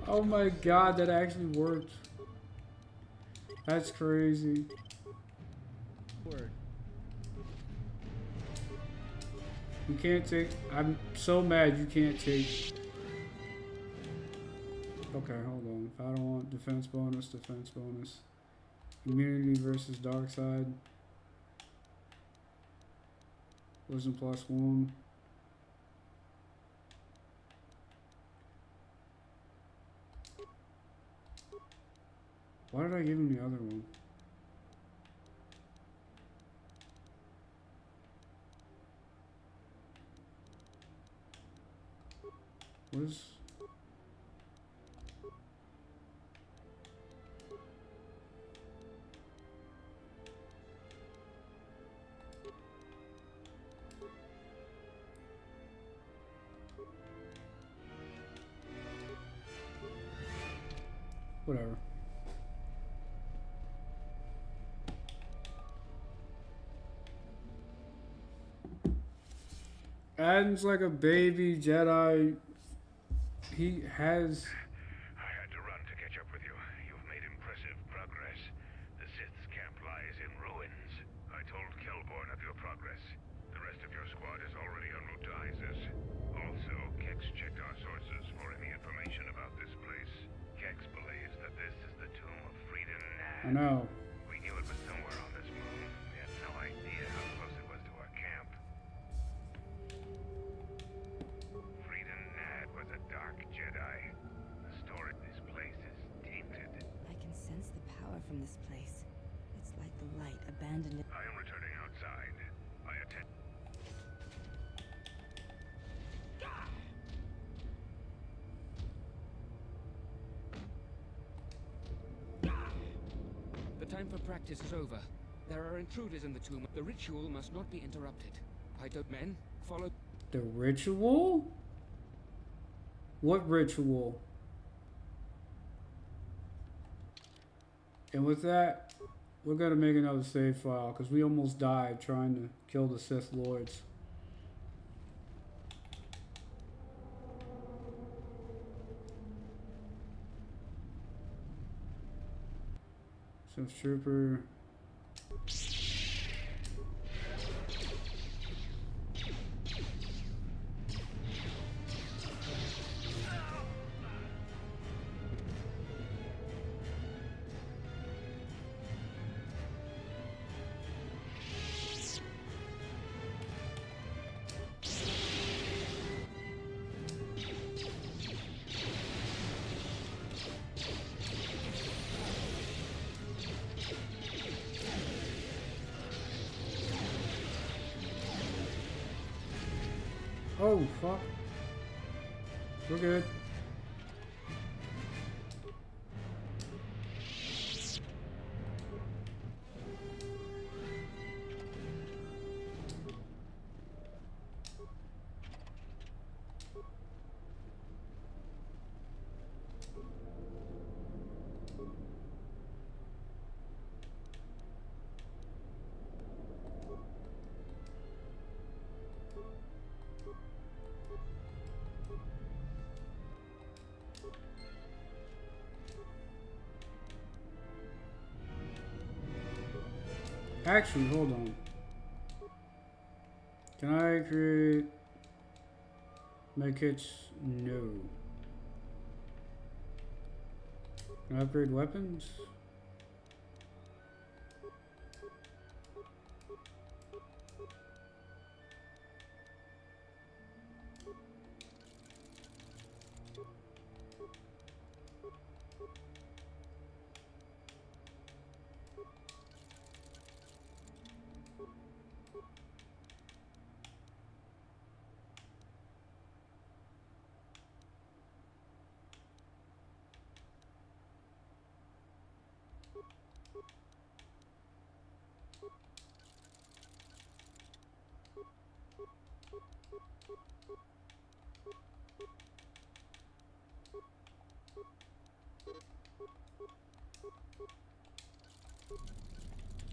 Oh my god, that actually worked. That's crazy. Word. You can't take... I'm so mad you can't take... Okay, hold on. If I don't want defense bonus, defense bonus. Immunity versus dark side. Wisdom +1. Why did I give him the other one? What is... Whatever. Adam's like a baby Jedi. He has... I had to run to catch up with you. You've made impressive progress. The Sith's camp lies in ruins. I told Kelborn of your progress. The rest of your squad is already en route to Isis. Also, Kex checked our sources for any information about this place. Kex believes that this is the tomb of Frieden Nad. I know. We knew it was somewhere on this moon. We had no idea how close it was to our camp. Frieden Nad was a dark Jedi. The story of this place is tainted. I can sense the power from this place. It's like the light abandoned it. I am returning outside. I attend. The time for practice is over. There are intruders in the tomb. The ritual must not be interrupted. I don't... Men, follow... The ritual? What ritual? And with that, we're gonna make another save file because we almost died trying to kill the Sith Lords. Sith Trooper. Oh, fuck. We're good. Actually, hold on. Can I create medkits? No. Can I upgrade weapons?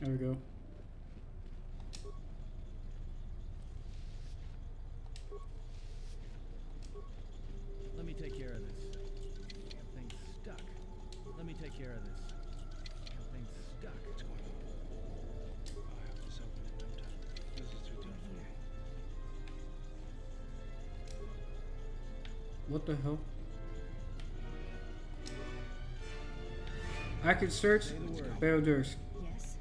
There we go. Let me take care of this. Damn thing's stuck. Let me take care of this. Damn thing's stuck. What's going on? I'll have this open in no time. Visits return for me. What the hell? I could search Beldursk. Yes.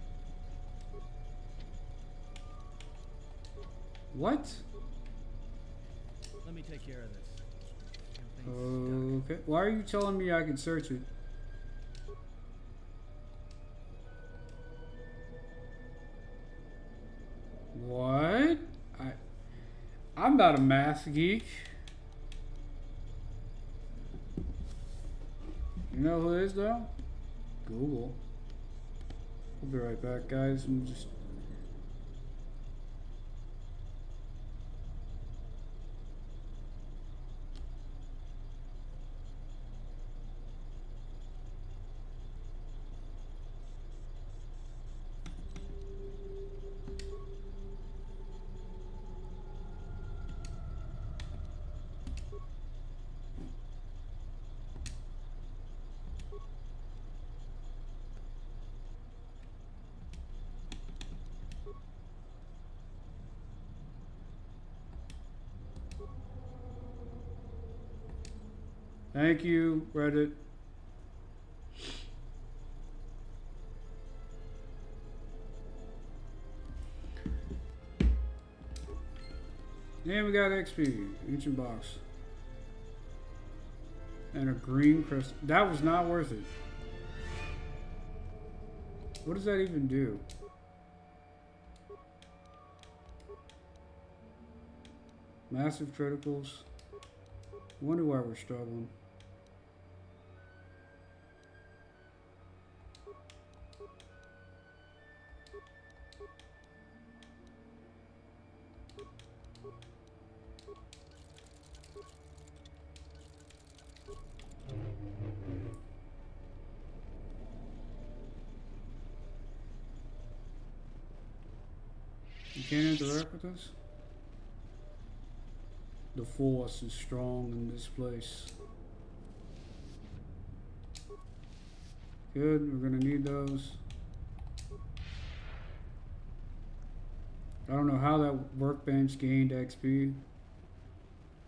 What? Let me take care of this. Damn thing's Okay. Why are you telling me I can search it? What? I'm not a math geek. You know who is though? Google. I'll be right back, guys. I'm just. Thank you, Reddit. And we got XP, ancient box. And a green crystal. That was not worth it. What does that even do? Massive criticals. Wonder why we're struggling. You can't interact with us? The force is strong in this place. Good, we're gonna need those. I don't know how that workbench gained XP.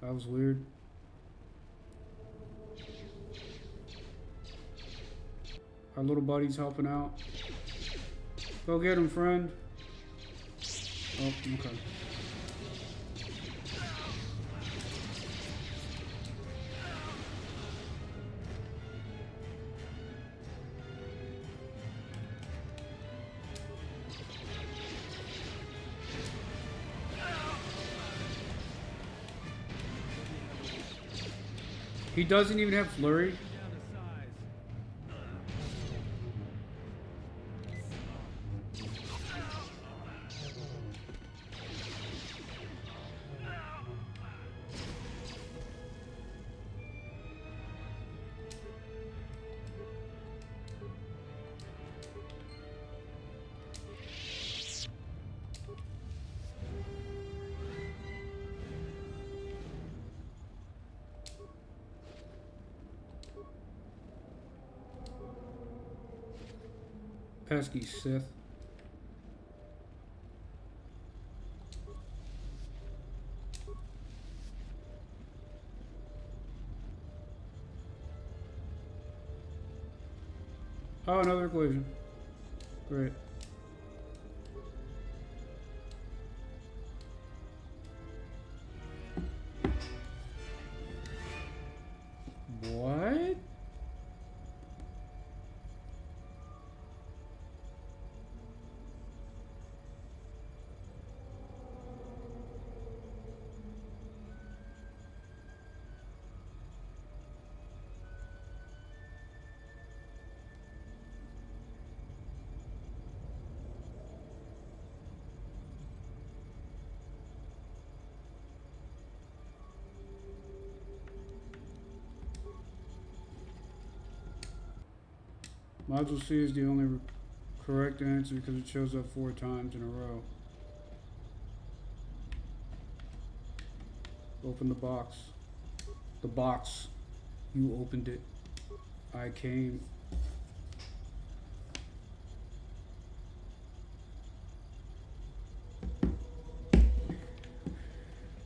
That was weird. Our little buddy's helping out. Go get him, friend. Oh, okay. He doesn't even have flurry. Pesky Sith. Oh, another equation. Great. What? Module C is the only correct answer because it shows up 4 times in a row. Open the box. The box. You opened it. I came.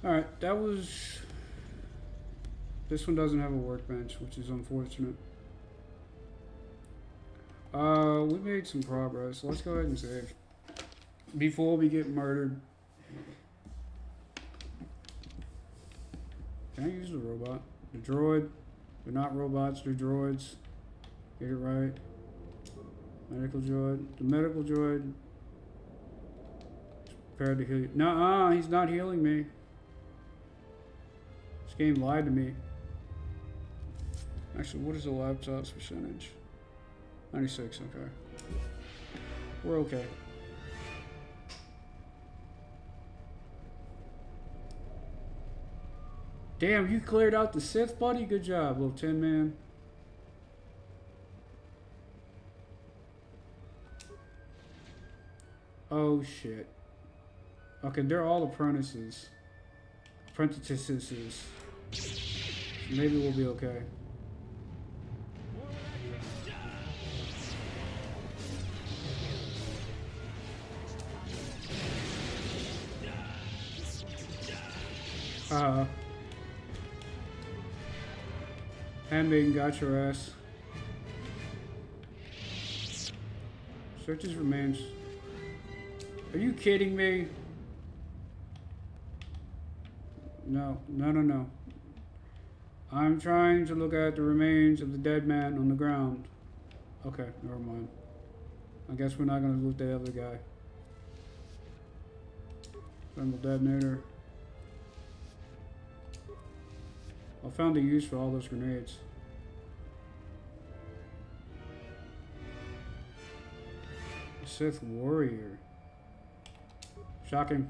Alright, that was... This one doesn't have a workbench, which is unfortunate. We made some progress. Let's go ahead and save. Before we get murdered. Can I use the robot? The droid? They're not robots, they're droids. Get it right. Medical droid. The medical droid is prepared to heal you. Nuh-uh, he's not healing me. This game lied to me. Actually, what is the laptop's percentage? 96, okay. We're okay. Damn, you cleared out the Sith, buddy? Good job, little Tin Man. Oh, shit. Okay, they're all apprentices. Apprentices. Maybe we'll be okay. Handmaiden got your ass. Search his remains. Are you kidding me? No. I'm trying to look at the remains of the dead man on the ground. Okay, never mind. I guess we're not gonna loot the other guy. Thermal detonator. I found a use for all those grenades. Sith warrior. Shocking.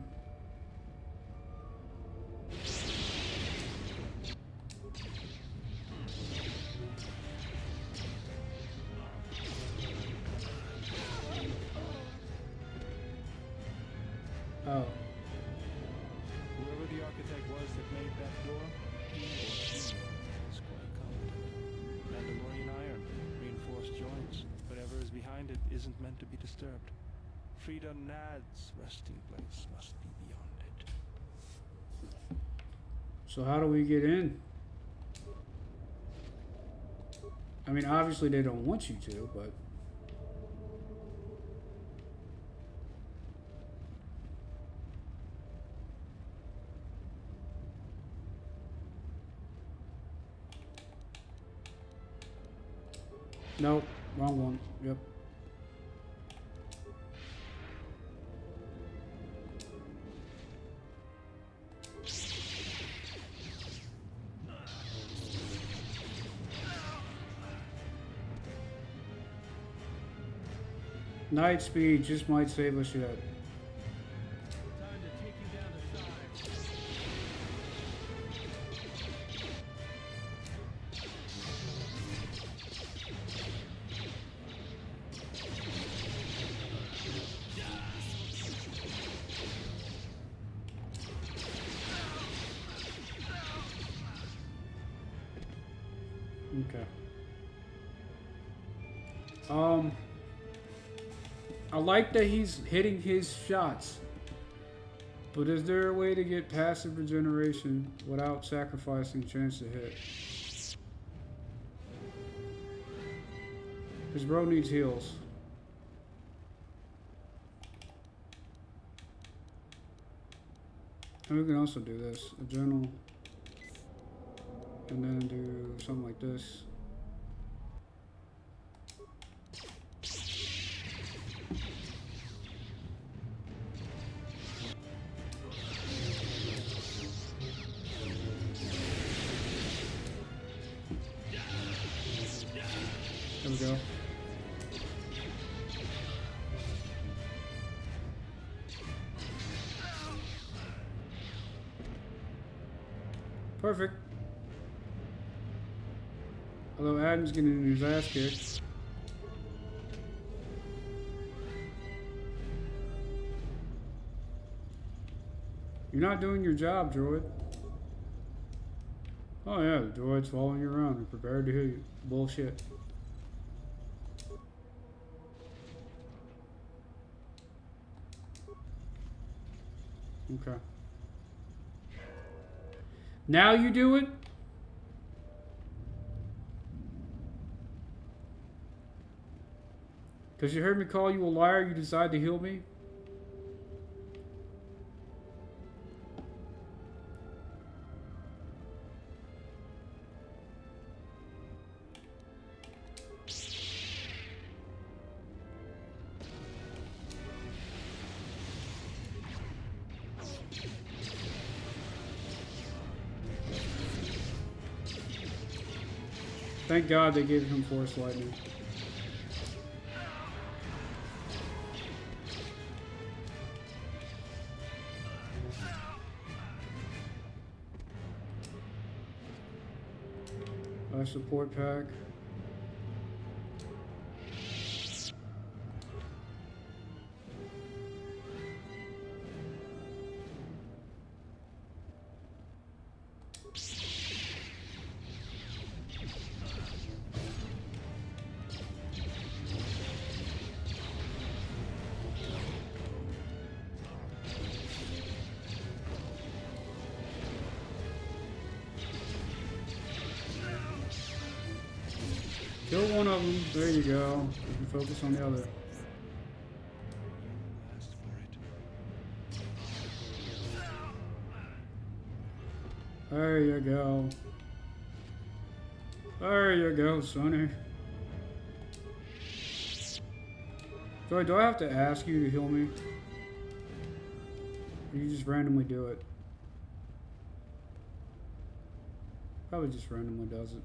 Oh. Whoever the architect was that made that door, he or she is quite competent. Mandalorian iron, reinforced joints. Whatever is behind it isn't meant to be disturbed. Frida Nad's resting place must be beyond it. So how do we get in? I mean, obviously they don't want you to, but... Nope, wrong one. Yep. Night speed just might save us yet. Okay. I like that he's hitting his shots, but is there a way to get passive regeneration without sacrificing chance to hit? Because bro needs heals. And we can also do this, a journal, and then do something like this. There we go. Perfect. Although Adam's getting his ass kicked. You're not doing your job, droid. Oh yeah, the droid's following you around and prepared to heal you. Bullshit. Okay. Now you do it? Because you heard me call you a liar, you decide to heal me? Thank God they gave him Force Lightning. Support pack. Kill one of them. There you go. You can focus on the other. There you go. There you go, Sonny. Joy, do I have to ask you to heal me? Or you just randomly do it? Probably just randomly does it.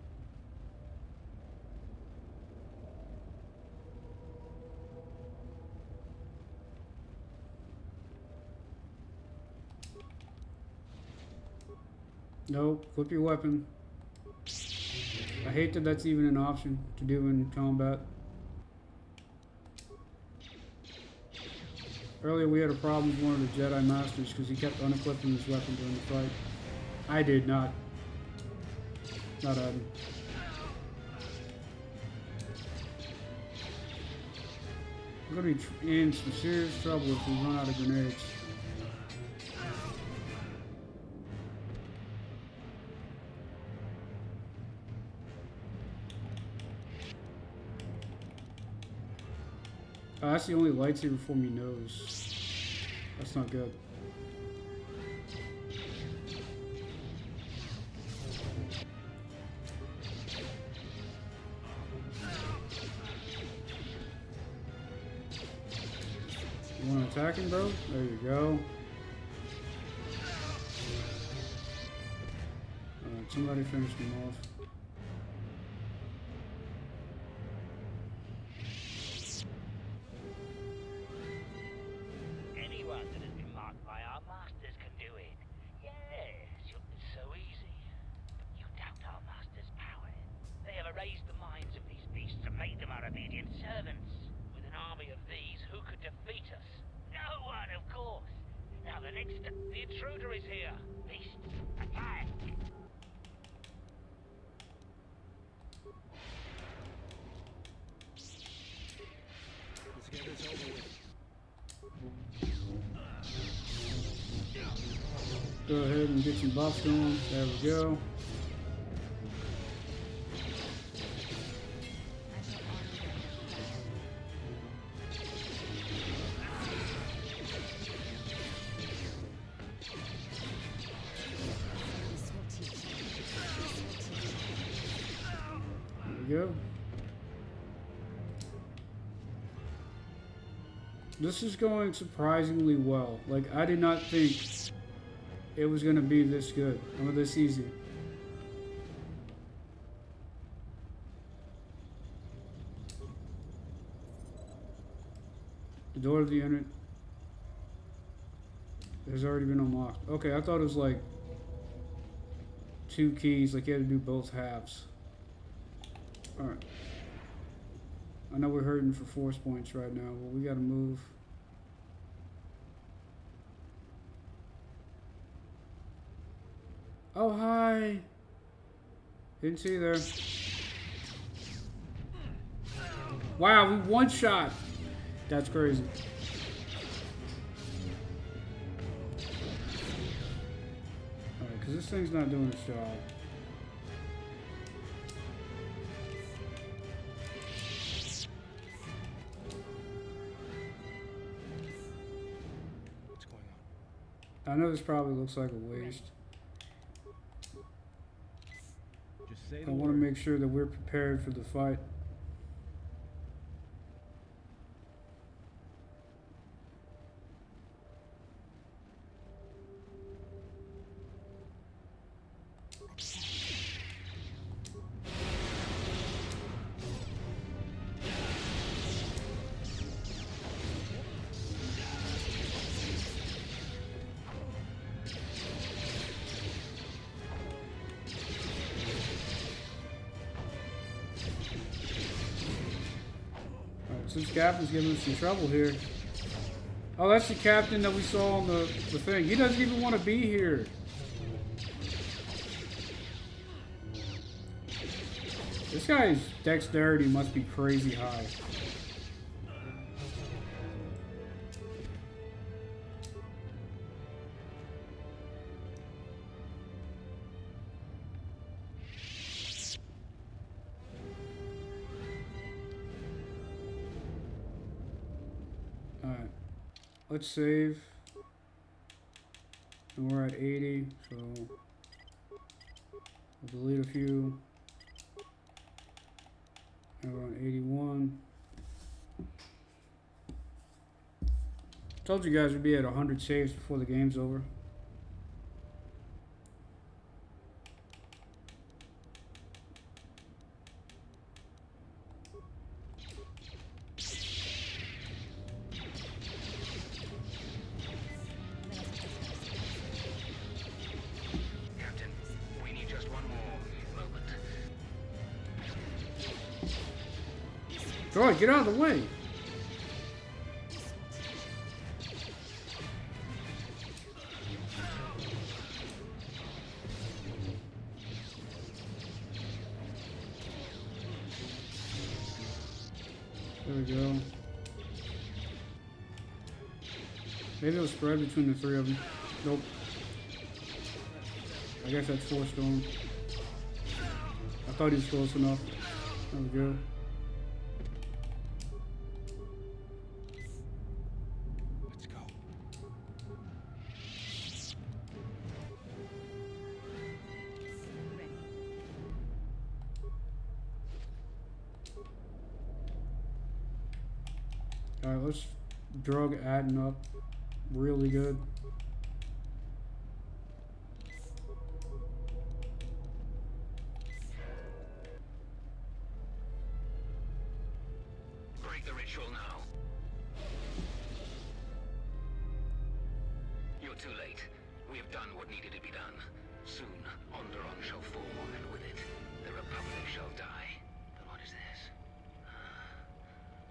Nope, flip your weapon. I hate that that's even an option to do in combat. Earlier we had a problem with one of the Jedi Masters because he kept unequipping his weapon during the fight. I did not. Not Adam. I'm gonna be in some serious trouble if we run out of grenades. Oh, that's the only lightsaber form he knows. That's not good. You want to attack him, bro? There you go. Alright, somebody finish him off. Go ahead and get some buffs going. There we go. There we go. This is going surprisingly well. Like, I did not think it was going to be this good or this easy. The door to the unit has already been unlocked. Okay, I thought it was like 2 keys, like you had to do both halves. Alright. I know we're hurting for force points right now, but we gotta move. Oh, hi. Didn't see you there. Wow, we one shot. That's crazy. Alright, because this thing's not doing its job. What's going on? I know this probably looks like a waste. Just say I the want to word. make sure that we're prepared for the fight. Since Captain's giving us some trouble here. Oh, that's the captain that we saw on the thing. He doesn't even want to be here. This guy's dexterity must be crazy high. Alright, let's save. And we're at 80, so we'll delete a few. And we're on 81. Told you guys we'd be at 100 saves before the game's over. Troy, get out of the way. There we go. Maybe it'll spread between the three of them. Nope. I guess that's forced on him. I thought he was close enough. There we go. Alright, let's drug adding up really good. Break the ritual now. You're too late. We have done what needed to be done. Soon, Onderon shall fall, and with it, the Republic shall die. But what is this?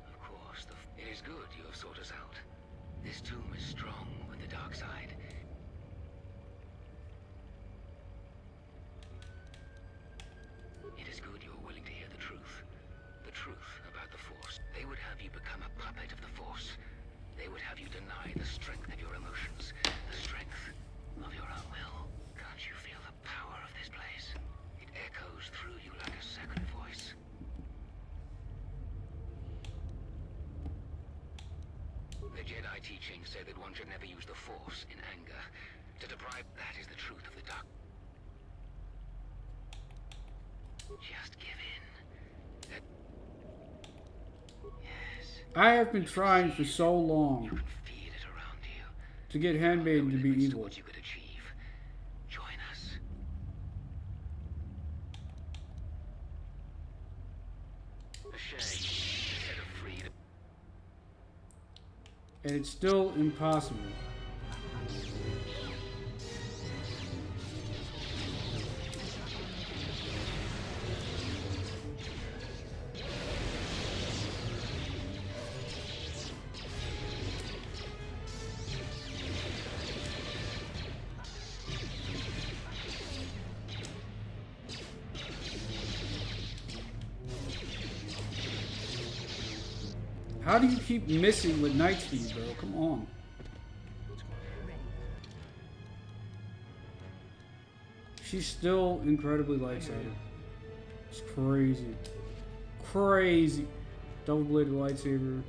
Of course, it is good you have sought us out. This tomb is strong with the dark side. It is good you are willing to hear the truth. The truth about the Force. They would have you become a puppet of the Force. They would have you deny the strength of your emotions, the strength of your own will. Can't you feel the power of this place? It echoes through you like a second voice. The Jedi teachings say that one should never use the Force in anger. To deprive, that is the truth of the dark. Just give in. Yes. I have been trying for so long to get Handmaiden to be evil. What you could achieve. Join us. A shame. Instead of freedom. And it's still impossible. How do you keep missing with night speed, bro? Come on. She's still incredibly light-sided. It's crazy. Crazy. Double-bladed lightsaber.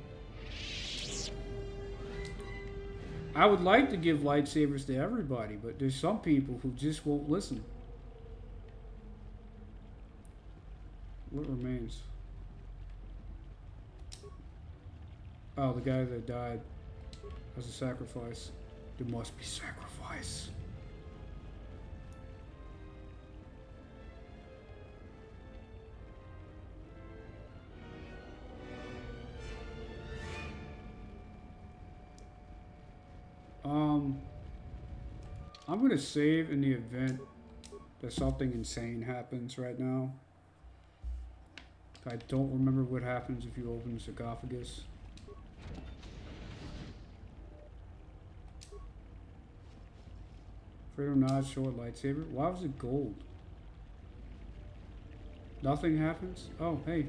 I would like to give lightsabers to everybody, but there's some people who just won't listen. What remains? Oh, the guy that died as a sacrifice. There must be sacrifice. I'm gonna save in the event that something insane happens right now. I don't remember what happens if you open the sarcophagus. Fredo Nod short lightsaber. Why was it gold? Nothing happens? Oh, hey.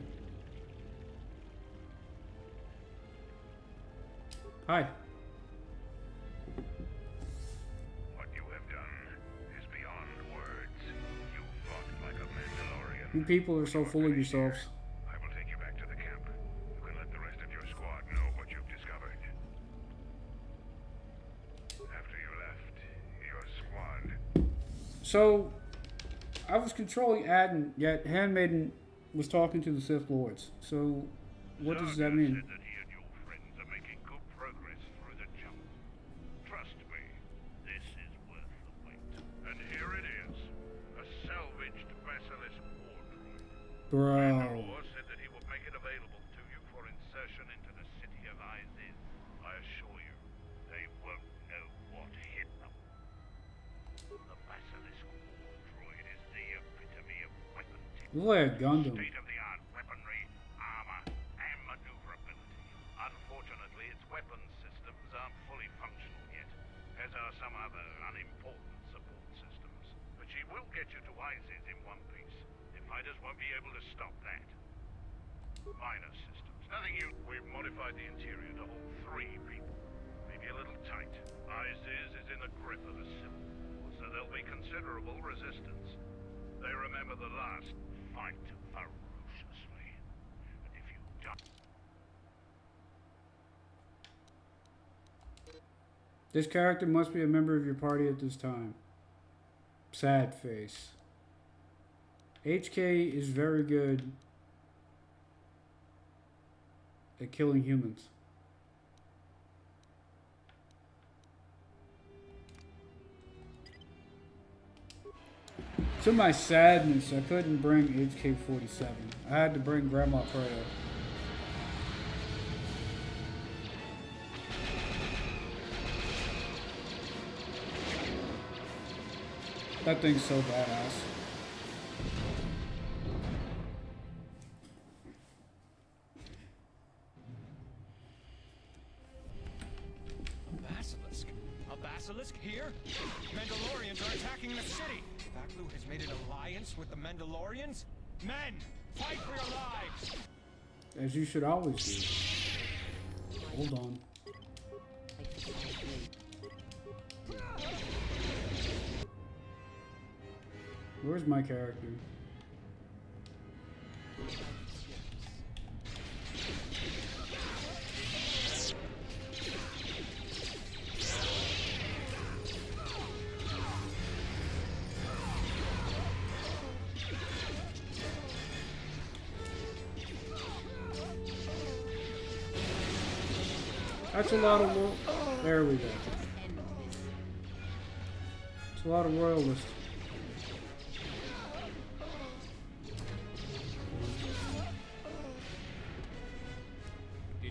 Hi. What you have done is beyond words. You fought like a Mandalorian. You people are so full of yourselves. I will take you back to the camp. You can let the rest of your squad know what you've discovered. After you left, your squad. So, I was controlling Adden, yet Handmaiden was talking to the Sith Lords. So, what does that mean? Said that he and your friends are making good progress through the jungle. Trust me, this is worth the wait. And here it is, a salvaged Basilisk war droid. Bro. Mandalore said that he would make it available to you for insertion into the city of Isis. I assure you, they won't know what hit them. The Basilisk war droid is the epitome of weapon Look like a Gundam. state-of-the-art weaponry, armor, and maneuverability. Unfortunately, its weapons systems aren't fully functional yet, as are some other unimportant support systems. But she will get you to Isis in one piece. The fighters won't be able to stop that. Minor systems. Nothing you... We've modified the interior to hold 3 people. Maybe a little tight. Isis is in the grip of a civil war, so there'll be considerable resistance. They remember the last fight ferociously. And if you die... This character must be a member of your party at this time. Sad face. HK is very good at killing humans. To my sadness, I couldn't bring HK-47. I had to bring Grandma Fredo. That thing's so badass. A basilisk? A basilisk here? Mandalorians are attacking the city! Vaklu has made an alliance with the Mandalorians? Men! Fight for your lives! As you should always do. Hold on. Where's my character? That's a lot of there we go. It's a lot of royalists.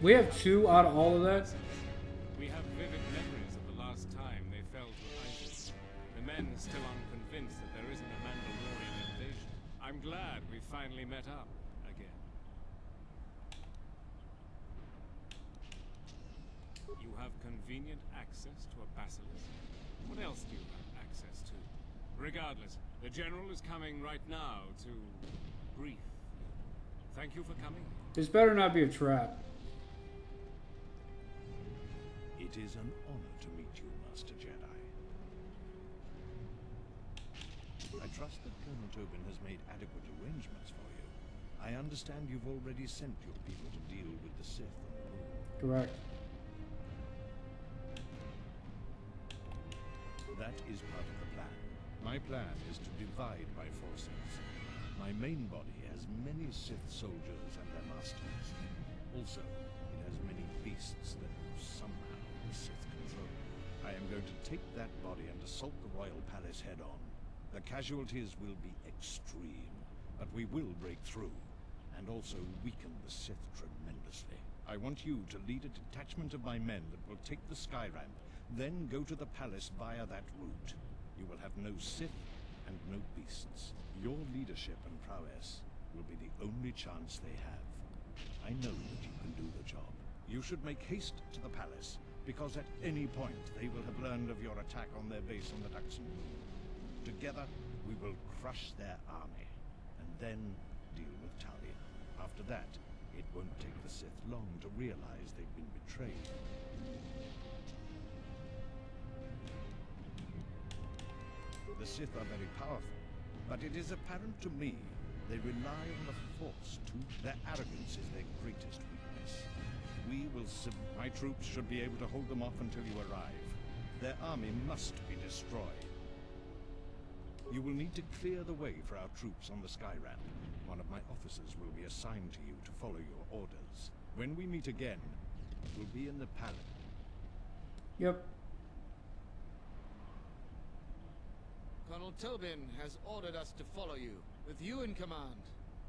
We have 2 out of all of that. We have vivid memories of the last time they fell to Isis. The men still unconvinced that there isn't a Mandalorian invasion. I'm glad we finally met up again. You have convenient access to a basilisk. What else do you have access to? Regardless, the General is coming right now to brief. Thank you for coming. This better not be a trap. It is an honor to meet you, Master Jedi. I trust that Colonel Tobin has made adequate arrangements for you. I understand you've already sent your people to deal with the Sith on the moon. Correct. That is part of the plan. My plan is to divide my forces. My main body has many Sith soldiers and their masters. Also, it has many beasts that somehow the Sith control. I am going to take that body and assault the Royal Palace head-on. The casualties will be extreme, but we will break through, and also weaken the Sith tremendously. I want you to lead a detachment of my men that will take the sky ramp, then go to the palace via that route. You will have no Sith and no beasts. Your leadership and prowess will be the only chance they have. I know that you can do the job. You should make haste to the palace, because at any point they will have learned of your attack on their base on the Daxon Moon. Together, we will crush their army, and then deal with Talia. After that, it won't take the Sith long to realize they've been betrayed. The Sith are very powerful, but it is apparent to me they rely on the Force too. Their arrogance is their greatest weakness. My troops should be able to hold them off until you arrive. Their army must be destroyed. You will need to clear the way for our troops on the sky ramp. One of my officers will be assigned to you to follow your orders. When we meet again, we'll be in the palace. Yep. Colonel Tobin has ordered us to follow you. With you in command,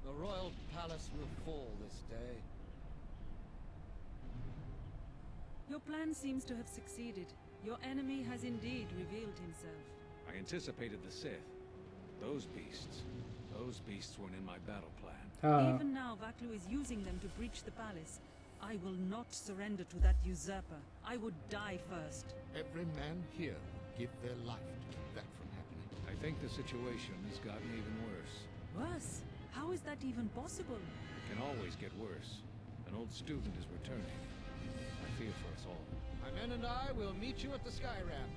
the Royal Palace will fall this day. Your plan seems to have succeeded. Your enemy has indeed revealed himself. I anticipated the Sith. Those beasts weren't in my battle plan. Even now, Vaklu is using them to breach the palace. I will not surrender to that usurper. I would die first. Every man here would give their life to keep that from happening. I think the situation has gotten even worse. Worse? How is that even possible? It can always get worse. An old student is returning. I fear for us all. My men and I will meet you at the sky ramp.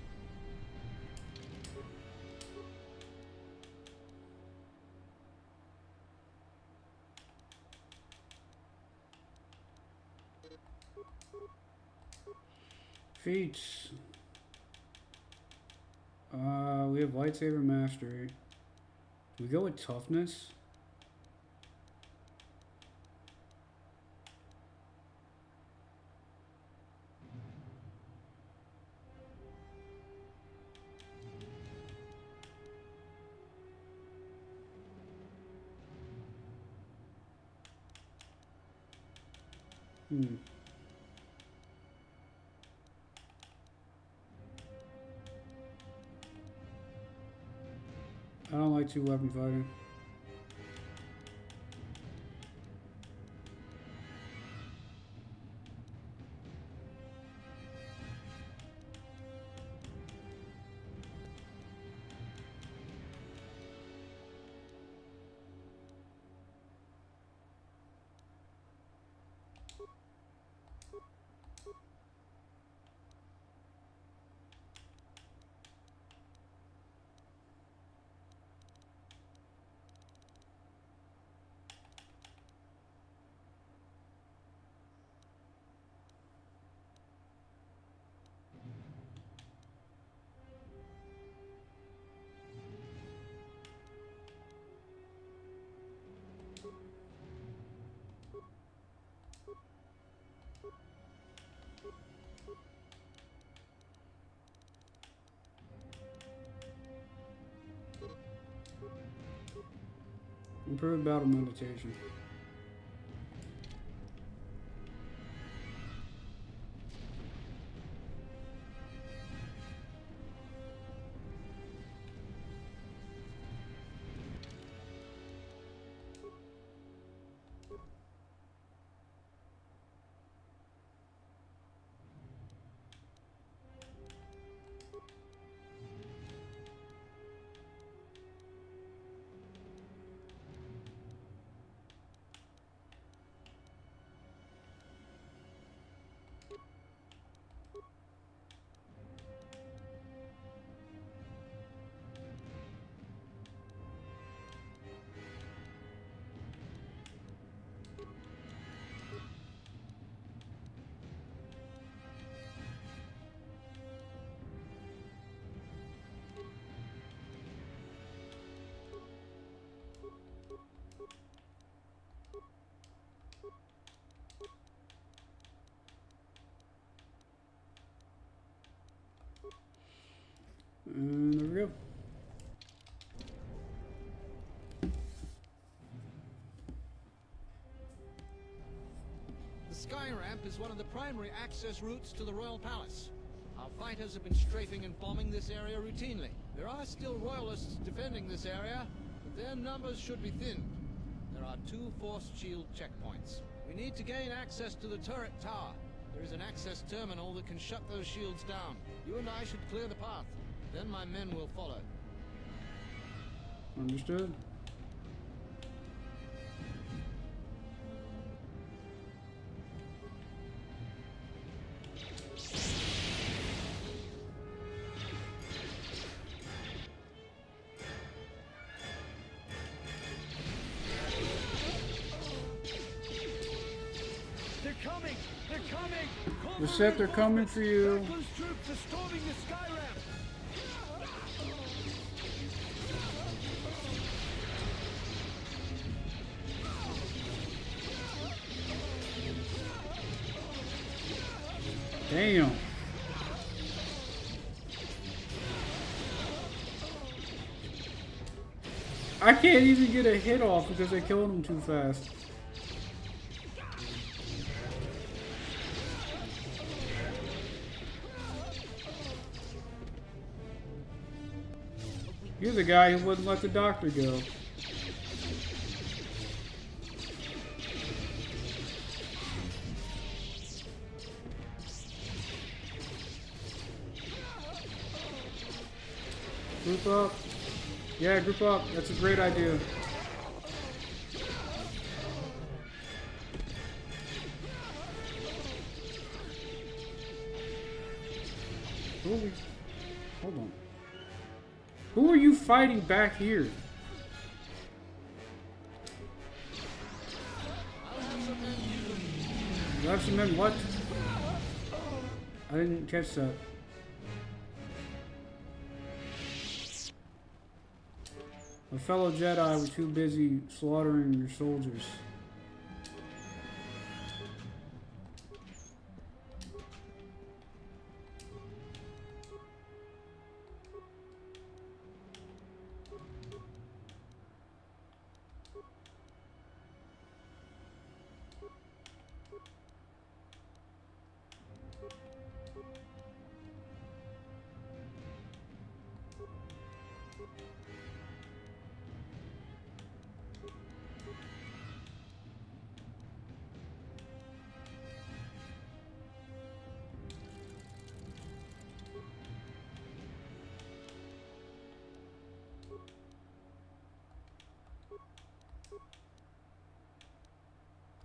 Feats. We have lightsaber mastery. Do we go with toughness? I don't like two-weapon fighting. Improved battle meditation. And there we go. The sky ramp is one of the primary access routes to the royal palace. Our fighters have been strafing and bombing this area routinely. There are still royalists defending this area, but their numbers should be thinned. There are 2 force shield checkpoints. We need to gain access to the turret tower. There is an access terminal that can shut those shields down. You and I should clear the path. Then my men will follow. Understood. They're coming! They're coming! Reset, they're coming for you. Dracula's troops are storming the sky ramp! Damn. I can't even get a hit off because I killed him too fast. You're the guy who wouldn't let the doctor go. Group up. Yeah, group up. That's a great idea. Who are we? Hold on. Who are you fighting back here? You have some men what? I didn't catch that. My fellow Jedi were too busy slaughtering your soldiers.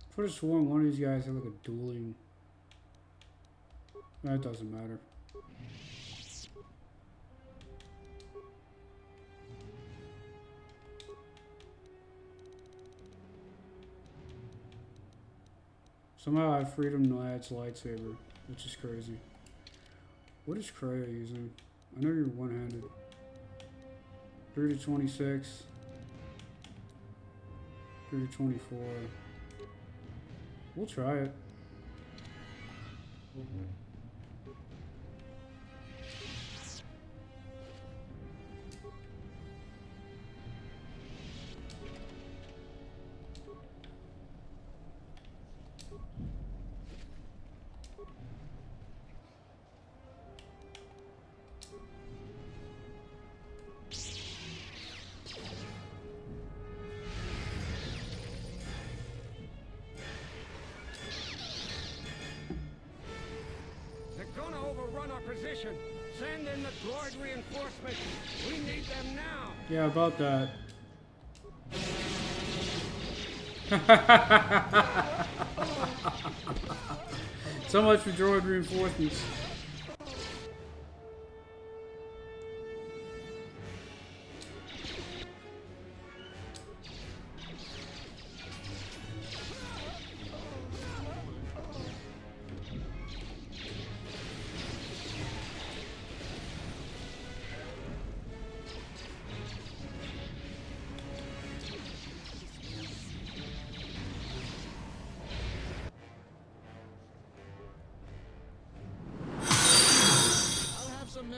I could have sworn one of these guys had like a dueling. That doesn't matter. Somehow I freed him to Lad's lightsaber, which is crazy. What is Kreia using? I know you're one-handed. 3 to 26. 3 to 24. We'll try it. Position. Send in the droid reinforcements. We need them now. Yeah, about that. So much for droid reinforcements.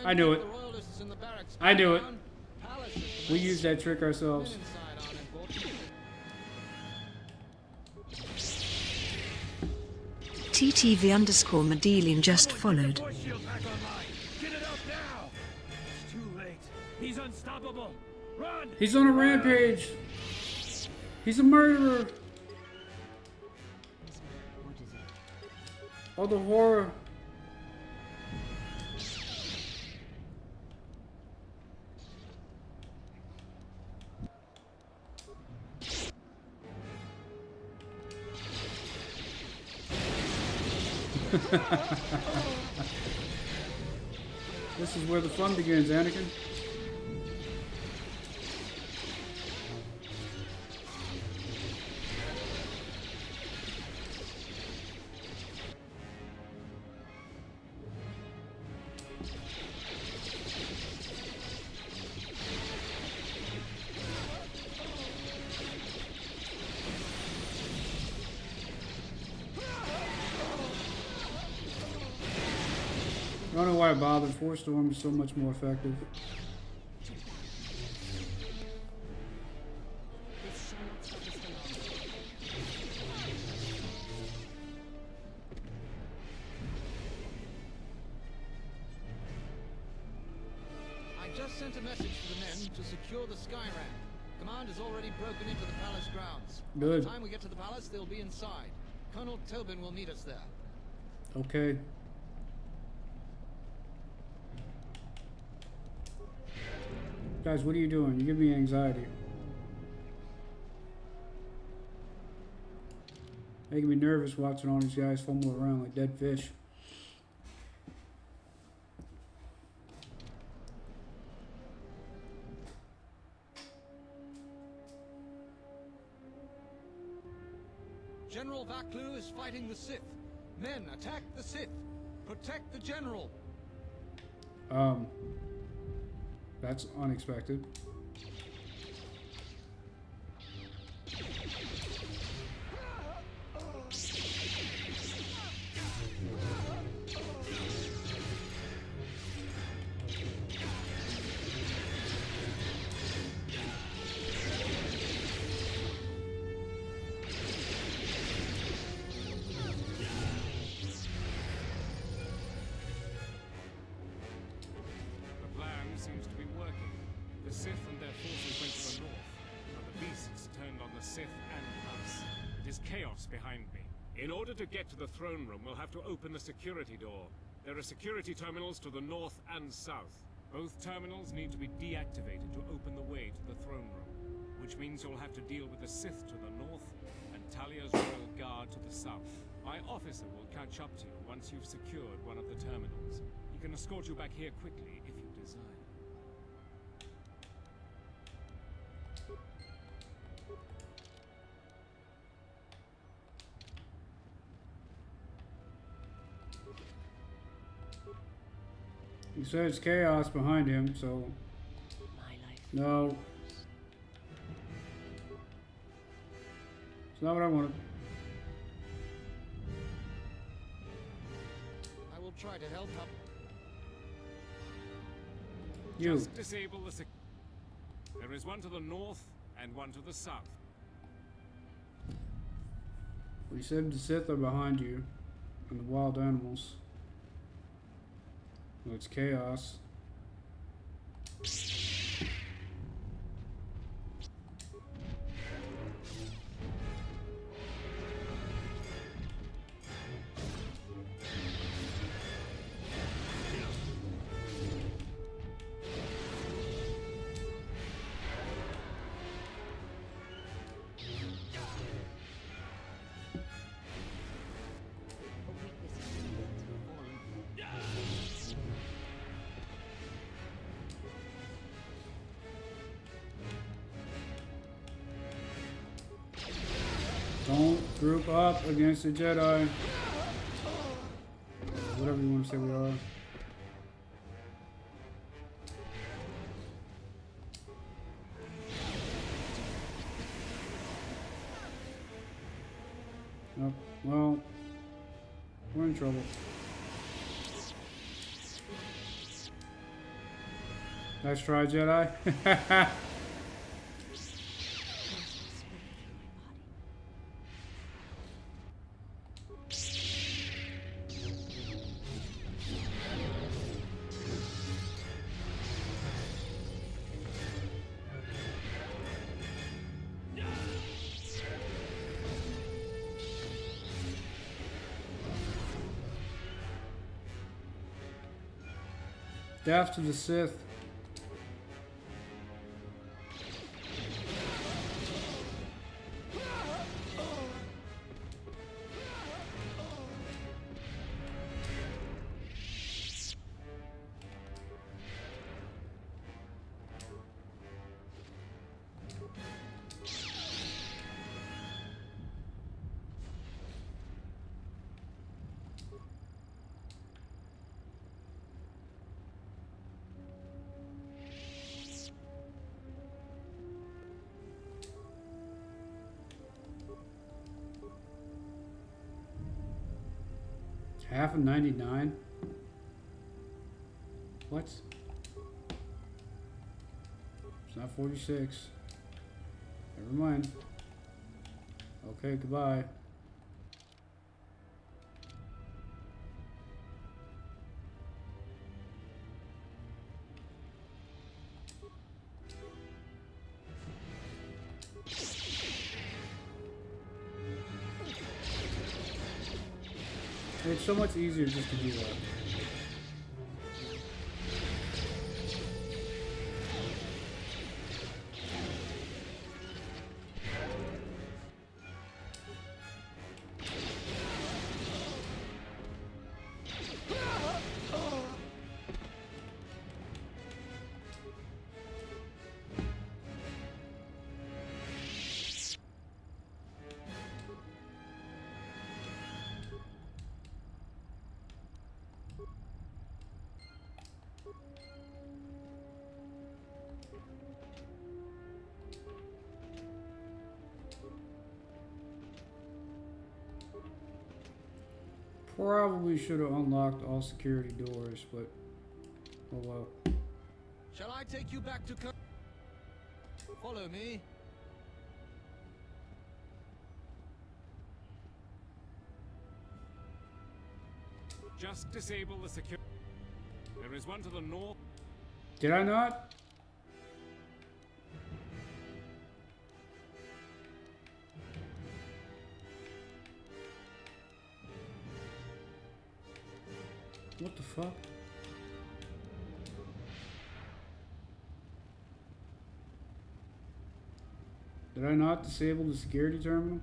I knew it. The royalists in the barracks I do it. We use that trick ourselves. TTV_Medelian just followed. Get it up now! It's too late. He's unstoppable. Run! He's on a rampage. He's a murderer. Oh, the horror. This is where the fun begins, Anakin. I don't know why I bothered. Force Storm is so much more effective. I just sent a message to the men to secure the sky ramp. Command has already broken into the palace grounds. Good. By the time we get to the palace, they'll be inside. Colonel Tobin will meet us there. Okay. Guys, what are you doing? You give me anxiety. Making me nervous watching all these guys fumble around like dead fish. General Vaklu is fighting the Sith. Men, attack the Sith. Protect the general. That's unexpected. Seems to be working. The Sith and their forces went to the north, but the beasts turned on the Sith and us. It is chaos behind me. In order to get to the throne room, we'll have to open the security door. There are security terminals to the north and south. Both terminals need to be deactivated to open the way to the throne room, which means you'll have to deal with the Sith to the north and Talia's Royal Guard to the south. My officer will catch up to you once you've secured one of the terminals. He can escort you back here quickly if you desire. He says chaos behind him, so no. It's not what I wanted. I will try to help up. You. Just disable the There is one to the north and one to the south. He said the Sith are behind you, and the wild animals. Well, it's chaos. Don't group up against the Jedi. Whatever you want to say we are. Oh, well, we're in trouble. Nice try, Jedi. Death to the Sith. Half of 99? What? It's not 46. Never mind. Okay, goodbye. It's so much easier just to do that. Probably should have unlocked all security doors, but oh well. Shall I take you back to Follow me. Just disable the security. There is one to the north. Did I not? What the fuck? Did I not disable the security terminal?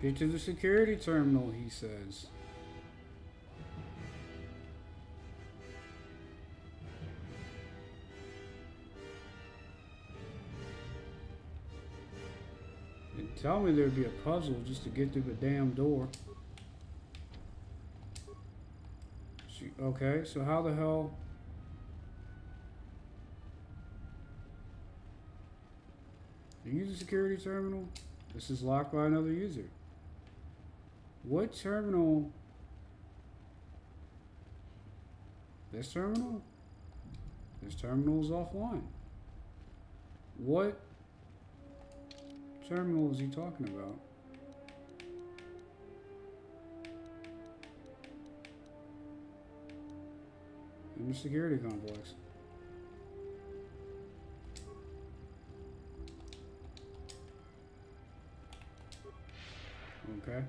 Get to the security terminal, he says. And tell me there'd be a puzzle just to get through the damn door. Okay, so how the hell... Use the security terminal? This is locked by another user. What terminal? This terminal? This terminal is offline. What terminal is he talking about? In the security complex. Okay.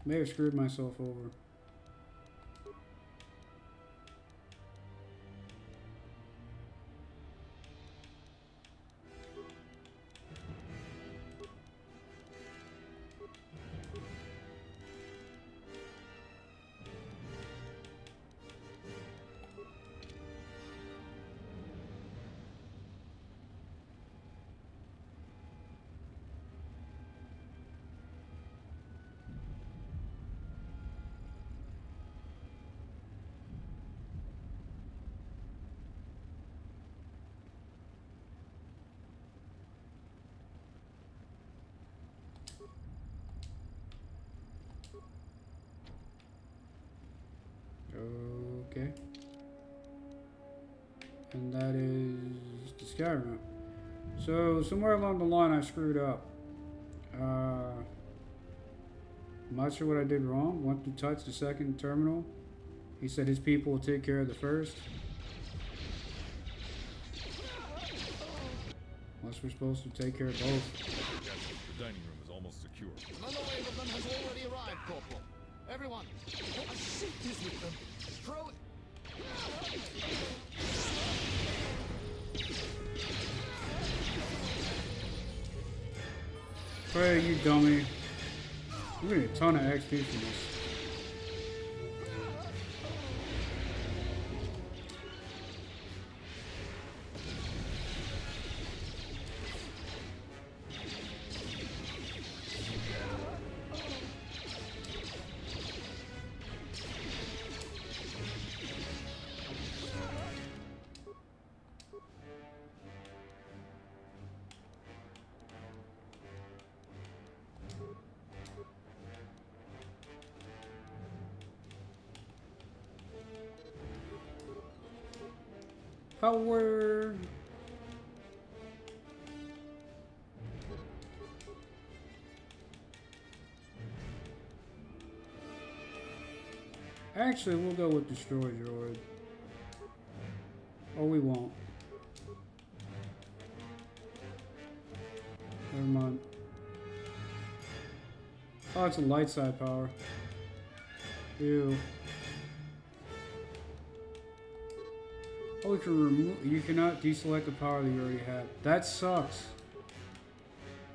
May have screwed myself over. Okay. And that is the sky route. So somewhere along the line I screwed up. I'm not sure what I did wrong. Want to touch the second terminal. He said his people will take care of the first. Unless we're supposed to take care of both. Yes, the dining room is almost secure. Another wave of them has already arrived, Corporal. Everyone, a seat is with them. Throw it. Hey, you dummy. I'm getting a ton of XP from this. Power. Actually, we'll go with Destroy Droid. Or we won't. Never mind. Oh, it's a light side power. Ew. Oh, you cannot deselect the power that you already have. That sucks.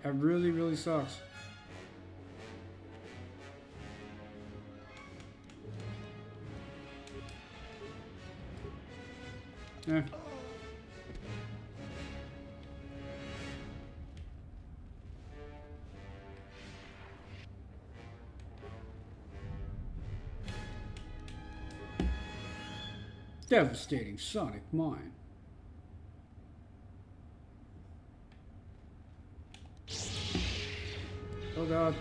That really, really sucks. Eh. Devastating sonic mine. Oh god.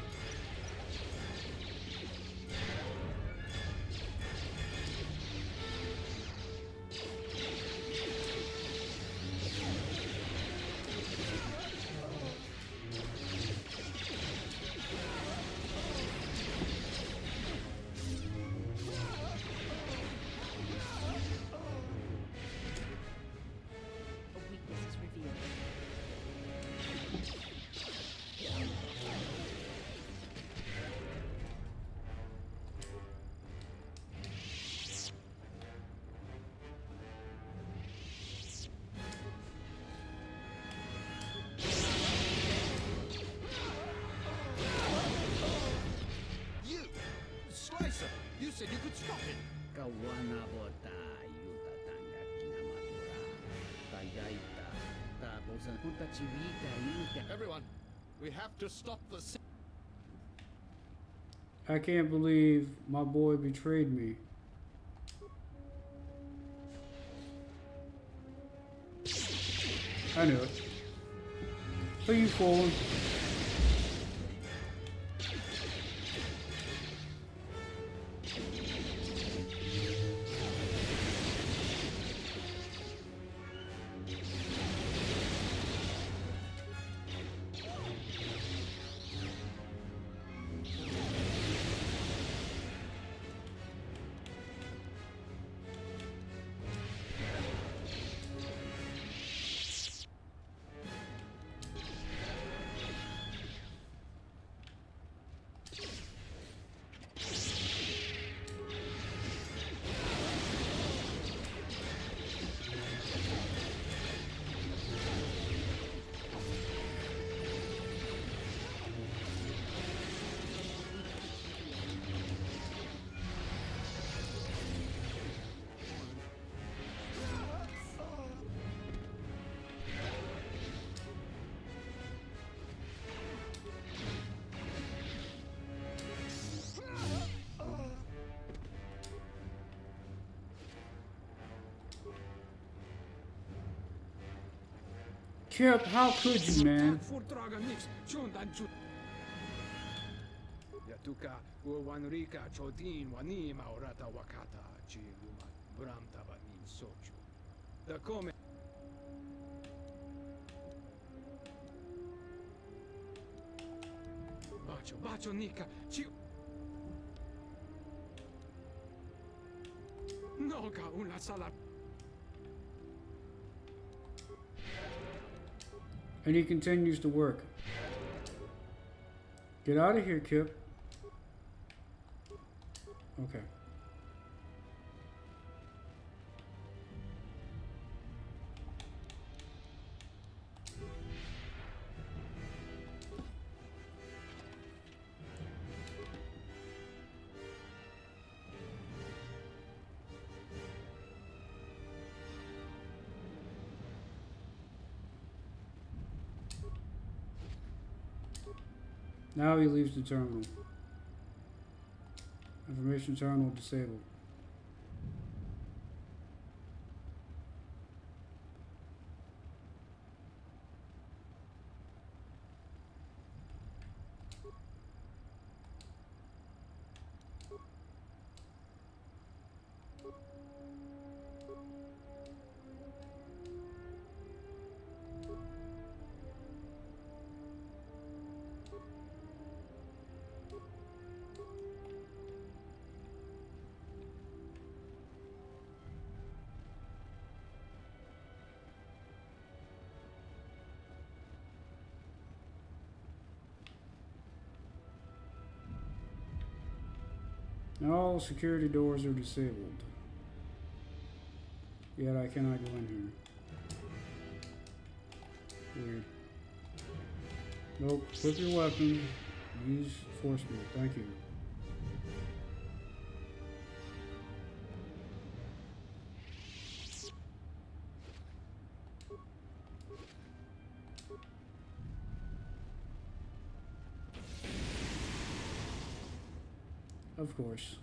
You said you could stop it. Everyone, we have to stop the... I can't believe my boy betrayed me. I knew it. Who you fooling? Kip, how could you, man? Yatuka Wanrika Chodin Wani Maurata Wakata Chiluma Bramtaba Nin Sochu. The Come Bacho Nika Chi Noga una sala. And he continues to work. Get out of here, Kip. Okay. Now he leaves the terminal. Information terminal disabled. All security doors are disabled. Yet I cannot go in here. Weird. Nope. Flip your weapon. Use force field. Thank you. Of course.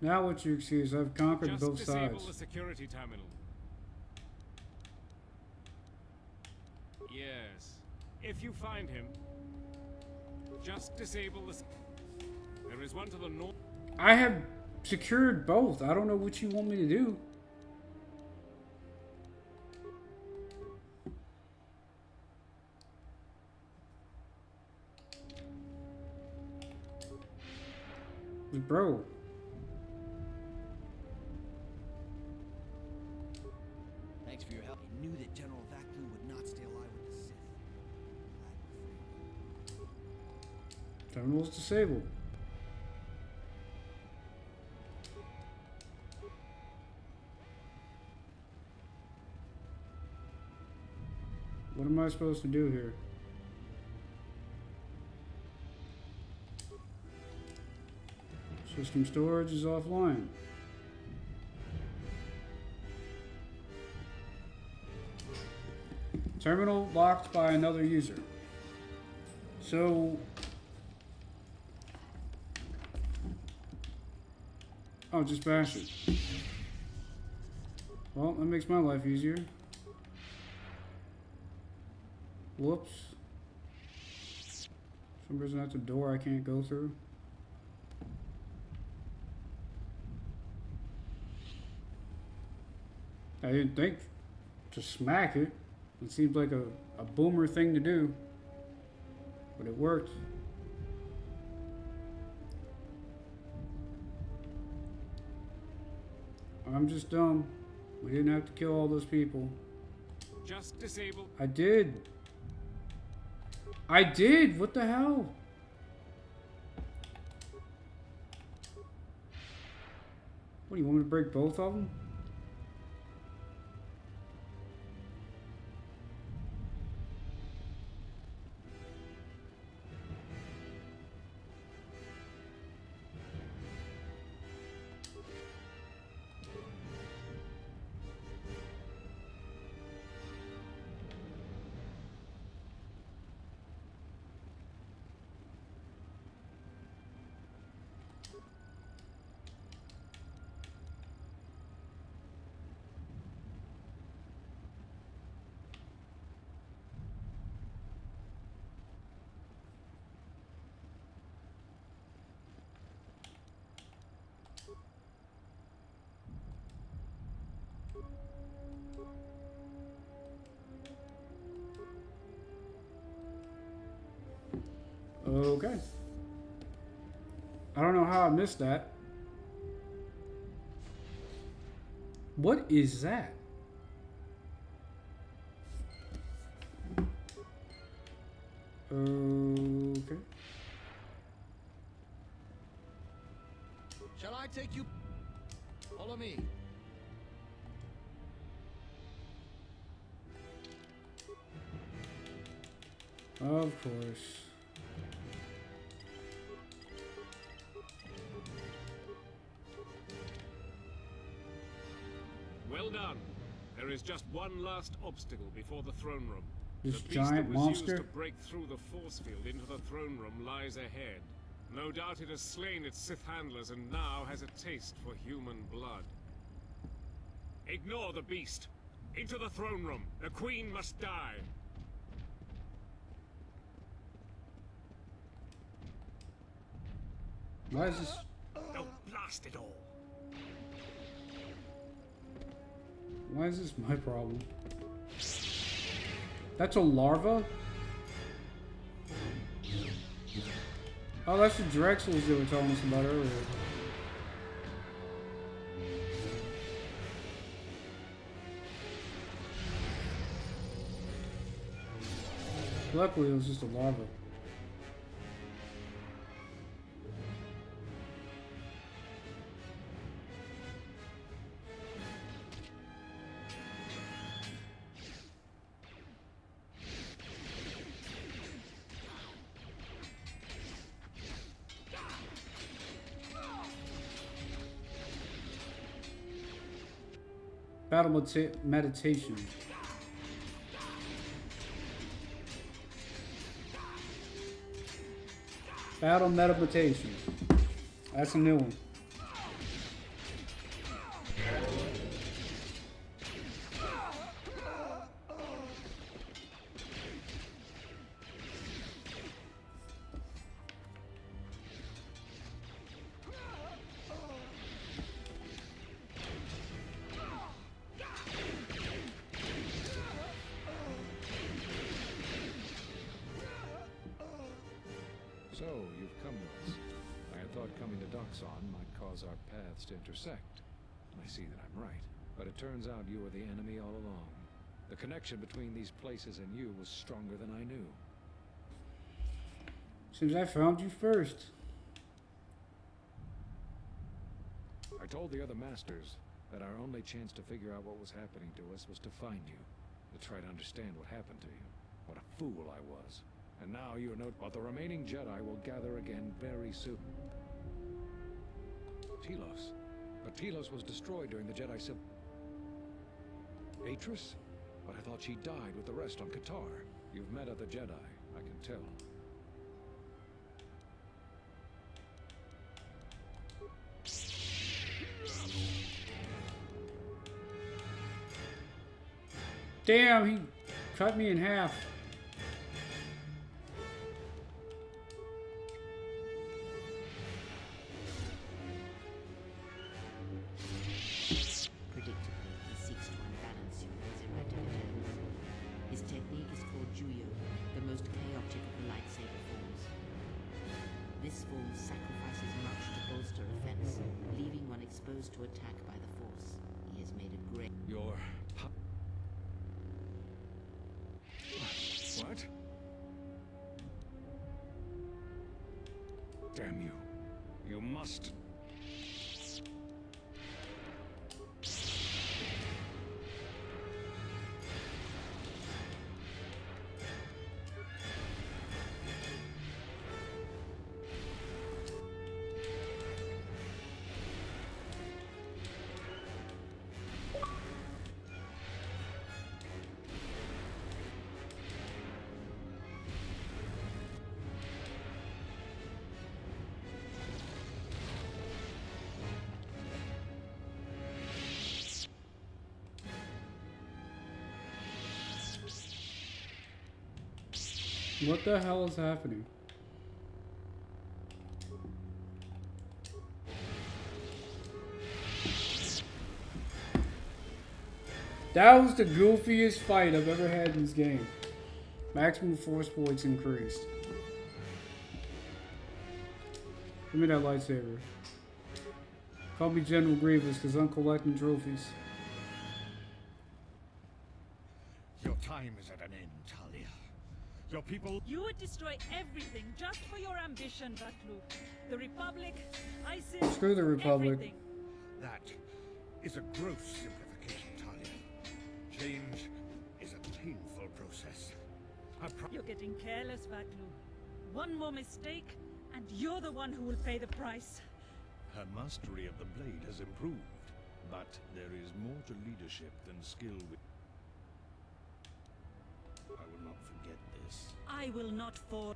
Now what's your excuse? I've conquered Just both disable sides. the security terminal. Yes. If you find him, just disable the... There is one to the north. I have secured both. I don't know what you want me to do. Bro. Thanks for your help. I knew that General Vaklu would not stay alive with the Sith. Terminal's disabled. What am I supposed to do here? System storage is offline. Terminal locked by another user. So... Oh, just bash it. Well, that makes my life easier. Whoops. For some reason that's a door I can't go through. I didn't think to smack it. It seems like a boomer thing to do. But it worked. I'm just dumb. We didn't have to kill all those people. Just disable. I did. I did! What the hell? What, do you want me to break both of them? Okay. I don't know how I missed that. What is that? Okay. Shall I take you? Follow me. Of course. Well done. There is just one last obstacle before the throne room. This the beast giant that was monster? used to break through the force field into the throne room lies ahead. No doubt it has slain its Sith handlers and now has a taste for human blood. Ignore the beast. Into the throne room. The queen must die. Why is this? Oh, blast it all. Why is this my problem? That's a larva? Oh, that's the Drexels they were telling us about earlier. Luckily, it was just a larva. Battle meditation. Battle meditation. That's a new one. So, you've come with us. I had thought coming to Doxon might cause our paths to intersect. I see that I'm right. But it turns out you were the enemy all along. The connection between these places and you was stronger than I knew. Seems I found you first. I told the other masters that our only chance to figure out what was happening to us was to find you. To try to understand what happened to you. What a fool I was. And now you know what the remaining Jedi will gather again very soon. Telos. But Telos was destroyed during the Jedi Civil... Atris? But I thought she died with the rest on KOTOR. You've met other Jedi, I can tell. Damn, he cut me in half. Predictably, he seeks to unbalance you with his erratic attacks. His technique is called Juyo, the most chaotic of the lightsaber forms. This form sacrifices much to bolster offense, leaving one exposed to attack by the Force. He has made a great... Your... What? Damn you. You must... What the hell is happening? That was the goofiest fight I've ever had in this game. Maximum force points increased. Give me that lightsaber. Call me General Grievous because I'm collecting trophies. Your time is at an end, Talia. Your people... You would destroy everything just for your ambition, Vatlu. The Republic, ISIS, Screw the Republic. everything. That is a gross simplification, Talia. Change is a painful process. You're getting careless, Vatlu. One more mistake, and you're the one who will pay the price. Her mastery of the blade has improved, but there is more to leadership than skill with... I will not forget this. I will not fall.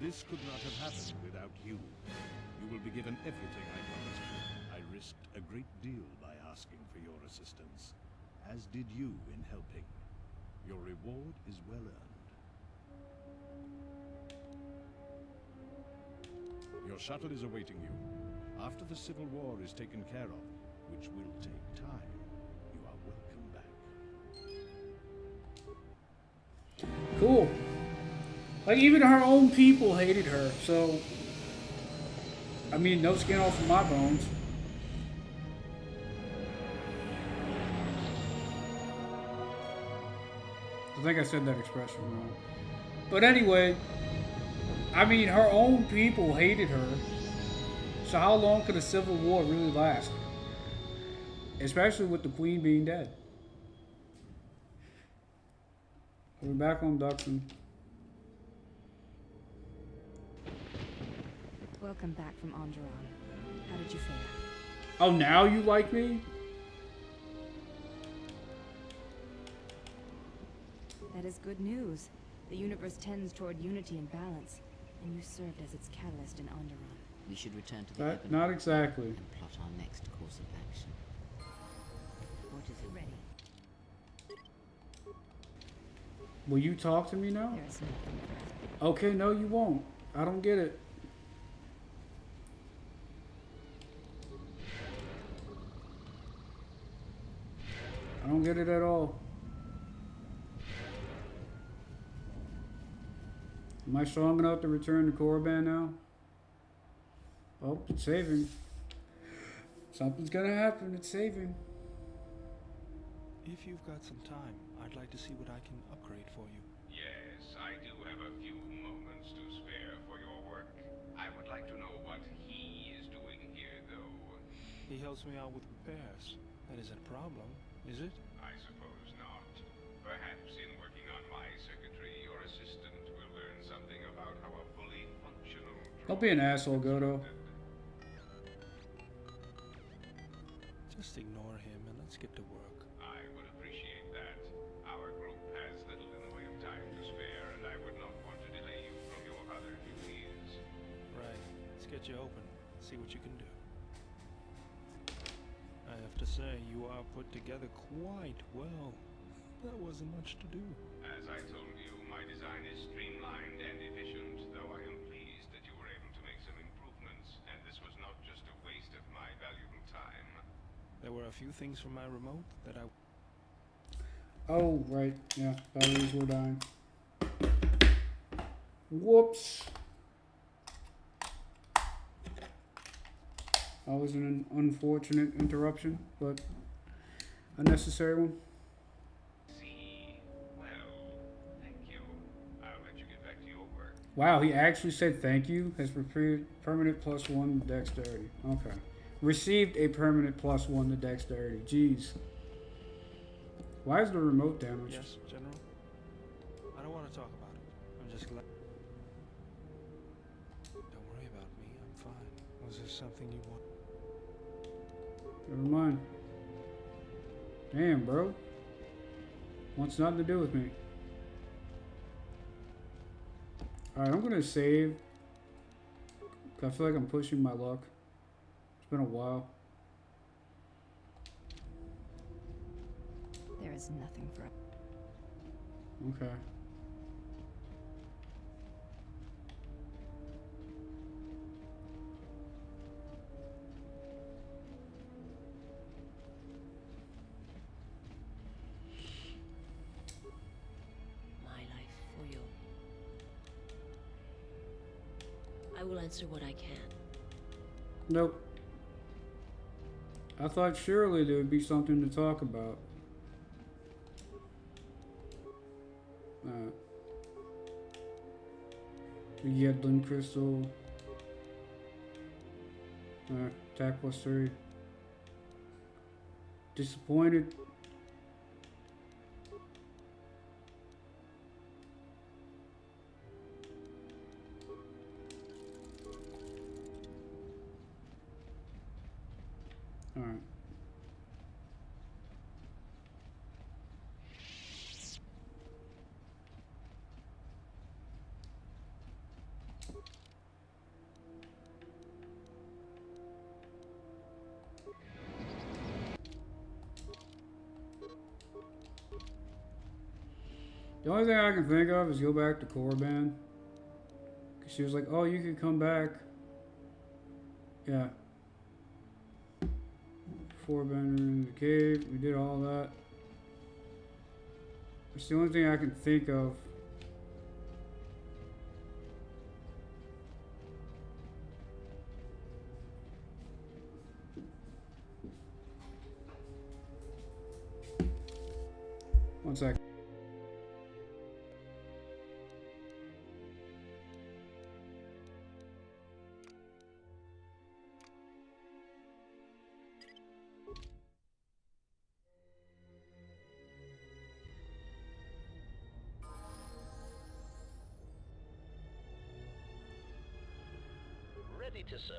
This could not have happened without you. You will be given everything I promised you. I risked a great deal by asking for your assistance, as did you in helping. Your reward is well earned. Your shuttle is awaiting you. After the Civil War is taken care of, which will take time, you are welcome back. Cool. Like, even her own people hated her, so... I mean, no skin off of my bones. I think I said that expression wrong. But anyway, I mean, her own people hated her. So how long could a civil war really last? Especially with the queen being dead. We're back on Duxton. Welcome back from Onderon. How did you fare? Oh, now you like me? That is good news. The universe tends toward unity and balance, and you served as its catalyst in Onderon. We should return to the That, not exactly. and plot our next course of action. What is it? Ready. Will you talk to me now? There is nothing. Okay, no you won't. I don't get it. I don't get it at all. Am I strong enough to return to Korriban now? Oh, it's saving. Something's gonna happen. It's saving. If you've got some time, I'd like to see what I can upgrade for you. Yes, I do have a few moments to spare for your work. I would like to know what he is doing here, though. He helps me out with repairs. That isn't a problem, is it? I suppose not. Perhaps in working on my circuitry, your assistant will learn something about how a fully functional... Don't be an asshole, Godo. Just ignore him and let's get to work. I would appreciate that. Our group has little in the way of time to spare, and I would not want to delay you from your other duties. Right. Let's get you open. See what you can do. I have to say, you are put together quite well. There wasn't much to do. As I told you, my design is streamlined and efficient, though I am pleased that you were able to make some improvements, and this was not just a waste of my valuable time. There were a few things from my remote that I... Oh, right. Yeah, batteries were dying. Whoops. That was an unfortunate interruption, but a necessary one. See? Well, thank you. I'll let you get back to your work. Wow, he actually said thank you. Has prepared permanent +1 dexterity. Okay. Received a permanent +1 to dexterity. Jeez. Why is the remote damaged? Yes, General? I don't want to talk about it. I'm just glad... Don't worry about me. I'm fine. Was there something you want? Never mind. Damn, bro. Wants nothing to do with me. Alright, I'm gonna save. I feel like I'm pushing my luck. It's been a while. There is nothing for... Okay. My life for you. I will answer what I can. Nope. I thought surely there would be something to talk about. The Yedlin crystal. Attack plus 3. Disappointed. Alright. The only thing I can think of is go back to Korriban. Cause she was like, oh, you could come back. Yeah. Four-bender in the cave. We did all that. It's the only thing I can think of. One sec. Ready to serve.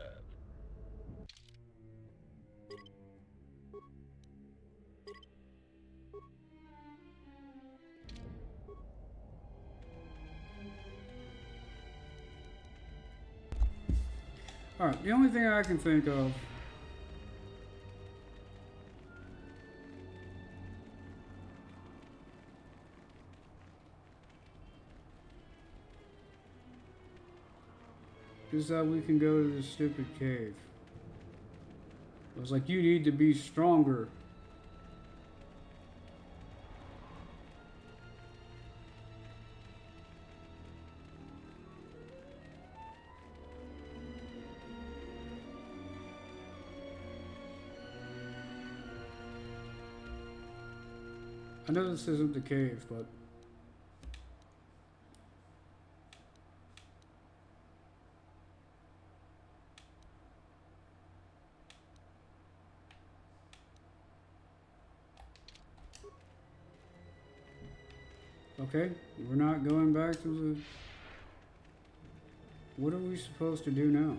Alright, the only thing I can think of is that we can go to this stupid cave. It was like, you need to be stronger. I know this isn't the cave, but okay, we're not going back to the... What are we supposed to do now?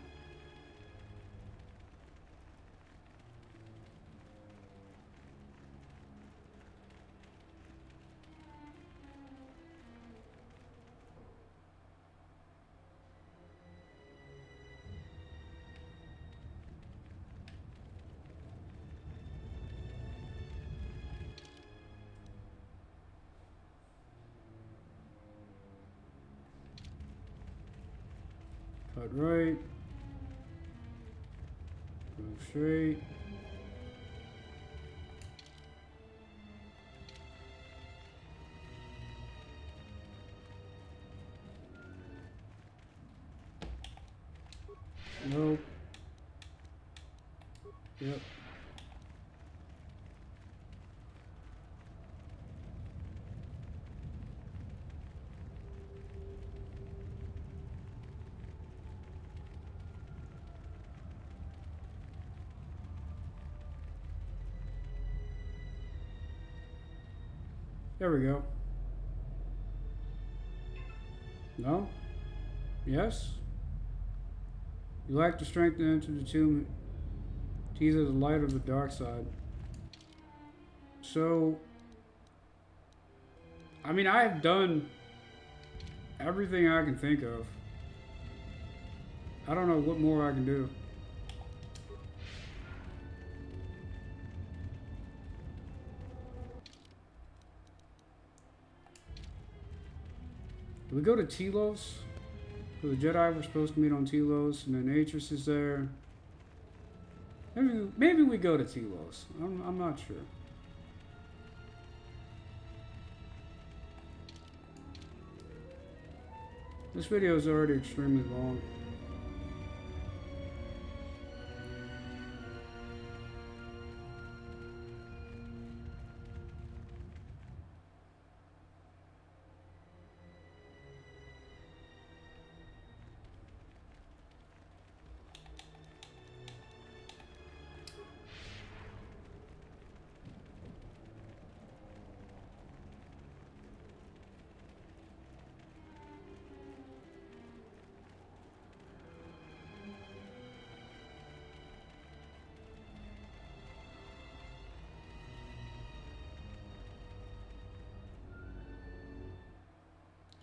Cut right. Go straight. Nope. Yep. There we go. No? Yes? You lack the strength to enter the tomb to either the light or the dark side. So, I mean, I've done everything I can think of. I don't know what more I can do. Do we go to Telos? So the Jedi were supposed to meet on Telos, and then Atris is there. Maybe we go to Telos. I'm not sure. This video is already extremely long.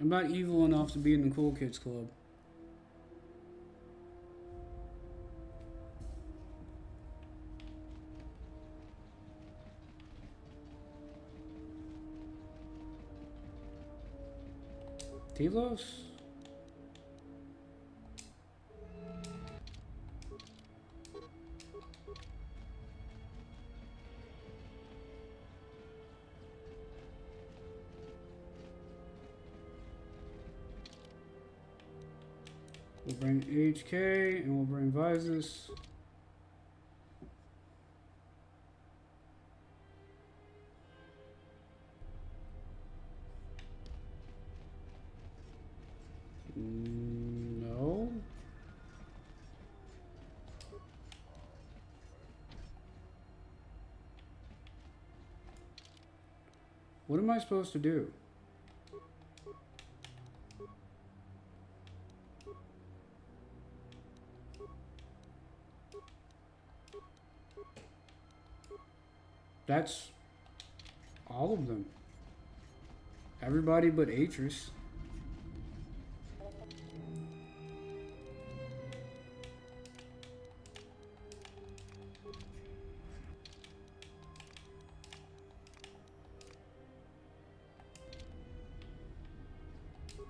I'm not evil enough to be in the cool kids club. Telos? We'll bring HK and we'll bring Visus. No. What am I supposed to do? That's all of them. Everybody but Atris.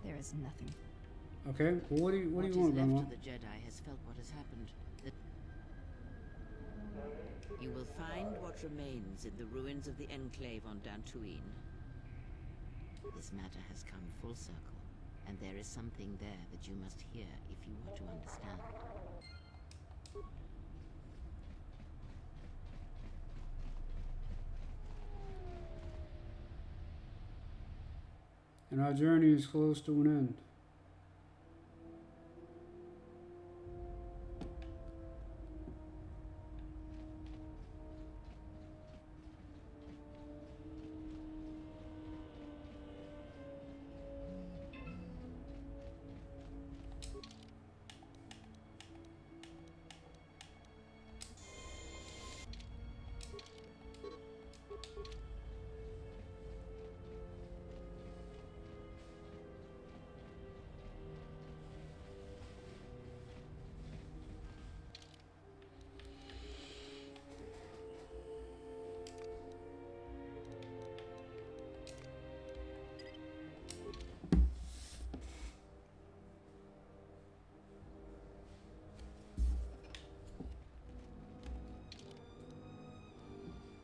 There is nothing. Okay, well, what do you want, What Grandma? is left of the Jedi has felt what has happened. You will find what remains in the ruins of the Enclave on Dantooine. This matter has come full circle, and there is something there that you must hear if you are to understand. And our journey is close to an end.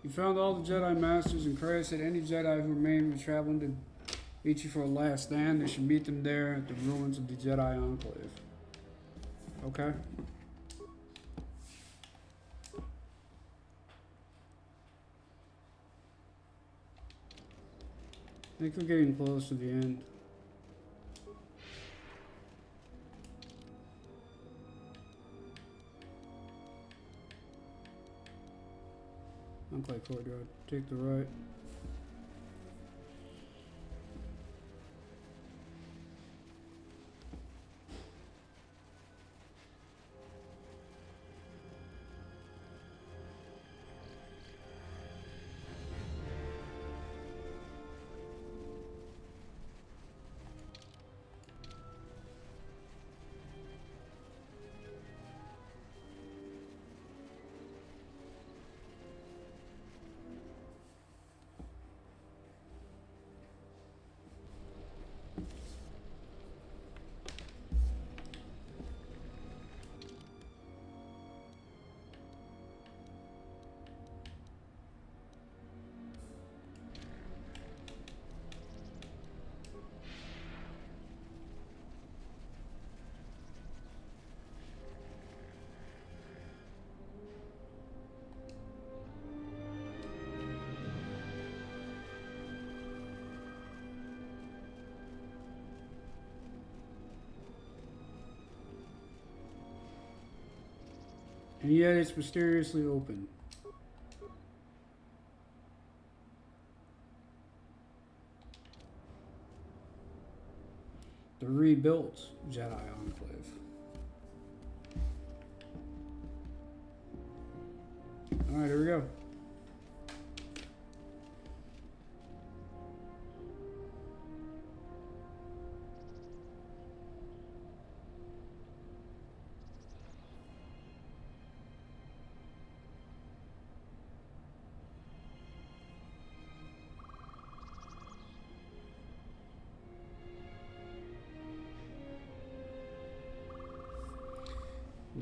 You found all the Jedi Masters, and Kreia said any Jedi who remain were traveling to meet you for a last stand. They should meet them there at the ruins of the Jedi Enclave. Okay? I think we're getting close to the end. Enclave Courtyard. Take the right. And yet it's mysteriously open. The rebuilt Jedi Enclave. Alright, here we go.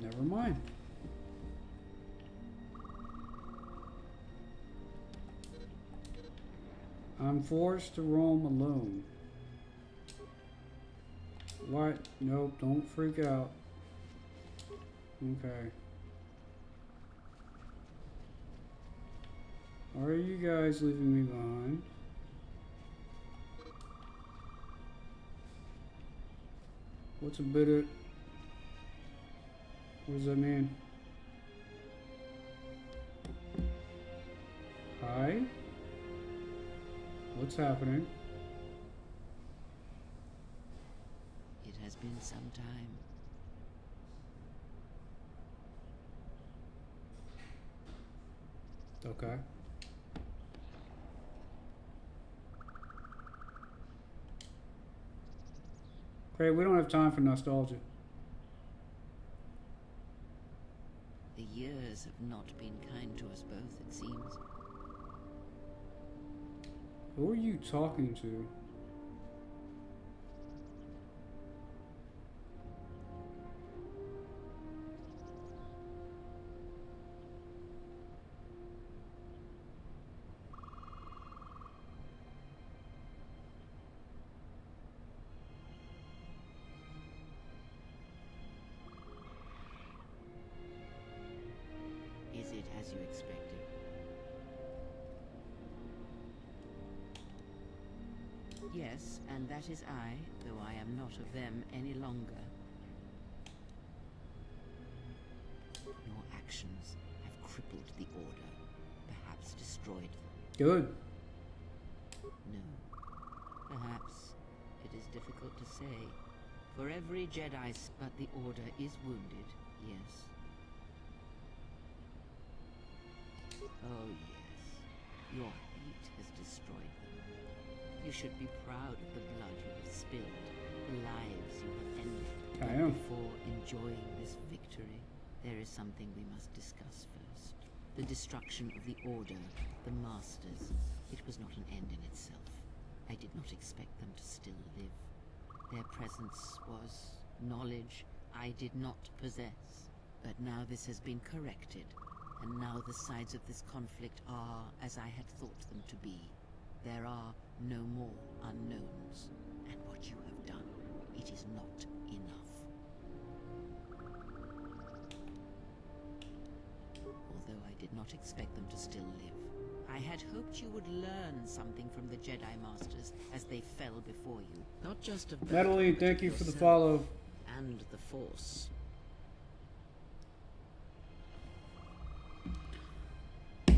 Never mind. I'm forced to roam alone. What? Nope, don't freak out. Okay. Are you guys leaving me behind? What's a bit of... What does that mean? Hi? What's happening? It has been some time. Okay. Great, we don't have time for nostalgia. The years have not been kind to us both, it seems. Who are you talking to? Is it as you expected? Yes, and that is I, though I am not of them any longer. Your actions have crippled the Order, perhaps destroyed them. Good. No. Perhaps. It is difficult to say. For every Jedi, but the Order is wounded, yes. Oh, yes. Your hate has destroyed them. You should be proud of the blood you have spilled, the lives you have ended. I am. Before enjoying this victory, there is something we must discuss first. The destruction of the Order, the Masters. It was not an end in itself. I did not expect them to still live. Their presence was knowledge I did not possess. But now this has been corrected, and now the sides of this conflict are as I had thought them to be. There are no more unknowns, and what you have done, it is not enough. Although I did not expect them to still live, I had hoped you would learn something from the Jedi Masters as they fell before you. Not just of Natalie, thank you for the follow. And the Force. I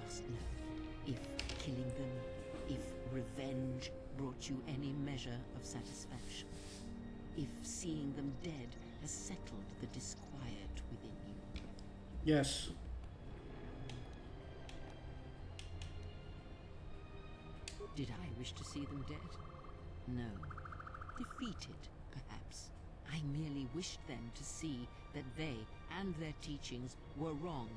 must know if killing them, if revenge brought you any measure of satisfaction. If seeing them dead has settled the disquiet within you. Yes. Did I wish to see them dead? No. Defeated, perhaps. I merely wished them to see that they and their teachings were wrong,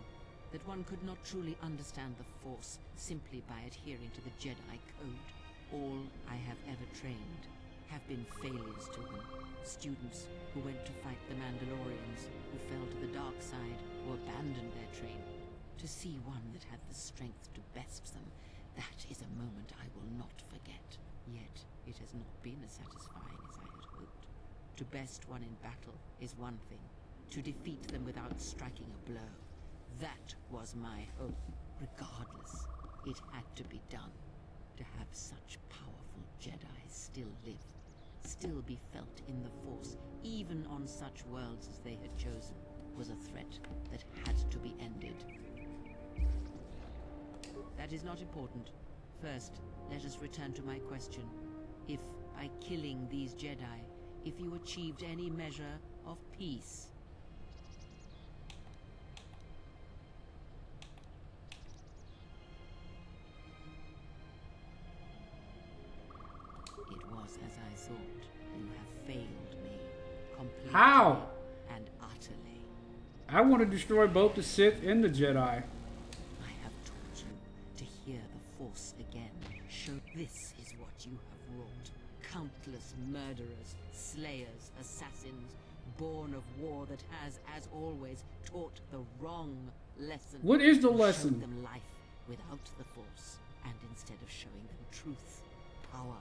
that one could not truly understand the Force simply by adhering to the Jedi Code. All I have ever trained have been failures to them. Students who went to fight the Mandalorians, who fell to the dark side, who abandoned their training. To see one that had the strength to best them, that is a moment I will not forget. Yet, it has not been as satisfying as I had hoped. To best one in battle is one thing. To defeat them without striking a blow, that was my hope. Regardless, it had to be done. To have such powerful Jedi still live, still be felt in the Force, even on such worlds as they had chosen, was a threat that had to be ended. That is not important. First, let us return to my question. If, by killing these Jedi, if you achieved any measure of peace. It was as I thought. You have failed me. Completely. How? And utterly. I want to destroy both the Sith and the Jedi. I have taught you to hear the Force again. Show this is what you have wrought. Countless murderers, slayers, assassins, born of war that has, as always, taught the wrong lesson. What is the You lesson? showed them life without the Force, and instead of showing them truth, power,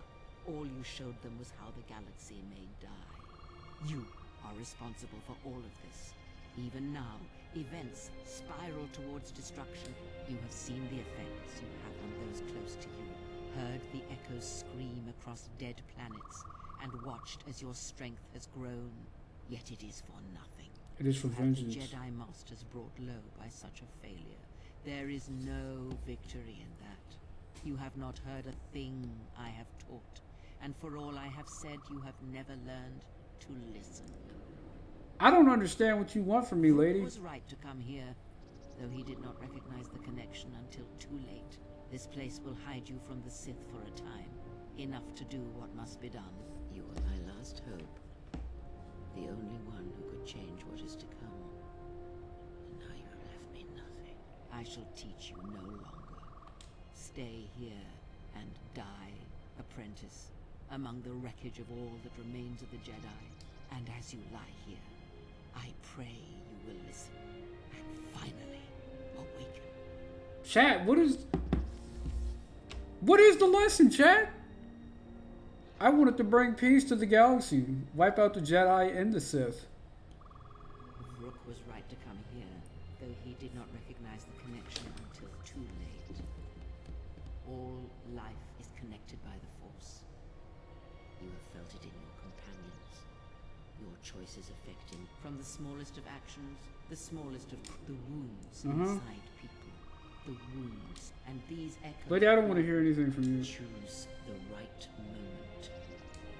all you showed them was how the galaxy may die. You are responsible for all of this. Even now, events spiral towards destruction. You have seen the effects you have on those close to you, heard the echoes scream across dead planets, and watched as your strength has grown. Yet it is for nothing. It is for You have vengeance. the Jedi Masters brought low by such a failure. There is no victory in that. You have not heard a thing I have taught, and for all I have said, you have never learned to listen. I don't understand what you want from me, He lady. was right to come here, though he did not recognize the connection until too late. This place will hide you from the Sith for a time, enough to do what must be done. You were my last hope, the only one who could change what is to come. And now you have left me nothing. I shall teach you no longer. Stay here and die, apprentice, among the wreckage of all that remains of the Jedi. And as you lie here, I pray you will listen and finally awaken. Chat, what is the lesson, chat? I wanted to bring peace to the galaxy, wipe out the Jedi and the Sith. Rook was right to come here, though he did not recognize the connection until too late. All life is connected by the Force. You have felt it in your companions. Your choices affecting, from the smallest of actions, the smallest of the wounds inside people. The wounds, and these echoes. Lady, I don't want to hear anything from you. Choose the right moment.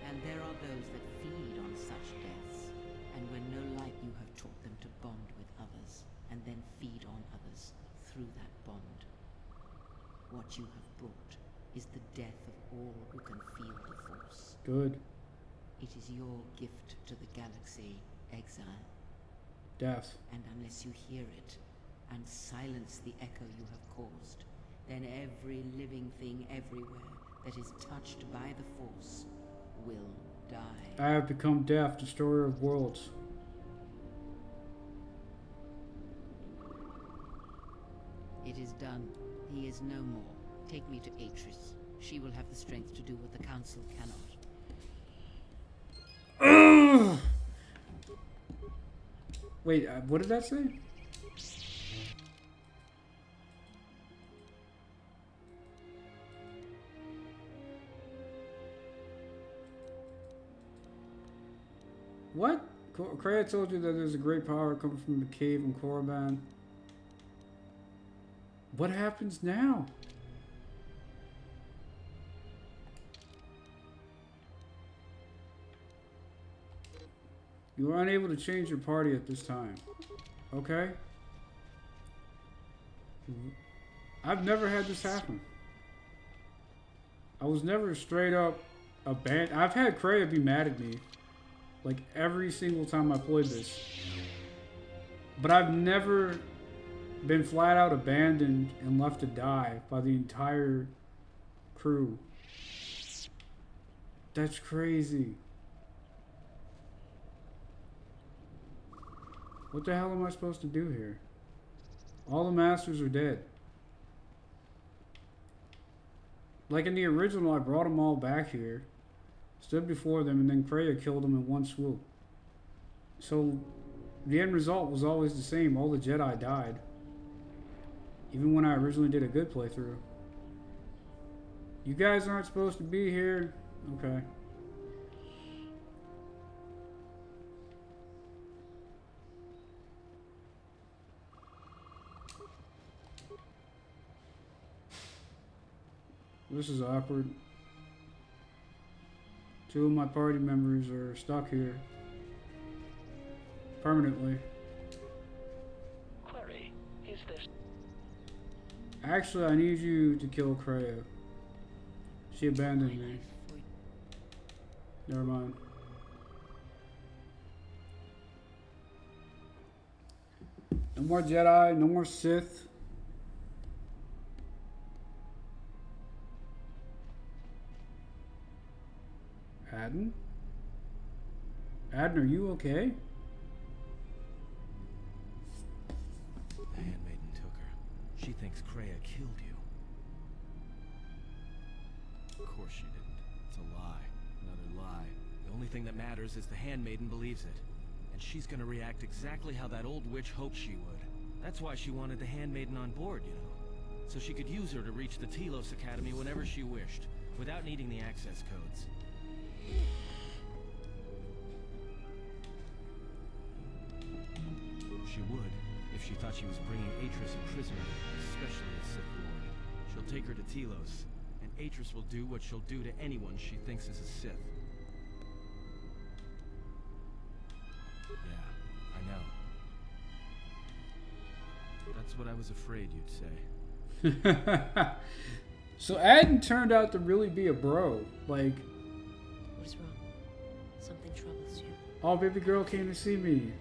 And there are those that feed on such deaths. And when no light, you have taught them to bond with others, and then feed on others through that bond. What you have brought is the death of all who can feel the Force. Good. It is your gift to the galaxy, exile. Death. And unless you hear it, and silence the echo you have caused, then every living thing everywhere that is touched by the Force will die. I have become death, destroyer of worlds. It is done. He is no more. Take me to Atris. She will have the strength to do what the Council cannot. Ugh! Wait, what did that say? What? Kreia told you that there's a great power coming from the cave in Korriban. What happens now? You are unable to change your party at this time. Okay? I've never had this happen. I was never straight up abandoned. I've had Kreia be mad at me. Like every single time I played this. But I've never been flat out abandoned and left to die by the entire crew. That's crazy. What the hell am I supposed to do here? All the masters are dead. Like in the original, I brought them all back here, stood before them, and then Kreia killed them in one swoop. So the end result was always the same. All the Jedi died. Even when I originally did a good playthrough. You guys aren't supposed to be here. Okay. This is awkward. Two of my party members are stuck here. Permanently. Query, is this... Actually, I need you to kill Kreia. She abandoned me. Never mind. No more Jedi, no more Sith. Adden? Adden, are you okay? The handmaiden took her. She thinks Kreia killed you. Of course she didn't. It's a lie. Another lie. The only thing that matters is the handmaiden believes it. And she's gonna react exactly how that old witch hoped she would. That's why she wanted the handmaiden on board, you know. So she could use her to reach the Telos Academy whenever she wished, without needing the access codes. She would, if she thought she was bringing Atris a prisoner, especially a Sith Lord. She'll take her to Telos, and Atris will do what she'll do to anyone she thinks is a Sith. Yeah, I know. That's what I was afraid you'd say. So Adden turned out to really be a bro. Like, What is wrong? Something troubles you. oh, baby girl came to see me.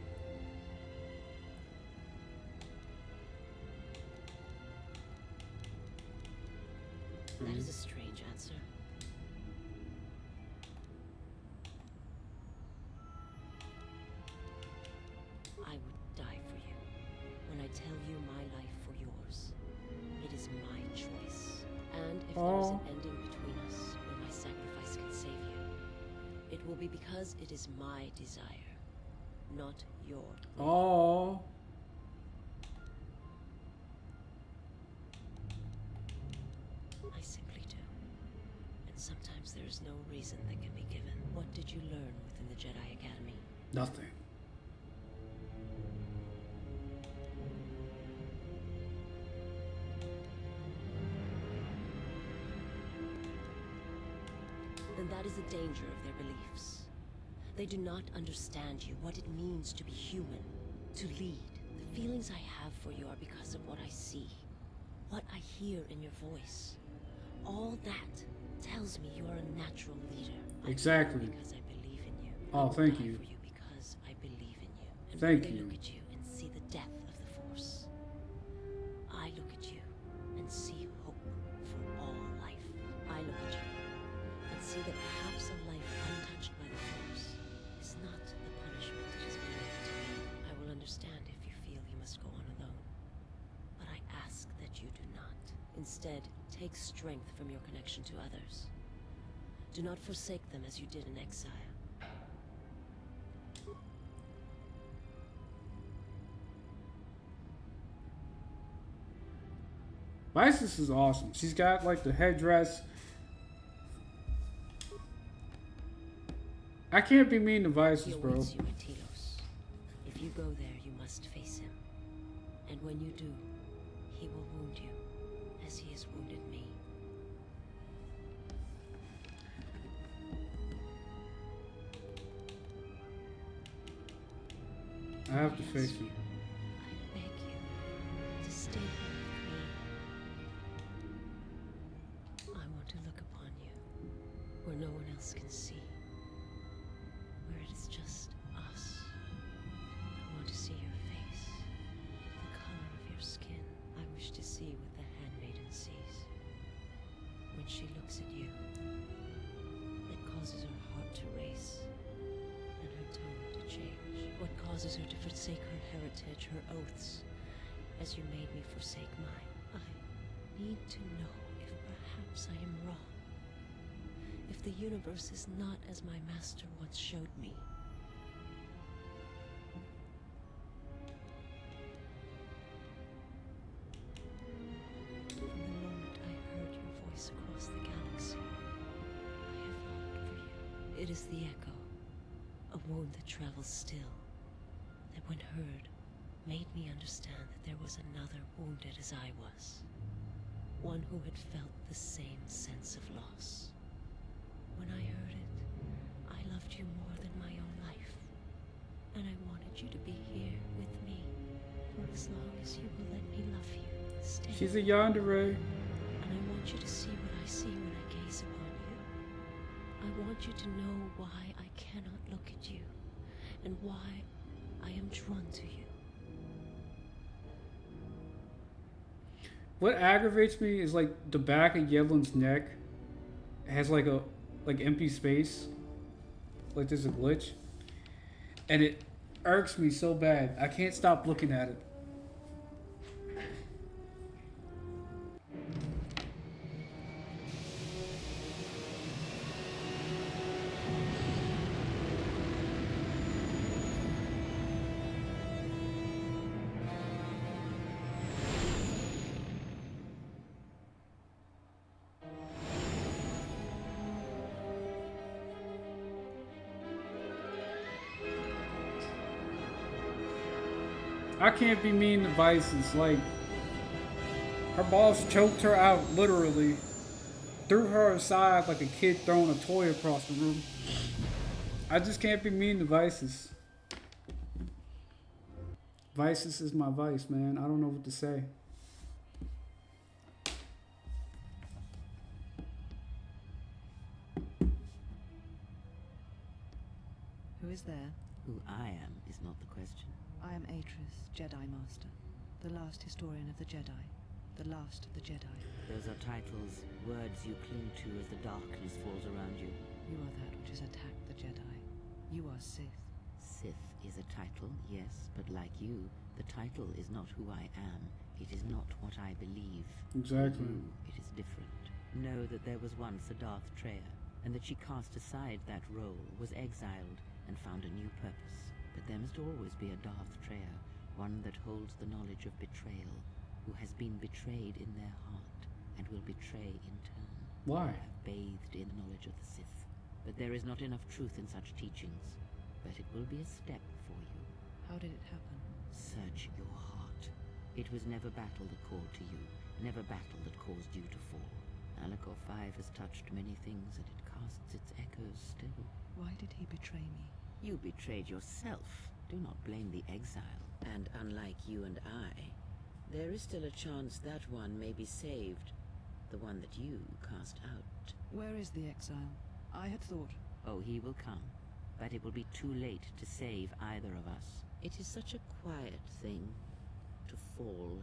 That is a strange answer. I would die for you. When I tell you my life for yours, it is my choice. And if there is an ending between us where my sacrifice can save you, it will be because it is my desire, not your. Oh. I simply do. And sometimes there is no reason that can be given. What did you learn within the Jedi Academy? Nothing. Then that is the danger of their beliefs. They do not understand you, what it means to be human, to lead. The feelings I have for you are because of what I see, what I hear in your voice. All that tells me you are a natural leader. Exactly. Because I believe in you. Oh, thank you. For you because I believe in you. And Thank when I you. look at you and see the depth of the Force, I look at you and see hope for all life. I look at you and see that perhaps a life untouched by the Force is not the punishment it has been given to me. I will understand if you feel you must go on alone. But I ask that you do not. Instead, take strength from your connection to others. Do not forsake them as you did in exile. Isis is awesome. She's got like the headdress. I can't be mean to Vices, bro. He awaits you at Telos. If you go there, you must face him. And when you do, he will wound you, as he has wounded me. I have to face him. I beg you to stay here with me. I want to look upon you where no one else can see, where it is just us. I want to see your face, the color of your skin. I wish to see what the handmaiden sees. When she looks at you, it causes her heart to race and her tone to change. What causes her to forsake her heritage, her oaths, as you made me forsake mine. I need to know if perhaps I am wrong. If the universe is not as my master once showed me. From the moment I heard your voice across the galaxy, I have longed for you. It is the echo, a wound that travels still, that when heard, made me understand that there was another wounded as I was. one who had felt the same sense of loss. When I heard it, I loved you more than my own life. And I wanted you to be here with me for as long as you will let me love you. Stay. She's a yandere. And I want you to see what I see when I gaze upon you. I want you to know why I cannot look at you, and why I am drawn to you. What aggravates me is like the back of Yedlin's neck has like a empty space, like there's a glitch, and it irks me so bad. I can't stop looking at it. I can't be mean to Vices. Like, her boss choked her out, literally. Threw her aside like a kid throwing a toy across the room. I just can't be mean to Vices. Vices is my vice, man. I don't know what to say. Who is there? Who I am is not the question. I am Atris, Jedi Master, the last historian of the Jedi, the last of the Jedi. Those are titles, words you cling to as the darkness falls around you. You are that which has attacked the Jedi. You are Sith. Sith is a title, yes, but like you, the title is not who I am. It is not what I believe. Exactly. For you, it is different. Know that there was once a Darth Treya, and that she cast aside that role, was exiled, and found a new purpose. But there must always be a Darth Treya, one that holds the knowledge of betrayal, who has been betrayed in their heart, and will betray in turn. Why? Who have bathed in the knowledge of the Sith. But there is not enough truth in such teachings. But it will be a step for you. How did it happen? Search your heart. It was never battle that called to you, never battle that caused you to fall. Alakor 5 has touched many things, and it casts its echoes still. Why did he betray me? You betrayed yourself. Do not blame the exile. And unlike you and I, there is still a chance that one may be saved. The one that you cast out. Where is the exile? I had thought... Oh, he will come. But it will be too late to save either of us. It is such a quiet thing to fall,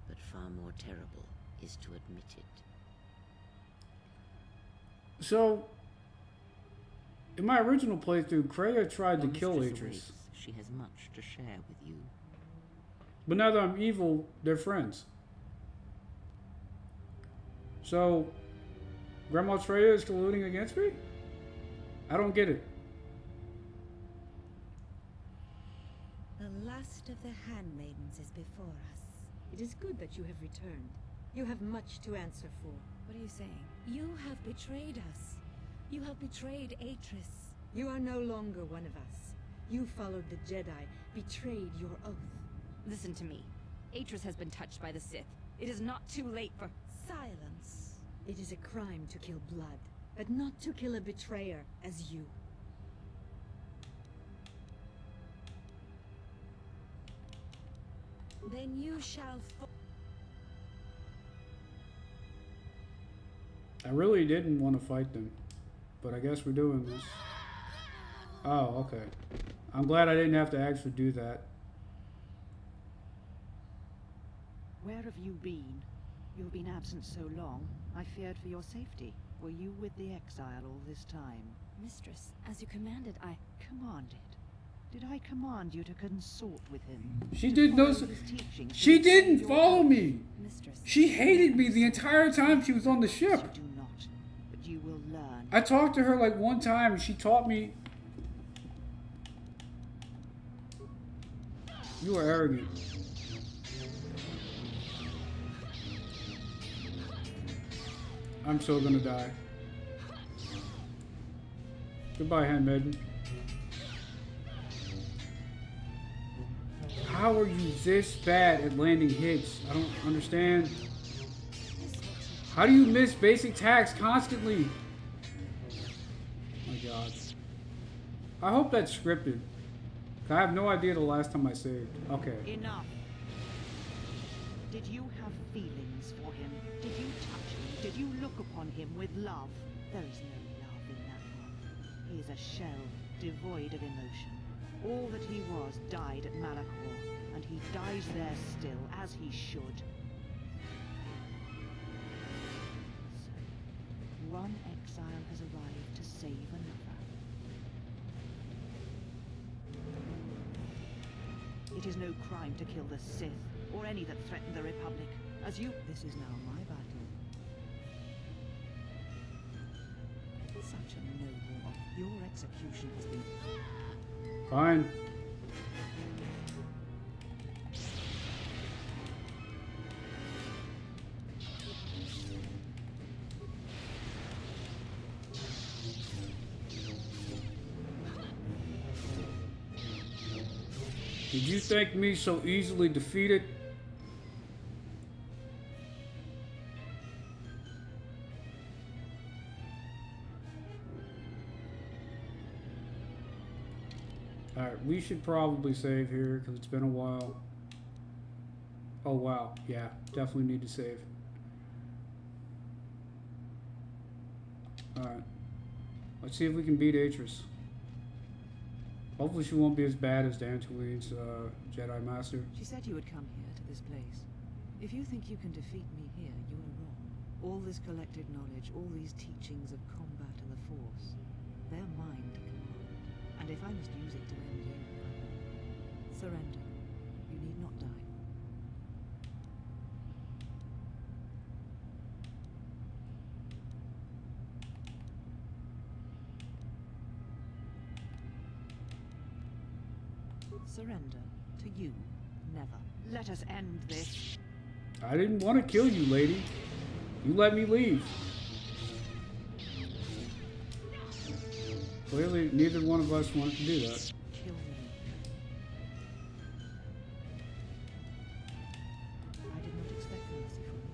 but far more terrible is to admit it. So, in my original playthrough, Kreia tried to Your kill mistress Atris. awaits. She has much to share with you. But now that I'm evil, they're friends. So, Grandma Treya is colluding against me? I don't get it. The last of the handmaidens is before us. It is good that you have returned. You have much to answer for. What are you saying? You have betrayed us. You have betrayed Atris. You are no longer one of us. You followed the Jedi, betrayed your oath. Listen to me. Atris has been touched by the Sith. It is not too late for... Silence. It is a crime to kill blood, but not to kill a betrayer as you. Then you shall fall. I really didn't want to fight them, but I guess we're doing this. Oh, okay. I'm glad I didn't have to actually do that. Where have you been? You've been absent so long, I feared for your safety. Were you with the exile all this time? Mistress, as you commanded, I... Commanded? Did I command you to consort with him? She did no. She didn't follow me. Mistress. She hated me the entire time she was on the ship. You do not, but you will learn. I talked to her like one time, and she taught me. You are arrogant. I'm so gonna die. Goodbye, handmaiden. How are you this bad at landing hits? I don't understand. How do you miss basic attacks constantly? Oh my god. I hope that's scripted. I have no idea the last time I saved. Okay. Enough. Did you have feelings for him? Did you touch him? Did you look upon him with love? There is no love in that one. He is a shell, devoid of emotion. All that he was died at Malachor, and he dies there still, as he should. So, one exile has arrived to save another. It is no crime to kill the Sith, or any that threaten the Republic. As you... This is now my battle. Such a noble offer. Your execution has been... Fine. Did you think me so easily defeated? Alright, we should probably save here because it's been a while. Oh wow, yeah, definitely need to save. Alright. Let's see if we can beat Atris. Hopefully she won't be as bad as Dantooine's Jedi Master. She said you would come here to this place. If you think you can defeat me here, you are wrong. All this collected knowledge, all these teachings of combat and the Force, they're mine to command. And if I must use it to end you, I will. Surrender. You need not die. Surrender to you, never. Let us end this. I didn't want to kill you, lady. You let me leave. Clearly, neither one of us wanted to do that. Kill me. I did not expect mercy from you.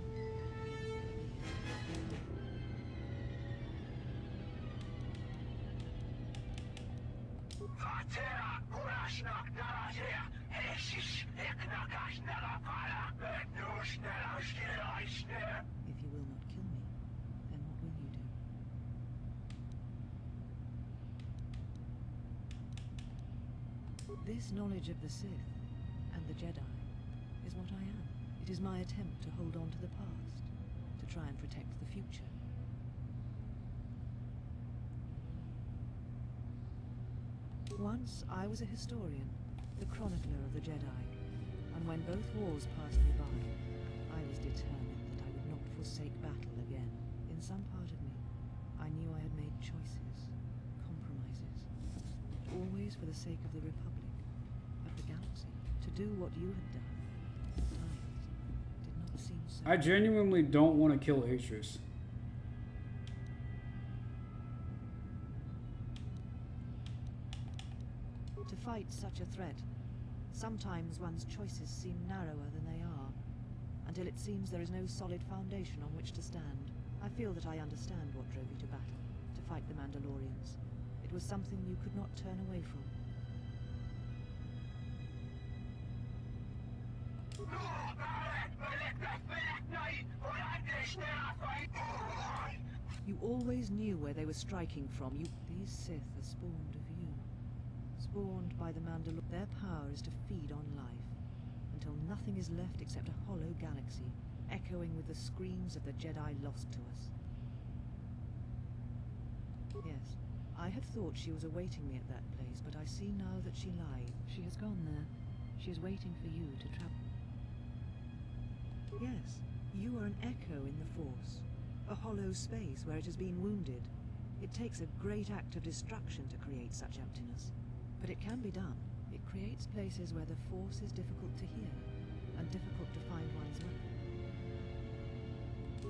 If you will not kill me, then what will you do? This knowledge of the Sith and the Jedi is what I am. It is my attempt to hold on to the past, to try and protect the future. Once I was a historian, the chronicler of the Jedi, and when both wars passed me by, I was determined that I would not forsake battle again. In some part of me, I knew I had made choices, compromises, always for the sake of the Republic, of the galaxy. To do what you had done, at times, did not seem so... I genuinely don't want to kill Atris. To fight such a threat, sometimes one's choices seem narrower than they are, until it seems there is no solid foundation on which to stand. I feel that I understand what drove you to battle, to fight the Mandalorians. It was something you could not turn away from. You always knew where they were striking from. These Sith are spawned of you. Spawned by the Mandalorian. Their power is to feed on life, until nothing is left except a hollow galaxy, echoing with the screams of the Jedi lost to us. Yes, I had thought she was awaiting me at that place, but I see now that she lied. She has gone there. She is waiting for you to travel. Yes, you are an echo in the Force, a hollow space where it has been wounded. It takes a great act of destruction to create such emptiness, but it can be done. It creates places where the Force is difficult to hear, and difficult to find one's way.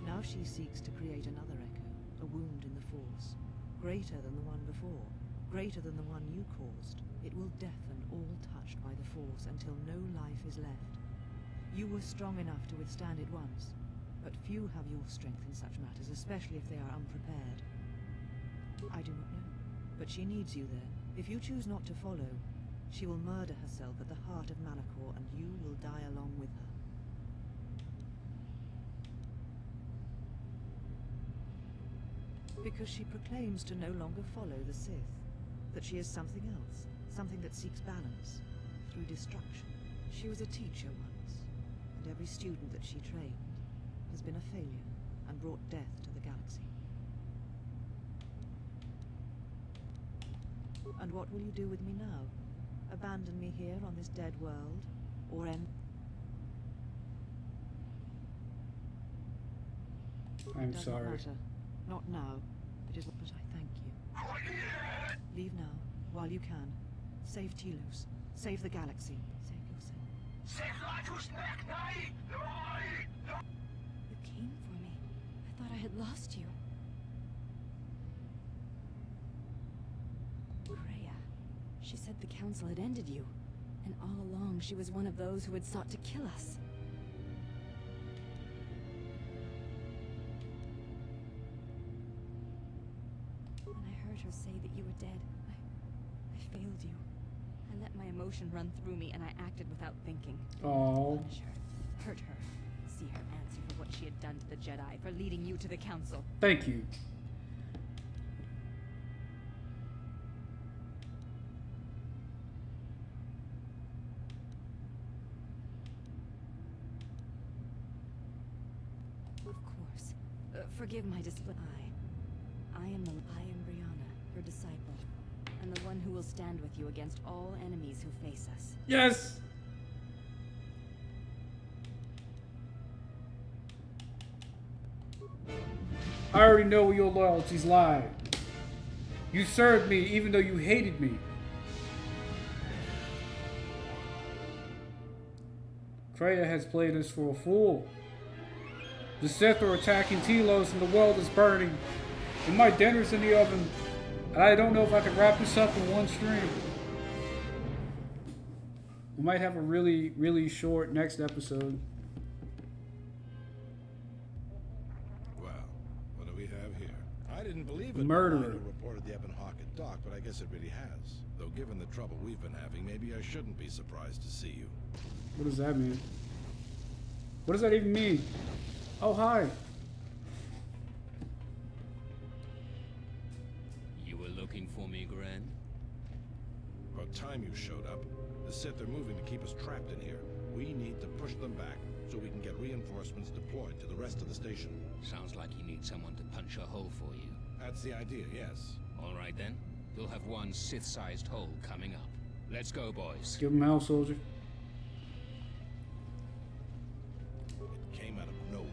Now she seeks to create another echo, a wound in the Force, greater than the one before, greater than the one you caused. It will deafen all touched by the Force until no life is left. You were strong enough to withstand it once, but few have your strength in such matters, especially if they are unprepared. I do not know, but she needs you there. If you choose not to follow, she will murder herself at the heart of Malachor, and you will die along with her. Because she proclaims to no longer follow the Sith, that she is something else, something that seeks balance through destruction. She was a teacher once, and every student that she trained has been a failure and brought death to the galaxy. And what will you do with me now? Abandon me here on this dead world, or end? I'm It does sorry. not matter. Not now. It is, but I thank you. Leave now, while you can. Save Telos. Save the galaxy. Save yourself. You came for me. I thought I had lost you. Kreia. She said the council had ended you. And all along she was one of those who had sought to kill us. When I heard her say that you were dead, I failed you. I let my emotion run through me and I acted without thinking. Oh. Punish her. Hurt her. See her answer for what she had done to the Jedi, for leading you to the council. Thank you. Of course. Forgive my display. I am Brianna, your disciple, and the one who will stand with you against all enemies who face us. Yes! I already know where your loyalties lie. You served me even though you hated me. Kreia has played us for a fool. The Sith are attacking Telos and the world is burning. And my dinner's in the oven. And I don't know if I can wrap this up in one stream. We might have a really, really short next episode. Well, what do we have here? I didn't believe it. Murderer. Reported the Ebon Hawk at dock, but I guess it really has. Though given the trouble we've been having, maybe I shouldn't be surprised to see you. What does that mean? What does that even mean? Oh, hi. You were looking for me, Gren? About time you showed up. The Sith are moving to keep us trapped in here. We need to push them back so we can get reinforcements deployed to the rest of the station. Sounds like you need someone to punch a hole for you. That's the idea, yes. All right then. You'll have one Sith-sized hole coming up. Let's go, boys. Give him hell, soldier. It came out of nowhere.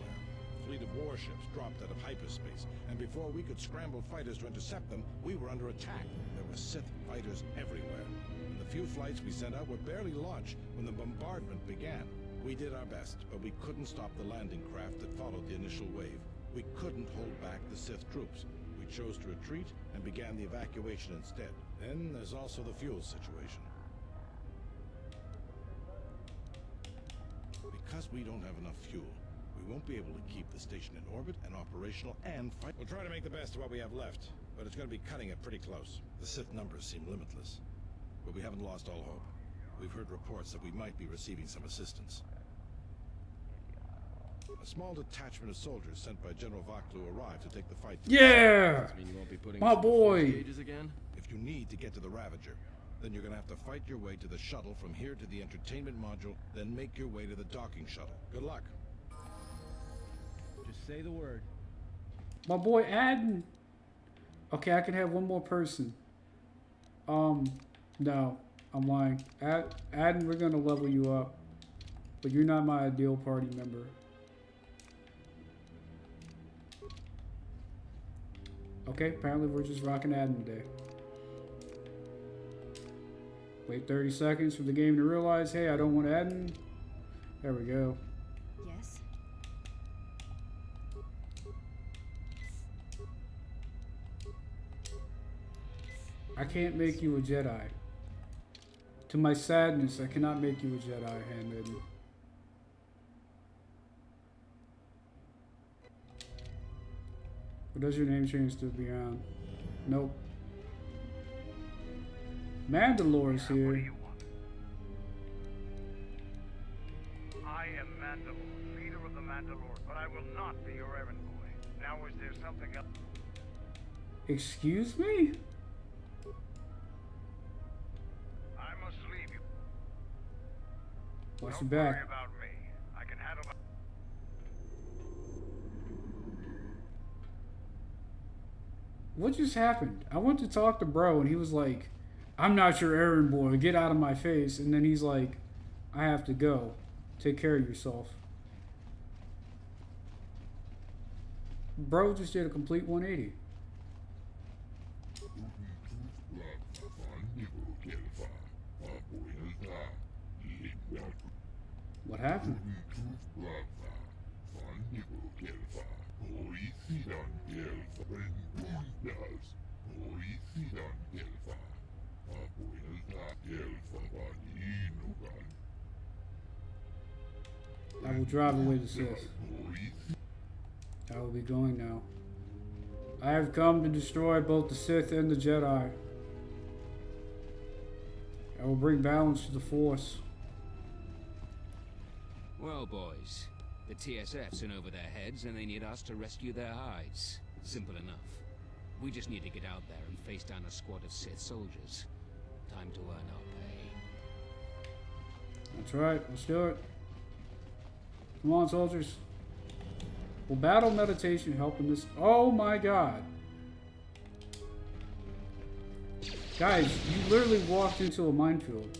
A fleet of warships dropped out of hyperspace, and before we could scramble fighters to intercept them, we were under attack. There were Sith fighters everywhere. And the few flights we sent out were barely launched when the bombardment began. We did our best, but we couldn't stop the landing craft that followed the initial wave. We couldn't hold back the Sith troops. We chose to retreat and began the evacuation instead. Then there's also the fuel situation. Because we don't have enough fuel, we won't be able to keep the station in orbit and operational and fight. We'll try to make the best of what we have left, but it's going to be cutting it pretty close. The Sith numbers seem limitless, but we haven't lost all hope. We've heard reports that we might be receiving some assistance. A small detachment of soldiers sent by General Vaklu arrived to take the fight. Yeah! My boy! Again? If you need to get to the Ravager, then you're gonna have to fight your way to the shuttle from here to the entertainment module, then make your way to the docking shuttle. Good luck. Just say the word. My boy Adden. Okay, I can have one more person. No, I'm lying. Adden, we're gonna level you up, but you're not my ideal party member. Okay, apparently we're just rocking Adden today. Wait 30 seconds for the game to realize, hey, I don't want Adden. There we go. Yes? I can't make you a Jedi. To my sadness, I cannot make you a Jedi, handmaiden. Or does your name change to Beyond? Nope. Mandalore's here. I am Mandalore, leader of the Mandalore, but I will not be your errand boy. Now is there something else? Excuse me? I must leave you. Watch Don't your worry back. about me. I can handle my... What just happened? I went to talk to bro and he was like, I'm not your errand boy, get out of my face. And then he's like, I have to go. Take care of yourself. Bro just did a complete 180. What happened? I will drive away the Sith. I will be going now. I have come to destroy both the Sith and the Jedi. I will bring balance to the Force. Well, boys, the TSF's in over their heads and they need us to rescue their hides. Simple enough. We just need to get out there and face down a squad of Sith soldiers. Time to earn our pay. That's right, let's do it. Come on, soldiers. Will battle meditation help in this? Oh my god. Guys, you literally walked into a minefield.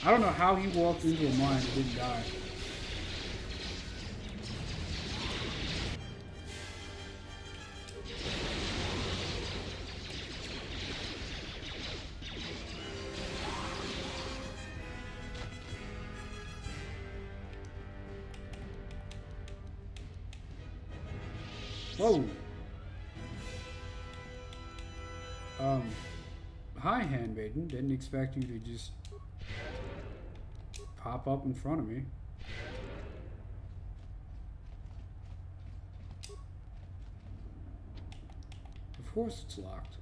I don't know how he walked into a mine and didn't die. Whoa. Hi, handmaiden. Didn't expect you to just pop up in front of me. Of course it's locked.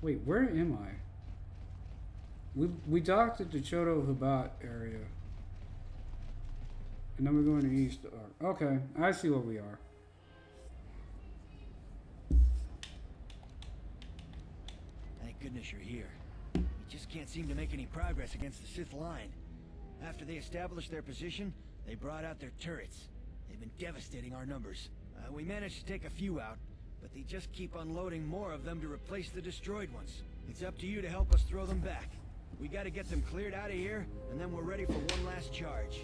Wait, where am I? We docked at the Choto Habat area. And then we're going to east. Okay, I see where we are. Thank goodness you're here. We just can't seem to make any progress against the Sith line. After they established their position, they brought out their turrets. They've been devastating our numbers. We managed to take a few out, but they just keep unloading more of them to replace the destroyed ones. It's up to you to help us throw them back. We gotta get them cleared out of here, and then we're ready for one last charge.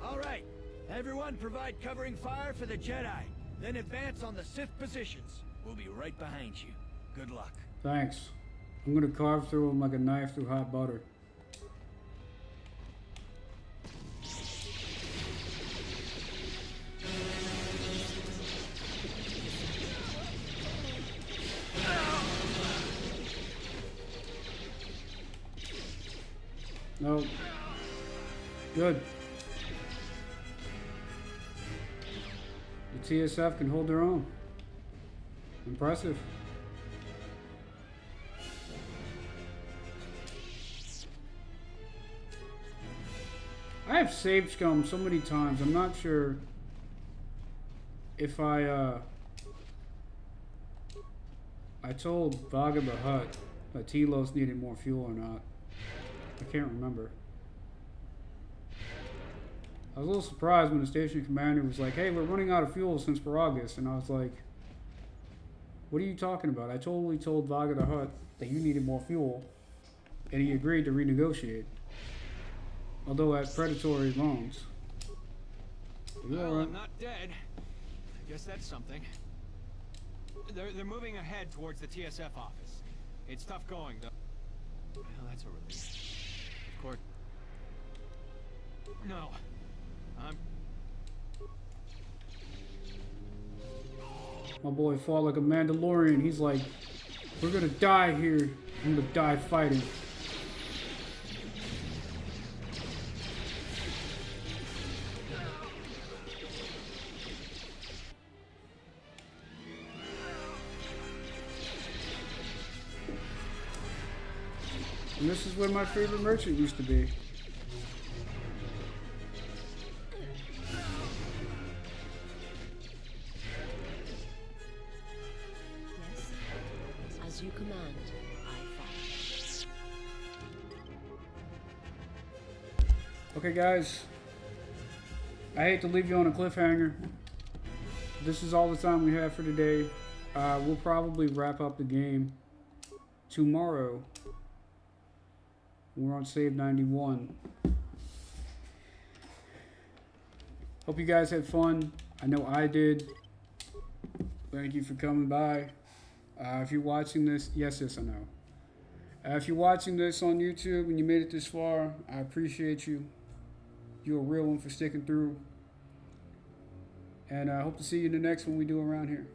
All right, everyone provide covering fire for the Jedi. Then advance on the Sith positions. We'll be right behind you. Good luck. Thanks. I'm gonna carve through them like a knife through hot butter. No. Good. The TSF can hold their own. Impressive. I have saved Scum so many times, I'm not sure if I told Vaga the Hutt that Telos needed more fuel or not. I can't remember. I was a little surprised when the station commander was like, hey, we're running out of fuel since Paragus, and I was like, what are you talking about? I totally told Vaga the Hutt that you needed more fuel, and he agreed to renegotiate. Although at predatory loans. Well, I'm not dead. I guess that's something. They're moving ahead towards the TSF office. It's tough going, though. Well, that's a relief. Of course. No. My boy fought like a Mandalorian. He's like, we're gonna die here. I'm gonna die fighting. And this is where my favorite merchant used to be. Yes, as you command, I follow. Okay, guys. I hate to leave you on a cliffhanger. This is all the time we have for today. We'll probably wrap up the game tomorrow. We're on save 91. Hope you guys had fun. I know I did. Thank you for coming by. If you're watching this, yes, I know. If you're watching this on YouTube and you made it this far, I appreciate you. You're a real one for sticking through. And I hope to see you in the next one we do around here.